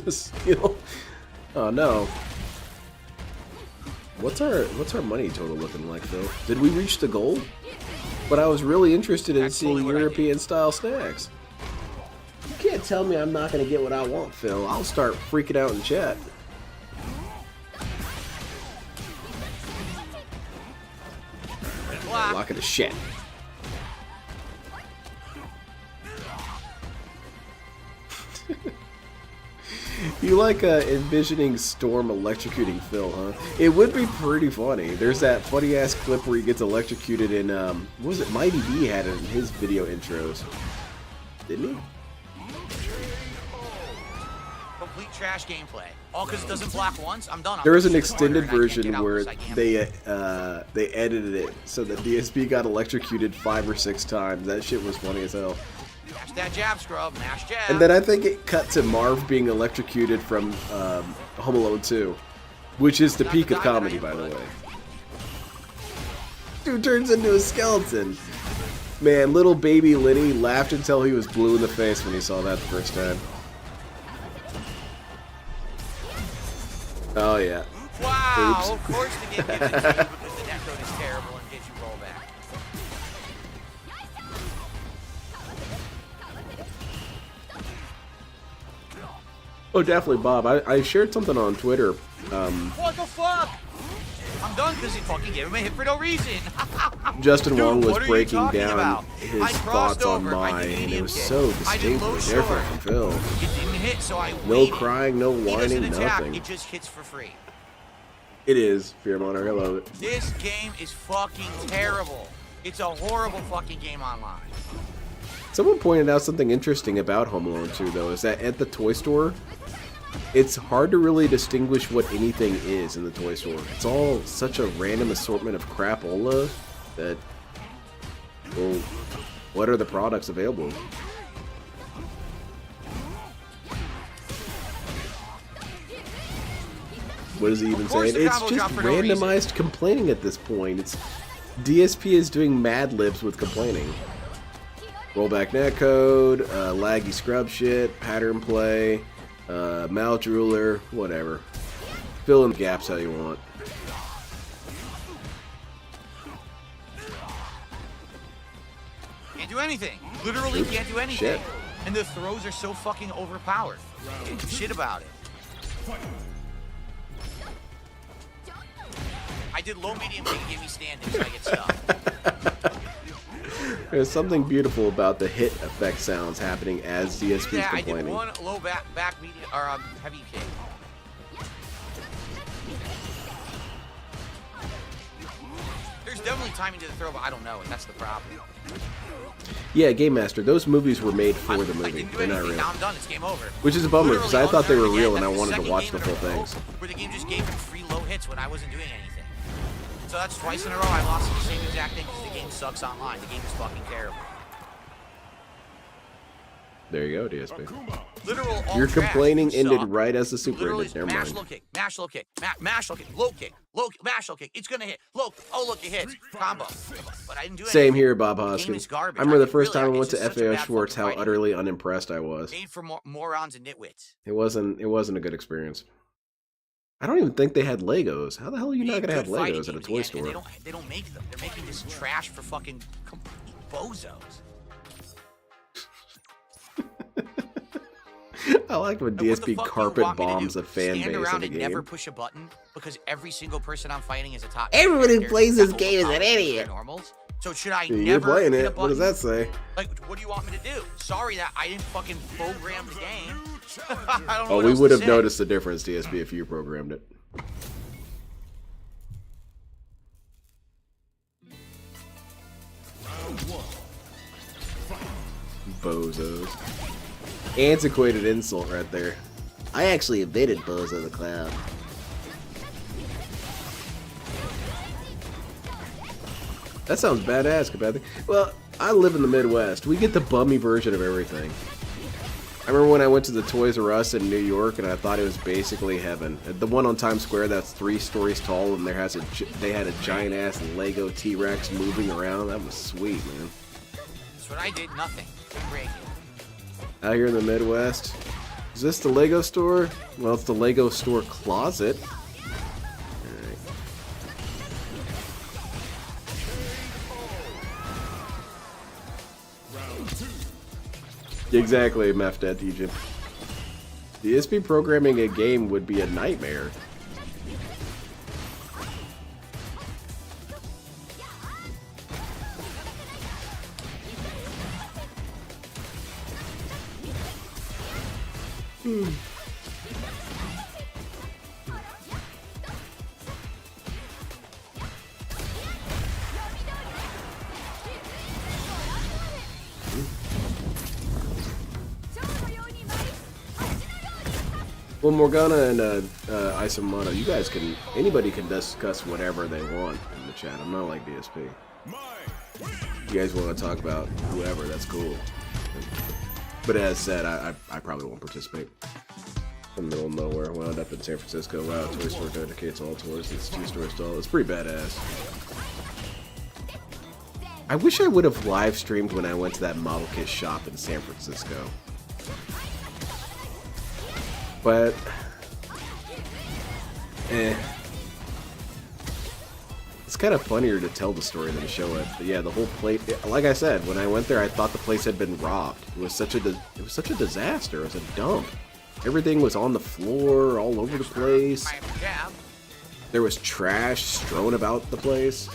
Skill. Oh no. What's our money total looking like, Phil? Did we reach the goal? But I was really interested in That's seeing totally what I European style snacks. You can't tell me I'm not gonna get what I want, Phil. I'll start freaking out in chat. Block. Lock it to shit. You like envisioning Storm electrocuting Phil, huh? It would be pretty funny. There's that funny ass clip where he gets electrocuted in what was it? Mighty D had it in his video intros, didn't he? Complete trash gameplay. All because it doesn't block once. I'm done. There was an I'm pushing harder extended and I can't version get out where because I gamble. they edited it so that DSP got electrocuted 5 or 6 times. That shit was funny as hell. Mash that jab, scrub. Mash jab. And then I think it cut to Marv being electrocuted from Home Alone 2, which is the Not peak the of guy that comedy, I by the input. way. Dude turns into a skeleton. Man, little baby Lenny laughed until he was blue in the face when he saw that the first time. Oh yeah. Wow, Oops. of course the game gives it to you because the net code is terrible and gives you rollback. Oh, definitely, Bob. I shared something on Twitter. What the fuck? I'm done because he fucking gave him a hit for no reason. Justin Dude, Wong was what are you breaking talking down about? his I crossed thoughts on over. I Mai, did and it medium was kick. so I did distinctly low different short. from Phil. It didn't hit, so I No waited. crying, no He doesn't whining, attack. nothing. It just hits for free. It is, Fear Monarch. I love it. This game is fucking terrible. It's a horrible fucking game online. Someone pointed out something interesting about Home Alone 2, though, is that at the toy store, it's hard to really distinguish what anything is in the toy store. It's all such a random assortment of crapola that, well, what are the products available? What is he even Of course saying? the It's combo just dropped for no reason. randomized complaining at this point. It's DSP is doing Mad Libs with complaining. Rollback netcode, laggy scrub shit, pattern play, mouth drooler, whatever. Fill in the gaps how you want. Can't do anything. Literally Oops. can't do anything. Shit. And the throws are so fucking overpowered. Can't do shit about it. I did low medium kick, gave me standing, so I get stuck. There's something beautiful about the hit effect sounds happening as DSP is Yeah, I did complaining. one low back medium or heavy kick. There's definitely timing to the throw, but I don't know it. That's the problem. Yeah, Game Master, those movies were made for the I movie. didn't do They're not anything. real. Now I'm done. It's game over. Which is a bummer, because I Literally, thought they were again, real and I that's wanted to second watch game the in a full row things. Where the game just gave him free low hits when I wasn't doing anything. So that's twice in a row I lost to the same exact thing because the game sucks online. The game is fucking terrible. There you go, DSP. Literal all Your trash. complaining You ended suck. right as the super Literally ended. Never mash, mind. low kick, mash, low kick, mash, low kick, low kick, mash, low kick. It's gonna hit. Low. Oh, look, it hits. Combo. But I didn't do anything. Same here, Bob The game Hoskins. is garbage. I remember the mean, first really, time I went it's to just such a FAO bad Schwartz, fucking how fighting utterly unimpressed I was. Made for morons and nitwits. It wasn't a good experience. I don't even think they had Legos. How the hell are you not gonna have Legos at a toy store? They don't make them. They're making this trash for fucking complete bozos. I like when And what the DSP fuck do you carpet want me to bombs do? a fan Stand base in around the and never game. push a button because every single person I'm fighting is a top. Everyone who character plays this that game is an overpowers idiot. Normals. So should I You're never playing hit a it. What does button? that say? Like, what do you want me to do? Sorry that I didn't fucking program the game. I don't know Oh, what we else would to have say. noticed the difference, DSP, if you programmed it. Bozos. Antiquated insult right there. I actually invented Bozo the Clown. That sounds badass, Kabaddi. Well, I live in the Midwest. We get the bummy version of everything. I remember when I went to the Toys R Us in New York, and I thought it was basically heaven. The one on Times Square that's 3 stories tall, and they had a giant ass Lego T-Rex moving around. That was sweet, man. That's what I did. Nothing. Break it. Out here in the Midwest, is this the Lego store? Well, it's the Lego store closet. Alright. Exactly, Mefdet Egypt. DSP programming a game would be a nightmare. Well, Morgana and Isamoto, you guys can, anybody can discuss whatever they want in the chat. I'm not like DSP. You guys want to talk about whoever, that's cool. But as said, I probably won't participate. In the middle of nowhere, wound up in San Francisco. Wow, Toy Store dedicates all toys. It's 2 stories tall. It's pretty badass. I wish I would have live streamed when I went to that model kit shop in San Francisco. But, it's kind of funnier to tell the story than to show it. But yeah, the whole place, like I said, when I went there, I thought the place had been robbed. It was such a disaster. It was a dump. Everything was on the floor, all over the place. There was trash strewn about the place.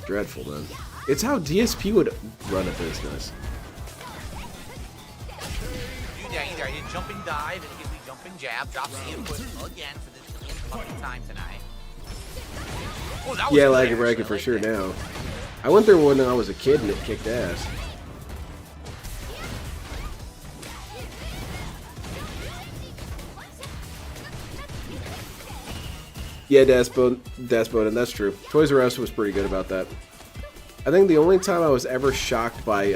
Dreadful, man. It's how DSP would run a business. Either I did jumping dive and it gives me jumping jab, drops the input again for this millionth fucking time tonight. Oh, that was Yeah, like a hilarious. bracket I for like sure that. now. I went there when I was a kid and it kicked ass. Yeah, Despot, and that's true. Toys R Us was pretty good about that. I think the only time I was ever shocked by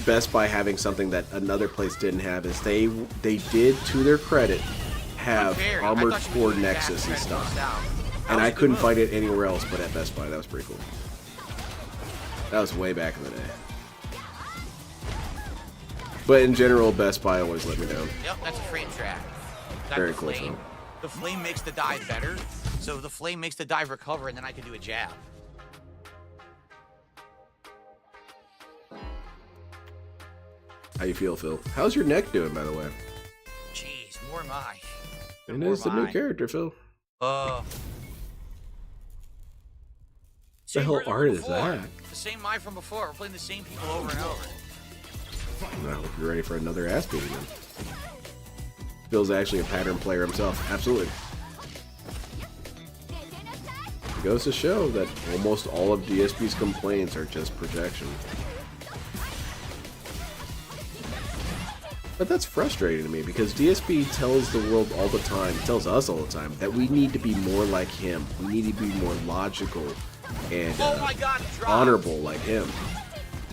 Best Buy having something that another place didn't have is they did, to their credit, have Unfair. I Armored thought you were Core doing Nexus and fast stuff. down. That And was I a good couldn't move. find it anywhere else but at Best Buy. That was pretty cool. That was way back in the day. But in general, Best Buy always let me down. Yep, that's a frame track. Got Very the cool, flame. Phil. The flame makes the dive better, so the flame makes the dive recover, and then I can do a jab. How you feel, Phil? How's your neck doing, by the way? Jeez, more am I. It is the new character, Phil. The The hell art is that? The same Mai from before. We're playing the same people over and over. I hope you're ready for another ass beating then. Phil's actually a pattern player himself. Absolutely. It goes to show that almost all of DSP's complaints are just projection. But that's frustrating to me because DSP tells the world all the time, tells us all the time, that we need to be more like him. We need to be more logical. and Oh my God, he dropped. honorable like him.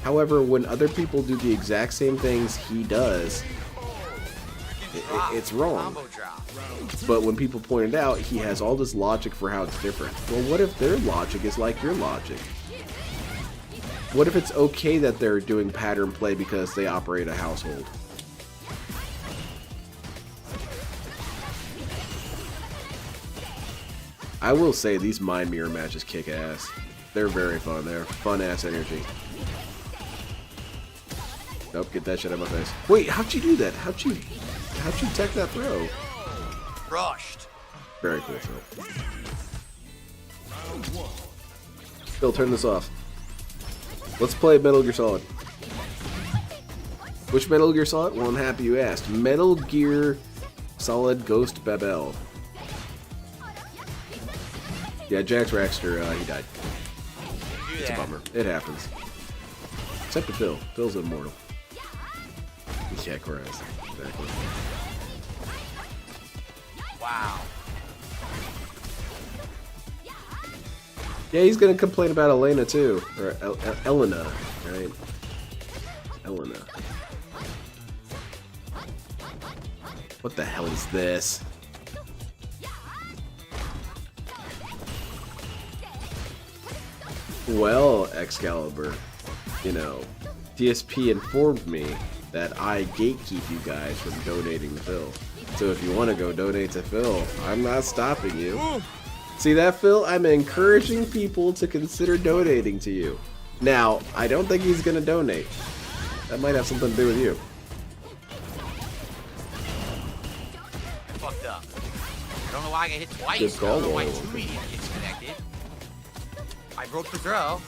However, when other people do the exact same things he does, it's wrong. Combo drop. But when people point it out, he has all this logic for how it's different. Well, what if their logic is like your logic? What if it's okay that they're doing pattern play because they operate a household? I will say these Mind Mirror matches kick ass. They're very fun. They're fun ass energy. Nope, get that shit out of my face. Wait, how'd you do that? How'd you tech that throw? Rushed. Very cool throw. Phil, turn this off. Let's play Metal Gear Solid. Which Metal Gear Solid? Well, I'm happy you asked. Metal Gear Solid Ghost Babel. Yeah, Jax Raxter, he died. It's a bummer. It happens. Except for Phil. Phil's immortal. Yeah, Christ. Exactly. Wow. Yeah, he's gonna complain about Elena too, or Elena, right? Elena. What the hell is this? Well, Excalibur, you know, DSP informed me that I gatekeep you guys from donating to Phil. So if you want to go donate to Phil, I'm not stopping you. See that, Phil? I'm encouraging people to consider donating to you. Now, I don't think he's going to donate. That might have something to do with you. Fucked up. I don't know why I got hit twice. Good call, I don't know why Lord. 2 media gets connected. I broke the throw.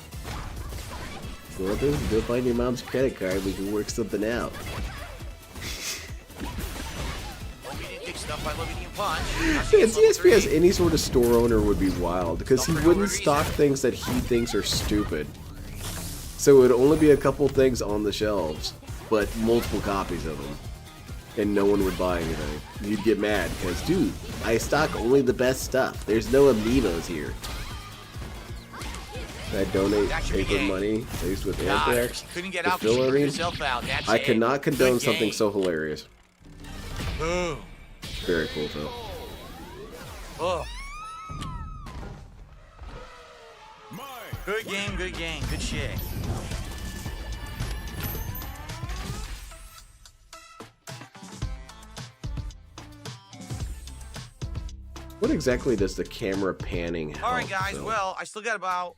Well, go find your mom's credit card. We can work something out. Hope he didn't pick stuff by looking at punch. If DSP has any sort of store owner would be wild, because he wouldn't stock things that he thinks are stupid. So it would only be a couple things on the shelves, but multiple copies of them. And no one would buy anything. You'd get mad, because, dude, I stock only the best stuff. There's no amiibos here. I donate paper money laced with anthrax Couldn't get to out Phil because you Arena. yourself out. That's I it. cannot condone Good something game. so hilarious. Boom. Very cool, Phil. Oh. Good game, good game, good shit. What exactly does the camera panning help? All right, guys. Phil? Well, I still got about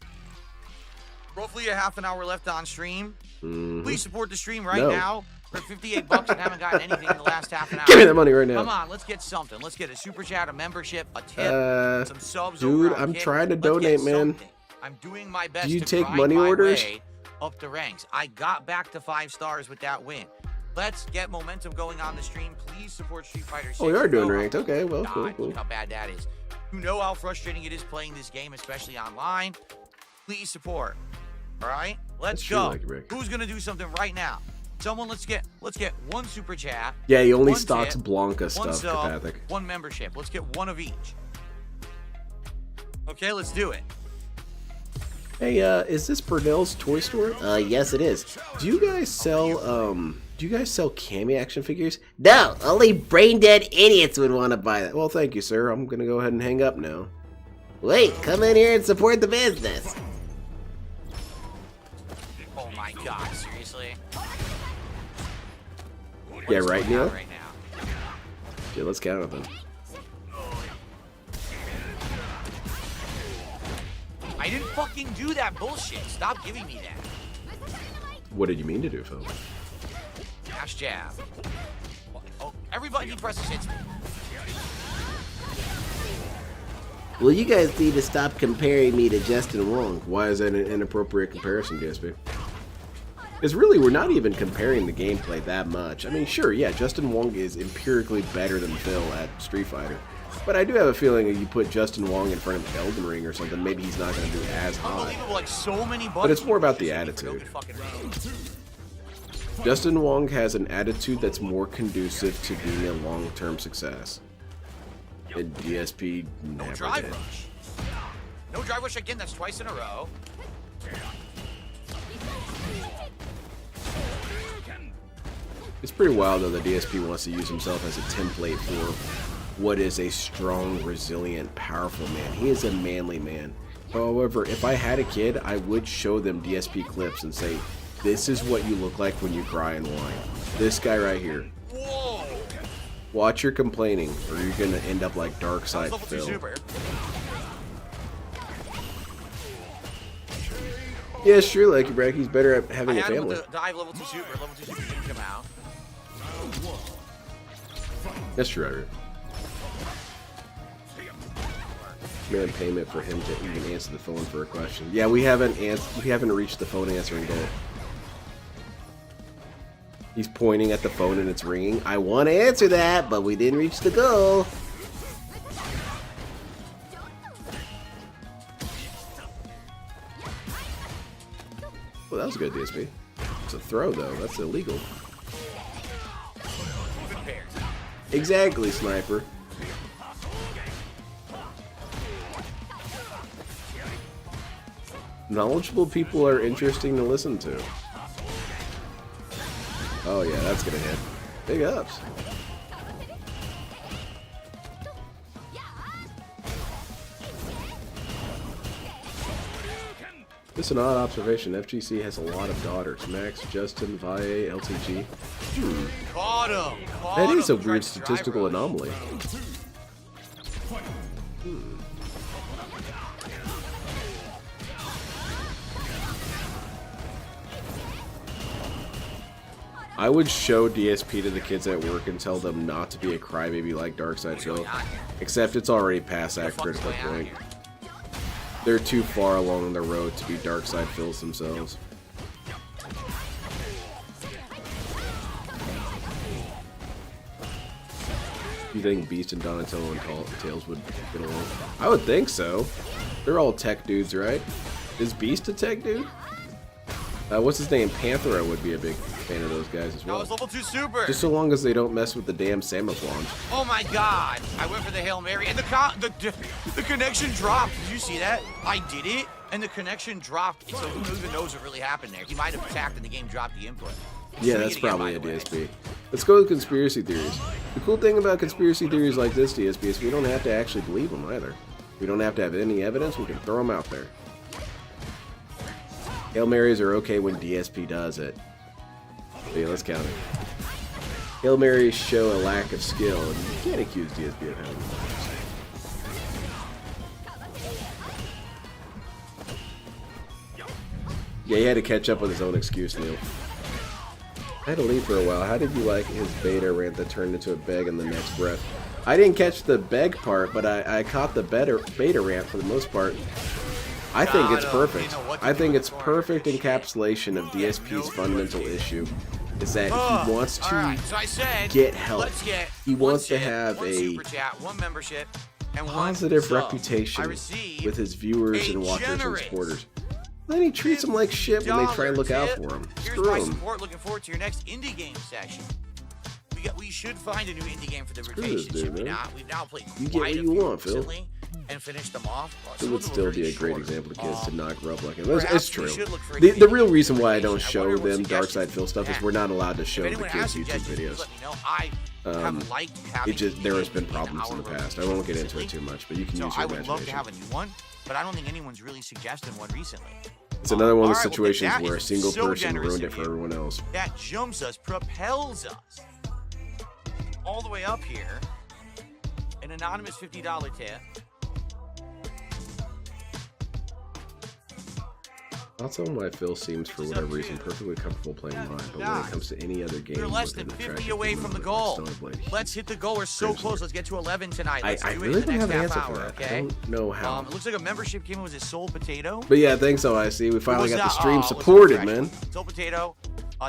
roughly a half an hour left on stream. Mhm. Please support the stream right No. now. For $58 and haven't gotten anything in the last half an hour. Give me that money right now. Come on, let's get something. Let's get a super chat, a membership, a tip, some subs. Dude, over on I'm Kick. trying to Let's get donate, man. something. I'm doing my best. Do you to take grind money my orders? way up the ranks. I got back to 5 stars with that win. Let's get momentum going on the stream. Please support Street Fighter 6. Oh, we are You doing know ranked. how- Okay, well, Nah, cool, I cool. think how bad that is. You know how frustrating it is playing this game, especially online. Please support. All right, let's That's true, go. Lucky Rick. Who's gonna do something right now? Someone, let's get one super chat. Yeah, he only one stocks tip, Blanca one stuff, sub, Kapathic. one membership. Let's get one of each. Okay, let's do it. Hey, is this Burnell's toy store? Yes, it is. Do you guys sell Cammy action figures? No, only brain dead idiots would want to buy that. Well, thank you, sir. I'm gonna go ahead and hang up now. Wait, come in here and support the business. Oh my God, seriously? Yeah, right, Neil? Right now. Yeah, let's count them. I didn't fucking do that bullshit. Stop giving me that. What did you mean to do, Phil? Dash jab. Oh, every button he presses hits me. Well, you guys need to stop comparing me to Justin Wong. Why is that an inappropriate comparison, DSP? It's really, we're not even comparing the gameplay that much. I mean, sure, yeah, Justin Wong is empirically better than Phil at Street Fighter. But I do have a feeling that you put Justin Wong in front of Elden Ring or something, maybe he's not going to do as high. Unbelievable, like so many buttons. But it's more about the Just attitude. fucking road. Justin Wong has an attitude that's more conducive to being a long-term success. And DSP No never drive did. rush. No drive rush again. That's twice in a row. It's pretty wild though that DSP wants to use himself as a template for what is a strong, resilient, powerful man. He is a manly man. However, if I had a kid, I would show them DSP clips and say, this is what you look like when you cry and whine. This guy right here. Whoa. Watch your complaining, or you're gonna end up like Dark Side Level 2 Phil. super. Yeah, sure, like Bracky's better at having I a had him family. with the dive level 2 super. Level 2 super didn't come out. That's true, Ira. Man, payment for him to even answer the phone for a question. Yeah, we haven't reached the phone answering goal. He's pointing at the phone and it's ringing. I want to answer that, but we didn't reach the goal. Well, that was a good DSP. It's a throw, though. That's illegal. Exactly, Sniper. Knowledgeable people are interesting to listen to. Oh yeah, that's gonna hit. Big ups. This is an odd observation. FGC has a lot of daughters. Max, Justin, Valle, LTG. Caught him. That is a weird statistical anomaly. I would show DSP to the kids at work and tell them not to be a crybaby like Darkside Phil. Except it's already past that critical point. They're too far along the road to be Darkside Phils themselves. You think Beast and Donatello and Tails would get along? I would think so. They're all tech dudes, right? Is Beast a tech dude? What's his name? Panthera would be a big fan of those guys as That well. was level 2 super. Just so long as they don't mess with the damn Samothwons. Oh my god. I went for the Hail Mary and the connection dropped. Did you see that? I did it and the connection dropped. So who even knows what really happened there? He might have attacked and the game dropped the input. Yeah, that's probably a DSP. Let's go with conspiracy theories. The cool thing about conspiracy theories like this, DSP, is we don't have to actually believe them either. We don't have to have any evidence, we can throw them out there. Hail Marys are okay when DSP does it. So yeah, let's count it. Hail Marys show a lack of skill, and you can't accuse DSP of having it. Yeah, he had to catch up with his own excuse, Neil. I had to leave for a while. How did you like his beta rant that turned into a beg in the next breath? I didn't catch the beg part, but I caught the beta rant for the most part. I think it's perfect. I think it's perfect encapsulation of DSP's fundamental issue. Is that he wants to get help. He wants to have a positive reputation with his viewers and watchers and supporters. Then he treats them like shit when they try and look out for him. Screw him. Looking forward to your next indie game session. We should find a new indie game for the Screw rotation. this dude, Should we man. not? We've now played You get what you want, Phil. and finished them off. It would still be a great example of kids to not grow up like him. It's perhaps true. we should look for a The indie real game reason why I rotation. don't show wonder what them suggestions Darkside Phil stuff you is have. we're not allowed to If show the anyone kids has YouTube suggestions, videos. let me know. I have liked having It just there has been indie games problems in the our past. I won't get into it too much, but you can So use I your would love to imagination. have a new one, but I don't think anyone's really suggested one recently. It's another one of the Alright, well, situations that where a is single so person generous ruined it of for you. everyone else. That jumps us, propels us all the way up here. An anonymous $50 tip. Not someone why Phil seems, for whatever reason, perfectly comfortable playing mine, but when it comes to any other game, We're less with than an 50 attractive away female from the like goal. Stone Blade, Let's hit the goal. We're so Seriously. close. Let's get to 11 tonight. Let's I do really it in don't the have next an half answer for hour, that. okay? I don't know how. It looks like a membership came in. Was it Soul Potato? But yeah, thanks, OIC. We finally It was got the not- stream it was supported, fresh. man. Soul Potato.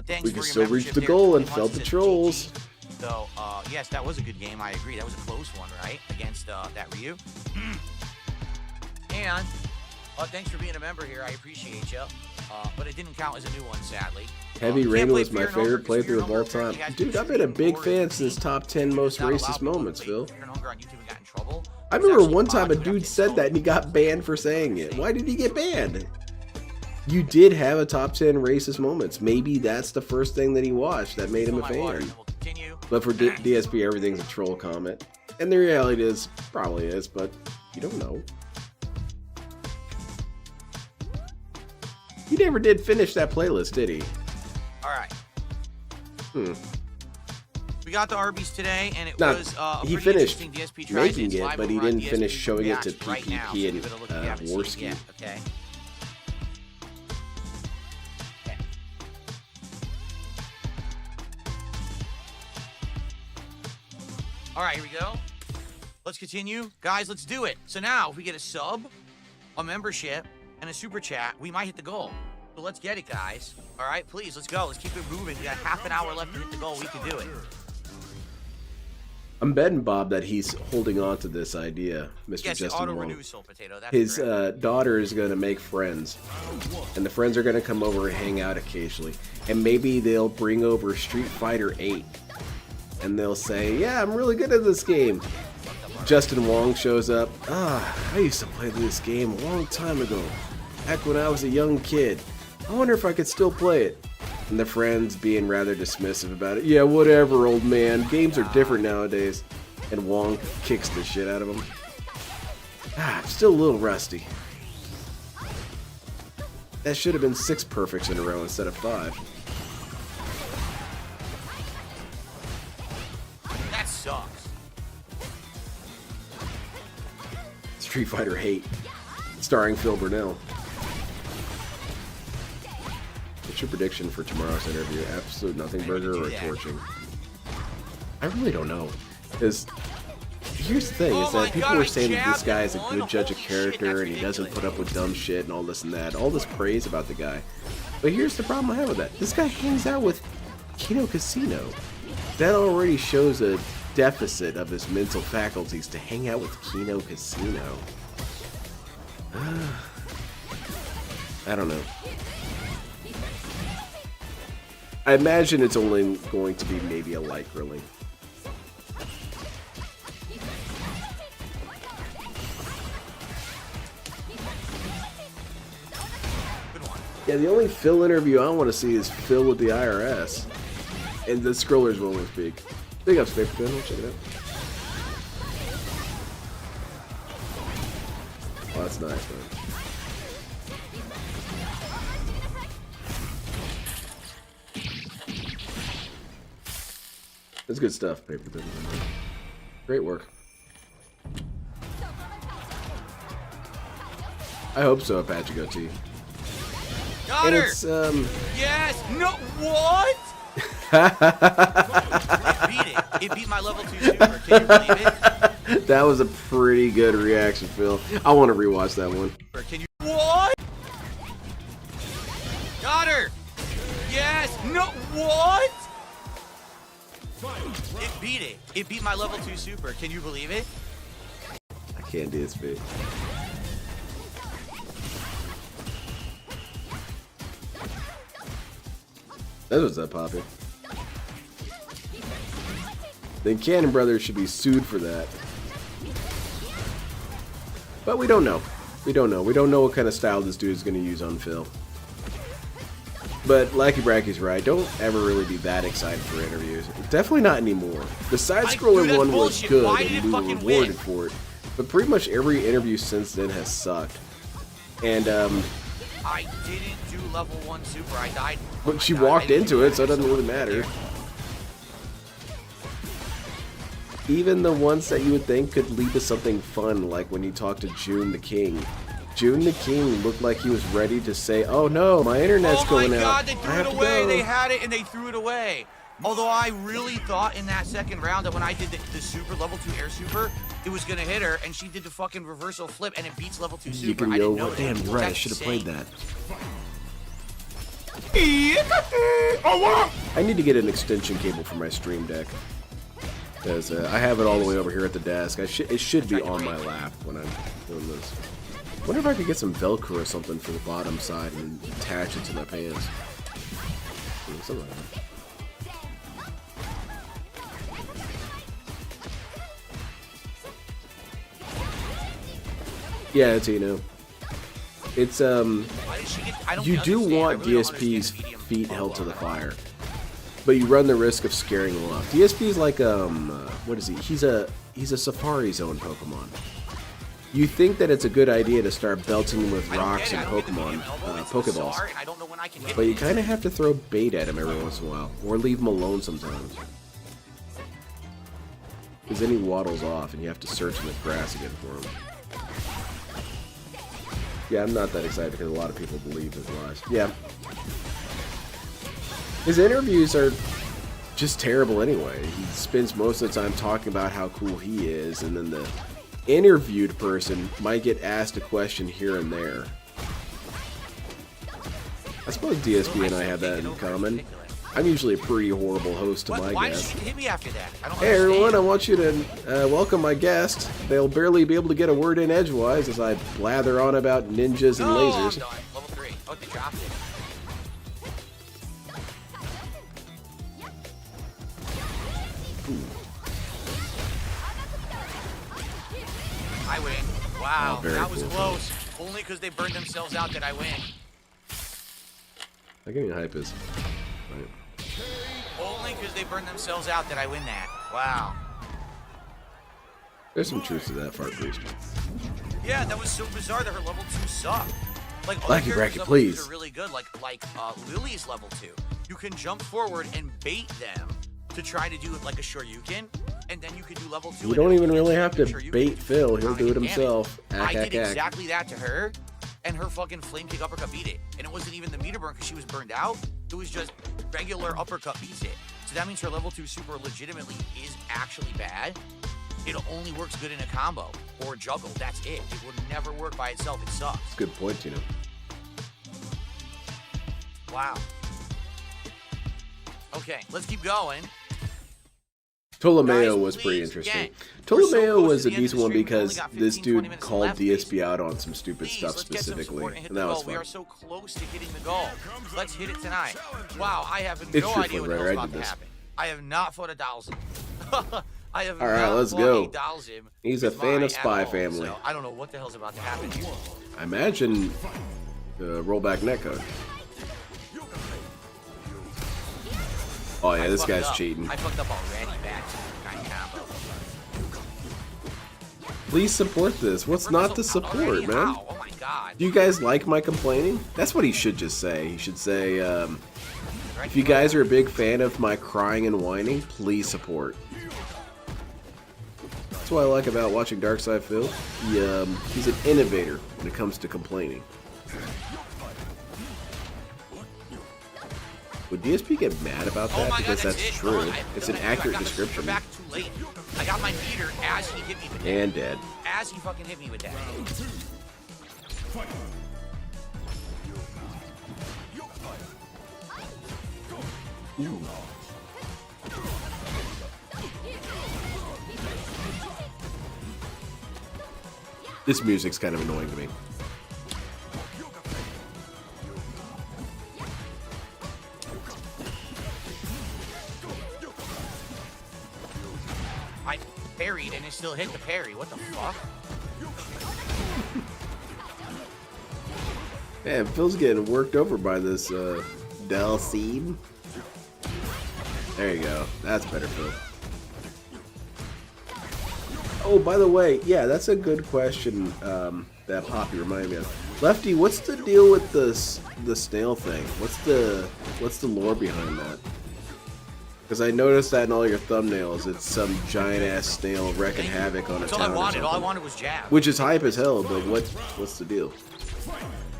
Thanks We for can your still reach membership the there. goal and 20 felt the months trolls. GG. So, yes, that was a good game. I agree. That was a close one, right? Against that Ryu. And thanks for being a member here. I appreciate you. But it didn't count as a new one, sadly. Heavy Can't Rain play was my Fear and Hunger favorite because Fear playthrough and of all Hunger time. apparently has Dude, been I've been a streamed big more fan than since top 10 It's most not allowed racist people to moments, play Phil. Fear and Hunger on YouTube and got in trouble. I remember one time a dude said that and he got banned for saying it. Why did he get banned? You did have a top 10 racist moments. Maybe that's the first thing that he watched that made him a fan. But for DSP, everything's a troll comment. And the reality is, probably is, but you don't know. He never did finish that playlist, did he? All right. Hmm. We got the Arby's today, and it Nah, was a he pretty finished interesting DSP tries making It's it, live but he over on didn't finish DSP showing it to Reacts right now, so PPP give it a look if you haven't seen it Worski. yet, okay? All right, here we go. Let's continue. Guys, let's do it. So now, if we get a sub, a membership, and a super chat, we might hit the goal. So let's get it, guys. All right, please, let's go. Let's keep it moving. We got half an hour left to hit the goal. We can do it. I'm betting, Bob, that he's holding on to this idea, Mr. Yes, Justin auto Wong. renew Soul Potato. That's His correct. daughter is going to make friends, and the friends are going to come over and hang out occasionally. And maybe they'll bring over Street Fighter 8, and they'll say, yeah, I'm really good at this game. Justin Wong shows up. I used to play this game a long time ago, back when I was a young kid. I wonder if I could still play it. And the friends being rather dismissive about it. Yeah, whatever, old man. Games are different nowadays. And Wong kicks the shit out of him. I'm still a little rusty. That should have been 6 perfects in a row instead of 5. That sucks. Street Fighter Hate, starring Phil Burnell. What's your prediction for tomorrow's interview? Absolute nothing burger or torching? I really don't know. Because here's the thing, is that people are saying that this guy is a good judge of character and he doesn't put up with dumb shit and all this and that. All this praise about the guy. But here's the problem I have with that. This guy hangs out with Kino Casino. That already shows a deficit of his mental faculties to hang out with Kino Casino. I don't know. I imagine it's only going to be maybe a light grilling. Yeah, the only Phil interview I want to see is Phil with the IRS. And the scrollers will only speak. Big ups, Paper Pin. We'll check it out. Oh, that's nice, man. That's good stuff, Paper Pin. Great work. I hope so, Apache Goatee. Got And her! it's, Yes! No, what? It beat it. It beat my level 2 super. Can you believe it? That was a pretty good reaction, Phil. I want to rewatch that one. Can you? What? Got her! Yes! No, what? It beat it. It beat my level 2 super. Can you believe it? I can't DSP. That was that poppy. Then Cannon Brothers should be sued for that. But we don't know. We don't know. We don't know what kind of style this dude is going to use on Phil. But Lackey Bracky's right. Don't ever really be that excited for interviews. Definitely not anymore. The side-scroller one was good and we were rewarded for it. But pretty much every interview since then has sucked. And, I didn't do level 1 super. I died. but she walked into it, so it doesn't really matter. Even the ones that you would think could lead to something fun, like when you talk to June the King. June the King looked like he was ready to say, oh no, my internet's going out. Oh my god, they I threw have it to away. go." They had it and they threw it away. Although I really thought in that second round that when I did the super, level 2 air super, it was going to hit her, and she did the fucking reversal flip, and it beats level 2 super. You can I go, didn't know well, damn, that. you're right, I That's should have played insane. that. I need to get an extension cable for my Stream Deck. Because I have it all the way over here at the desk. It should be on my lap when I'm doing this. Wonder if I could get some Velcro or something for the bottom side and attach it to my pants. Something like that. Yeah, it's, you know. It's, Why did she get, I don't you do understand. want I really don't DSP's understand medium. feet held to the fire, but you run the risk of scaring them off. DSP's like, what is he? He's a Safari Zone Pokemon. You think that it's a good idea to start belting him with rocks and Pokemon, Pokeballs, I don't know when I can hit but you it. kind of have to throw bait at him every once in a while, or leave him alone sometimes. Because then he waddles off and you have to search in the grass again for him. Yeah, I'm not that excited because a lot of people believe his lies. Yeah. His interviews are just terrible anyway. He spends most of the time talking about how cool he is, and then the interviewed person might get asked a question here and there. I suppose DSP and I have that in common. I'm usually a pretty horrible host to my Why did guests. she hit me after that? I don't Hey everyone, I understand. want you to welcome my guest. They'll barely be able to get a word in edgewise as I blather on about ninjas and No, lasers. I'm done. Level 3. Oh, they dropped it. I win. Wow, Oh, very that was cool. close. Only because they burned themselves out did I win. I give you hype is. Right. Only because they burned themselves out did I win that. Wow. There's some truth to that, Fart Priest. Yeah, that was so bizarre that her level 2 sucked. Like, other Lucky characters bracket, level please. 2s are really good, like Lily's level 2. You can jump forward and bait them to try to do like a Shoryuken, and then you can do level 2. You don't even really have to Shoryuken bait Phil. He'll do it damage. himself. I Ack, did ack, ack. exactly that to her, and her fucking flame kick uppercut beat it. And it wasn't even the meter burn because she was burned out. It was just regular uppercut beats it. So that means her level 2 super legitimately is actually bad. It only works good in a combo or juggle. That's it. It would never work by itself. It sucks. Good point, Tino. Wow. Okay, let's keep going. Ptolemaeo Guys, was pretty please, interesting. again, we're so Ptolemaeo close was to a the end of decent the one stream. We only because got this 15, 20 dude minutes called left, DSP out on some stupid Please, stuff let's get some specifically, support and hit and the that was goal. We fun. are so close to hitting the goal. Let's hit it tonight. Wow, I have It's no true, idea what Flynn the hell's Rider, I about did to this. happen. I have not fought a Dalsim. I have All right, not let's fought go. a Dalsim He's a with fan my of Spy at all, Family. So I don't know what the hell's about to happen here. I imagine the rollback netcode. Oh yeah, I this fucked guy's up. cheating. I fucked up already back to kind combo. Please support this. What's Burned not to myself out support, already? man? How? Oh my god. Do you guys like my complaining? That's what he should just say. He should say, if you guys are a big fan of my crying and whining, please support. That's what I like about watching Darkside Phil. He's an innovator when it comes to complaining. Would DSP get mad about Oh that? my Because god, that's it. true. I It's an got accurate my super description. back too late. I got my meter as he hit me with that. And dead. As he fucking hit me with that. Ooh. This music's kind of annoying to me. I parried and it still hit the parry. What the fuck? Man, Phil's getting worked over by this Dalsim. There you go. That's better, Phil. Oh, by the way, yeah, that's a good question that Poppy reminded me of. Lefty, what's the deal with the snail thing? What's the lore behind that? Because I noticed that in all your thumbnails, it's some giant ass snail wrecking havoc on a That's town. all I or wanted. All I something. wanted was jab. Which is hype as hell, but what's the deal?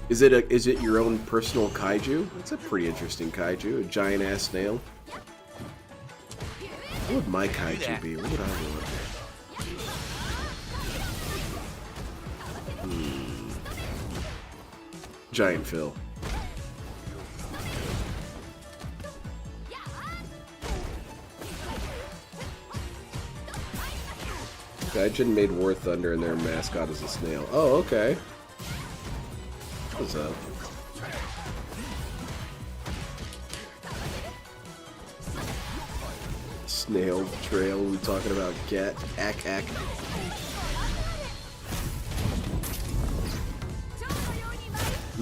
Is it your own personal kaiju? It's a pretty interesting kaiju, a giant ass snail. What would my kaiju be? What would I want? Giant Phil. Gaijin made War Thunder and their mascot is a snail. Oh, okay. What's up? Snail trail, we talking about cat. Ack, ack.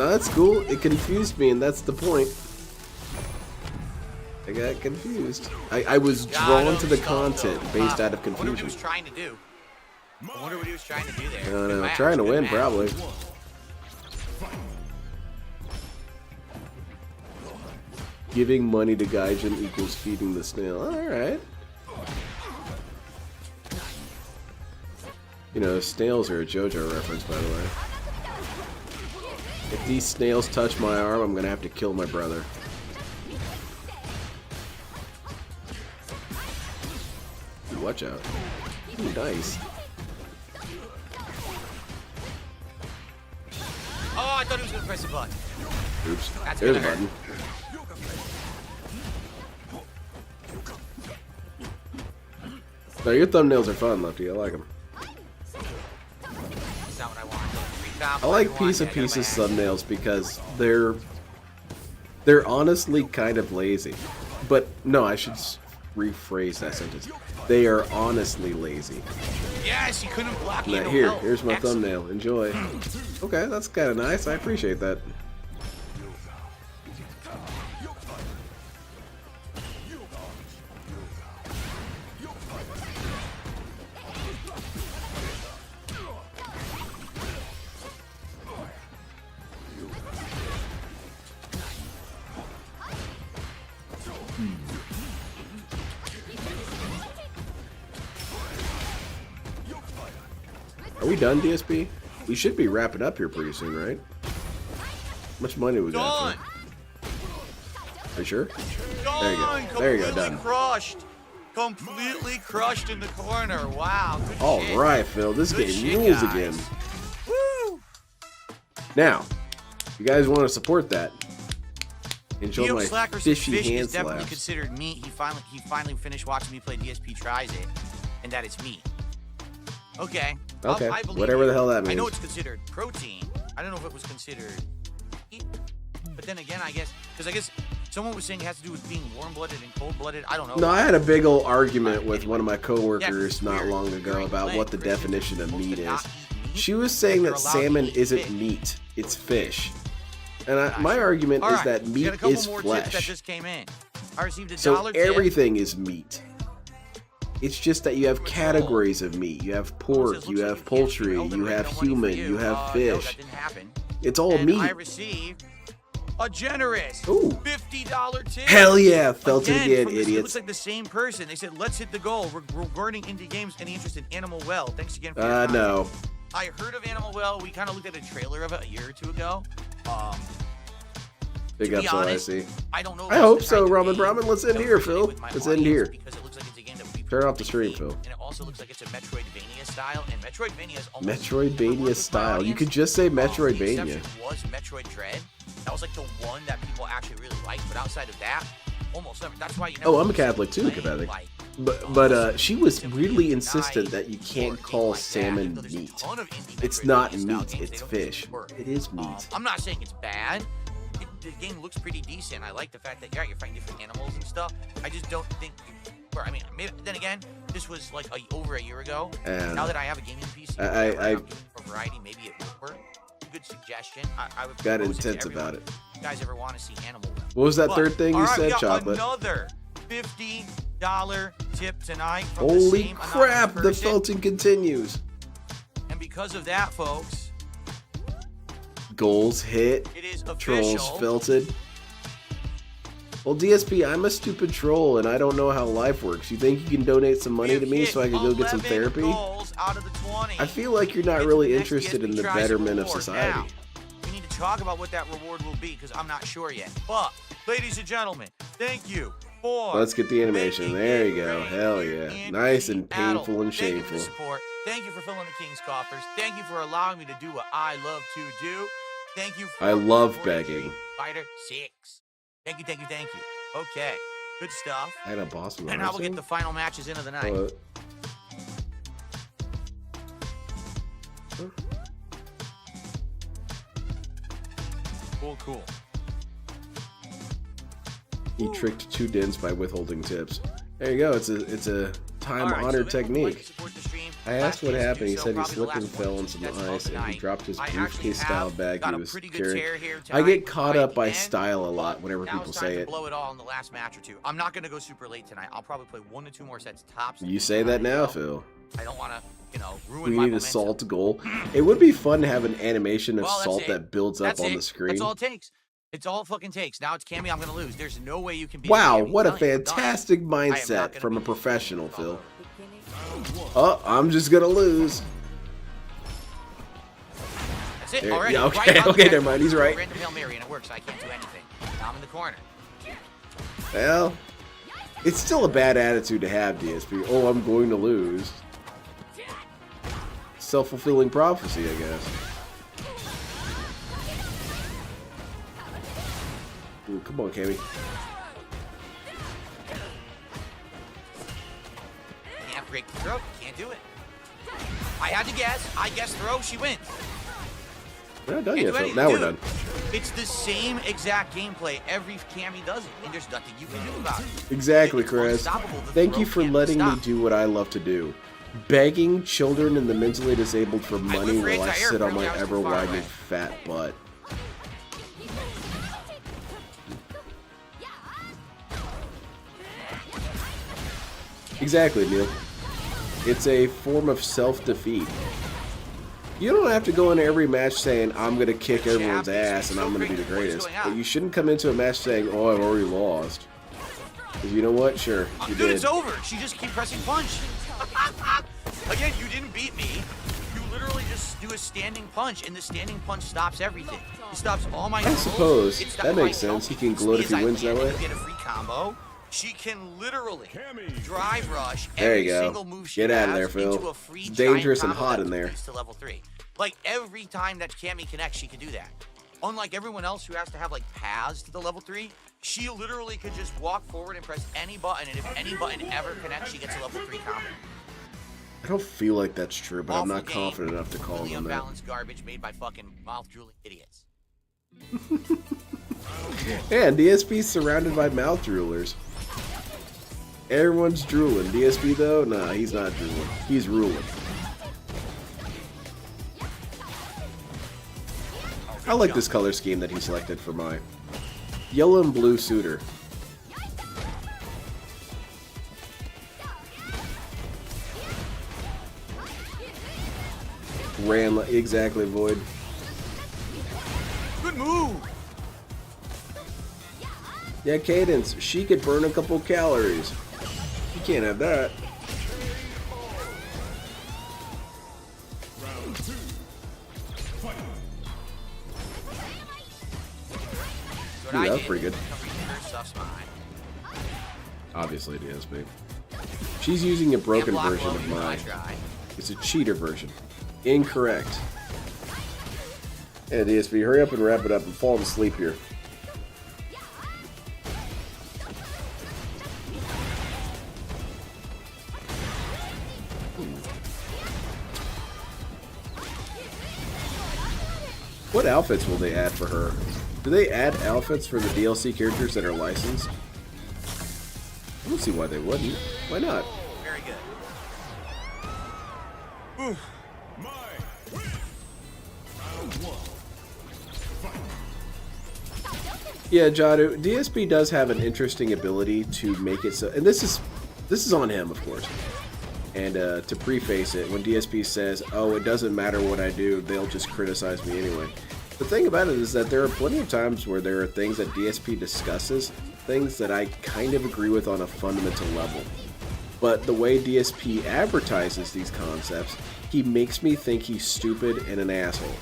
No, that's cool. It confused me, and that's the point. I got confused. I was drawn to the content based out of I wonder what he confusion. was trying to do. I wonder what he was trying to do there. I don't know. Wow, Trying to good win, match. probably. Giving money to Gaijin equals feeding the snail. Alright. You know, snails are a JoJo reference, by the way. If these snails touch my arm, I'm gonna have to kill my brother. Ooh, watch out. Ooh, nice. Oh, I thought he was going to press a button. Oops. That's There's a gonna hurt. button. No, your thumbnails are fun, Lefty. I like them. That's not what I want. I like piece of pieces thumbnails because they're honestly kind of lazy. But no, I should rephrase that sentence. They are honestly lazy. Yes, he couldn't block Now, you. here's my thumbnail. Enjoy. Okay, that's kind of nice. I appreciate that. Are we done, DSP? We should be wrapping up here pretty soon, right? How much money we got? Done. Are you sure? There you go. There you go, done. Crushed. Completely crushed in the corner. Wow. Good All shit. right, Phil. This Good game shit, rules guys. again. Woo! Now, if you guys want to support that, enjoy Neo my Slacker says fishy Fish hand is definitely slaps. considered meat. He finally finished watching me play DSP Tries It, and that it's meat. Okay. Okay, I believe whatever you. the hell that I know means. it's considered protein. I don't know if it was considered meat. But then again, I guess someone was saying it has to do with being warm-blooded and cold-blooded. I don't know. No, I had a big old argument with one of my Yeah, coworkers it's not weird. long ago During about Lent, what the Christians definition are of supposed meat to is. not eat meat, She was saying but that they're allowed to salmon eat isn't fish. meat, it's fish. And my argument All is right, that we meat got a couple is more tips that flesh. just came in. I received a So dollar tip. everything is meat. It's just that you have categories of meat. You have pork, you have poultry, you have human, you have No, fish. that didn't happen. It's all And meat. I received a generous Ooh. $50 tip. Hell yeah, felt it again, from this- It idiots. looks like the same person. They said, let's hit the goal. Regarding indie games, any interest in Animal Well? Thanks again for your time. No. I heard of Animal Well. We kind of looked at a trailer of it a year or two ago. Big to ups, be all I honest, see. I don't know. if I it's hope the so, type of Ramen game Ramen. Let's end that here, would resonate Phil. with my Let's end audience here. Because it looks like it's a game that would be Turn off the pretty stream, deep, Phil. And it also looks like it's a Metroidvania style, and Metroidvania is almost Metroidvania style. You could just say The Metroidvania. exception was Metroid Dread. That was like the one that people actually really liked, but outside of that, almost never. That's why you never. Oh, I'm a see Catholic too, playing, Catholic. like, But she was simply really denied insistent that you or can't anything call like that, salmon even though there's a meat. ton of indie It's Metroidvania not style meat, games, they it's don't fish. just work. It is meat. I'm not saying it's bad. The game looks pretty decent. I like the fact that you're fighting different animals and stuff. I just don't think. Or I mean, maybe, then again, this was like over a year ago. And Now that I have a gaming PC, I I'm doing for variety. Maybe it would work. Good suggestion. I would got propose it to intense everyone. about it. If you guys ever want to see Animal Well. What was that But, third thing you all right, we said, got Chocolate? Another $50 tip tonight from the Holy same crap, anonymous the person. felting continues. And because of that, folks, Goals hit. it is Trolls official. felted. Well, DSP, I'm a stupid troll and I don't know how life works. You think you can donate some money to me so I can go get some 11 therapy? goals out of the 20. I feel like you're not Get really the next interested in DSP the tries betterment of reward. society. Now, we need to talk about what that reward will be because I'm not sure yet. But, ladies and gentlemen, thank you for Let's get the animation. making There it you go. rain Hell yeah. in Nice and Seattle. painful and Thank you for the shameful. support. Thank you for filling the King's coffers. Thank you for allowing me to do what I love to do. Thank you for I love supporting begging. Street Fighter 6. Thank you, thank you, thank you. Okay, good stuff. I had a boss with And now we'll get the final matches into the night. What? Cool. He tricked 2 dins by withholding tips. There you go. It's a time-honored technique. Support the stream. I asked what Last chance to happened. do He so, said he probably the slipped and last fell one. on some That's ice, and he tonight. dropped his I actually briefcase-style have bag got he a was pretty good carrying. chair here I tonight, get caught right up by at the end, style a lot but whenever now people it's time say to it. blow it all in the last match or two. I'm not going to go super late tonight. I'll probably play 1 to 2 more sets tops. You say that now, Phil. I don't want to, ruin We my need a momentum. salt goal. It would be fun to have an animation of Well, that's salt it. that builds up That's on it. the screen. That's all it takes. It's all it fucking takes. Now it's Cammy. I'm going to lose. There's no way you can beat Wow, Cammy. what a I'm telling you, I'm done. fantastic I am mindset not gonna from a beat professional, Cammy. Phil. Oh, I'm just gonna lose. That's it There- already. yeah, okay, Right on the okay, red. never mind, he's right. Random Hail Mary and it works. I can't do anything. Now I'm in the corner. Well, it's still a bad attitude to have, DSP. Oh, I'm going to lose. Self-fulfilling prophecy, I guess. Ooh, come on, Cammy. Can't break the throw. Can't do it. I had to guess. I guessed throw. She wins. We're not done Can't yet, do Phil. anything. Now we're Dude, done. It's the same exact gameplay. Every Cammy does it, and there's nothing you can do about it. Exactly, It's Chris. unstoppable. The Thank throw you for can't be letting me stopped. do what I love to do. Begging children and the mentally disabled for money live for while I anti-air, sit on apparently my I was too far ever-widening away. fat butt. Exactly, Neil. It's a form of self-defeat. You don't have to go into every match saying, I'm going to kick everyone's ass and I'm going to be the greatest. But you shouldn't come into a match saying, oh, I've already lost. Because you know what? Sure, you Dude, did. it's over. She just keep pressing punch. Again, you didn't beat me. You literally just do a standing punch, and the standing punch stops everything. It stops all my. I suppose. It stops That my makes sense. He can health. gloat if he As I wins that land, way. you get a free combo. She can literally drive rush There every you go. single move she Get out of has there, Phil. into a free It's giant dangerous and combo hot that in there. leads to level 3. Like every time that Cammy connects, she can do that. Unlike everyone else who has to have like paths to the level 3, she literally could just walk forward and press any button, and if any button ever connects, she gets a level 3 combo. I don't feel like that's true, but I'm Awful not game. confident enough to call Really him that. unbalanced garbage made by fucking mouth-drooling idiots. Man, DSP's surrounded by mouth droolers. Everyone's drooling. DSP though? Nah, he's not drooling. He's ruling. I like this color scheme that he selected for my yellow and blue suitor. Ran like exactly, Void. Good move! Yeah, Cadence, she could burn a couple calories. You can't have that. What Ooh, I that was did, pretty good. her stuff's mine. Obviously, DSP. She's using a broken Can't block version low, of even though I mine. try. It's a cheater version. Incorrect. Yeah, DSP, hurry up and wrap it up. I'm falling asleep here. What outfits will they add for her? Do they add outfits for the DLC characters that are licensed? I don't see why they wouldn't. Why not? Very good. Yeah, Jadu, DSP does have an interesting ability to make it so, and this is on him, of course. And to preface it, when DSP says, "Oh, it doesn't matter what I do, they'll just criticize me anyway." The thing about it is that there are plenty of times where there are things that DSP discusses, things that I kind of agree with on a fundamental level. But the way DSP advertises these concepts, he makes me think he's stupid and an asshole.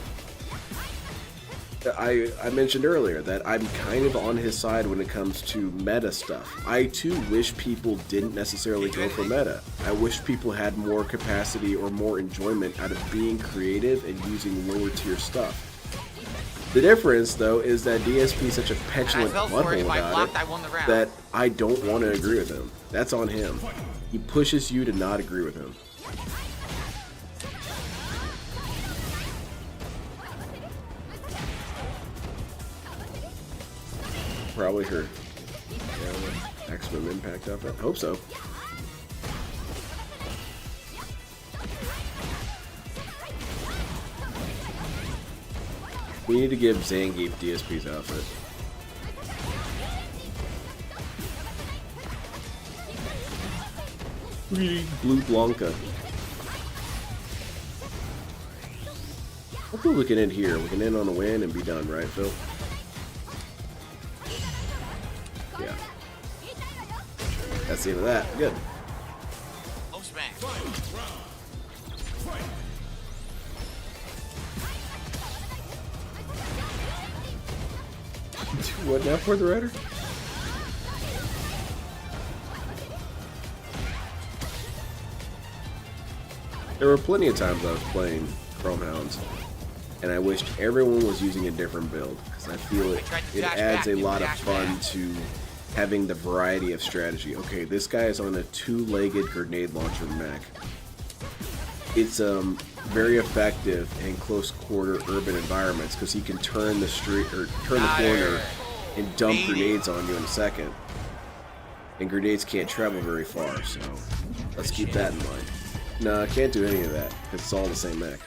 I mentioned earlier that I'm kind of on his side when it comes to meta stuff. I too wish people didn't necessarily go for meta. I wish people had more capacity or more enjoyment out of being creative and using lower tier stuff. The difference, though, is that DSP is such a petulant butthole about it that I don't want to agree with him. That's on him. He pushes you to not agree with him. Probably her maximum impact of it. Hope so. We need to give Zangief DSP's outfit. Blue Blanca. Hopefully we can end here. We can end on a win and be done, right, Phil? Yeah. That's the end of that. Good. Oh, smack. What now for the Rider? There were plenty of times I was playing Chrome Hounds, and I wished everyone was using a different build, because I feel it adds a lot of fun to having the variety of strategy. Okay, this guy is on a two-legged grenade launcher mech. It's very effective in close-quarter urban environments because he can turn the street or turn the corner and dump grenades on you in a second. And grenades can't travel very far, so let's keep that in mind. No, I can't do any of that because it's all the same mech.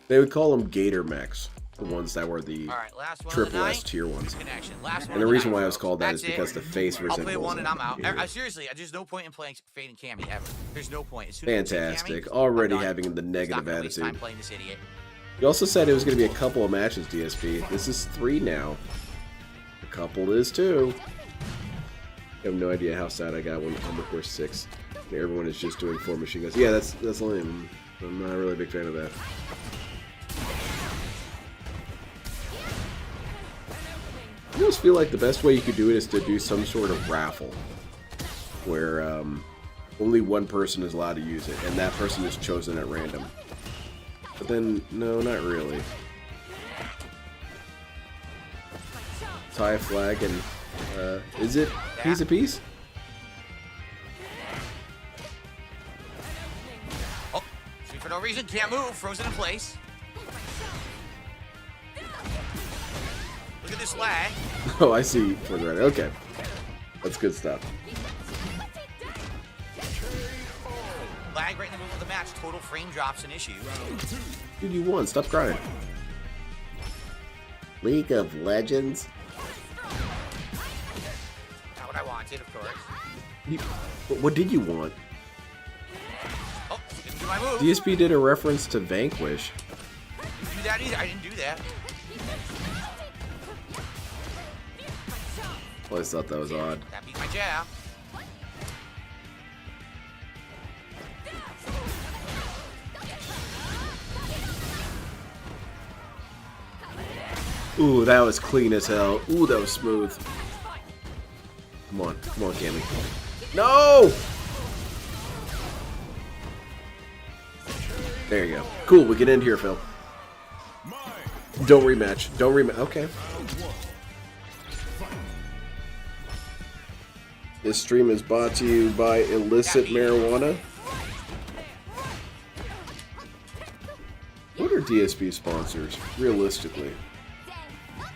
They would call them Gator mechs, the ones that were the triple S tier ones. And the reason why I was called that is because the face I'll play resembles one and I'm out. Gator. Seriously, there's no point in playing Fade and Cammy ever. There's no point. As soon as Fantastic. Cammy, Already I'm done. having the negative Stop wasting time attitude. playing this idiot. You also said it was going to be a couple of matches, DSP. This is 3 now. A couple is 2. I have no idea how sad I got when Armored Core 6. And everyone is just doing 4 machine guns. Yeah, that's lame. I'm not really a big fan of that. I almost feel like the best way you could do it is to do some sort of raffle where only one person is allowed to use it, and that person is chosen at random. But then, no, not really. Tie a flag and, is it piece of piece? Oh, shoot for no reason, can't move, frozen in place. Look at this lag. Oh, I see. For the Rider. Okay. That's good stuff. Lag right in the middle of the match. Total frame drops an issue. Dude, you won. Stop crying. League of Legends? Not what I wanted, of course. What did you want? Oh, didn't do my move. DSP did a reference to Vanquish. Didn't do that either. I didn't do that. I always thought that was odd. That beat my jab. Ooh, that was clean as hell. Ooh, that was smooth. Come on, Cammy. No! There you go. Cool, we can end here, Phil. Don't rematch. Don't rematch. Okay. This stream is brought to you by illicit marijuana. What are DSP sponsors, realistically?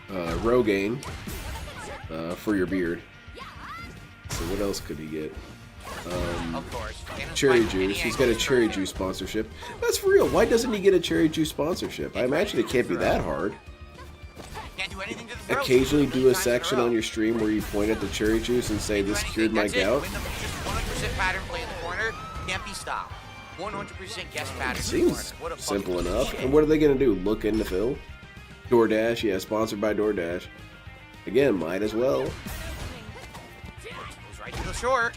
Rogaine, for your beard. So what else could he get? Of course. Cherry juice. He's got a cherry juice sponsorship. That's for real. Why doesn't he get a cherry juice sponsorship? I imagine it can't be that hard. Can't do anything to the throat. Occasionally do a section on your stream where you point at the cherry juice and say, this cured my gout. Just 100% pattern play in the corner. Can't be stopped. 100% guess pattern. Seems What a simple fucking enough. shit. And what are they going to do? Look into Phil? DoorDash, yeah, sponsored by DoorDash. Again, might as well. Goes right to the short.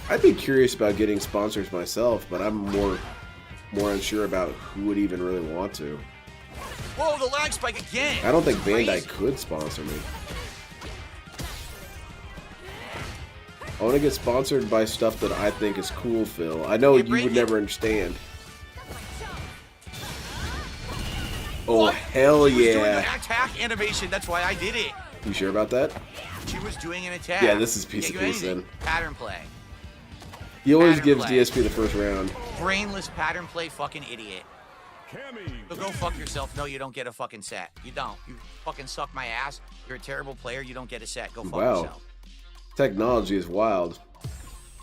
I'd be curious about getting sponsors myself, but I'm more unsure about who would even really want to. Whoa, the lag spike again. I don't think Crazy. Bandai could sponsor me. I want to get sponsored by stuff that I think is cool, Phil. I know you would never understand. Oh, What? hell She was doing yeah. an attack animation. That's why I did it. You sure about that? She was doing an attack. Yeah, this is piece Can't of do piece anything. then. Pattern play. He always Pattern gives play. DSP the first round. Brainless pattern play fucking idiot. So go fuck yourself. No, you don't get a fucking set. You don't. You fucking suck my ass. You're a terrible player. You don't get a set. Go fuck Wow. yourself. Technology is wild.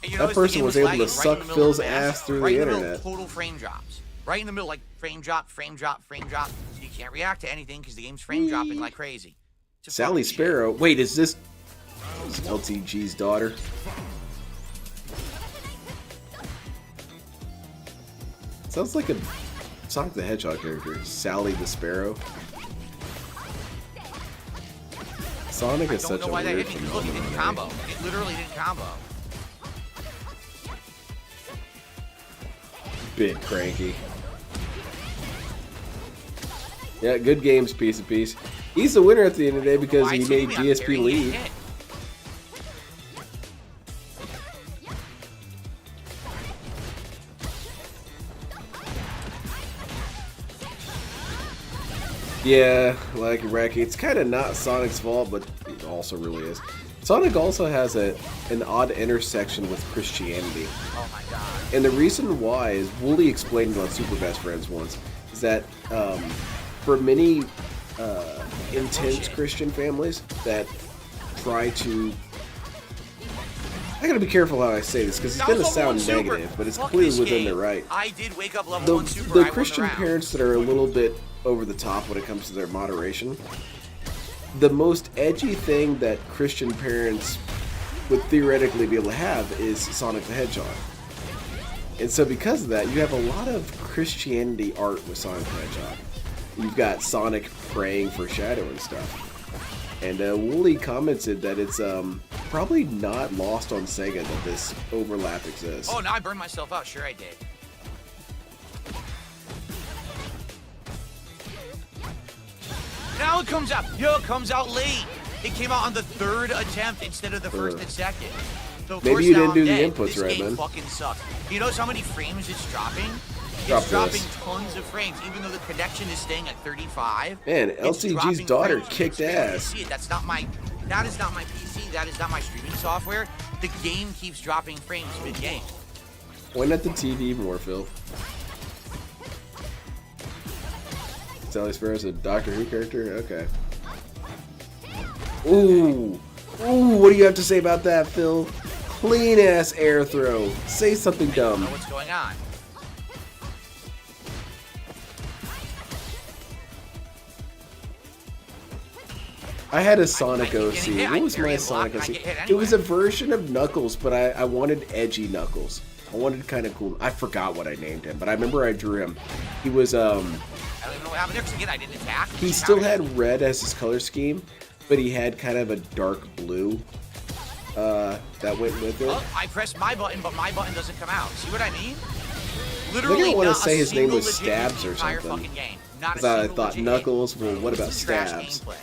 And you That notice the person game was able to lagging suck in the middle Phil's of the match, ass through right the in middle, internet. Total frame drops. Right in the middle, like frame drop, frame drop, frame drop. So you can't react to anything because the game's frame dropping like crazy. It's a Sally fucking shit. Sparrow. Wait, is this LTG's daughter? Sounds like a Sonic the Hedgehog character. Sally the Sparrow. Sonic I is don't such know a why that weird hit me. Look, it didn't phenomenon. combo. It literally didn't combo. Bit cranky. Yeah, good games, piece of piece. He's the winner at the end of the day because Why he is made me? I'm DSP carrying lead. it. Yeah, like Reki, it's kind of not Sonic's fault, but it also really is. Sonic also has an odd intersection with Christianity. Oh my god. And the reason why is Wooly explained it on Super Best Friends once, is that for many intense Christian families that try to... I gotta be careful how I say this, because it's gonna sound negative, but it's completely within their right. I did wake up level 1 super. The Christian parents that are a little bit over the top when it comes to their moderation, the most edgy thing that Christian parents would theoretically be able to have is Sonic the Hedgehog. And so because of that, you have a lot of Christianity art with Sonic the Hedgehog. You've got Sonic praying for Shadow and stuff. And Wooly commented that it's probably not lost on Sega that this overlap exists. Oh, now I burned myself out. Sure I did. Now it comes out. Yo, it comes out late. It came out on the 3rd attempt instead of the 1st and 2nd. So of Maybe course you now didn't I'm do the dead. inputs This right, game man. fucking sucks. You notice how many frames it's dropping? Drop It's dropping this. tons of frames, even though the connection is staying at 35. Man, It's LTG's dropping daughter frames. kicked You can ass. see it. That is not my PC. That is not my streaming software. The game keeps dropping frames mid-game. Point at the TV more, Phil. Sally Sparrow's a Doctor Who character? Okay. Ooh. Ooh, what do you have to say about that, Phil? Clean ass air throw. Say something I don't dumb. know what's going on. I had a Sonic keep OC. getting hit. What I was carry my and block, Sonic and I OC? get hit It was a anyway. version of Knuckles, but I wanted edgy Knuckles. I wanted kind of cool. I forgot what I named him, but I remember I drew him. He was I don't even know what happened there, 'cause again, I didn't attack. he still had red as his color scheme, but he had kind of a dark blue that went with it. Oh, I pressed my button, but my button doesn't come out. See what I mean? I Literally, want to not say a his name single was legit hit Stabs in or the entire something. fucking game. Not a Because I single thought legit hit. Knuckles. Well, what about This is trash Stabs? gameplay.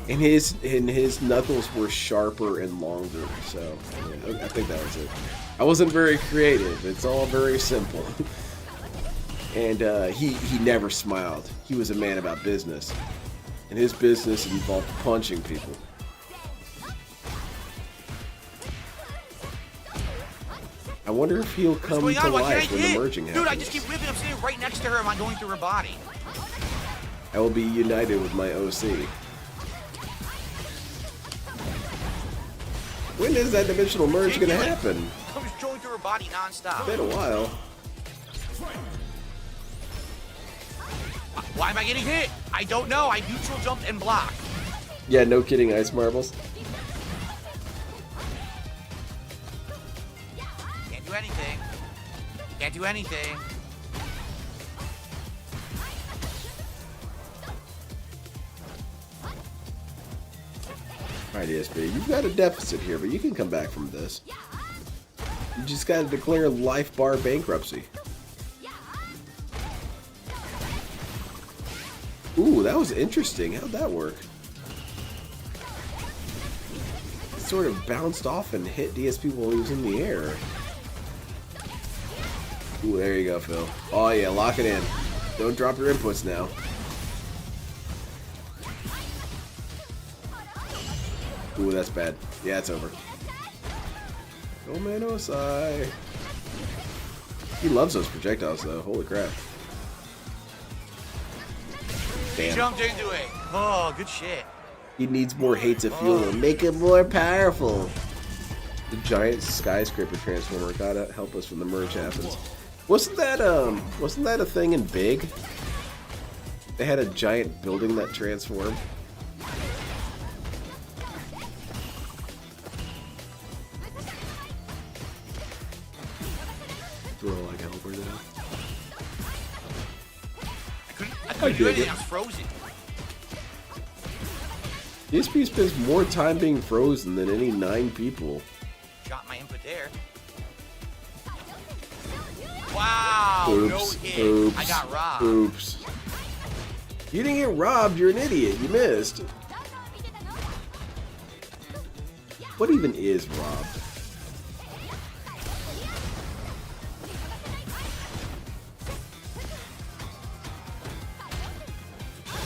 And his knuckles were sharper and longer. So yeah, I think that was it. I wasn't very creative. It's all very simple. And he never smiled. He was a man about business, and his business involved punching people. I wonder if he'll What's come going to on? Why can't life when I the hit? merging Dude, happens. I just keep whipping. I'm sitting right next to her. Am I going through her body? I will be united with my OC. When is that dimensional merge gonna happen? I'm just going through her body nonstop. It's been a while. Why am I getting hit? I don't know. I neutral jumped and blocked. Yeah, no kidding, ice marbles. Can't do anything. Can't do anything. Alright, DSP, you've got a deficit here, but you can come back from this. You just gotta declare life bar bankruptcy. Ooh, that was interesting. How'd that work? It sort of bounced off and hit DSP while he was in the air. Ooh, there you go, Phil. Oh yeah, lock it in. Don't drop your inputs now. Ooh, that's bad. Yeah, it's over. Oh man, Osai. He loves those projectiles though. Holy crap. He Damn. jumped into it. Oh, good shit. He needs more hate to fuel him. Make him more powerful. The giant skyscraper transformer gotta help us when the merge happens. Wasn't that a thing in Big? They had a giant building that transformed. Throw like helper now. I couldn't do dig anything. it. I was frozen. DSP spends more time being frozen than any 9 people. Got my input there. Wow, Oops, no hit. oops, I got robbed. Oops. You didn't get robbed, you're an idiot. You missed. What even is robbed?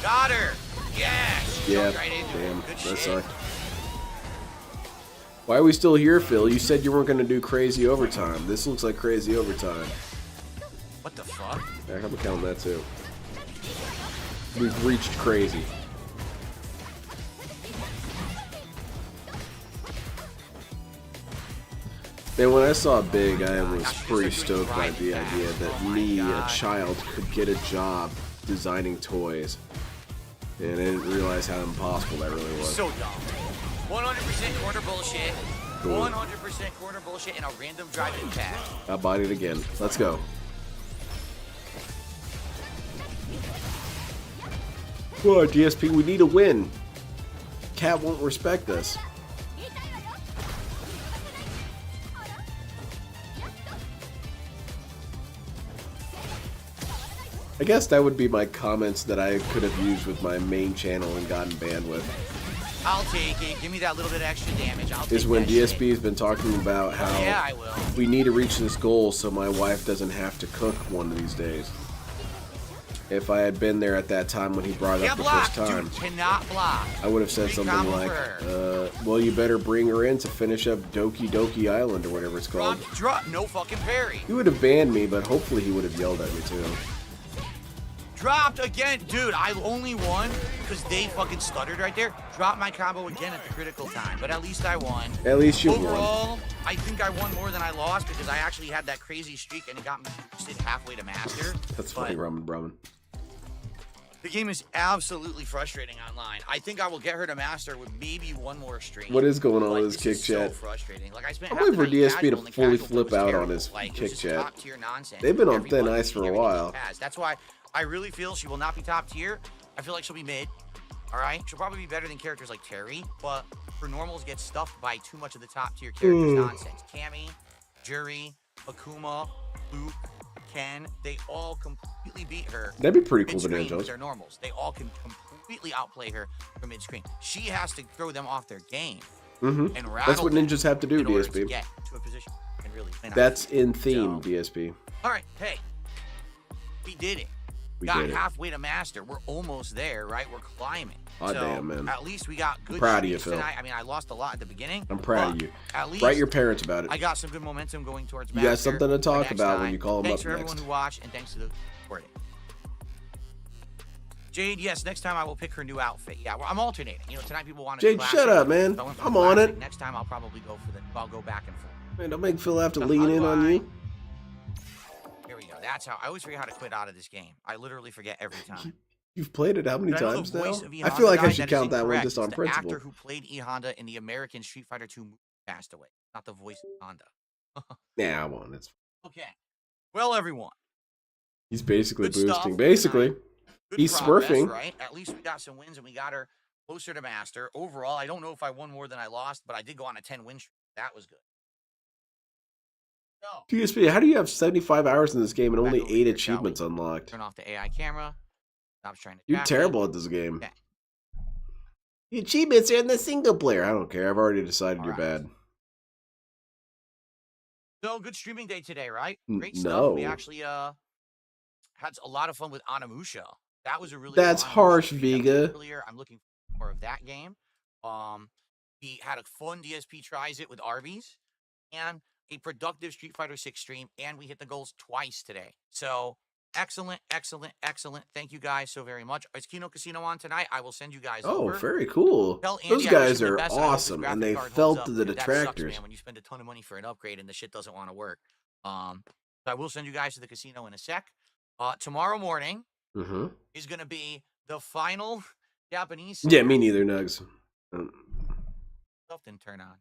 Got her. Yes. Yeah, Jumped right into damn, it. Good that shit. sucked. Why are we still here, Phil? You said you weren't going to do crazy overtime. This looks like crazy overtime. What the fuck? Yeah, I'm counting that too. We've reached crazy. Man, when I saw Big, I was pretty stoked by the idea that me, a child, could get a job designing toys. And I didn't realize how impossible that really was. So dumb. 100% corner bullshit. Cool. 100% corner bullshit in a random drive-in pad. I bodied again. Let's go. Come on, DSP, we need a win. Cat won't respect us. I guess that would be my comments that I could have used with my main channel and gotten banned with. I'll take it. Give me that little bit of extra damage. I'll take Is when that DSP shit. has been talking about how Yeah, I will. we need to reach this goal so my wife doesn't have to cook one of these days. If I had been there at that time when he brought it Yeah, up the block. first time, Dude, cannot block. I would have said Free something combo like, for her. well, you better bring her in to finish up Doki Doki Island or whatever it's called. Drop. No fucking parry. He would have banned me, but hopefully he would have yelled at me too. Dropped again. Dude, I only won because they fucking stuttered right there. Dropped my combo again at the critical time, but at least I won. At least you won. Overall, I think I won more than I lost because I actually had that crazy streak and it got me boosted halfway to master. That's funny, But Ramen. the game is absolutely frustrating online. I think I will get her to master with maybe one more stream. What is going on But with his kick is chat? So frustrating. Like I spent I'm half waiting the for night DSP casual, to and the fully casual flip was out on terrible. his Like, it kick was just chat. top-tier nonsense. They've been on Everyone thin was ice for a everything while. he has. That's why I really feel she will not be top tier. I feel like she'll be mid. All right, she'll probably be better than characters like Terry, but her normals get stuffed by too much of the top tier characters nonsense. Cammy, Jury, Akuma, Luke, Ken, they all completely beat her. That'd be pretty cool, mid-screen with Bananas. their normals. They all can completely outplay her from mid-screen. She has to throw them off their game and rattle That's what them ninjas have to do, in order to DSP. get to a position and really win. That's in theme, So- DSP. All right, hey, we did it. We Got did it. halfway to master. We're almost there, right? We're climbing. Aw, so damn, man. At least we got good proud of you, streaks Phil. tonight. I mean, I lost a lot at the beginning. I'm proud of but you. At least Write your parents about it. I got some good momentum going towards You got master something to for talk next about when time. you call 'em Thanks up for everyone next. who watched, and thanks to the recording. Jade, yes, next time I will pick her new outfit. Yeah, well, I'm alternating. You know, tonight people wanted Jade, classic. shut up, man. So I went for I'm the on classic. it. Next time I'll probably go for the. I'll go back and forth. Man, don't make Phil have to So lean how do in on I- you. Here we go. That's how I always forget how to quit out of this game. I literally forget every time. You've played it how many But I know times the now? voice of E. I feel like I Honda, should that is count that one incorrect. just on It's the principle. actor who played E. Honda in the American Street Fighter 2 movie passed away, not the voice of Honda. Nah, I won't. It's Okay. Well, everyone. he's basically Good stuff boosting. tonight. Basically, Good he's progress, smurfing. right? At least we got some wins and we got her closer to master. Overall, I don't know if I won more than I lost, but I did go on a 10-win streak. That was good. So, DSP, how do you have 75 hours in this game and Back only over 8 here, shall we? achievements unlocked? turn off the AI camera. Stop trying to You're track me. terrible at this game. Okay. The achievements are in the single player. I don't care. I've already decided you're Alright. bad. So, good streaming day today, right? N- Great stuff. We no. actually had a lot of fun with Onimusha. That was a really That's cool Onimusha harsh, stream that we did Vega. earlier. I'm looking for more of that game. We had a fun DSP tries it with Arby's and a productive Street Fighter 6 stream, and we hit the goals twice today. So Excellent, excellent, excellent. Thank you guys so very much. Is Kino Casino on tonight? I will send you guys Oh, over. very cool. Tell Andy Those I wish guys him the are best. I hope his awesome, graphic and they card holds felt up, the because that sucks, detractors. man, when you spend a ton of money for an upgrade and the shit doesn't want to work. So I will send you guys to the casino in a sec. Tomorrow morning is going to be the final Japanese. Yeah, me neither, Nugs. Stuff didn't turn on.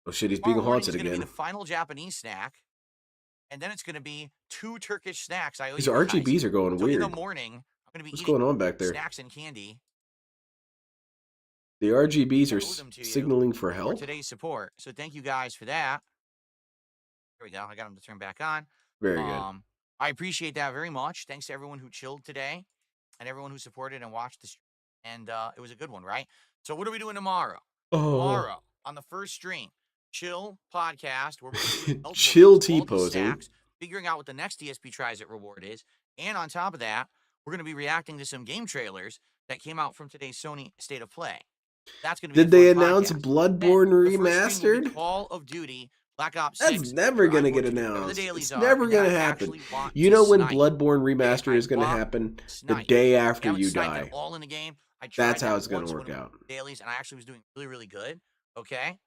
Oh shit, he's Tomorrow being morning haunted is going to be again. the final Japanese snack, and then it's going to be 2 Turkish snacks. I owe These you guys. RGBs are going So weird. in the morning, I'm going to be What's eating going on back there? snacks and candy. The RGBs are I owe them to you signaling for for help. today's support. So thank you guys for that. Here we go. I got them to turn back on. Very good. I appreciate that very much. Thanks to everyone who chilled today and everyone who supported and watched the stream. And it was a good one, right? So what are we doing tomorrow? Tomorrow on the first stream, Chill Podcast, where we're going to do multiple Chill things, multiple T-posing. stacks, figuring out what the next DSP Tries It reward is. And on top of that, we're going to be reacting to some game trailers that came out from today's Sony State of Play. That's going to be Did they a fun announce podcast. Bloodborne The first stream will be Remastered? Call of Duty Black Ops 6. That's never where gonna I'm get going to do whatever the announced. dailies It's are, never and then gonna I happen. actually want You to know when snipe. Bloodborne Remastered I is gonna want happen? The snipe. day I after haven't you sniped die. at all in the game. I tried That's how that it's gonna once work when we out. were dailies, and I actually was doing really, really good. Okay.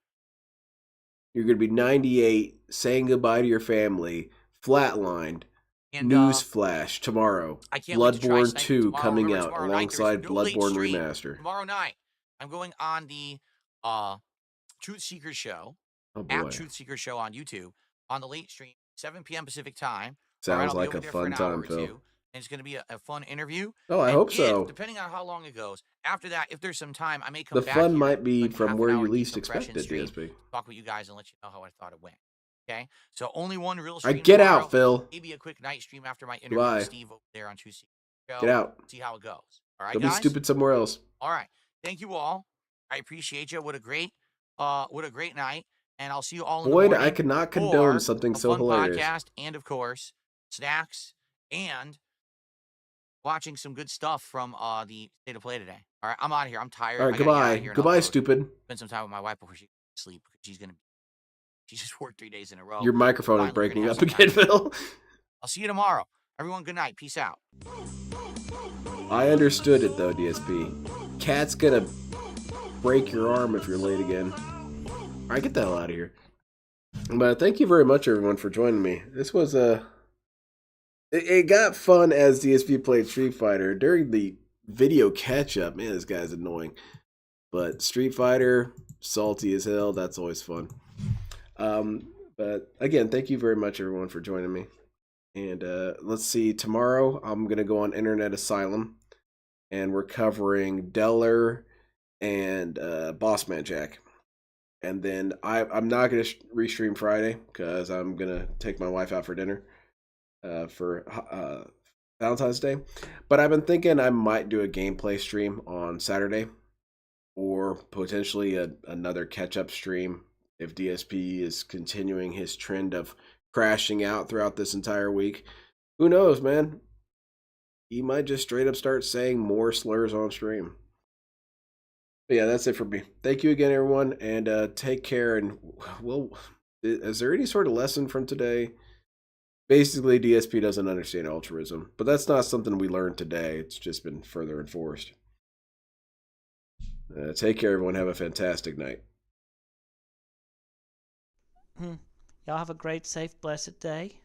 You're gonna be 98, saying goodbye to your family, flatlined. And Newsflash tomorrow. I can't wait to try Bloodborne sniping 2 tomorrow. coming Remember, out tomorrow night, alongside there's no late Bloodborne stream. Remaster. Tomorrow night, I'm going on the Truth Seeker Show Oh at boy. Truth Seeker Show on YouTube on the late stream, 7 p.m. Pacific time. Sounds I'll be like over a there fun for an hour time, or Phil. two, and it's going to be a fun interview. Oh, I And hope if, so. depending on how long it goes, after that, if there's some time, I may come The back fun here, might be like from half where an you hour, least decompression expected, stream, DSP. talk with you guys and let you know how I thought it went. Okay, so only one real All stream right, get tomorrow. out, Phil. Maybe a quick night stream after my interview Goodbye. with Steve over there on Truth Seeker Show. Get out. See how it goes. All right, Don't guys. be stupid somewhere else. All right. Thank you all. I appreciate you. What a great night. And I'll see you all in the Boyd, morning I could not condone for something a so fun hilarious. podcast, and of course, snacks and watching some good stuff from the State of Play today. All right, I'm out of here. I'm tired. All right, I gotta get out goodbye. of here and Goodbye, upload. stupid. Spend some time with my wife before she sleep because she just worked 3 days in a row. Your microphone is Finally, we're gonna breaking have up some time again, Phil. I'll see you tomorrow. Everyone, good night. Peace out. I understood it though, DSP. Cat's gonna break your arm if you're late again. All right, get the hell out of here. But thank you very much, everyone, for joining me. This was it got fun as DSP played Street Fighter during the video catch-up. Man, this guy's annoying. But Street Fighter, salty as hell. That's always fun. But again, thank you very much, everyone, for joining me. And let's see. Tomorrow, I'm gonna go on Internet Asylum, and we're covering Deller and Bossman Jack. And then I'm not going to restream Friday because I'm going to take my wife out for dinner for Valentine's Day. But I've been thinking I might do a gameplay stream on Saturday or potentially another catch-up stream if DSP is continuing his trend of crashing out throughout this entire week. Who knows, man? He might just straight up start saying more slurs on stream. But yeah, that's it for me. Thank you again, everyone, and take care. And, well, is there any sort of lesson from today? Basically, DSP doesn't understand altruism, but that's not something we learned today. It's just been further enforced. Take care, everyone. Have a fantastic night. Y'all have a great, safe, blessed day.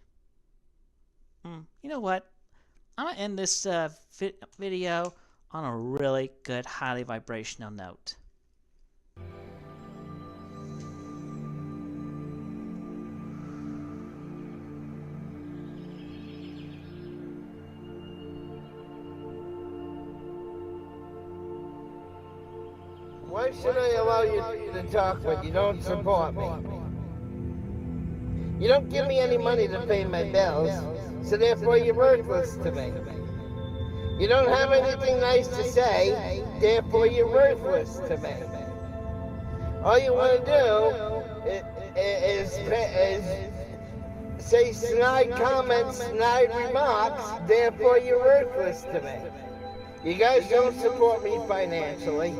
You know what? I'm going to end this video on a really good, highly vibrational note. Why should I allow you to talk when you don't support me? You don't give me any money to pay my bills, so therefore you're worthless to me. You don't have anything nice to say, therefore you're worthless to me. All you want to do is say snide comments, snide remarks, therefore you're worthless to me. You guys don't support me financially.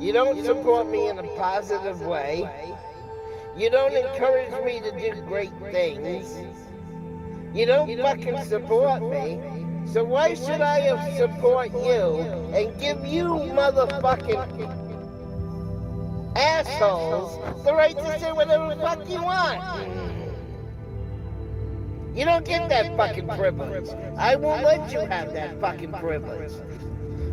You don't support me in a positive way. You don't encourage me to do great things. You don't fucking support me, so why should I support you and give you motherfucking assholes the right to say whatever the fuck you want? You don't get that fucking privilege. I won't let you have that fucking privilege.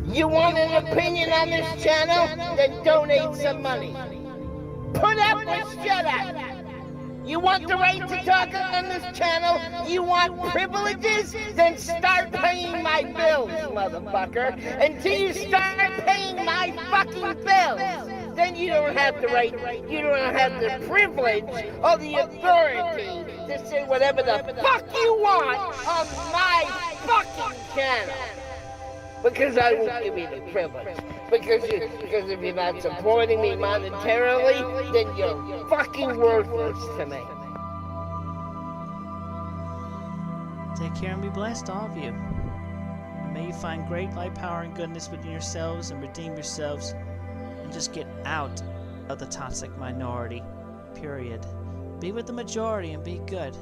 You want an opinion on this channel? Then donate some money. Put up or shut up. You want the right to talk on this channel? You want privileges? Then start paying my bills, motherfucker. Until you start paying my fucking bills, then you don't have the right, you don't have the privilege or the authority to say whatever the fuck you want on my fucking channel. Because I won't give you the privilege. Because if you're not supporting me monetarily, then you're fucking worthless to me. Take care and be blessed, all of you. And may you find great light, power, and goodness within yourselves and redeem yourselves and just get out of the toxic minority. Period. Be with the majority and be good.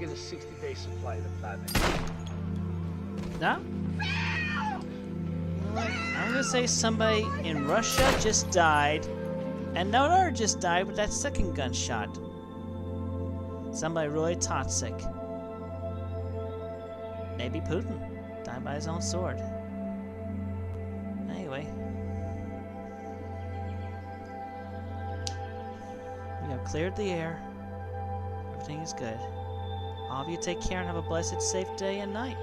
Get a 60-day supply of platinum. No? I'm gonna say somebody in Russia just died, and no, just died with that second gunshot. Somebody really toxic. Maybe Putin died by his own sword. Anyway, we have cleared the air. Everything is good. All of you take care and have a blessed, safe day and night.